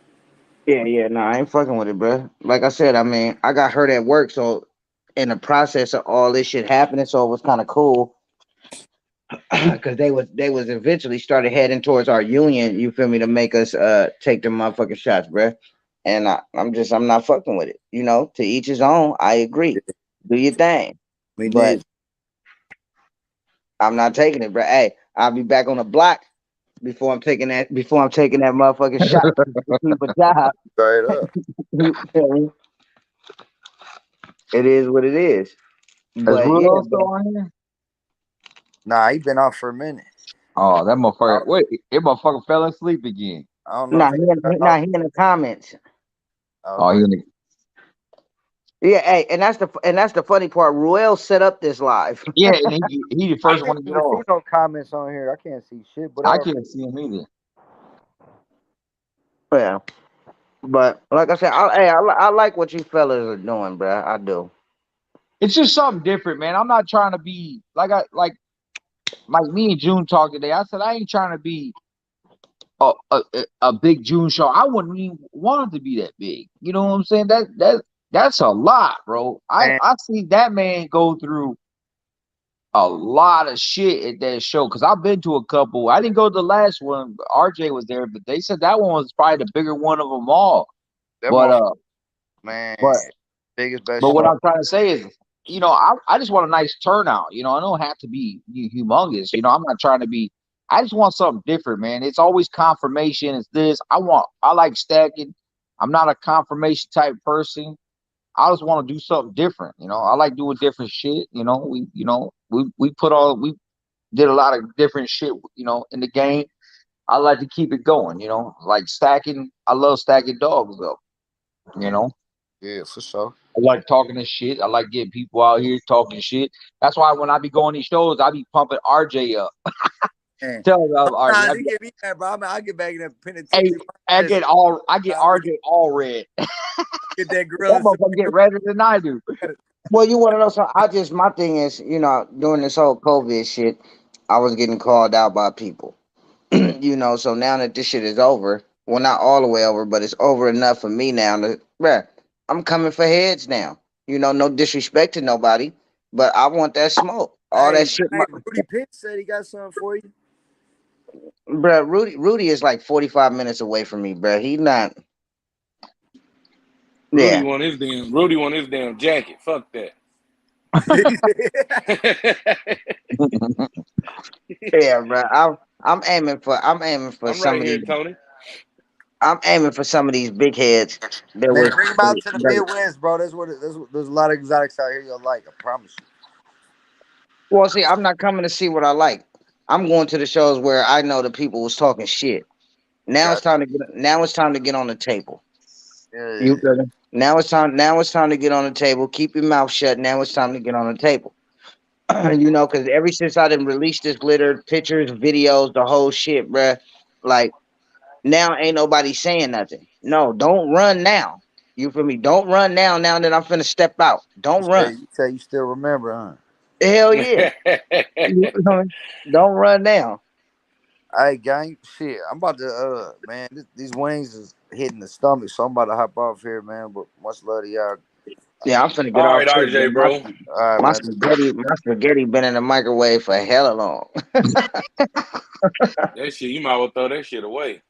Yeah, nah. I ain't fucking with it, bro. Like I said, I mean, I got hurt at work, so in the process of all this shit happening, so it was kind of cool because they was eventually started heading towards our union. You feel me? To make us take the motherfucking shots, bro. and I'm not fucking with it. You know, to each his own. I agree. Do your thing, Me but neither. I'm not taking it, bro. Hey, I'll be back on the block before I'm taking that motherfucking shot to keep a job. Straight up. You feel me? It is what it is. Is But yeah, Rulo bro. still on here? Nah, he been off for a minute. Oh, that I, motherfucker. Wait, that motherfucker fell asleep again. I don't know if Nah, he got off. he in the comments. Oh, he Okay. in the, Yeah, hey, and that's the funny part. Ruel set up this live. yeah, and he the I first one can't to get even see off. no comments on here. I can't see shit. But I can't see him either. Yeah, but like I said, I like what you fellas are doing, bro. I do. It's just something different, man. I'm not trying to be like me and June talked today. I said I ain't trying to be a big June show. I wouldn't even want it to be that big. You know what I'm saying? That's a lot, bro. I man, I see that man go through a lot of shit at that show because I've been to a couple. I didn't go to the last one. But RJ was there, but they said that one was probably the bigger one of them all. that But motherfucker, man, but biggest best but what show. I'm trying to say is, I just want a nice turnout. I don't have to be humongous. I'm not trying to be. I just want something different, man. It's always confirmation. It's this. I like stacking. I'm not a confirmation type person. I just want to do something different. I like doing different shit. We did a lot of different shit. In the game. I like to keep it going. Like stacking. I love stacking dogs though. You know. Yeah, for sure. I like talking this shit. I like getting people out here talking shit. That's why when I be going these shows, I be pumping RJ up. Man. Tell them RJ. Sometimes he get me mad, bro. I mean, I get back in the Hey, penitentiary. I get RJ all red. Get that That gorilla. motherfucker get redder than I do. Well, you want to know something? My thing is, during this whole COVID shit, I was getting called out by people. So now that this shit is over, well, not all the way over, but it's over enough for me now to, bruh, I'm coming for heads now. No disrespect to nobody, but I want that smoke. All that Hey, shit, hey, Rudy Pitts said he got something for you. bruh. Rudy is like 45 minutes away from me, bruh. He not, Rudy yeah, want his damn jacket. Fuck that. yeah, bruh. I'm right here, Tony. I'm aiming for some of these big heads that Man, was. bring him out to the Midwest, bro. There's a lot of exotics out here you'll like. I promise you. Well, see, I'm not coming to see what I like. I'm going to the shows where I know the people was talking shit. Now it's Got time to get. Now it's time to get on the table. You yeah. feel me? Now it's time. Now it's time to get on the table. Keep your mouth shut. Now it's time to get on the table. Because ever since I didn't release this glitter, pictures, videos, the whole shit, bruh. Like now, ain't nobody saying nothing. No, don't run now. You feel me? Don't run now. Now that I'm finna step out, don't run. You say you still remember, huh? Hell yeah. You know, don't run now. Hey, gang, shit. I'm about to man, these wings is hitting the stomach, so I'm about to hop off here, man. But much love to y'all. Yeah, I'm finna get All off right, too, RJ, man. bro. All right, man. My spaghetti been in the microwave for hella long. That shit, you might well throw that shit away.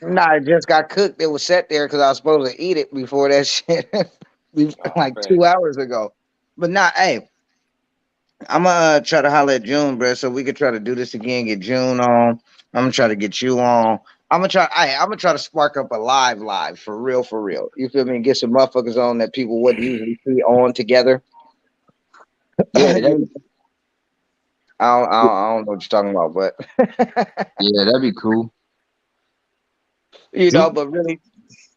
Nah, it just got cooked. It was set there because I was supposed to eat it before that shit, Oh, like fact. 2 hours ago. But nah, hey, I'm gonna try to holler at June, bro, so we could try to do this again. Get June on. I'm gonna try to get you on. I'm gonna try to spark up a live for real, for real. You feel me? Get some motherfuckers on that people wouldn't usually see on together. Yeah, that You I don't know what you're talking about, but yeah, that'd be cool. you know, Ju-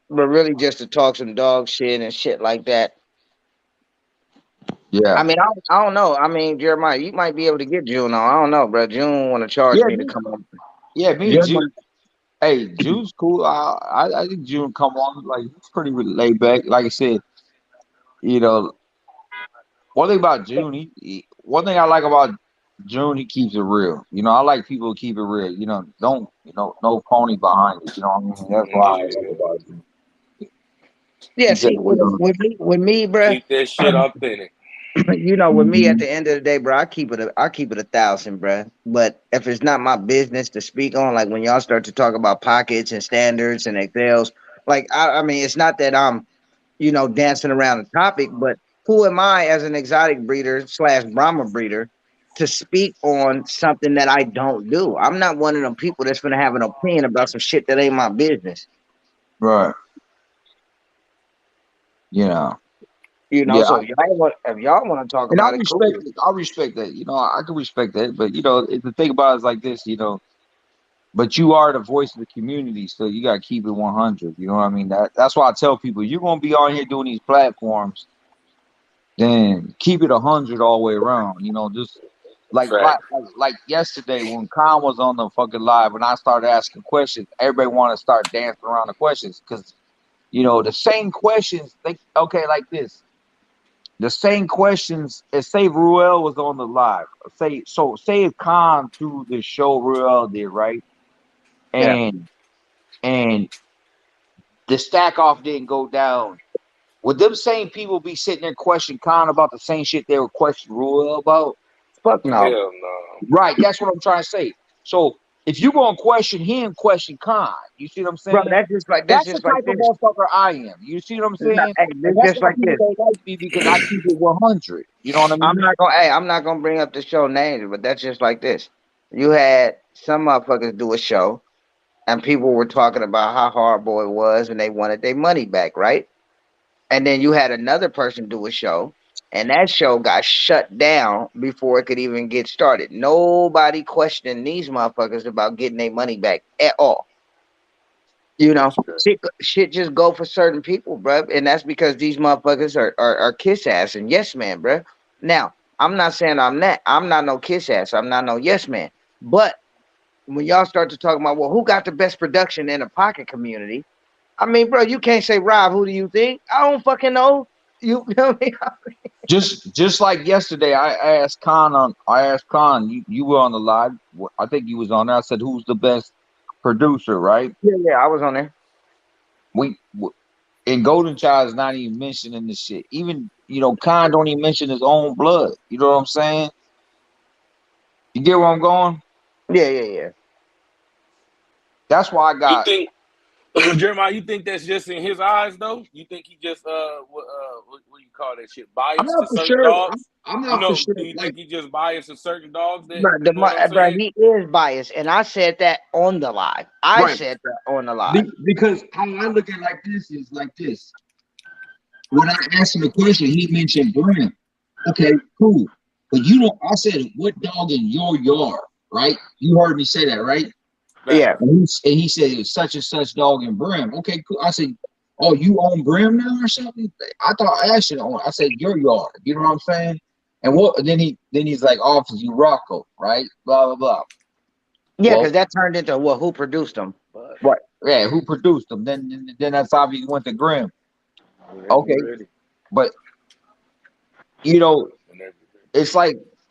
but really just to talk some dog shit and shit like that. Yeah, I mean, I don't know. I mean, Jeremiah, you might be able to get June on. I don't know, bro. June want to charge yeah, me to come on. yeah. Me and June. Jeremiah, Hey, June's cool. I think June come on like he's pretty laid back. Like I said, you know, one thing about June, one thing I like about June, he keeps it real. I like people who keep it real. Don't no phony behind it. You know what I mean? That's why I like Yeah. about June. yeah. He said, See, with me, bro. Keep that shit authentic. With me at Mhm. the end of the day, bro, I keep it 1,000, bro. But if it's not my business to speak on, like when y'all start to talk about pockets and standards and excels, Like I mean, it's not that I'm, dancing around the topic, but who am I as an exotic breeder slash Brahma breeder to speak on something that I don't do? I'm not one of them people that's gonna have an opinion about some shit that ain't my business. Right. You know. Yeah. So if y'all want to talk And I about it, cool. respect it. I respect that. I can respect that. But the thing about it is like this. But you are the voice of the community, so you gotta keep it 100. You know what I mean? That's why I tell people you're gonna be on here doing these platforms, then keep it 100 all the way around. Just Fact. like yesterday when Khan was on the fucking live, when I started asking questions, everybody wanted to start dancing around the questions because the same questions. Like this. The same questions as say Ruel was on the live. Say if Khan through the show Ruel did, right? Yeah. And and the stack off didn't go down. Would them same people be sitting there questioning Khan about the same shit they were questioning Ruel about? Fuck no, Hell no. Right, that's what I'm trying to say. So if you're gonna question him, question Khan. You see what I'm bro. saying? That's That's the just like type of this. motherfucker I am. You see what I'm No, saying? hey, And this that's just why like people this. don't like me because I keep it 100. You know what I mean? I'm not gonna bring up the show names, but that's just like this. You had some motherfuckers do a show, and people were talking about how hard boy was, and they wanted their money back, right? And then you had another person do a show, and that show got shut down before it could even get started. Nobody questioned these motherfuckers about getting their money back at all. That's good. Shit just go for certain people, bruh. And that's because these motherfuckers are kiss ass and yes man, bruh. Now, I'm not saying I'm that. I'm not no kiss ass. I'm not no yes man. But when y'all start to talk about, well, who got the best production in the pocket community? I mean, bro, you can't say Rob. Who do you think? I don't fucking know. You know what I mean? Just like yesterday, I asked Khan, you were on the live. I think you was on there. I said, who's the best producer, right? Yeah, I was on there. We and Golden Child is not even mentioning this shit. Even Khan don't even mention his own blood. You know what I'm saying? You get where I'm going? Yeah. That's why I You got. think Jeremiah? You think that's just in his eyes, though? You think he just what do you call that shit? I'm Biased not to for certain sure. dogs? I'm not for sure. Do you Like think he just biased to certain dogs? That Bro, you know what I'm bro, saying? he is biased, and I said that on the live. I right said that on the live. because how I look at it like this is like this. When I asked him a question, he mentioned Brim. Okay, cool. But you don't. I said, what dog in your yard? Right? You heard me say that, right? Fact. Yeah, And he said it's such and such dog in Brim. Okay, cool. I said, oh, you own Brim now or something? I thought Ashton owned. I said your yard. You know what I'm saying? And what? Then he's like, Officer, you Rocco, right? Blah blah blah. yeah, Well, because that turned into who produced them. But right? Yeah, who produced them? Then that's obviously went to Grim. whenever Okay, you're ready. but you know, Whenever you're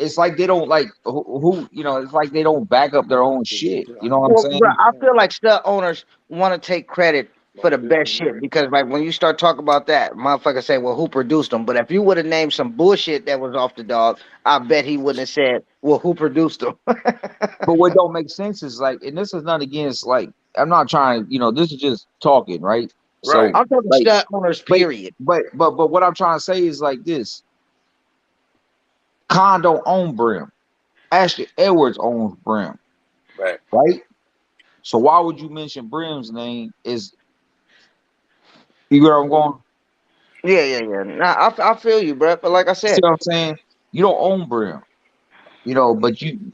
it's like they don't like who it's like they don't back up their own shit. You know what I'm Well, bro, saying? I feel like stud owners want to take credit for the best shit ready. because, like, when you start talking about that, motherfucker say, "Well, who produced them?" But if you would have named some bullshit that was off the dog, I bet he wouldn't have said, "Well, who produced them?" But what don't make sense is like, and this is not against like I'm not trying. This is just talking, right? Right. So I'm talking like, stud owners, but period. but what I'm trying to say is like this: Khan don't own Brim. Ashley Edwards owns Brim, Right. right? So why would you mention Brim's name? Is you get where I'm going? Yeah. Nah, I feel you, bro. But like I See said, what I'm saying? You don't own Brim, but you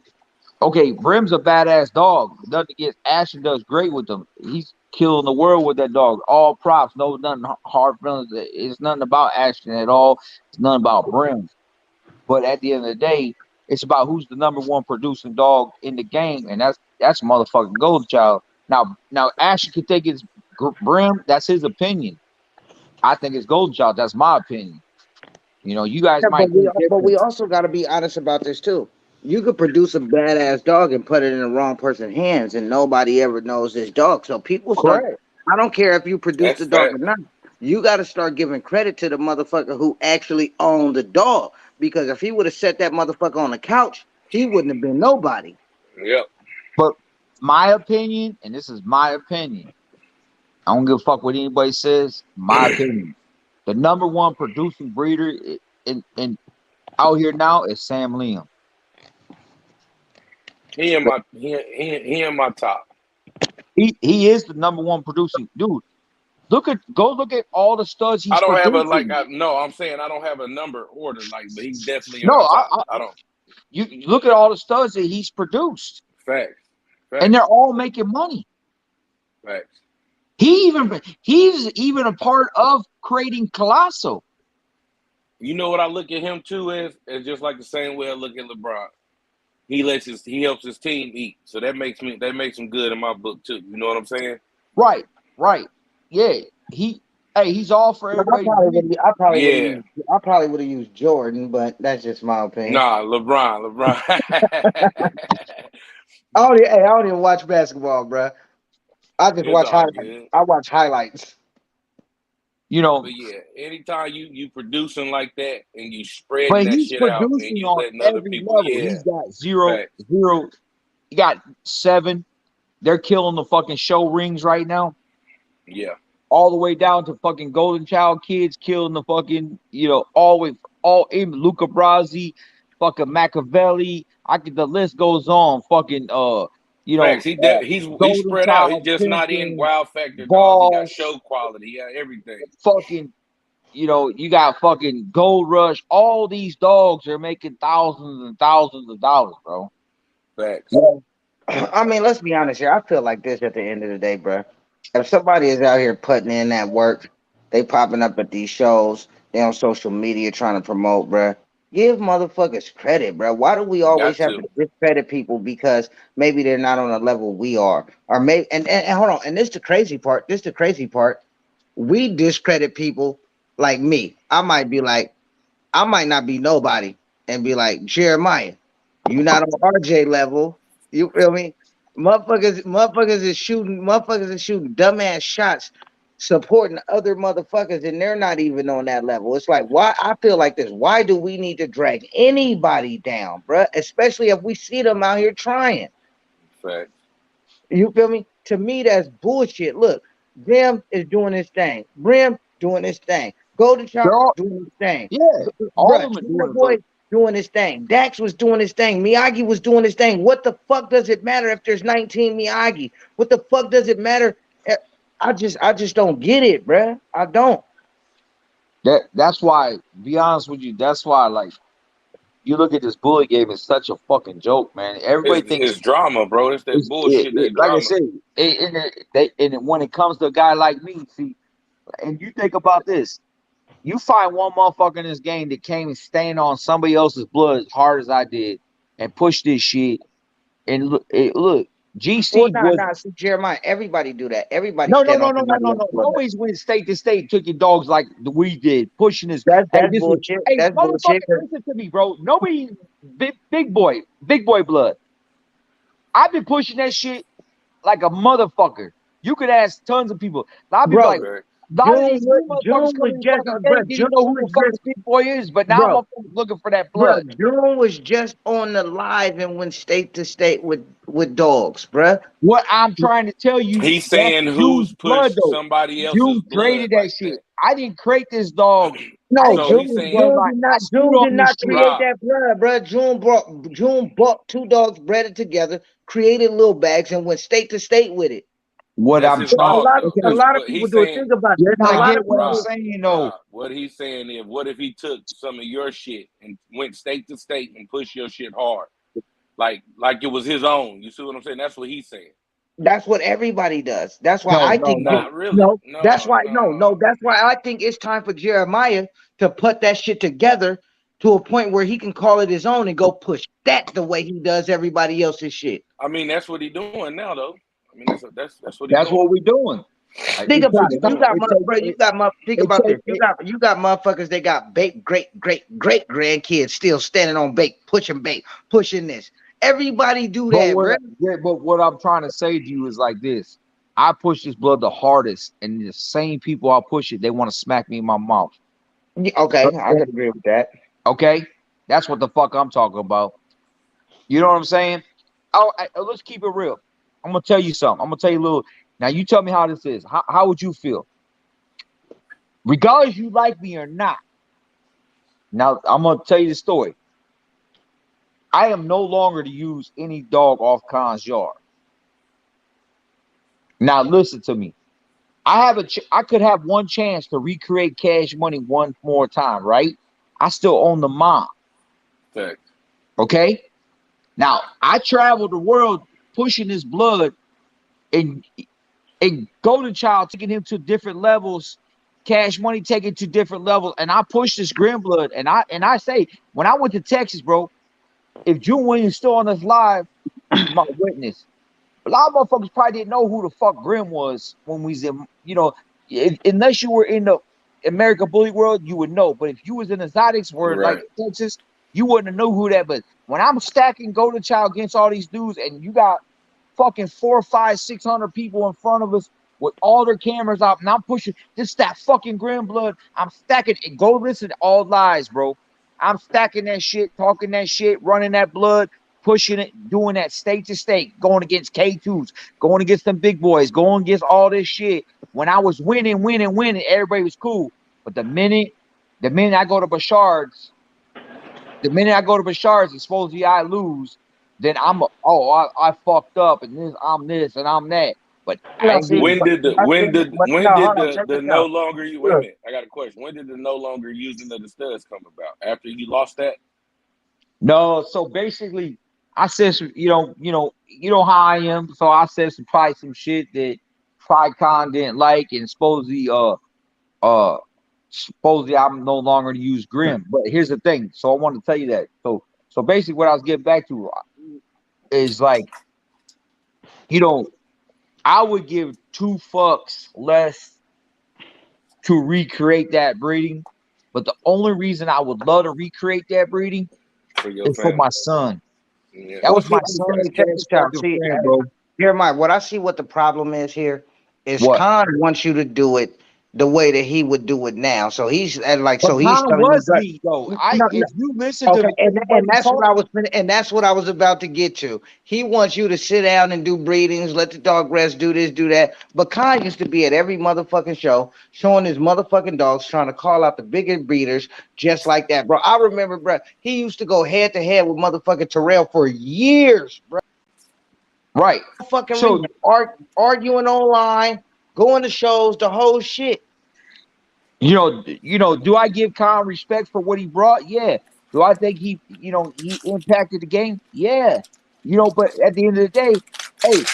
okay, Brim's a badass dog. Nothing against Ashton does great with them. He's killing the world with that dog. All props, no nothing hard feelings. It's nothing about Ashton at all. It's nothing about Brim. But at the end of the day, it's about who's the number one producing dog in the game, and that's motherfucking Golden Child. Now Ashton can take his Brim. That's his opinion. I think it's Golden Child. That's my opinion. You guys yeah, might think but different. we also got to be honest about this too. You could produce a badass dog and put it in the wrong person's hands, and nobody ever knows this dog. So people start. Correct. I don't care if you produce That's the dog fact. or not. You got to start giving credit to the motherfucker who actually owned the dog. Because if he would have set that motherfucker on the couch, he wouldn't have been nobody. Yep. But my opinion, and this is my opinion, I don't give a fuck what anybody says. My opinion. The number one producing breeder in out here now is Sam Liam. He in my top. He is the number one producing dude. Go look at all the studs I he's don't have a producing. no. I'm saying I don't have a number order but he's definitely in No, my top. I don't. You look at all the studs that he's produced, Facts. and they're all making money. Facts. He's even a part of creating Colosso. You know what I look at him too as just like the same way I look at LeBron. He helps his team eat, so that makes him good in my book too. You know what I'm saying? Right. Yeah, he's all for everybody. I probably would have used Jordan, but that's just my opinion. Nah, LeBron. I don't even watch basketball, bro. I just watch highlights. I watch highlights. You know, but yeah, anytime you producing like that and you spreading that shit out and you letting other people, level. He's got zero. He got 7. They're killing the fucking show rings right now. Yeah. All the way down to fucking Golden Child kids killing the fucking, all in Luca Brasi, fucking Machiavelli. The list goes on. Fucking Facts. He's spread out. He's just not in Wild Factor dogs. He got show quality. He got everything. Fucking, you got fucking Gold Rush. All these dogs are making thousands and thousands of dollars, bro. Facts. I mean, let's be honest here. I feel like this at the end of the day, bro. If somebody is out here putting in that work, they popping up at these shows, they on social media trying to promote, bro. Give motherfuckers credit, bro. Why do we always have to discredit people because maybe they're not on the level we are, or maybe and hold on, and this the crazy part. We discredit people like me. I might not be nobody and be like Jeremiah, you not on RJ level. You feel me? Motherfuckers is shooting dumbass shots supporting other motherfuckers and they're not even on that level. It's like, why? I feel like this. Why do we need to drag anybody down, bruh? Especially if we see them out here trying. Facts. You feel me? To me, that's bullshit. Look, Grim is doing his thing. Brim doing his thing. Golden Child doing his thing. Yeah, all of them doing his thing. Dax was doing his thing. Miyagi was doing his thing. What the fuck does it matter if there's 19 Miyagi? What the fuck does it matter? I just don't get it, bruh. I don't. That's why, be honest with you, that's why, like, you look at this bully game, it's such a fucking joke, man. Everybody thinks it's drama, bro. It's that bullshit. That like drama. I said, and when it comes to a guy like me, see, and you think about this, you find one motherfucker in this game that came and stained on somebody else's blood as hard as I did and pushed this shit, and look, GC was Jeremiah. Everybody do that. Everybody. No. Always went state to state, took your dogs like we did, pushing his. That's bullshit. That's bullshit. Listen to me, bro. Nobody, big boy blood. I've been pushing that shit like a motherfucker. You could ask tons of people. I'll be like, June was just, you know who the fuck Big Boy is, but now I'm looking for that blood. June was just on the live and went state to state with dogs, bruh. What I'm trying to tell you, he's saying who's pushed somebody else's June created that shit. I didn't create this dog. No, June did not create that blood, bruh. June bought 2 dogs, bred together, created little bags, and went state to state with it. What I'm trying, a lot of people do think about it. I get what I'm saying, though. What he's saying is, what if he took some of your shit and went state to state and pushed your shit hard, like it was his own? You see what I'm saying? That's what he's saying. That's what everybody does. That's why I think not really. That's why I think it's time for Jeremiah to put that shit together to a point where he can call it his own and go push that the way he does everybody else's shit. I mean, that's what he's doing now, though. I mean, that's what we're doing. Think about it. You got motherfuckers. They got great grandkids still standing on bait, pushing this. Everybody do that, bro. Yeah, but what I'm trying to say to you is like this: I push this blood the hardest, and the same people I push it, they want to smack me in my mouth. Okay, I can agree with that. Okay, that's what the fuck I'm talking about. You know what I'm saying? Let's keep it real. I'm gonna tell you something. I'm gonna tell you a little. Now you tell me how this is. How would you feel? Regardless you like me or not. Now I'm gonna tell you the story. I am no longer to use any dog off Khan's yard. Now listen to me. I could have one chance to recreate Cash Money one more time, right? I still own the mom. Fact. Okay. Now I traveled the world pushing his blood and Golden Child taking him to different levels, Cash Money taking to different levels, and I pushed this Grim Blood, and I say when I went to Texas, bro, if June Williams still on this live, he's my witness. A lot of motherfuckers probably didn't know who the fuck Grim was when we was in, unless you were in the American Bully world, you would know. But if you was in the Zodics world, Right. like Texas, you wouldn't have known who that. But when I'm stacking Golden Child against all these dudes, and you got fucking 400, 500, 600 people in front of us with all their cameras out, and I'm pushing this that fucking Grim Blood. I'm stacking it. Go listen to all lies, bro. I'm stacking that shit, talking that shit, running that blood, pushing it, doing that state to state, going against K2s, going against them big boys, going against all this shit. When I was winning, everybody was cool. But the minute I go to Bashard's, and supposedly I lose, then I fucked up, and I'm this and I'm that. But I ain't getting. When did hold on, check the this no out. longer wait a minute? I got a question. When did the no longer using of the studs come about? After you lost that? No, so basically, I said some, you know how I am. So I said probably some shit that Tricon didn't like, and supposedly I'm no longer to use Grim. But here's the thing. So I want to tell you that. So basically, what I was getting back to is like, I would give 2 fucks less to recreate that breeding. But the only reason I would love to recreate that breeding For your is for family. my son. Yeah. That Well, was see, my son's check best this out. fucking See, friend, bro. Jeremiah, what I see what the problem is here is What? Khan wants you to do it the way that he would do it now. So he's and like But so he's Khan telling you was that. me though. No, If you listen to okay, and everybody that's what talk, I was and that's what I was about to get to. He wants you to sit down and do breedings, let the dog rest, do this, do that. But Khan used to be at every motherfucking show showing his motherfucking dogs, trying to call out the biggest breeders just like that, bro. I remember, bro, he used to go head to head with motherfucking Terrell for years, bro. right? Fucking So reason, arguing online, going to shows, the whole shit. do I give Khan respect for what he brought? Yeah. Do I think he impacted the game? Yeah. But at the end of the day, hey,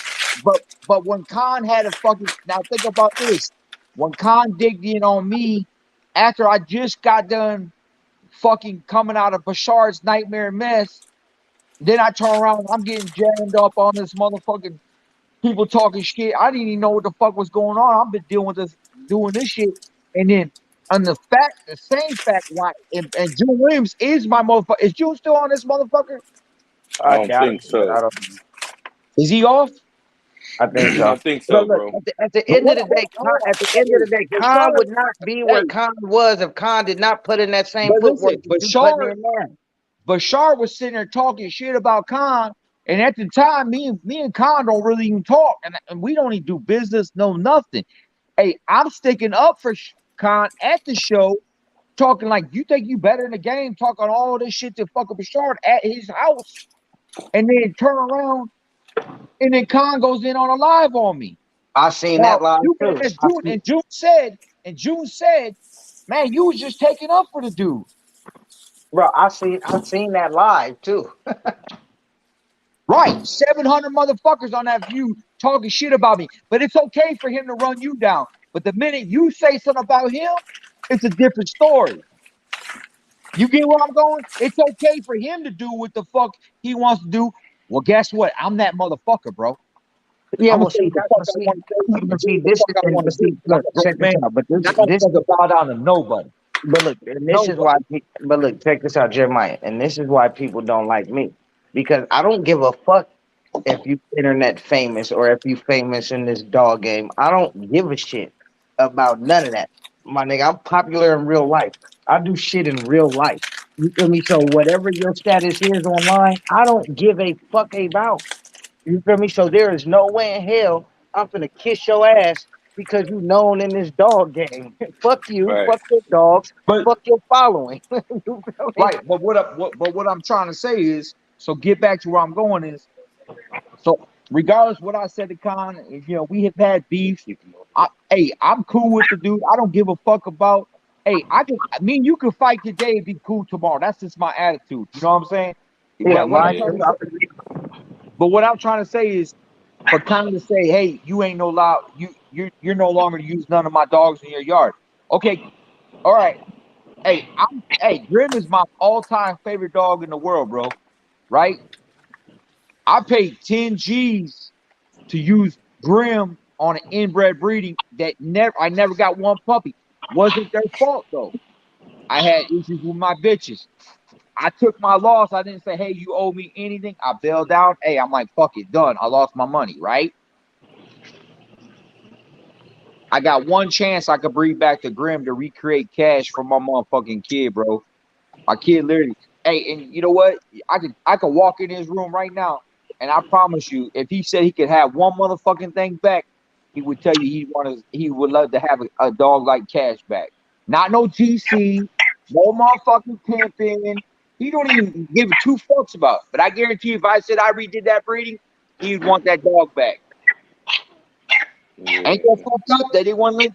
but when Khan had a fucking now think about this. When Khan digged in on me after I just got done fucking coming out of Bashard's nightmare mess, then I turn around and I'm getting jammed up on this motherfucking people talking shit. I didn't even know what the fuck was going on. I've been dealing with this, doing this shit. And then on the same fact, why, and June Williams is my motherfucker. Is June still on this motherfucker? I I don't doubt it, think but I so. don't. Is he off? I think I so. think so, But look, bro. at the But end of what, the what, day, hold on, At the end of the day, Khan Bashard, would not be where hey, Khan was if Khan did not put in that same but footwork listen, that you putting in now. Bashar was sitting there talking shit about Khan. And at the time, me and Khan don't really even talk. And we don't even do business, no nothing. Hey, I'm sticking up for Khan at the show, talking like you think you better in the game, talking all this shit to fucking Bashard at his house, and then turn around and then Khan goes in on a live on me. I seen Now, that live too. And June said, man, you was just taking up for the dude. Bro, I seen that live too. Right. 700 motherfuckers on that view talking shit about me. But it's okay for him to run you down. But the minute you say something about him, it's a different story. You get where I'm going? It's okay for him to do what the fuck he wants to do. Well, guess what? I'm that motherfucker, bro. Yeah, I'm gonna well, say see what the that, fuck but I see, want to say and but do see what the this fuck is, I and want but to do. see, 'Cause I'm look, a grown check this man. out. But And I don't this, fucking bow down to nobody. but look, and this is Nobody. why. But look, check this out, Jeremiah, and this is why people don't like me because I don't give a fuck if you internet famous or if you famous in this dog game. I don't give a shit about none of that, my nigga. I'm popular in real life. I do shit in real life. You feel me? So whatever your status is online, I don't give a fuck about. You feel me? So there is no way in hell I'm finna kiss your ass because you known in this dog game. Fuck you, Right. fuck your dogs, But fuck your following. You feel me? right, but what I'm trying to say is, so get back to where I'm going is, so regardless what I said to Khan, we have had beef. Hey, I'm cool with the dude. I don't give a fuck about. Hey, me and you can fight today and be cool tomorrow. That's just my attitude. You know what I'm saying? Yeah, But what I'm mine Yeah. trying too. to say, but what I'm trying to say is, for Khan to say, hey, you ain't no loud, you're no longer to use none of my dogs in your yard. Okay, all right. Hey, Grim is my all-time favorite dog in the world, bro. Right? I paid 10 G's to use Grim on an inbred breeding I never got one puppy. Wasn't their fault though. I had issues with my bitches. I took my loss. I didn't say, hey, you owe me anything. I bailed out. Hey, I'm like, fuck it, done. I lost my money, right? I got one chance I could breed back to Grim to recreate cash for my motherfucking kid, bro. My kid literally, hey, and you know what? I could walk in his room right now, and I promise you, if he said he could have one motherfucking thing back, he would tell you he would love to have a dog like Cash back. Not no GC, no motherfucking pimping. He don't even give two fucks about it. But I guarantee you, if I said I redid that breeding, he'd want that dog back. Ain't that Yeah. fucked up that they wouldn't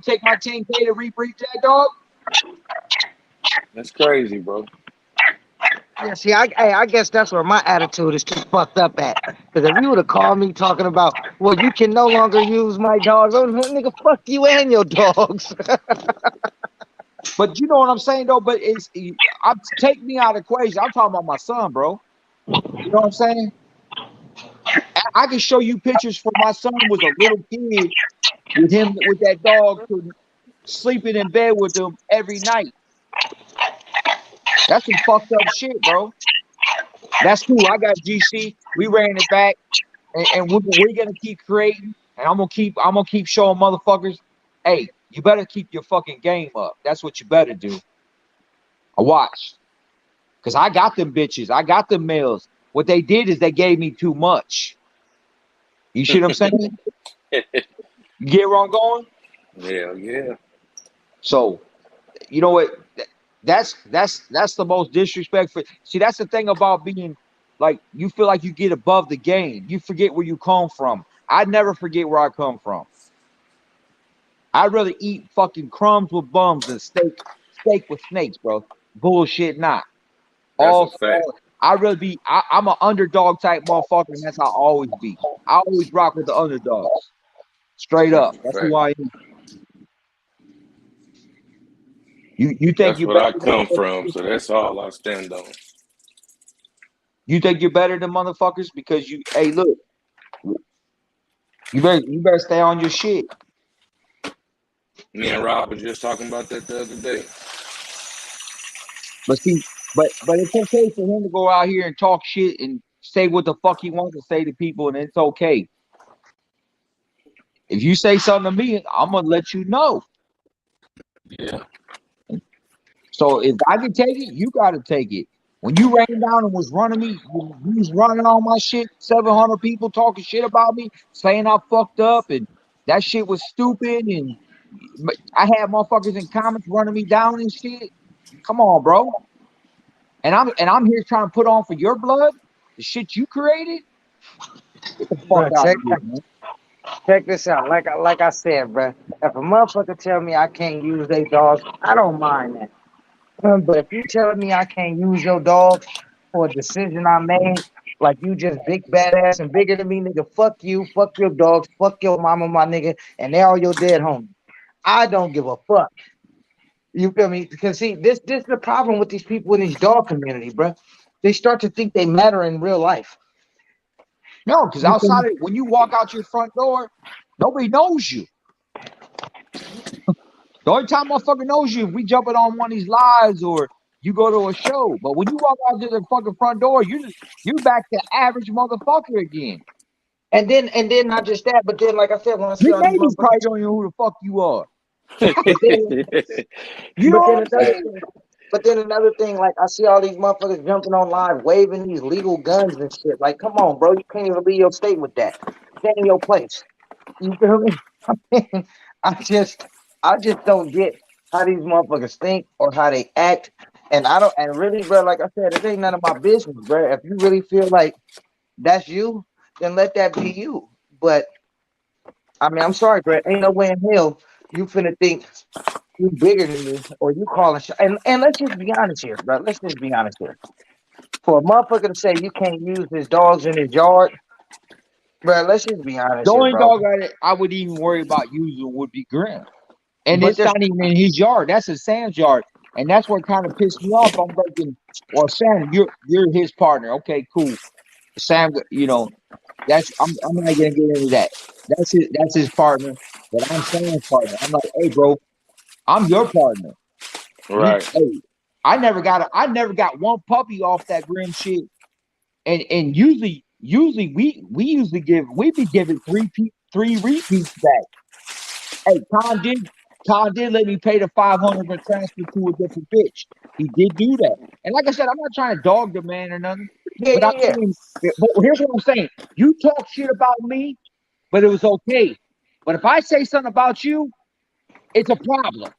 take my 10K to rebreed that dog? That's crazy, bro. Yeah, see, I guess that's where my attitude is too fucked up at. Because if you would have called me talking about, well, you can no longer use my dogs, oh, nigga, fuck you and your dogs. But you know what I'm saying though. But I'm take me out of the equation. I'm talking about my son, bro. You know what I'm saying? I can show you pictures for my son was a little kid with that dog sleeping in bed with him every night. That's some fucked up shit, bro. That's cool. I got GC. We ran it back, and we're gonna keep creating, and I'm gonna keep showing motherfuckers. Hey, you better keep your fucking game up. That's what you better do. I watched. Because I got them bitches. I got them males. What they did is they gave me too much. You see what I'm saying? You get where I'm going? Hell yeah. So, you know what? That's the most disrespectful. See, that's the thing about being like, you feel like you get above the game. You forget where you come from. I never forget where I come from. I'd rather eat fucking crumbs with bums than steak with snakes, bro. Bullshit not. That's a All, fact. all I'd rather be. I'm an underdog type motherfucker, and that's how I always be. I always rock with the underdogs, straight That's up. a That's fact. who I am. You think That's you're what better I than come from, motherfuckers? so that's all I stand on. You think you're better than motherfuckers because you. Hey, look, you better stay on your shit. Me and Rob was just talking about that the other day. But see, but it's okay for him to go out here and talk shit and say what the fuck he wants to say to people, and it's okay. If you say something to me, I'm gonna let you know. Yeah. So if I can take it, you gotta take it. When you ran down and was running me, you was running on my shit, 700 people talking shit about me, saying I fucked up and that shit was stupid, and I had motherfuckers in comments running me down and shit. Come on, bro. And I'm here trying to put on for your blood, the shit you created. Get the fuck Bro, out of here, man. check this out. Like I said, bro, if a motherfucker tell me I can't use their dogs, I don't mind that. But if you telling me I can't use your dogs for a decision I made, like you just big badass and bigger than me, nigga, fuck you, fuck your dogs, fuck your mama, my nigga, and they're all your dead homies. I don't give a fuck. You feel me? Because see, this is the problem with these people in these dog community, bro. They start to think they matter in real life. No, because You feel me? outside of when you walk out your front door, nobody knows you. The only time motherfucker knows you if we jumping on one of these lives or you go to a show. But when you walk out to the fucking front door, you're back to average motherfucker again. And then not just that, but then like I said, when I see Your all these neighbors motherfuckers, probably don't know who the fuck you are. but then You know but then what I'm another saying? thing, but then another thing, like I see all these motherfuckers jumping on live, waving these legal guns and shit. Like, come on, bro, you can't even leave your state with that. stay in your place. You feel me? I mean, I just don't get how these motherfuckers think or how they act. And I don't, and really, bro, like I said, it ain't none of my business, bro. If you really feel like that's you, then let that be you. But I mean, I'm sorry, bro. Ain't no way in hell you finna think you bigger than me or you calling shit. And let's just be honest here, bro. Let's just be honest here. For a motherfucker to say you can't use his dogs in his yard, bro, let's just be The honest here, only bro. dog I would even worry about using would be Grim. And But it's there's not even in his yard. That's in Sam's yard. And that's what kind of pissed me off. I'm thinking, well, Sam, you're his partner. Okay, cool. Sam, I'm not gonna get into that. That's his partner, but I'm Sam's partner. I'm like, hey, bro, I'm your partner. Right. Hey, I never got one puppy off that Grim shit. And usually we be giving three repeats back. Hey, Con did let me pay the 500 and transfer to a different bitch. He did do that. And like I said, I'm not trying to dog the man or nothing. yeah, But yeah, yeah. but here's what I'm saying. You talk shit about me, but it was okay. But if I say something about you, it's a problem.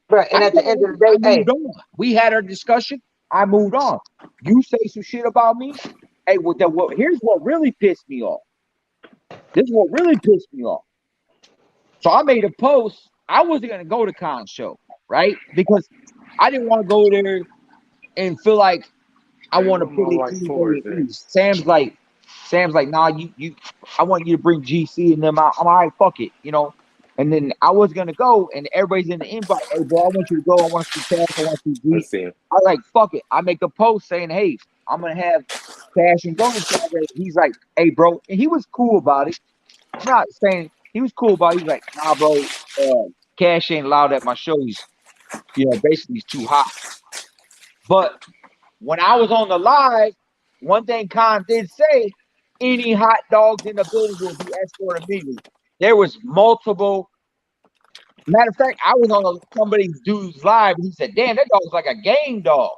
Bro, and at the end of the I day, hey, moved on. We had our discussion. I moved on. You say some shit about me. Hey, here's what really pissed me off. This is what really pissed me off. So I made a post. I wasn't gonna go to Khan's show, right? Because I didn't want to go there and feel like I Hey, want to what my put it white anybody forest at at? ease. Sam's like, nah, I want you to bring GC and them out. I'm all right, fuck it, you know. And then I was gonna go, and everybody's in the invite. Hey, bro, I want you to go. I want to see Cash. I want to see G. Let's see. I was like, fuck it. I make a post saying, hey, I'm gonna have Cash and Golden Child there. He's like, hey, bro, and he was cool about it. I'm not saying he was cool about it. He's like, nah, bro, Cash ain't allowed at my shows. Basically he's too hot. But when I was on the live, one thing Khan did say, any hot dogs in the building will be escorted immediately. There was multiple. Matter of fact, I was on somebody's dude's live, and he said, damn, that dog's like a game dog.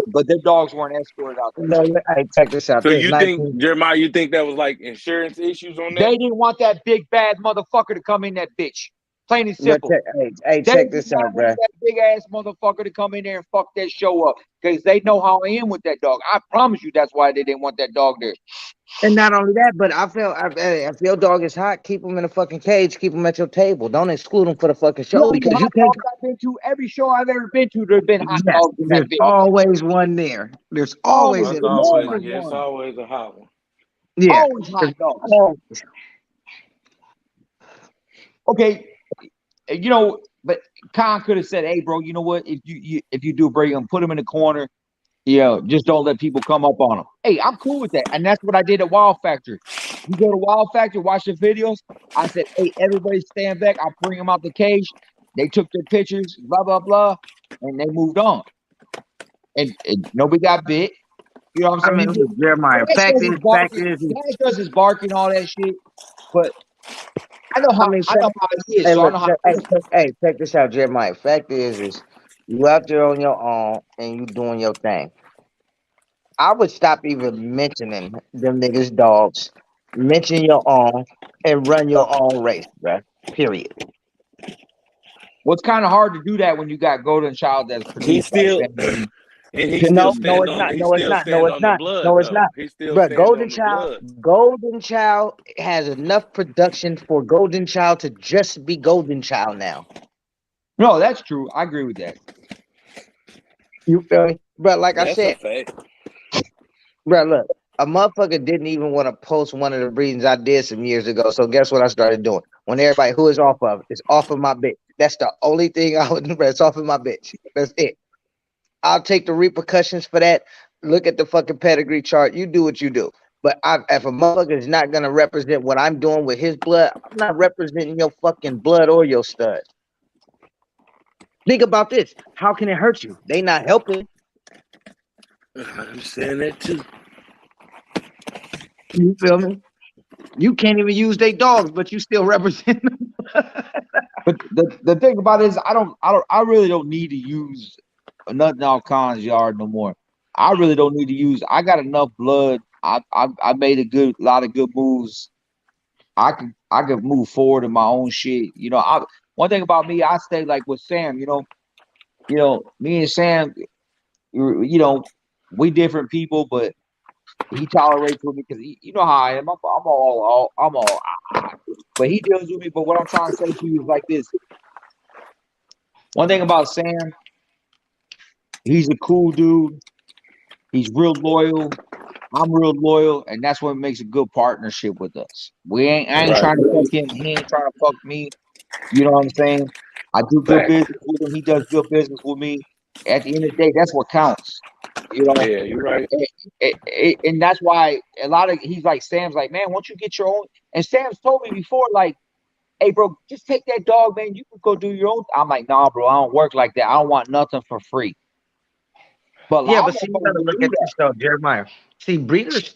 But their dogs weren't escorted out there. no, hey, check this out. So There's you think, 19. Jeremiah, you think that was like insurance issues on that? They didn't want that big bad motherfucker to come in that bitch. Plain and But simple. hey, They check did this not out, want bro. that big ass motherfucker to come in there and fuck that show up because they know how I am with that dog. I promise you that's why they didn't want that dog there. And not only that, but if your dog is hot, keep him in a fucking cage, keep him at your table. Don't exclude him for the fucking You show know how many because you hot can't. dogs I've been to? Every show I've ever been to, there's been hot Yes, dogs in that there's bitch. always one there. There's always Always, at It's there's least always, one. always yeah, it's one. always a hot one. Yeah. Always hot There's dogs. always. Okay, but Khan could have said, "Hey, bro, you know what? If you do break them, put them in the corner. Just don't let people come up on them." Hey, I'm cool with that, and that's what I did at Wild Factory. You go to Wild Factory, watch the videos. I said, "Hey, everybody stand back." I bring them out the cage. They took their pictures, blah blah blah, and they moved on. And nobody got bit. You know what I I'm mean, saying? look, Jeremiah. Cash does his barking, all that shit. But I mean, I know how it is, hey, so I look, know how it is. hey, check this out, Jeremiah. Fact is you out there on your own and you doing your thing. I would stop even mentioning them niggas dogs. Mention your own and run your own race, bruh. Period. Well, it's kind of hard to do that when you got Golden Child that's He produced by the still, same name. and he still No, no, stand it's on, not. he No, it's still not. No, stand it's on the not. blood No, it's though. not. He still Bruh, stand on the blood. Golden Child has enough production for Golden Child to just be Golden Child now. No, that's true. I agree with that. You feel me? But like I That's a said, fact. bro, look, a motherfucker didn't even want to post one of the breedings I did some years ago. So guess what I started doing? When everybody who is off of it's off of my bitch. That's the only thing I would do. It's off of my bitch. That's it. I'll take the repercussions for that. Look at the fucking pedigree chart. You do what you do. But if a motherfucker is not gonna represent what I'm doing with his blood, I'm not representing your fucking blood or your stud. Think about this. How can it hurt you? They not helping. I understand that too. You feel me? You can't even use their dogs, but you still represent them. But the thing about it is, I really don't need to use nothing out Khan's yard no more. I really don't need to use. I got enough blood I made a lot of good moves. I could move forward in my own shit. One thing about me, I stay like with Sam. Me and Sam, we different people, but he tolerates with me because you know how I am. I'm all, but he deals with me. But what I'm trying to say to you is like this. One thing about Sam, he's a cool dude. He's real loyal. I'm real loyal, and that's what makes a good partnership with us. I ain't Right. trying to fuck him. He ain't trying to fuck me. You know what I'm saying? I do good Facts. business with him. He does good business with me. At the end of the day, that's what counts. You know, Yeah, you're right. and that's why he's like Sam's like, man, won't you get your own? And Sam's told me before, like, hey, bro, just take that dog, man. You can go do your own. I'm like, nah, bro, I don't work like that. I don't want nothing for free. But a Yeah, lot but of see, you motherfuckers gotta will look do at that. this though, Jeremiah. See, breeders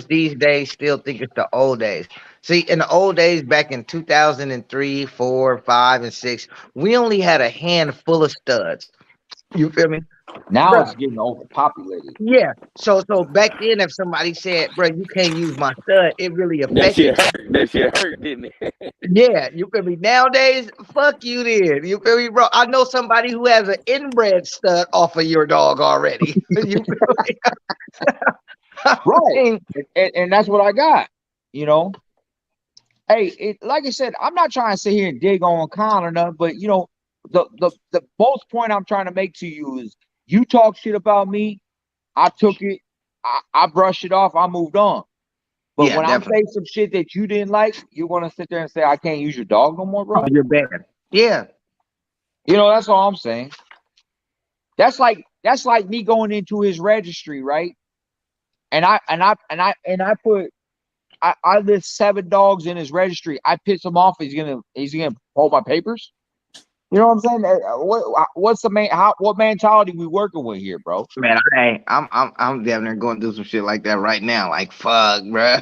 these days still think it's the old days. See, in the old days, back in 2003, 4, 5, and 6, we only had a handful of studs. You feel me, Now bro? it's getting overpopulated. Yeah. So back then, if somebody said, "Bro, you can't use my stud," it really That affected shit you. hurt. That shit hurt, didn't it? Yeah, you feel me? Nowadays, fuck you then. You feel me, bro? I know somebody who has an inbred stud off of your dog already. You feel me? I Right. mean, And that's what I got. You know, hey, like I said, I'm not trying to sit here and dig on Khan or nothing, but the most point I'm trying to make to you is you talk shit about me, I took it, I brushed it off, I moved on. But yeah, when I definitely. say some shit that you didn't like, you're gonna sit there and say I can't use your dog no more, Oh, bro. you're bad. Yeah, That's all I'm saying. That's like me going into his registry, right? And I put I list 7 dogs in his registry. I piss him off. He's gonna hold my papers. You know what I'm saying? What's the main? What mentality we working with here, bro? man. I ain't. I'm damn near going to do some shit like that right now. Like fuck, bro.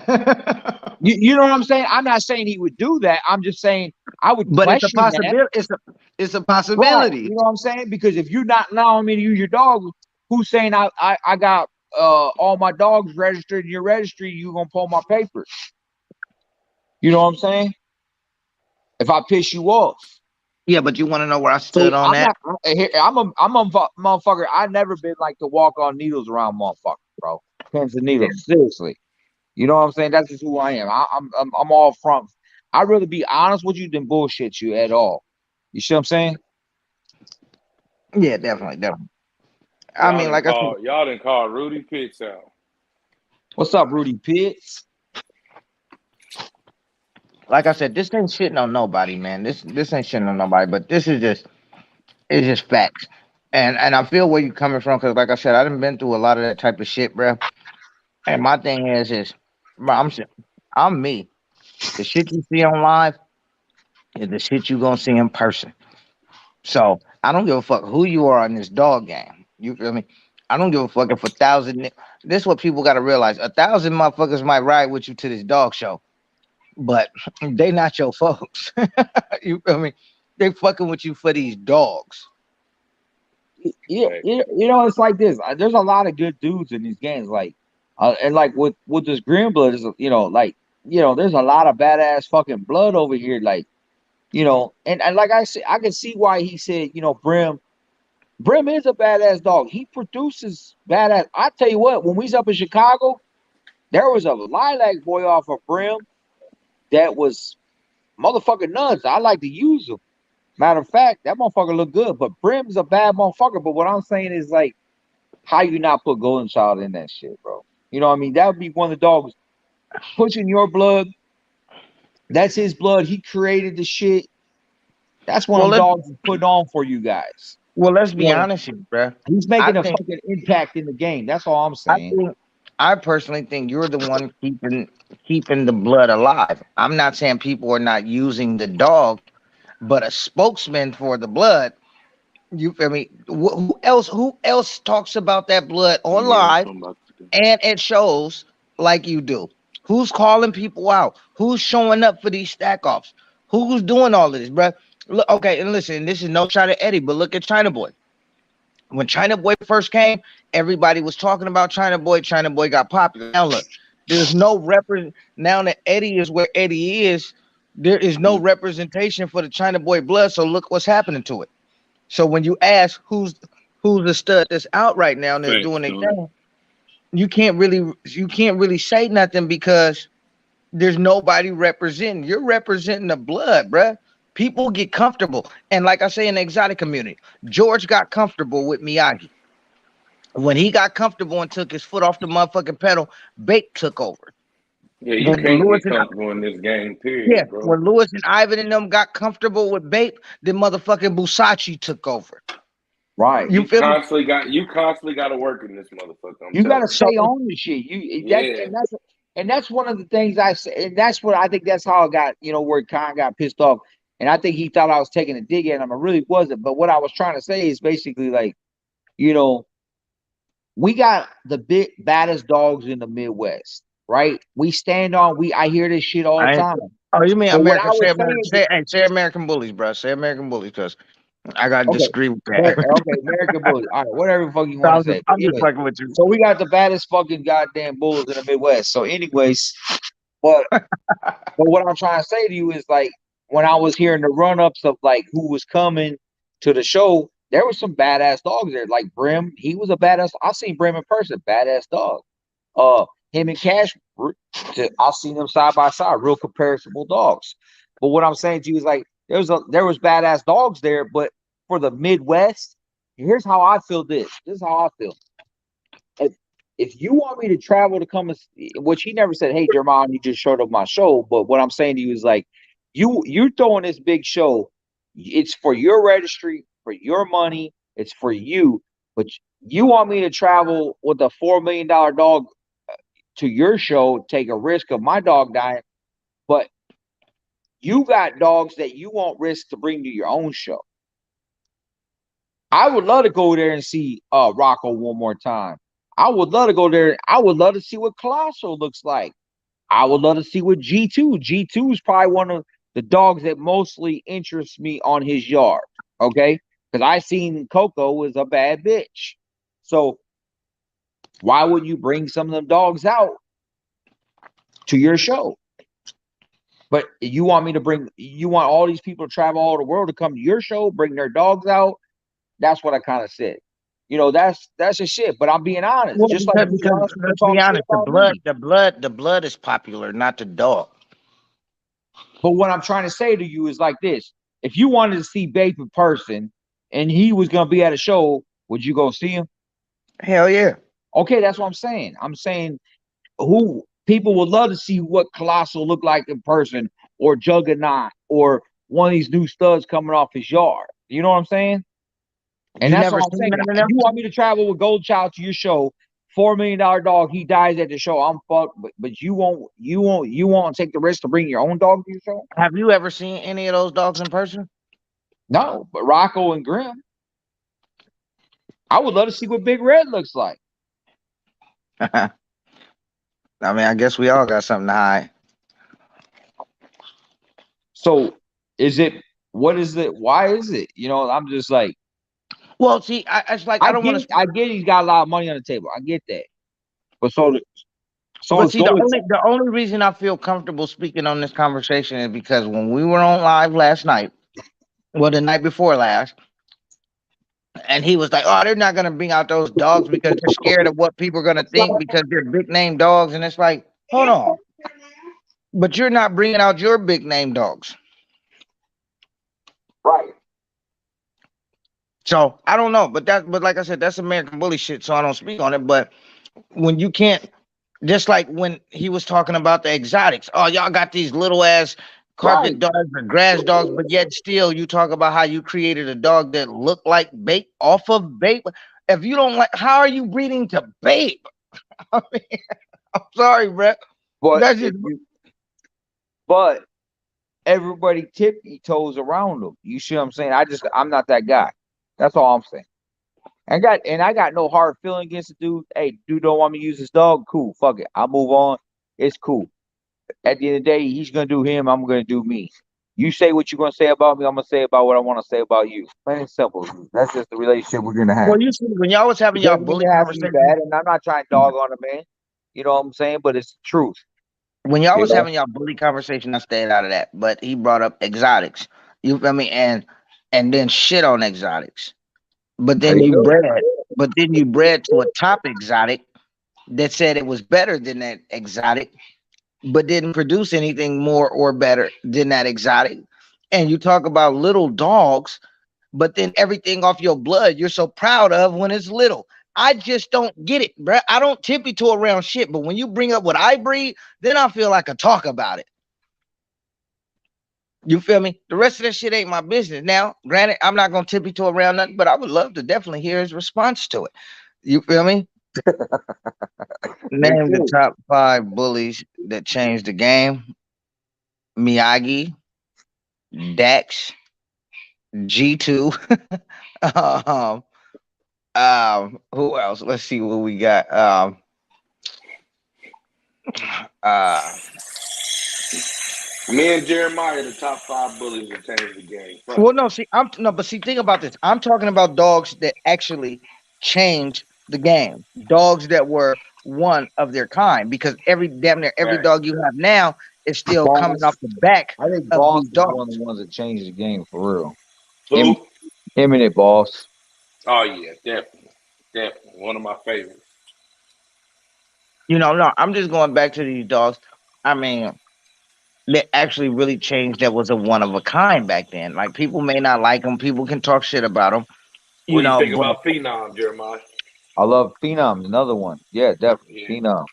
You know what I'm saying? I'm not saying he would do that. I'm just saying I would But it's a question that. possibility. It's a Right. possibility. You know what I'm saying? Because if you're not allowing me to use your dog, who's saying I got all my dogs registered in your registry, you gonna pull my papers. You know what I'm saying? If I piss you off. Yeah, but you want to know where I stood See, on I'm that? not. I'm a motherfucker. I never been like to walk on needles around motherfuckers, bro. Pins and Yeah, needles, seriously. You know what I'm saying? That's just who I am. I'm all front. I'd rather be honest with you than bullshit you at all. You see what I'm saying? yeah, definitely, definitely. I Y'all mean, didn't like I said, call. Y'all didn't call Rudy Pitts out. What's up, Rudy Pitts? this ain't shitting on nobody, man. This ain't shitting on nobody. But this is just it's just facts. And I feel where you coming from because, like I said, I done been through a lot of that type of shit, bro. And my thing is, bro, I'm me. The shit you see on live is the shit you gonna see in person. So I don't give a fuck who you are in this dog game. You feel me? I don't give a fuck if 1,000. This is what people got to realize: 1,000 motherfuckers might ride with you to this dog show, but they not your folks. You feel me? They fucking with you for these dogs. Yeah, Facts. it's like this. There's a lot of good dudes in these games, like, and like with this green blood, is like there's a lot of badass fucking blood over here, like and like I said, I can see why he said Brim is a badass dog. He produces badass. I tell you what, when we was up in Chicago, there was a lilac boy off of Brim that was motherfucking nuts. I like to use him. Matter of fact, that motherfucker look good, but Brim's a bad motherfucker. But what I'm saying is like, how you not put Golden Child in that shit, bro? You know what I mean? That would be one of the dogs pushing your blood. That's his blood. He created the shit. That's one of Well, them let's dogs he's putting on for you guys. be You know, honest here, bro. he's I making a think fucking impact in the game. That's all I'm I saying. think I personally think you're the one keeping the blood alive. I'm not saying people are not using the dog, but a spokesman for the blood. You feel me? Who else? Who else talks about that blood on Yeah, live something about to do. and it shows like you do? Who's calling people out? Who's showing up for these stack offs? Who's doing all of this, bro? Look, okay, and listen, this is no shot at Eddie, but look at China Boy. When China Boy first came, everybody was talking about China Boy. China Boy got popular. Now look, There's no now that Eddie is where Eddie is. There is no representation for the China Boy blood. So look what's happening to it. So when you ask who's the stud that's out right now and that's Facts, doing their Tony. thing, you can't really say nothing because there's nobody representing. You're representing the blood, bruh. People get comfortable. And like I say in the exotic community, George got comfortable with Miyagi. When he got comfortable and took his foot off the motherfucking pedal, Bait took over. Yeah, you When can't Lewis get and comfortable in this game, yeah, period, bro. when Lewis and Ivan and them got comfortable with Bape, then motherfucking Busachi took over. Right. You feel me? You constantly got to work in this motherfucker. I'm You got telling to you. So stay on the shit. Yeah, And that's one of the things I say, and that's what I think that's how I got, where Khan got pissed off. And I think he thought I was taking a dig at him. I really wasn't. But what I was trying to say is basically like, you know, we got the big baddest dogs in the Midwest, right? We stand on I hear this shit all the I ain't. time. Oh, you mean But what American? I Say was American. saying, Say American bullies, bro. Say American bullies, cause I gotta okay, disagree with that. okay, American Bully. All right, whatever the fuck you So want to say. But I'm just anyway, fucking with you. so we got the baddest fucking goddamn bulls in the Midwest. So, anyways, but But what I'm trying to say to you is like when I was hearing the run ups of like who was coming to the show, there was some badass dogs there. Like Brim, he was a badass. I seen Brim in person, badass dog. Uh, him and Cash, I seen them side by side, real comparable dogs. But what I'm saying to you is like there was badass dogs there, but for the Midwest, here's how I feel. This is how I feel. If if you want me to travel to come, which he never said, "Hey, Jermon, you just showed up my show," but what I'm saying to you is like, you're throwing this big show. It's for your registry, for your money. It's for you, but you want me to travel with a $4 million dog to your show, take a risk of my dog dying, but you got dogs that you won't risk to bring to your own show. I would love to go there and see Rocco one more time. I would love to go there. I would love to see what Colossal looks like. I would love to see what G2. G2 is probably one of the dogs that mostly interests me on his yard. Okay. Because I seen Coco is a bad bitch. So why wouldn't you bring some of them dogs out to your show? But you want all these people to travel all the world to come to your show, bring their dogs out. That's what I kind of said. That's a shit. But I'm being honest. Well, Just like you be because honest when you let's be talk shit honest, about me. the blood is popular, not the dog. But what I'm trying to say to you is like this. If you wanted to see Bape in person and he was going to be at a show, would you go see him? Hell yeah. Okay, that's what I'm saying. I'm saying who people would love to see what Colossal look like in person or Juggernaut or one of these new studs coming off his yard. You know what I'm saying? And You that's never what I'm seen saying. none of If them? you want me to travel with Goldchild to your show, $4 million dog, he dies at the show. I'm fucked. But you won't take the risk to bring your own dog to your show? Have you ever seen any of those dogs in person? No, but Rocco and Grim. I would love to see what Big Red looks like. I mean, I guess we all got something to hide. So what is it? Why is it? I'm just like, Well, see, it's like I don't want to. I get he's got a lot of money on the table. I get that. But so But let's see, go with the only reason I feel comfortable speaking on this conversation is because when we were on live last night, well, the night before last, and he was like, "Oh, they're not gonna bring out those dogs because they're scared of what people are gonna think because they're big name dogs." And it's like, hold on, but you're not bringing out your big name dogs. right. So I don't know, but like I said, that's American bully shit. So I don't speak on it. But when you can't, just like when he was talking about the exotics, oh, y'all got these little ass Right. carpet dogs or grass dogs, but yet still you talk about how you created a dog that looked like Bape off of Bape. If you don't like, how are you breeding to Bape? I mean, I'm sorry, bro. But That's just but everybody tippy toes around them. You see what I'm saying? I'm not that guy. That's all I'm saying. I got no hard feeling against the dude. Hey, dude don't want me to use his dog. Cool. Fuck it. I'll move on. It's cool. At the end of the day, he's gonna do him, I'm gonna do me. You say what you're gonna say about me, I'm gonna say about what I want to say about you. Plain and simple. That's just the relationship we're gonna have. well, you see, when y'all was It having y'all doesn't mean bully it has to be conversation. bad, and I'm not trying to dog on a man. You know what I'm saying? But it's the truth. When y'all You was know. having y'all bully conversation, I stayed out of that. But he brought up exotics. You feel me? And then shit on exotics. But There then you you go. bred. But then you bred to a top exotic that said it was better than that exotic, but didn't produce anything more or better than that exotic. And you talk about little dogs, but then everything off your blood you're so proud of when it's little. I just don't get it, bro. I don't tippy toe around shit, but when you bring up what I breed, then I feel like I talk about it. You feel me? The rest of that shit ain't my business. Now, granted, I'm not gonna tippy toe around nothing, but I would love to definitely hear his response to it. You feel me? Me Name the too. top 5 bullies that changed the game. Miyagi, Dax, G2. um, who else? Let's see what we got. Uh, Me and Jeremiah are the top 5 bullies that changed the game. Fuck well, it. no, see, I'm no, but see, think about this. I'm talking about dogs that actually changed the game. Dogs that were one of their kind, because every damn near every Right. dog you have now is still coming off Boss. the back I think of Boss these is one of dogs. the ones that changed the game for real. Him, Who? him and it, Boss. Oh yeah, definitely, definitely one of my favorites. No, I'm just going back to these dogs. I mean, that actually really changed. That was a one of a kind back then. Like people may not like them, people can talk shit about them, What do you think but about Phenom, Jeremiah? I love Phenom. Another one. Yeah, definitely Yeah. Phenom.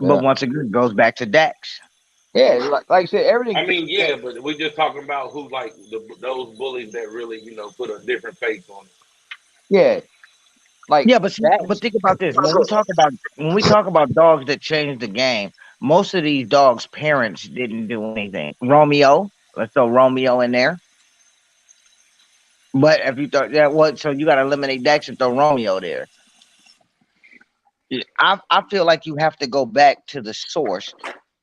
Yeah, once again, it goes back to Dax. yeah. Like I said, I everything. mean, yeah, but we're just talking about who like those bullies that really, put a different face on it. Yeah, like Yeah, but see, but that's think about this. When we talk about dogs that changed the game, most of these dogs' parents didn't do anything. Romeo, let's throw Romeo in there. But if you thought that what, so you got to eliminate Dax and throw Romeo there. Yeah, I feel like you have to go back to the source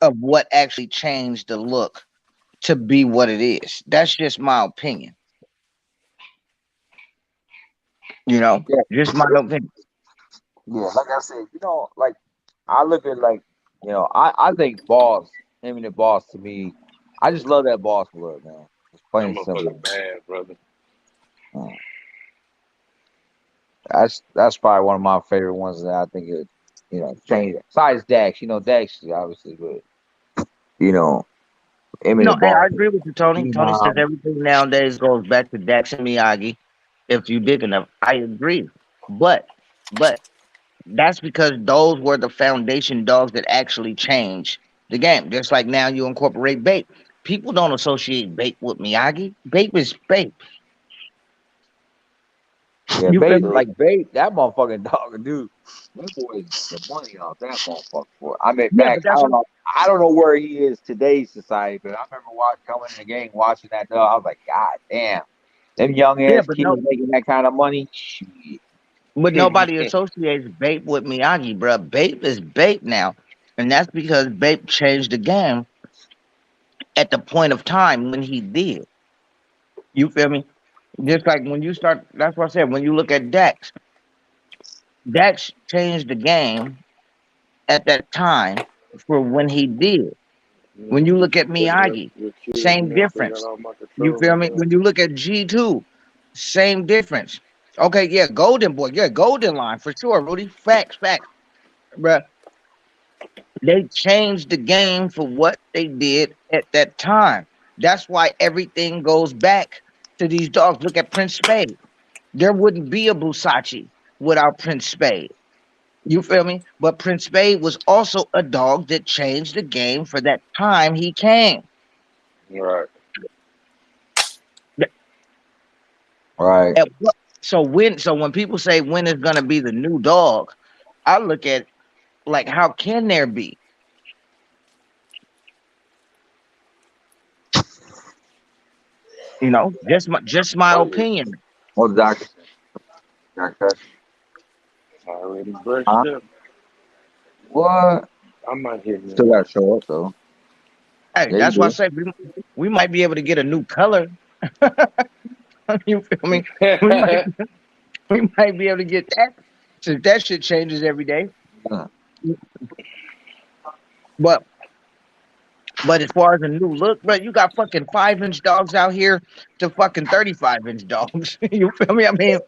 of what actually changed the look to be what it is. That's just my opinion. You know, yeah, just my opinion. yeah. Like I said, like I look at like I think Boss, him and the Boss to me, I just love that Boss look, man. It's plain That and simple. motherfucker bad, brother. Uh, that's probably one of my favorite ones that I think it changed. Besides Dax, Dax is obviously good. You know, him and the No, and Boss, I agree with you, Tony. Tony says Phenom. everything nowadays goes back to Dax and Miyagi. If you dig enough, I agree. But but that's because those were the foundation dogs that actually changed the game. Just like now you incorporate Bape. People don't associate Bape with Miyagi. Bape is Bape. Yeah, You feel Bait, me? like Bait, that motherfucking dog, dude. That boy is the money off that motherfucker. Boy. I mean, Yeah, but back, I that's don't what. know, I don't know where he is today's society, but I remember coming in the game, watching that dog. I was like, God damn, them young Yeah, ass but kids no, making that kind of money. Shit. but nobody associates Bape with Miyagi, bro. Bape is Bape now, and that's because Bape changed the game at the point of time when he did. You feel me? Just like when you start. That's what I said. When you look at Dax, Dax changed the game at that time for when he did. When you look at Miyagi, You're kidding same me. I still got difference. all my You controllers feel me? on. When you look at G2, same difference. Okay, yeah, Golden Boy, yeah, Golden Line for sure, Rudy. Facts, facts. Bruh, they changed the game for what they did at that time. That's why everything goes back to these dogs. Look at Prince Spade. There wouldn't be a Busachi without Prince Spade. You feel me? But Prince Spade was also a dog that changed the game for that time he came. Right. Right. So when people say when is gonna be the new dog, I look at like how can there be? Just my Oh yeah. opinion. What the doctor say? Doctor? Already brushed Huh? up. What? I might hit me Still one. got to show up, though. Hey, Yeah, you that's why I do. say we might be able to get a new color. You feel me? We might we might be able to get that. So that shit changes every day. Yeah. But as far as a new look, bro, you got fucking 5-inch dogs out here to fucking 35-inch dogs. You feel me? I mean,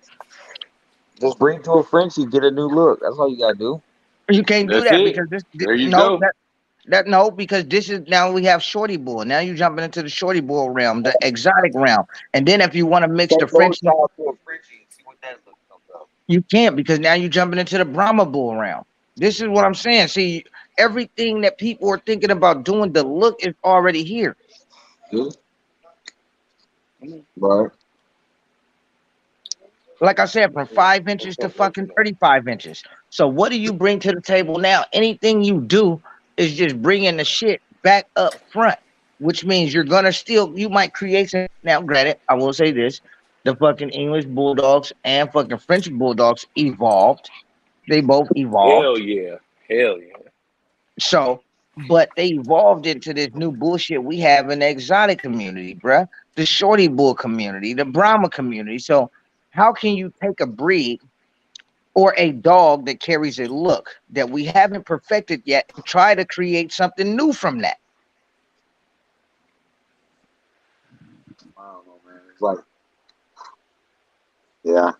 Just bring to a Frenchie, get a new look. That's all you gotta do. you can't do That's that it. because There you no, go. no, because this is now we have shorty bull. Now you jumping into the shorty bull realm, the exotic realm, and then if you want to mix So the go Frenchie, try to a Frenchie and see what that look comes up. you can't because now you're jumping into the Brahma bull realm. This is what I'm saying. See, everything that people are thinking about doing, the look is already here. Yeah. Right. Like I said, from 5 inches to fucking 35 inches. So what do you bring to the table now? Anything you do is just bringing the shit back up front, which means you're gonna still, you might create some. Now, granted, I will say this: the fucking English bulldogs and fucking French bulldogs evolved. They both Hell evolved. yeah. Hell yeah. So, but they evolved into this new bullshit we have in the exotic community, bruh. The shorty bull community, the Brahma community. So, how can you take a breed or a dog that carries a look that we haven't perfected yet and try to create something new from that? I don't know, man. It's like, yeah.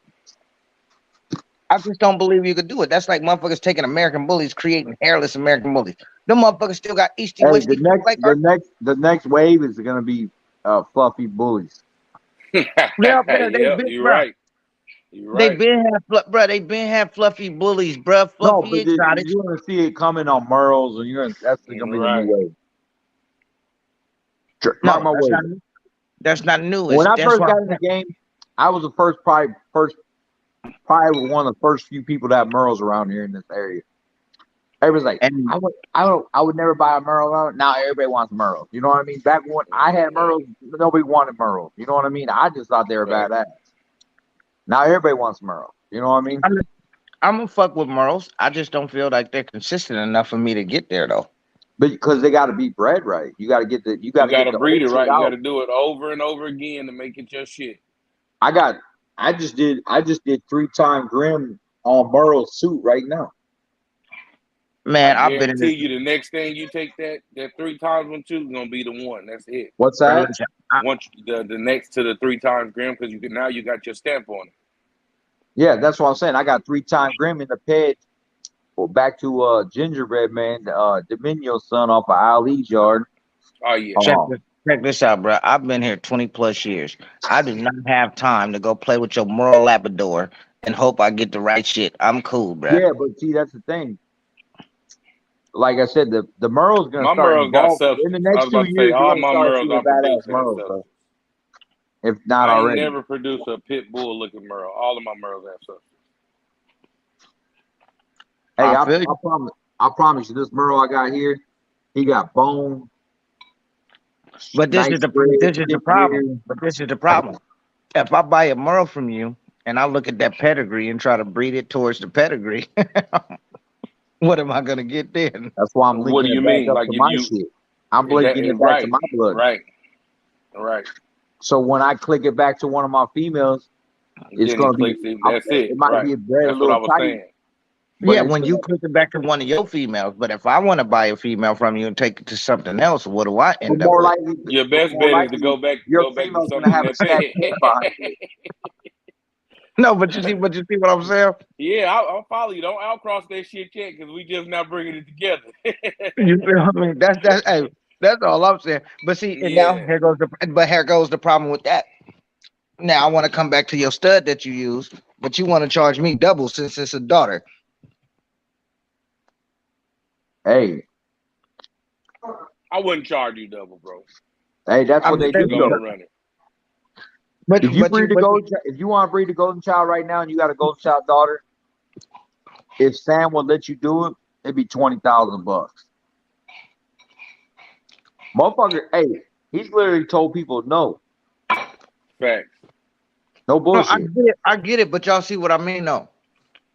I just don't believe you could do it. That's like motherfuckers taking American bullies, creating hairless American bullies. Them motherfuckers still got easty Hey, wisty feet like our. the next wave is gonna be fluffy bullies. Yeah, bro, they Yeah, been, you're bro. right. You're right. They been have fluffy bullies, bro. No, Fluffy but exotics. you're gonna see it coming on Merles, and that's gonna be the new Right. wave. Mark No, my that's word. not. That's not new. When It's I that's first why. got in the game, I was the probably one of the first few people to have Merles around here in this area. Everybody's like, And I would never buy a Merle. Now everybody wants Merles. You know what I mean? Back when I had Merles, nobody wanted Merles. You know what I mean? I just thought they were Right. badass. Now everybody wants Merle. You know what I mean? I'm gonna fuck with Merles. I just don't feel like they're consistent enough for me to get there though. But because they got to be bred right, you got to get the You gotta the breed old it shit right. You out. gotta do it over and over again to make it your shit. I just did 3-time Grim on Merle's suit right now. I Man, I've been in this. guarantee you the next thing you take that 3 times 1 2 is gonna be the one. That's it. What's Bro, that? listen, Once the next to the 3 times Grim, because you can now you got your stamp on it. Yeah, that's what I'm saying. I got 3-time Grim in the ped. Well, back to Gingerbread Man, Dominio's son off of Ali's yard. Oh yeah. check this out, bro. I've been here 20 plus years. I do not have time to go play with your Merle Labrador and hope I get the right shit. I'm cool, bro. Yeah, but see, that's the thing. Like I said, the Merle's gonna My start Merles got evolving in the substance. I next was 2 about to say years. You're all gonna my start Merles seeing I badass produce have Merles, bro. substance. If not I ain't already. never produced a pit bull looking Merle. All of my Merles have substance. Hey, I feel you. I promise you, this Merle I got here, he got bone, But nice spread, this is the thick problem. rear. But this is the problem. If I buy a Merle from you and I look at that pedigree and try to breed it towards the pedigree, what am I gonna get then? That's why I'm What do linking you it back mean? up Like to if my you shit. I'm that linking it back to right, my blood. right. So when I click it back to one of my females, it's Then he gonna be. clicks it. That's it. It might Right. be bred a That's what I little was tight, saying. but Yeah, it's when you click it back to one of your females. But if I want to buy a female from you and take it to something else, what do I but end up with? Your best bet is to your go back to female's gonna something have a that snap pay. head behind it. No, but you see what I'm saying? Yeah, I'll follow you. Don't outcross that shit yet because we just not bringing it together. You feel what I mean? Hey, that's all I'm saying. But see, and now Yeah. here goes the problem with that. Now I want to come back to your stud that you use, but you want to charge me double since it's a daughter. Hey, I wouldn't charge you double, bro. that's I'm what they just Keep do it saying, going though. and run it. but If you breed a but you, golden, if you want to breed a golden child right now, and you got a golden child daughter, if Sam will let you do it, it'd be $20,000. Motherfucker, hey, he's literally told people no, Facts. no no, bullshit. I get it, but y'all see what I mean though.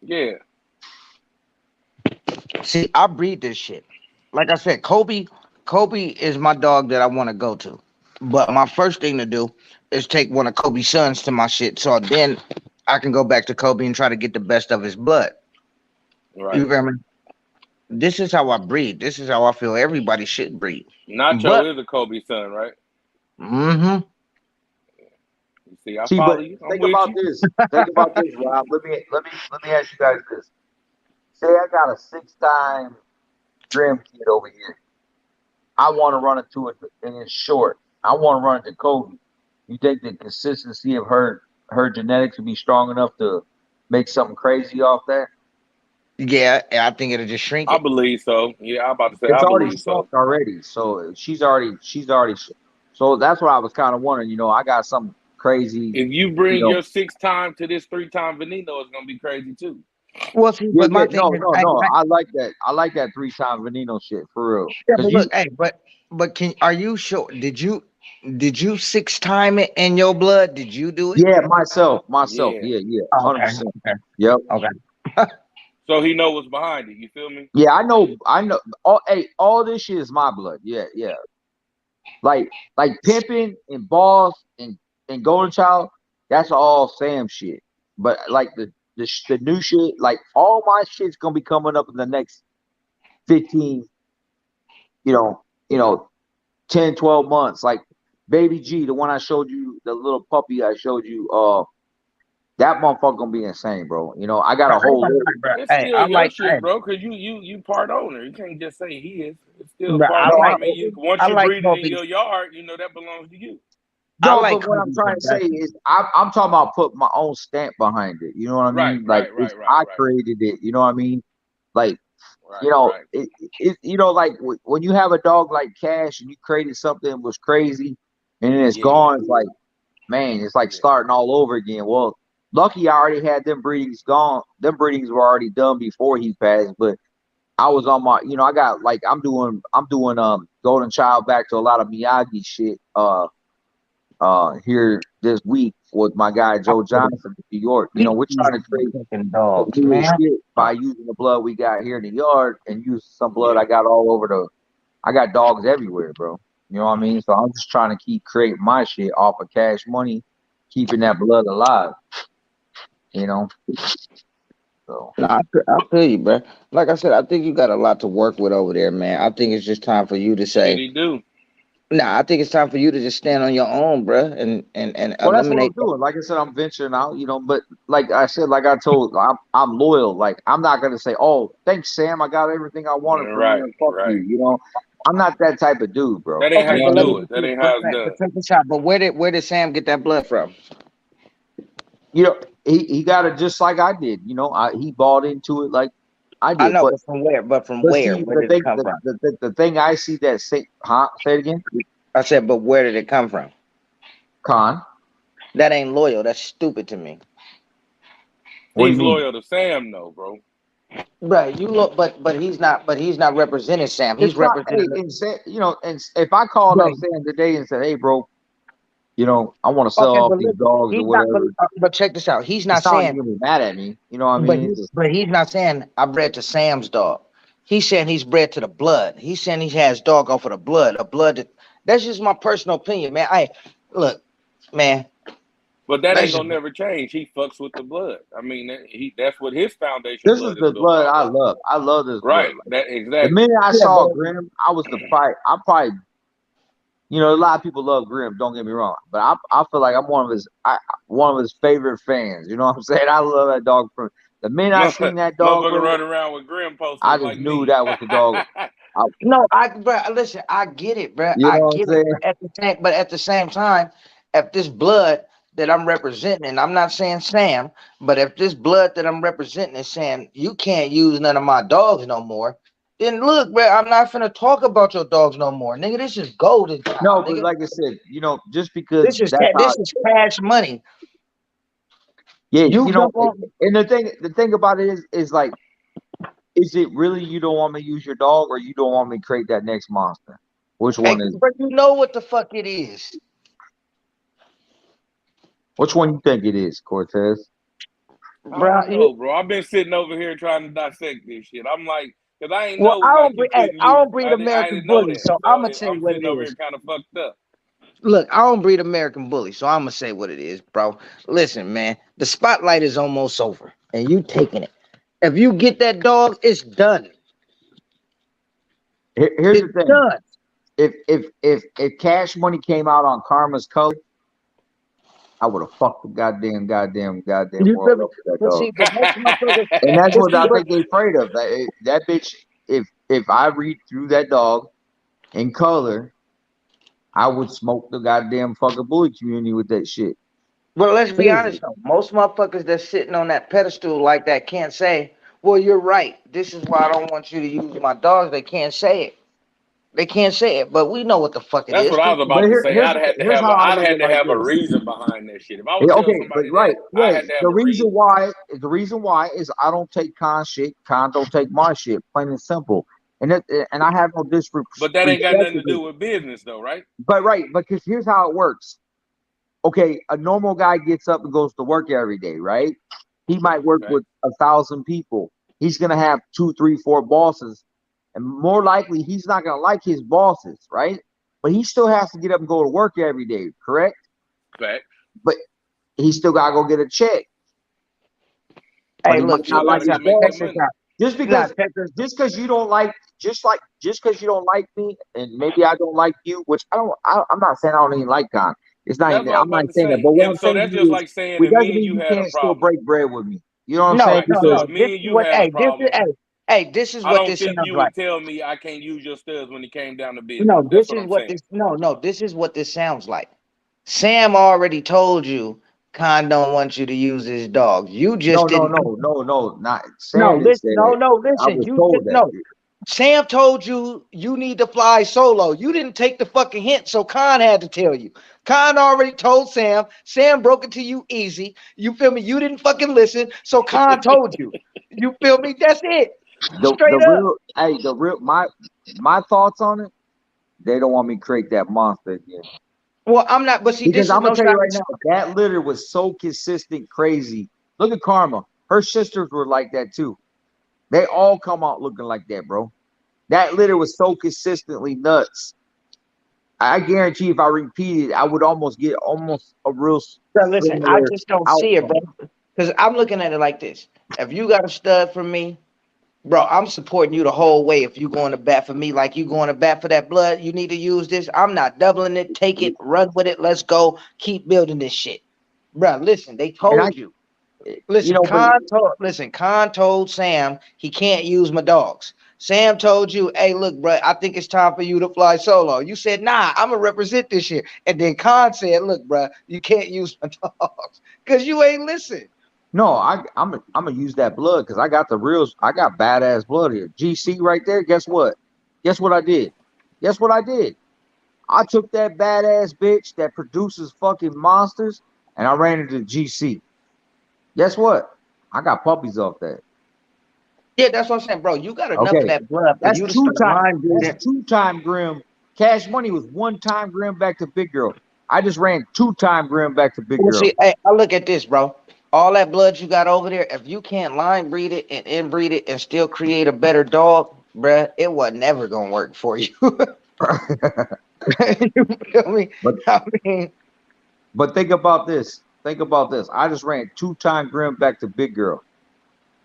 Yeah. See, I breed this shit. Like I said, Kobe is my dog that I want to go to. But my first thing to do is take one of Kobe's sons to my shit, so then I can go back to Kobe and try to get the best of his blood. Right. You feel me? this is how I breed. This is how I feel everybody should breed. But Nacho is a Kobe son, right? mm-hmm. You see, I See, follow but you. I'm think with about you. this. Think about this, Rob. Let me ask you guys this. Say I got a 6-time Grim kid over here. I want to run into it and it's short. I want to run into Kobe. You think the consistency of her genetics would be strong enough to make something crazy off that? Yeah, I think it'll just shrink I it. believe so. Yeah, I'm about to say It's I already believe so. soft already, so she's already. So that's what I was kind of wondering. I got some crazy. If you You bring know, your 6 time to this 3 time Veneno, it's gonna be crazy too. Well, see, yeah, but yeah, my thing no, is, no, no. I like that. I like that 3-time Veneno shit for real. yeah, Cause but you, look, hey, but are you sure? Did you 6 time it in your blood? Did you do it? yeah, myself, Yeah. yeah, yeah, Oh, 100%. okay, Yep. okay. So he know what's behind it. You feel me? Yeah, I know. All this shit is my blood. Yeah, yeah. Like pimping and boss and golden child, that's all Sam shit. But like the new shit, like all my shit's gonna be coming up in the next 15, you know, you know, 10, 12 months. Like Baby G, the one I showed you, the little puppy I showed you, that motherfucker gonna be insane, bro. I got Bro, a I ain't whole gonna list. lie, bro. It's Hey, still your shit, bro. Cause you part owner. You can't just say he is. It's still bro, part I No, owner. I, I mean, once I you like breed it in Kobe. your yard, that belongs to you. I no, like but what I'm Kobe, trying to bro. say is I'm talking about putting my own stamp behind it. You know what I Right, mean? Like right, it's right, right, I right, created it. You know what I mean? Like right, right. like when you have a dog like Cash and you created something that was crazy and then it's Yeah, gone, it's like, man, it's like yeah, starting all over again. Well, lucky I already had them breedings gone. Them breedings were already done before he passed, but I was on my, I got like I'm doing Golden Child back to a lot of Miyagi shit here this week with my guy I'm Joe gonna Johnson in New York. beat We're these trying to create fucking some dogs, weird man. shit by using the blood we got here in the yard and use some blood yeah. I got all over I got dogs everywhere, bro. You know what I mean? So I'm just trying to keep creating my shit off of cash money, keeping that blood alive, you know? So No, I feel you, bro. Like I said, I think you got a lot to work with over there, man. I think it's just time for you to Shit, say, he do. nah. I think it's time for you to just stand on your own, bro, and well, that's what I'm eliminate that. doing. Like I said, I'm venturing out, but like I said, like I told, I'm loyal. Like I'm not gonna say, "Oh, thanks, Sam. I got everything I wanted from you, Right, and fuck you." right. I'm not that type of dude, bro. That ain't how Okay, You know you but what I let me do mean? it. just That ain't but, how it's done. but check this out. But where did Sam get that blood from? He got it just like I did. He bought into it like I I did. know, But but from where? But from but where? see, Where the did it thing, come the from? the, the, the thing I see that say, huh? Say it again, I said, but where did it come from? Con. That ain't loyal. That's stupid to me. What do you He's mean? loyal to Sam, though, bro. Right, you look, but he's not representing Sam. He's It's not. Hey, representing. and say, and if I called up Right. Sam today and said, "Hey, bro, I want to sell Okay, off but these listen, dogs or he's not. whatever," But check this out. He's not it's not like saying. you're gonna be mad at me. You know what I But mean? he, It's just, but he's not saying I bred to Sam's dog. He's saying he's bred to the blood. He's saying he has dog off of the blood. A blood that's just my personal opinion, man. I look, man. But that That's ain't just gonna never change. He fucks with the blood. I mean, that's what his foundation this is blood is the built blood off I of. love. I love this blood. Right. That The exactly. minute I yeah, saw but Grim, I was the fight. I probably, a lot of people love Grim. Don't get me wrong, but I feel like I'm one of his favorite fans. You know what I'm saying? I love that dog. From the minute I seen that dog, Motherfucker bro, running around with Grim I posters just like knew me. that was the dog. I, no, bro, listen, I get it, bro. you I know what I'm get it. saying? But at the same time, if this blood that I'm representing, and I'm not saying Sam, but if this blood that I'm representing is saying you can't use none of my dogs no more, then look, bro, I'm not finna talk about your dogs no more, nigga. This is golden No, child, but nigga. like I said, just because This is that's how. this is cash money. Yeah, You jump on. and the thing about it is like, is it really you don't want me to use your dog, or you don't want me to create that next monster? Which Hey, one is? but you know what the fuck it is, Which one you think it is, Cortez? I bro. don't know, bro. I've been sitting over here trying to dissect this shit. I'm like, because I ain't Well, know I like don't you breed. Hey, couldn't I use. don't breed I American didn't know bullies, that. so I'm So gonna tell you I'm what sitting it over here is. kind of fucked up. Look, I don't breed American bullies, so I'm gonna say what it is, bro. Listen, man, the spotlight is almost over, and you taking it. If you get that dog, it's done. Here's the It's thing. done. If Cash Money came out on Karma's color, I would have fucked the goddamn You feel world me? up with that But dog. see, but most motherfuckers, And that's but what see, I but think they afraid of. That bitch. If I read through that dog in color, I would smoke the goddamn fucking bully community with that shit. well, let's be Seriously. honest though. Most motherfuckers that's sitting on that pedestal like that can't say, "Well, you're right. This is why I don't want you to use my dogs." They can't say it. They can't say it. But we know what the fuck it That's is. what I 'Cause was But about to say. here's how I I'd look at had it to like have a this. reason behind that shit. If I would Yeah, tell okay, but somebody that, right, I right. had to have a reason. The reason why is I don't take Con shit. Con don't take my shit. Plain and simple. And I have no But that ain't got disrespect nothing for to do it. with business though, right? But right, because here's how it works. Okay, a normal guy gets up and goes to work every day, right? He might work Okay. with 1,000 people. He's gonna have 2, 3, 4 bosses, and more likely he's not gonna like his bosses, right? But he still has to get up and go to work every day, correct? Fact. But he still gotta go get a check. But hey, he might look, Still not like gotta check his go make check that this bosses. money. out. Just Nah, because check this. just because you don't like just because you don't like me and maybe I don't like you, which I'm not saying I don't even like Con. It's not That's even what I was I'm not about to saying that. say. But what If I'm so, saying to that's just you is like saying it if me doesn't and mean you you had a can't still problem. break bread with me. You know what I'm No, saying? Right. no, So Because if no. This me and is you what. had a Hey, this is. problem, Hey, this is I what don't this think sounds you like. would tell me I can't use your studs when it came down to business. No, That's this what is I'm what saying. this. No, no. This is what this sounds like. Sam already told you. Khan don't want you to use his dogs. You just didn't. not No, Sam didn't listen. say No, that. no. I Listen. was You told just that. no. Sam told you you need to fly solo. You didn't take the fucking hint, so Khan had to tell you. Khan already told Sam. Sam broke it to you easy. You feel me? You didn't fucking listen, so Khan told you. You feel me? That's it. The Straight up. real the real my thoughts on it, they don't want me to create that monster again. Well, I'm not. But see, Because this is I'm gonna no tell you shot. right now, that litter was so consistent, crazy. Look at Karma. Her sisters were like that too. They all come out looking like that, bro. That litter was so consistently nuts. I guarantee if I repeated, I would almost get almost a real Bro, listen, I similar just don't see it, bro. outcome. Because I'm looking at it like this. If you got a stud for me, bro, I'm supporting you the whole way. If you going to bat for me like you going to bat for that blood, you need to use this. I'm not doubling it. Take it, run with it. Let's go. Keep building this shit. Bro, listen, they And I, told you. Listen, but Khan told Sam he can't use my dogs. Sam told you, hey, look, bro, I think it's time for you to fly solo. You said, nah, I'm gonna represent this shit. And then Khan said, look, bro, you can't use my dogs because you ain't listen. no, I'm gonna use that blood because I got the reals. I got badass blood here. GC right there. Guess what? Guess what I did? Guess what I did? I took that badass bitch that produces fucking monsters and I ran into GC. Guess what? I got puppies off that. Yeah, that's what I'm saying, bro. You got enough of Okay, that blood for that's you to two start time. line That's breeding. 2 time Grim. Cash Money was 1 time Grim back to Big Girl. I just ran 2 time Grim back to Big Well, Girl. see, hey, I look at this, bro. All that blood you got over there, if you can't line breed it and inbreed it and still create a better dog, bruh, it was never gonna work for you. You feel me? but I mean, but think about this. Think about this. I just ran 2 time Grim back to Big Girl.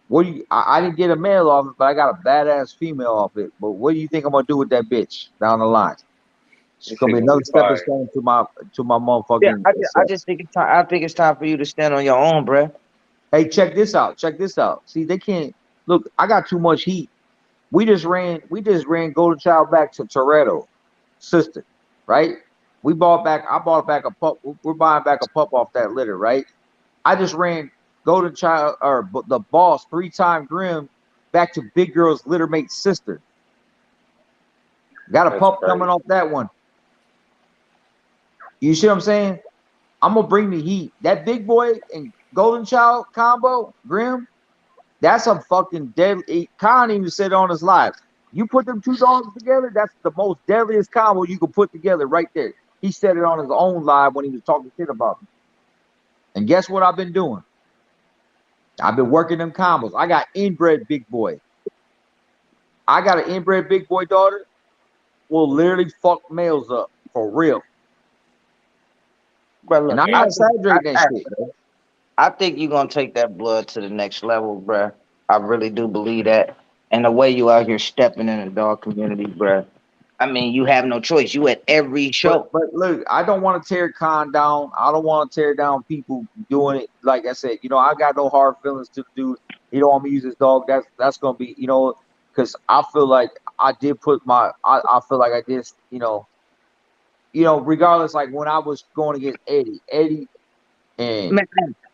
What do you? I didn't get a male off it, but I got a badass female off it. But what do you think I'm gonna do with that bitch down the line? She's This gonna shit be gonna another be stepping fire. stone to my yeah, motherfucking I just success. think it's time. I think it's time for you to stand on your own, bruh. Hey, check this out. Check this out. See, they can't look. I got too much heat. We just ran Golden Child back to Toretto, sister, right? I bought back a pup. We're buying back a pup off that litter, right? I just ran Golden Child or the boss 3 time Grim back to Big Girl's litter mate sister. Got a That's pup coming crazy. off that one. You see what I'm saying? I'm gonna bring the heat. That big boy and Golden Child combo, Grim, that's a fucking deadly. Khan even said on his live. You put them 2 dogs together, that's the most deadliest combo you can put together right there. He said it on his own live when he was talking shit about me. And guess what I've been doing? I've been working them combos. I got inbred big boy. I got an inbred big boy daughter. Will literally fuck males up for real. But And look, I'm Hey, not exaggerating that shit, bro. I think you're gonna take that blood to the next level, bruh. I really do believe that. And the way you out here stepping in the dog community, bruh. I mean, you have no choice. You at every show. But look, I don't want to tear Khan down. I don't want to tear down people doing it. Like I said, I got no hard feelings to do. He don't want me to use his dog. That's gonna be, because I feel like I did put I feel like I did, regardless, like when I was going against Eddie and Man,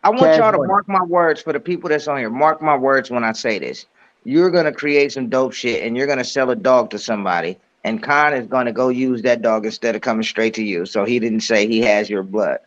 I want Cash y'all to Money. mark my words for the people that's on here. Mark my words when I say this. You're gonna create some dope shit and you're gonna sell a dog to somebody, and Khan is gonna go use that dog instead of coming straight to you. So he didn't say he has your blood.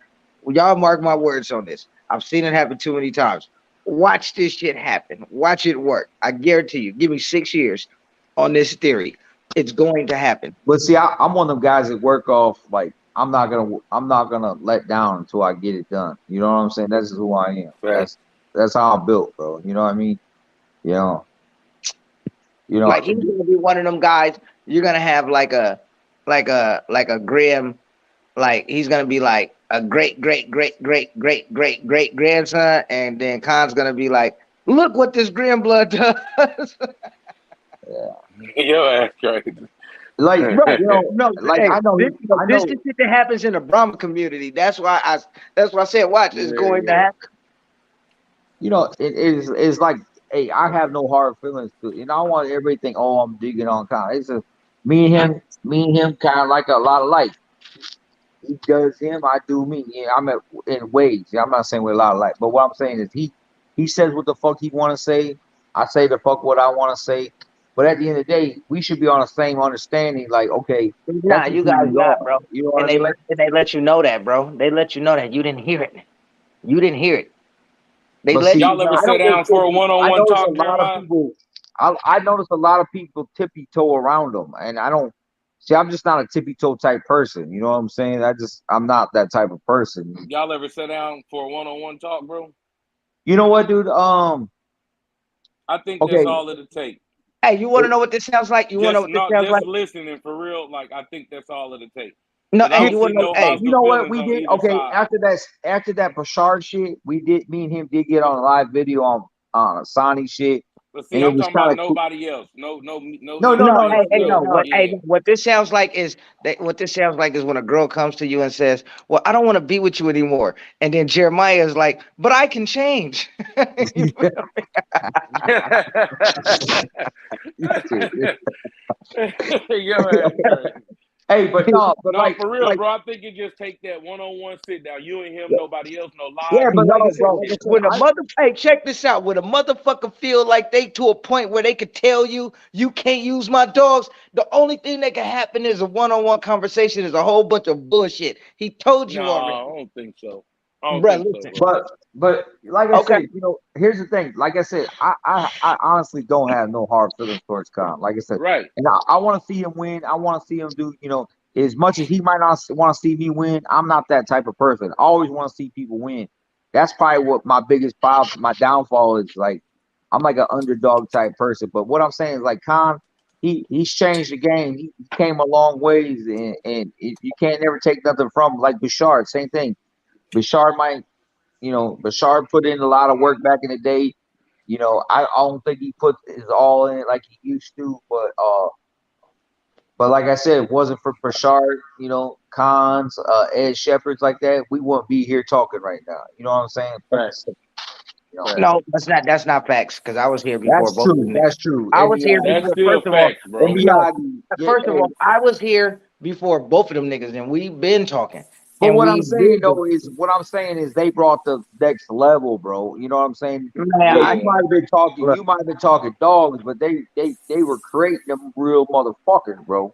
Well, y'all mark my words on this. I've seen it happen too many times. Watch this shit happen. Watch it work. I guarantee you. Give me 6 years on this theory. It's going to happen. But see, I'm one of them guys that work off like I'm not gonna let down until I get it done. You know what I'm saying? That's just who I am. Right. That's how I'm built, bro. You know what I mean? You know. Like he's gonna be one of them guys. You're gonna have like a Grim, like he's gonna be like a great grandson, and then Khan's gonna be like, look what this Grim blood does. Your ass crazy. Like, Right, no, like hey, I know, this is the shit that happens in the Brahma community. That's why I said, watch, it's going to happen. it's like, hey, I have no hard feelings to, I don't want everything. Oh, I'm digging on Khan. It's just me and him, kind of like a lot of life. He does him, I do me. Yeah, I'm in ways. Yeah, I'm not saying with a lot of life, but what I'm saying is he says what the fuck he want to say. I say the fuck what I want to say. But at the end of the day, we should be on the same understanding. Like, okay, Nah, that's you just who guys we not, are. bro. You know what And I mean? they let you know that, bro. They let you know that you didn't hear it. You didn't hear it. They But let see, you Y'all ever know. I sit don't down for a get. I one-on-one notice a talk, lot of Jeremiah? people. I notice a lot of people tippy toe around them, and I don't. See, I'm just not a tippy toe type person. You know what I'm saying? I'm not that type of person. Y'all ever sit down for a one-on-one talk, bro? You know what, dude? I think that's Okay. all it'll take. Hey, you want to know what this sounds like? You want to know Just what this not sounds just like? listening for real. Like I think that's all it'll take. No, Because I hey, don't you want see to know? no Hey, You hostile know what feelings we on did? either Okay, side. after that Bashard shit, me and him did get on a live video on Sonny shit, But see, and it I'm was talking kind about of cool. nobody else. No No, none no, of no, no, this. no, hey, no, No, no. no. What this sounds like is that what this sounds like is when a girl comes to you and says, "Well, I don't want to be with you anymore," and then Jeremiah is like, "But I can change." You feel me? Your ass crazy. Hey, but no, but No, like, for real, bro. I think it just take that one-on-one sit down. You and him, nobody else, no yeah, live, but no like I No, said, bro. nothing. When a mother, hey, check this out. When a motherfucker feel like they to a point where they could tell you you can't use my dogs, the only thing that can happen is a one-on-one conversation. Is a whole bunch of bullshit. He told No, you already, I don't think so. I don't bro. think so, Listen, bro. but like I okay. said, here's the thing. Like I said, I honestly don't have no hard feelings towards Khan. Like I said, Right. and I want to see him win. I want to see him do. As much as he might not want to see me win, I'm not that type of person. I always want to see people win. That's probably what my biggest problem, my downfall is. Like, I'm like an underdog type person. But what I'm saying is, like, Khan, he's changed the game. He came a long ways, and you can't never take nothing from him. Like Bashard, same thing. Bashard put in a lot of work back in the day. I don't think he put his all in it like he used to, but like I said, it wasn't for Bashard, Cons, Ed Shepherds like that, we wouldn't be here talking right now. You know what I'm saying? Right. You know, Right. No, that's not facts. Because I was here before that's both of true. them. That's true. I was here That's before. still First of all, facts, And bro. no. Miyagi, yeah, First of hey, all, I was here before both of them niggas, and we've been talking, but and what I'm we saying did. though is they brought the next level, bro. You know what I'm saying? Man, Yeah, I you Yeah. might have been talking, look. you might have been talking dogs, but they were creating them real motherfuckers, bro.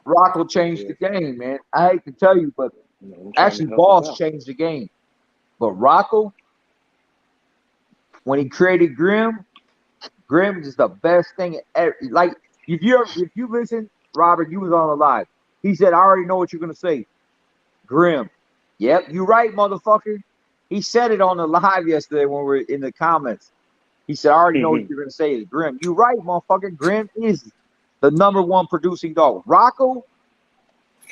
Rocco changed Yeah. the game, man. I hate to tell you, but I'm trying to actually, help us Boss out. changed the game. But Rocco, when he created Grim is the best thing ever. Like, if you listen, Robert, you was on the live. He said, "I already know what you're gonna say." Grim. Yep, you right, motherfucker. He said it on the live yesterday when we were in the comments. He said, "I already know what you're gonna say is Grim." You right, motherfucker. Grim is the number one producing dog. Rocco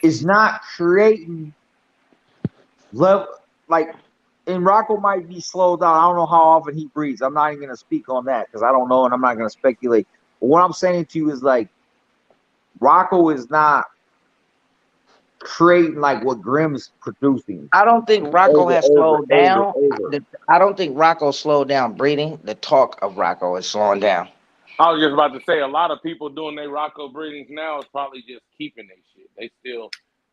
is not creating level like and Rocco might be slowed down. I don't know how often he breeds. I'm not even gonna speak on that because I don't know and I'm not gonna speculate. But what I'm saying to you is like Rocco is not creating like what Grimm's producing I don't think Rocco over, has over, slowed over, down. over. I don't think Rocco slowed down breeding. The talk of Rocco is slowing down. I was just about to say a lot of people doing their Rocco breedings now is probably just keeping their shit. They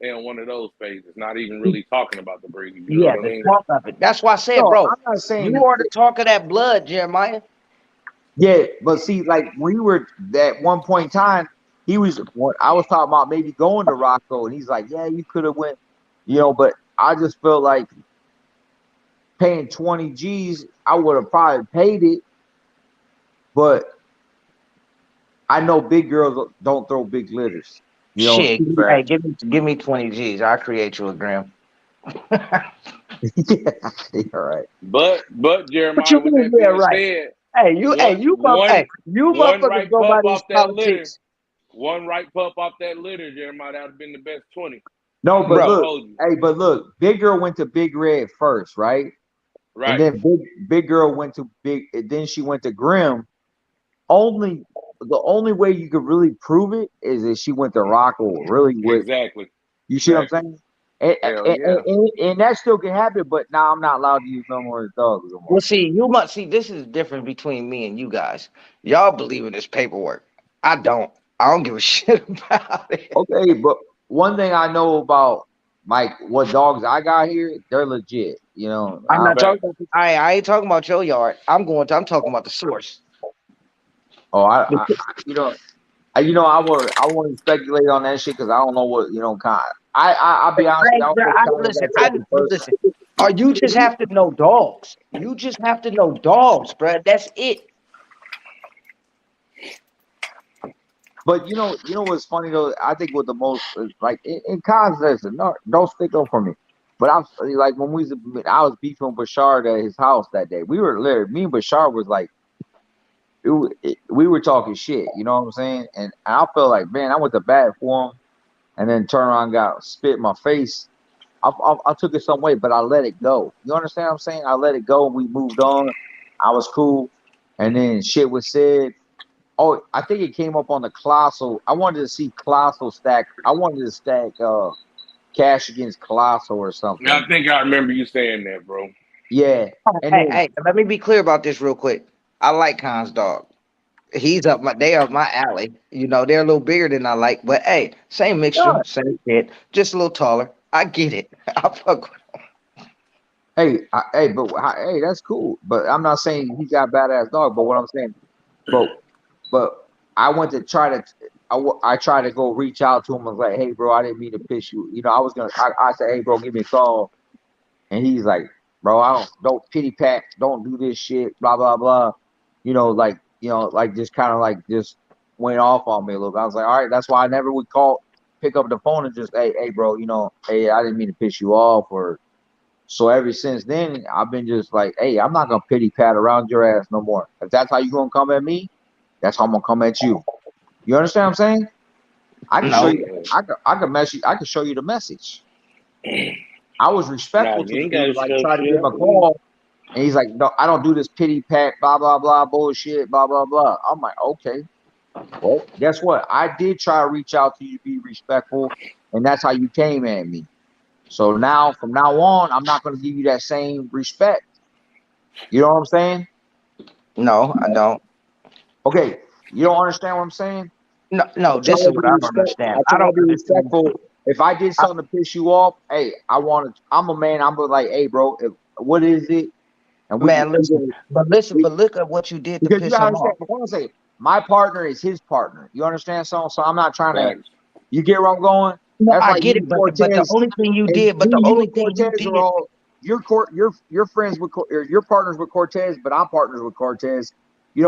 in one of those phases, not even really talking about the breeding. You know Yeah, what I the mean? talk of it. That's why I said, No, bro, I'm not you saying are the talk of that blood, Jeremiah. yeah, but see, like we were at one point in time, he was what I was talking about maybe going to Rocco, and he's like, yeah, you could have went, but I just felt like paying 20 G's, I would have probably paid it, but I know big girls don't throw big litters. Shit, hey, Feedback. give me 20 G's. I'll create you a gram. Yeah, all right. But What Jeremiah, you with mean? that Yeah, being right. said, Hey, one one you one motherfuckers right go by pup these off that litter, politics, one right pup off that litter, Jeremiah, that would have been the best 20. I No, ain't but even gonna bro. look, hold you. hey, but look, big girl went to Big Red first, right? And Right. then big girl went to big, and then she went to Grim. Only the only way you could really prove it is if she went to Rocco. Really, with Exactly. you see what I'm Exactly. saying? And, Hell and, yeah. and, and that still can happen, but now I'm not allowed to use no more dogs no Well, more. see, you must see. This is different between me and you guys. Y'all believe in this paperwork. I don't. I don't give a shit about it. Okay, but one thing I know about like what dogs I got here, they're legit. I'm not talking Fact. about. I ain't talking about your yard. I'm talking about the source. Oh, I won't speculate on that shit because I don't know what kind. I'll be honest with you, I don't know kind of Listen, that type of person. listen. Or you just have to know dogs. You just have to know dogs, bruh. That's it. But what's funny though? I think what the most like in context, no, don't stick up for me. But I'm like I was beefing with Bashard at his house that day. We were literally me and Bashard was like we were talking shit. You know what I'm saying? And I felt like man, I went to bat for him, and then turn around and got spit in my face. I took it some way, but I let it go. You understand what I'm saying? I let it go and we moved on. I was cool. And then shit was said. Oh, I think it came up on the Colossal. I wanted to see Colossal stack. I wanted to stack cash against Colossal or something. I think I remember you saying that, bro. Yeah. And Hey, then hey, let me be clear about this real quick. I like Khan's dog. They up my alley. They're a little bigger than I like, but hey, same mixture, yeah, same shit, just a little taller. I get it. I fuck with hey, that's cool. But I'm not saying he got badass dog. But what I'm saying, but but I went to try to. I tried to go reach out to him. I was like, "Hey, bro, I didn't mean to piss you. I was gonna. I said, "Hey, bro, give me a call." And he's like, "Bro, I don't pity pat. Don't do this shit. Blah blah blah." Like just kind of like just went off on me a little bit. I was like, "All right, that's why I never would pick up the phone and just, hey, bro, hey, I didn't mean to piss you off or." So ever since then, I've been just like, hey, I'm not gonna pity pat around your ass no more. If that's how you gonna come at me, that's how I'm gonna come at you. You understand what I'm saying? I can show no. you. I can message. I can show you the message. I was Nah, respectful to you the ain't dude. gotta Like show try to give him shit. a call, and he's like, no, I don't do this pity pat, blah blah blah bullshit, blah blah blah. I'm like, okay. Well, guess what? I did try to reach out to you, be respectful, and that's how you came at me. So now, from now on, I'm not gonna give you that same respect. You know what I'm saying? No, I don't. Okay, you don't understand what I'm saying? No, I no, try this is to what be I don't respect. understand. I I try to don't be understand. respectful. If I did I, something to piss you off, hey, I'm a man. I'm like, hey, bro, what is it? And man, listen, we but look at what you did to because you piss gotta him understand. off. I want to say my partner is his partner. You understand? So I'm not trying to. Facts. You get where I'm going? No, That's I like get me, it, but the Cortez, only thing you and did, but the you only and thing you Cortez are did, all you're friends with or you're partners with Cortez, but I'm partners with Cortez.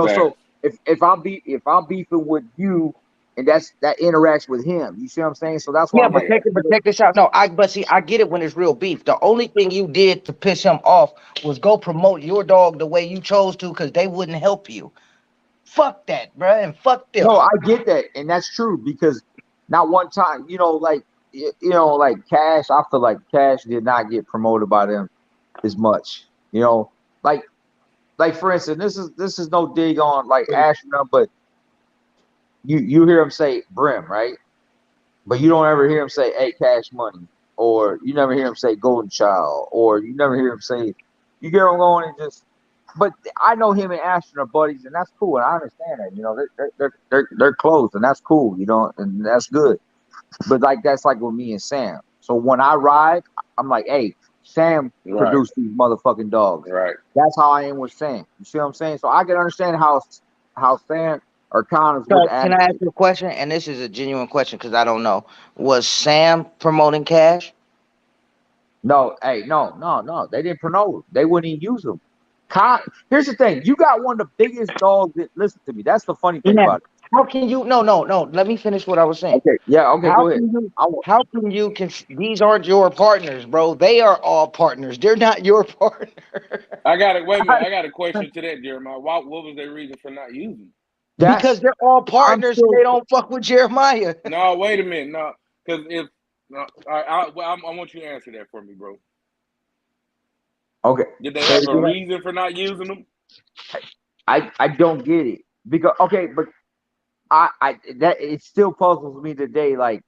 So Facts. if I'm beefing with you, and that interacts with him. You see what I'm saying? So that's why yeah, I'm like, Yeah. but check this out. No, but see, I get it when it's real beef. The only thing you did to piss him off was go promote your dog the way you chose to, because they wouldn't help you. Fuck that, bruh, and fuck them. no, I get that, and that's true because not one time, like Cash. I feel like Cash did not get promoted by them. as much. You know, like for instance, this is no dig on like astronaut, but you hear him say Brim, right? But you don't ever hear him say, "Hey, Cash Money," or you never hear him say Golden Child, or you never hear him say, "You get what I'm going," and just. But I know him and Ashton are buddies, and that's cool, and I understand that. You know, they're close, and that's cool. You know, and that's good. But like that's like with me and Sam. So when I ride, I'm like, "Hey, Sam Right. produced these motherfucking dogs." Right. That's how I am with Sam. You see what I'm saying? So I can understand how Sam or Connors with So can I ask Ashton. you a question? And this is a genuine question because I don't know. Was Sam promoting Cash? No, hey, no. They didn't promote. They wouldn't even use them. Here's the thing. You got one of the biggest dogs that listen to me. That's the funny thing Yeah. about it. How can you? No. Let me finish what I was saying. Okay. Yeah. Okay. How Go ahead. can you? I want. How can you? These aren't your partners, bro. They are all partners. They're not your partner. I got it. Wait a minute. I got a question to that, Jeremiah. What was their reason for not using? Because That's. they're all I'm partners and still. they don't fuck with Jeremiah. No, wait a minute. No, because if no, I want you to answer that for me, bro. Okay. Did they Say it have a again. reason for not using them? I don't get it because okay, but I that it still puzzles me today. Like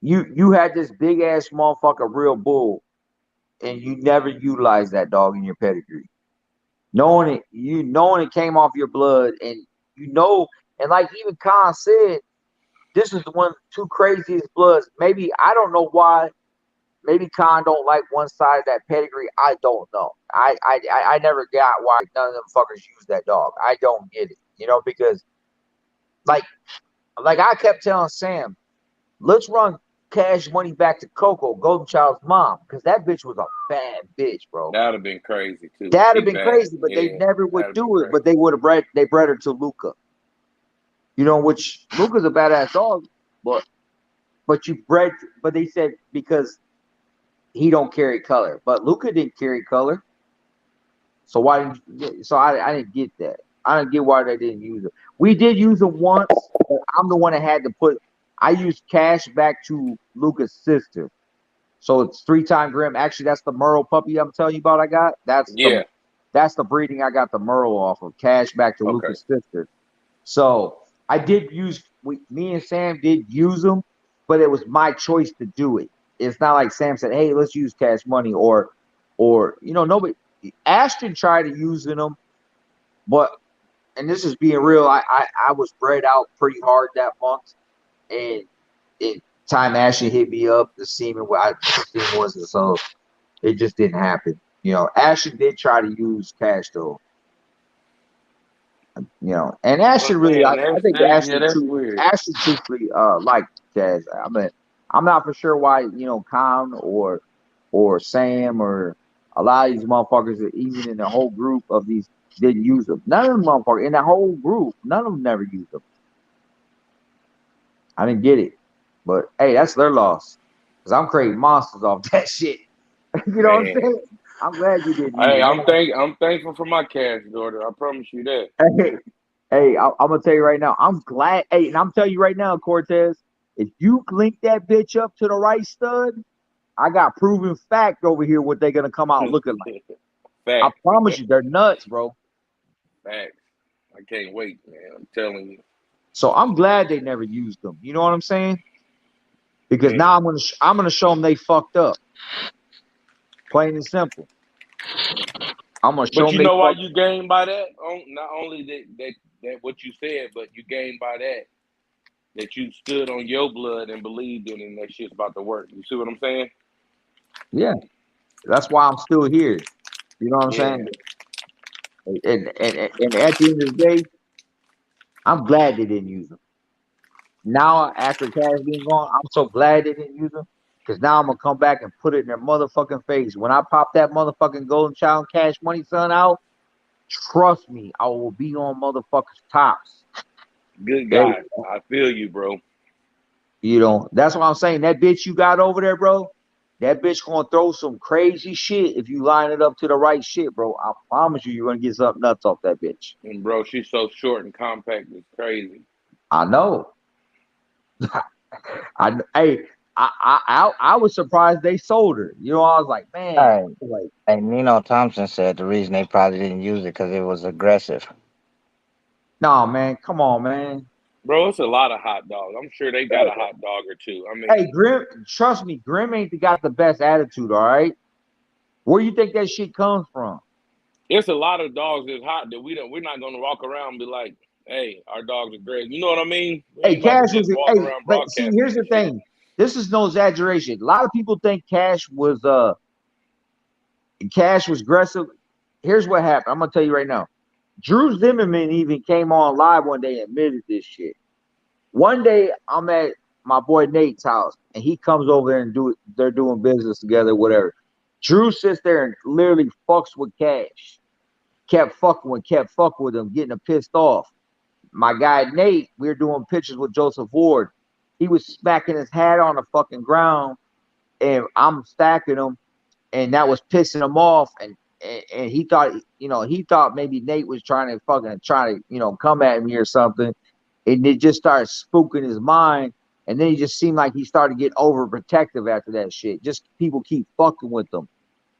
you had this big ass motherfucker, real bull, and you never utilized that dog in your pedigree. Knowing it came off your blood, and you know, and like even Khan said, this is the one two craziest bloods. Maybe I don't know why. Maybe Khan don't like one side of that pedigree. I don't know. I never got why none of them fuckers use that dog. I don't get it. You know, because like I kept telling Sam, let's run Cash Money back to Coco, Golden Child's mom, because that bitch was a bad bitch, bro. That'd have been crazy too. That'd have She been bad. crazy, but they Yeah, never would that'd have been do it. But crazy. they would have bred her to Luca. You know, which Luca's a badass dog, but you bred, but they said because he don't carry color, but Luca didn't carry color. So why didn't? So I didn't get that. I didn't get why they didn't use it. We did use it once, but I'm the one that had to put. I used Cash back to Luca's sister, so it's 3 time Grim. Actually, that's the Merle puppy I'm telling you about. I got Yeah. that's the breeding I got the Merle off of. Cash back to Okay. Luca's sister. So I did use. Me and Sam did use them, but it was my choice to do it. It's not like Sam said, "Hey, let's use Cash Money," or nobody. Ashton tried to using them, but and this is being real. I was bred out pretty hard that month, and it time Ashton hit me up, the semen wasn't, so it just didn't happen. You know, Ashton did try to use Cash though. You know, and Well, Ashton really, damn, I think yeah, that's weird. Ashton truthfully like Cash. I mean, I'm not for sure why Khan or Sam or a lot of these motherfuckers, even in the whole group of these, didn't use them. None of them motherfuckers in the whole group, none of them never used them. I didn't get it, but hey, that's their loss. Cause I'm creating monsters off that shit. You know what I'm Man. saying? I'm glad you didn't use Hey, them. I'm thankful for my cash, daughter. I promise you that. Hey, I'm gonna tell you right now. I'm glad. Hey, and I'm telling you right now, Cortez, if you link that bitch up to the right stud, I got proven fact over here what they're gonna come out looking like. I Facts. promise you, they're nuts, bro. Facts. I can't wait, man. I'm telling you. So I'm glad they never used them. You know what I'm saying? Because Man. now I'm gonna show them they fucked up, plain and simple. I'm gonna show But them you they know why fucked. you gained by that? Not only that what you said, but you gained by that you stood on your blood and believed in it and that shit's about to work. You see what I'm saying? Yeah, that's why I'm still here. You know what I'm Yeah. saying? And at the end of the day, I'm glad they didn't use them. Now after Cash being gone, I'm so glad they didn't use them. Cause now I'm gonna come back and put it in their motherfucking face. When I pop that motherfucking Golden Child Cash Money son out, trust me, I will be on motherfuckers' tops. Good Hey, guy. I feel you, bro. that's what I'm saying. That bitch you got over there, bro. That bitch gonna throw some crazy shit if you line it up to the right shit, bro. I promise you're gonna get something nuts off that bitch. And bro, she's so short and compact. It's crazy. I know. Hey, I was surprised they sold her. You know, I was like, man, Hey, like, hey, Nino Thompson said the reason they probably didn't use it because it was aggressive. no, man, come on, man. Bro, it's a lot of hot dogs. I'm sure they got a hot dog or two. I Hey, mean, Grim, trust me, Grim ain't got the best attitude. All right, where you think that shit comes from? it's a lot of dogs that's hot that we're not gonna walk around and be like, hey, our dogs are great. You know what I mean? We Hey, ain't about to Cash was just walk hey, around but see, broadcasting here's that the shit. thing. This is no exaggeration. A lot of people think Cash was aggressive. Here's what happened. I'm gonna tell you right now. Drew Zimmerman even came on live one day and admitted this shit. One day I'm at my boy Nate's house and he comes over there and they're doing business together, whatever. Drew sits there and literally fucks with Cash. Kept fucking with him, getting him pissed off. My guy Nate, we were doing pictures with Joseph Ward. He was smacking his hat on the fucking ground, and I'm stacking him, and that was pissing him off. And he thought, he thought maybe Nate was trying to come at me or something. And it just started spooking his mind. And then he just seemed like he started to get overprotective after that shit. Just people keep fucking with them.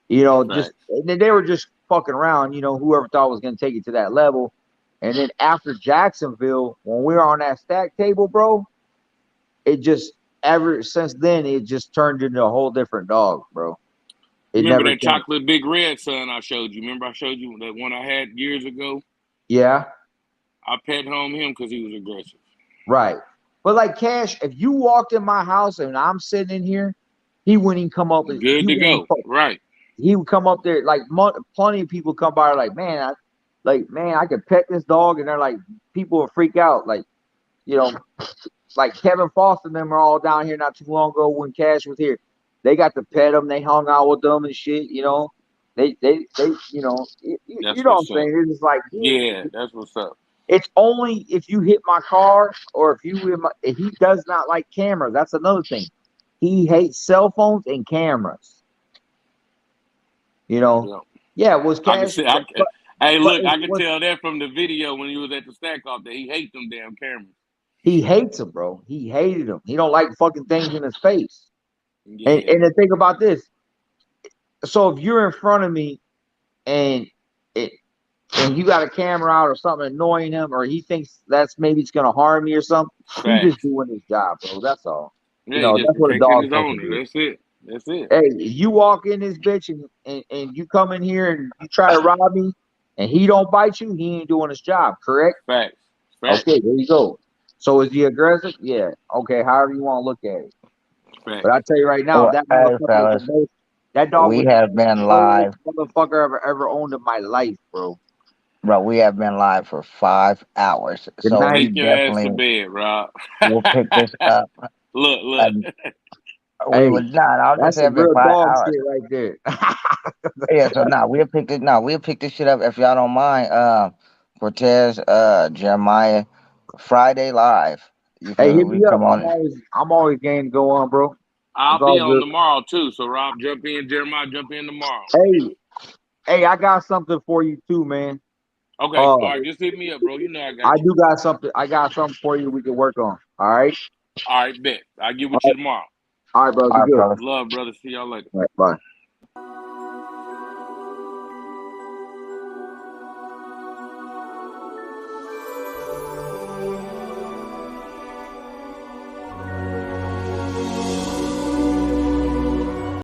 Just Right. and then they were just fucking around, whoever thought was gonna take it to that level. And then after Jacksonville, when we were on that stack table, bro, it just ever since then it just turned into a whole different dog, bro. It Remember never that changed. chocolate big red son I showed you? Remember I showed you that one I had years ago? Yeah, I pet home him because he was aggressive. right. But like Cash, if you walked in my house and I'm sitting in here, he wouldn't even come up. Good to go. Right. He would come up there like plenty of people come by like, man, I could pet this dog, and they're like, people would freak out, like, like Kevin Foster and them are all down here not too long ago when Cash was here. They got to pet him, they hung out with them and shit, They you know That's know what I'm what's up. saying? It's just like Yeah, that's what's up. it's only if you hit my car or if he does not like cameras. That's another thing. He hates cell phones and cameras. Yeah. Yeah, it was I can Cash, see. Hey, look, I can tell that from the video when he was at the stack off that he hates them damn cameras. he hates him, bro. He hated him. He don't like fucking things in his face. Yeah. And the thing about this, so if you're in front of me and you got a camera out or something annoying him, or he thinks maybe it's gonna harm me or something, he's just doing his job, bro. That's all. Yeah, he just That's what a protecting dog's his supposed to owner. do. That's it. That's it. Hey, if you walk in this bitch and you come in here and you try to rob me and he don't bite you, he ain't doing his job, correct? Facts. Okay, there you go. So is he aggressive? Yeah. Okay, however you want to look at it. Facts. But I tell you right now, Well, that hey, motherfucker was fellas, the most, that dog we was have the been most live, motherfucker I've ever owned in my life, bro. bro. We have been live for 5 hours, Good so night. we Take your ass to definitely bed, Rob. will pick this up. Look. And we Hey, would not. I was just that's saying, some it's been real five dog hours. shit right there. Yeah, so now we'll pick this. Now we'll pick this shit up if y'all don't mind. Cortez, Jeremiah, Friday live. You Hey, feel me? hit We me up. come on. I'm always game to go on, bro. It's I'll all be on good. tomorrow too. So Rob, jump in. Jeremiah, jump in tomorrow. Hey, I got something for you too, man. Okay. All right. Just hit me up, bro. You know I got I you. do got something. I got something for you we can work on. All right. All right, bet. I'll get All with you tomorrow. right, bro. All Be right, good. fellas. Love, brother. See y'all later. All right, bye.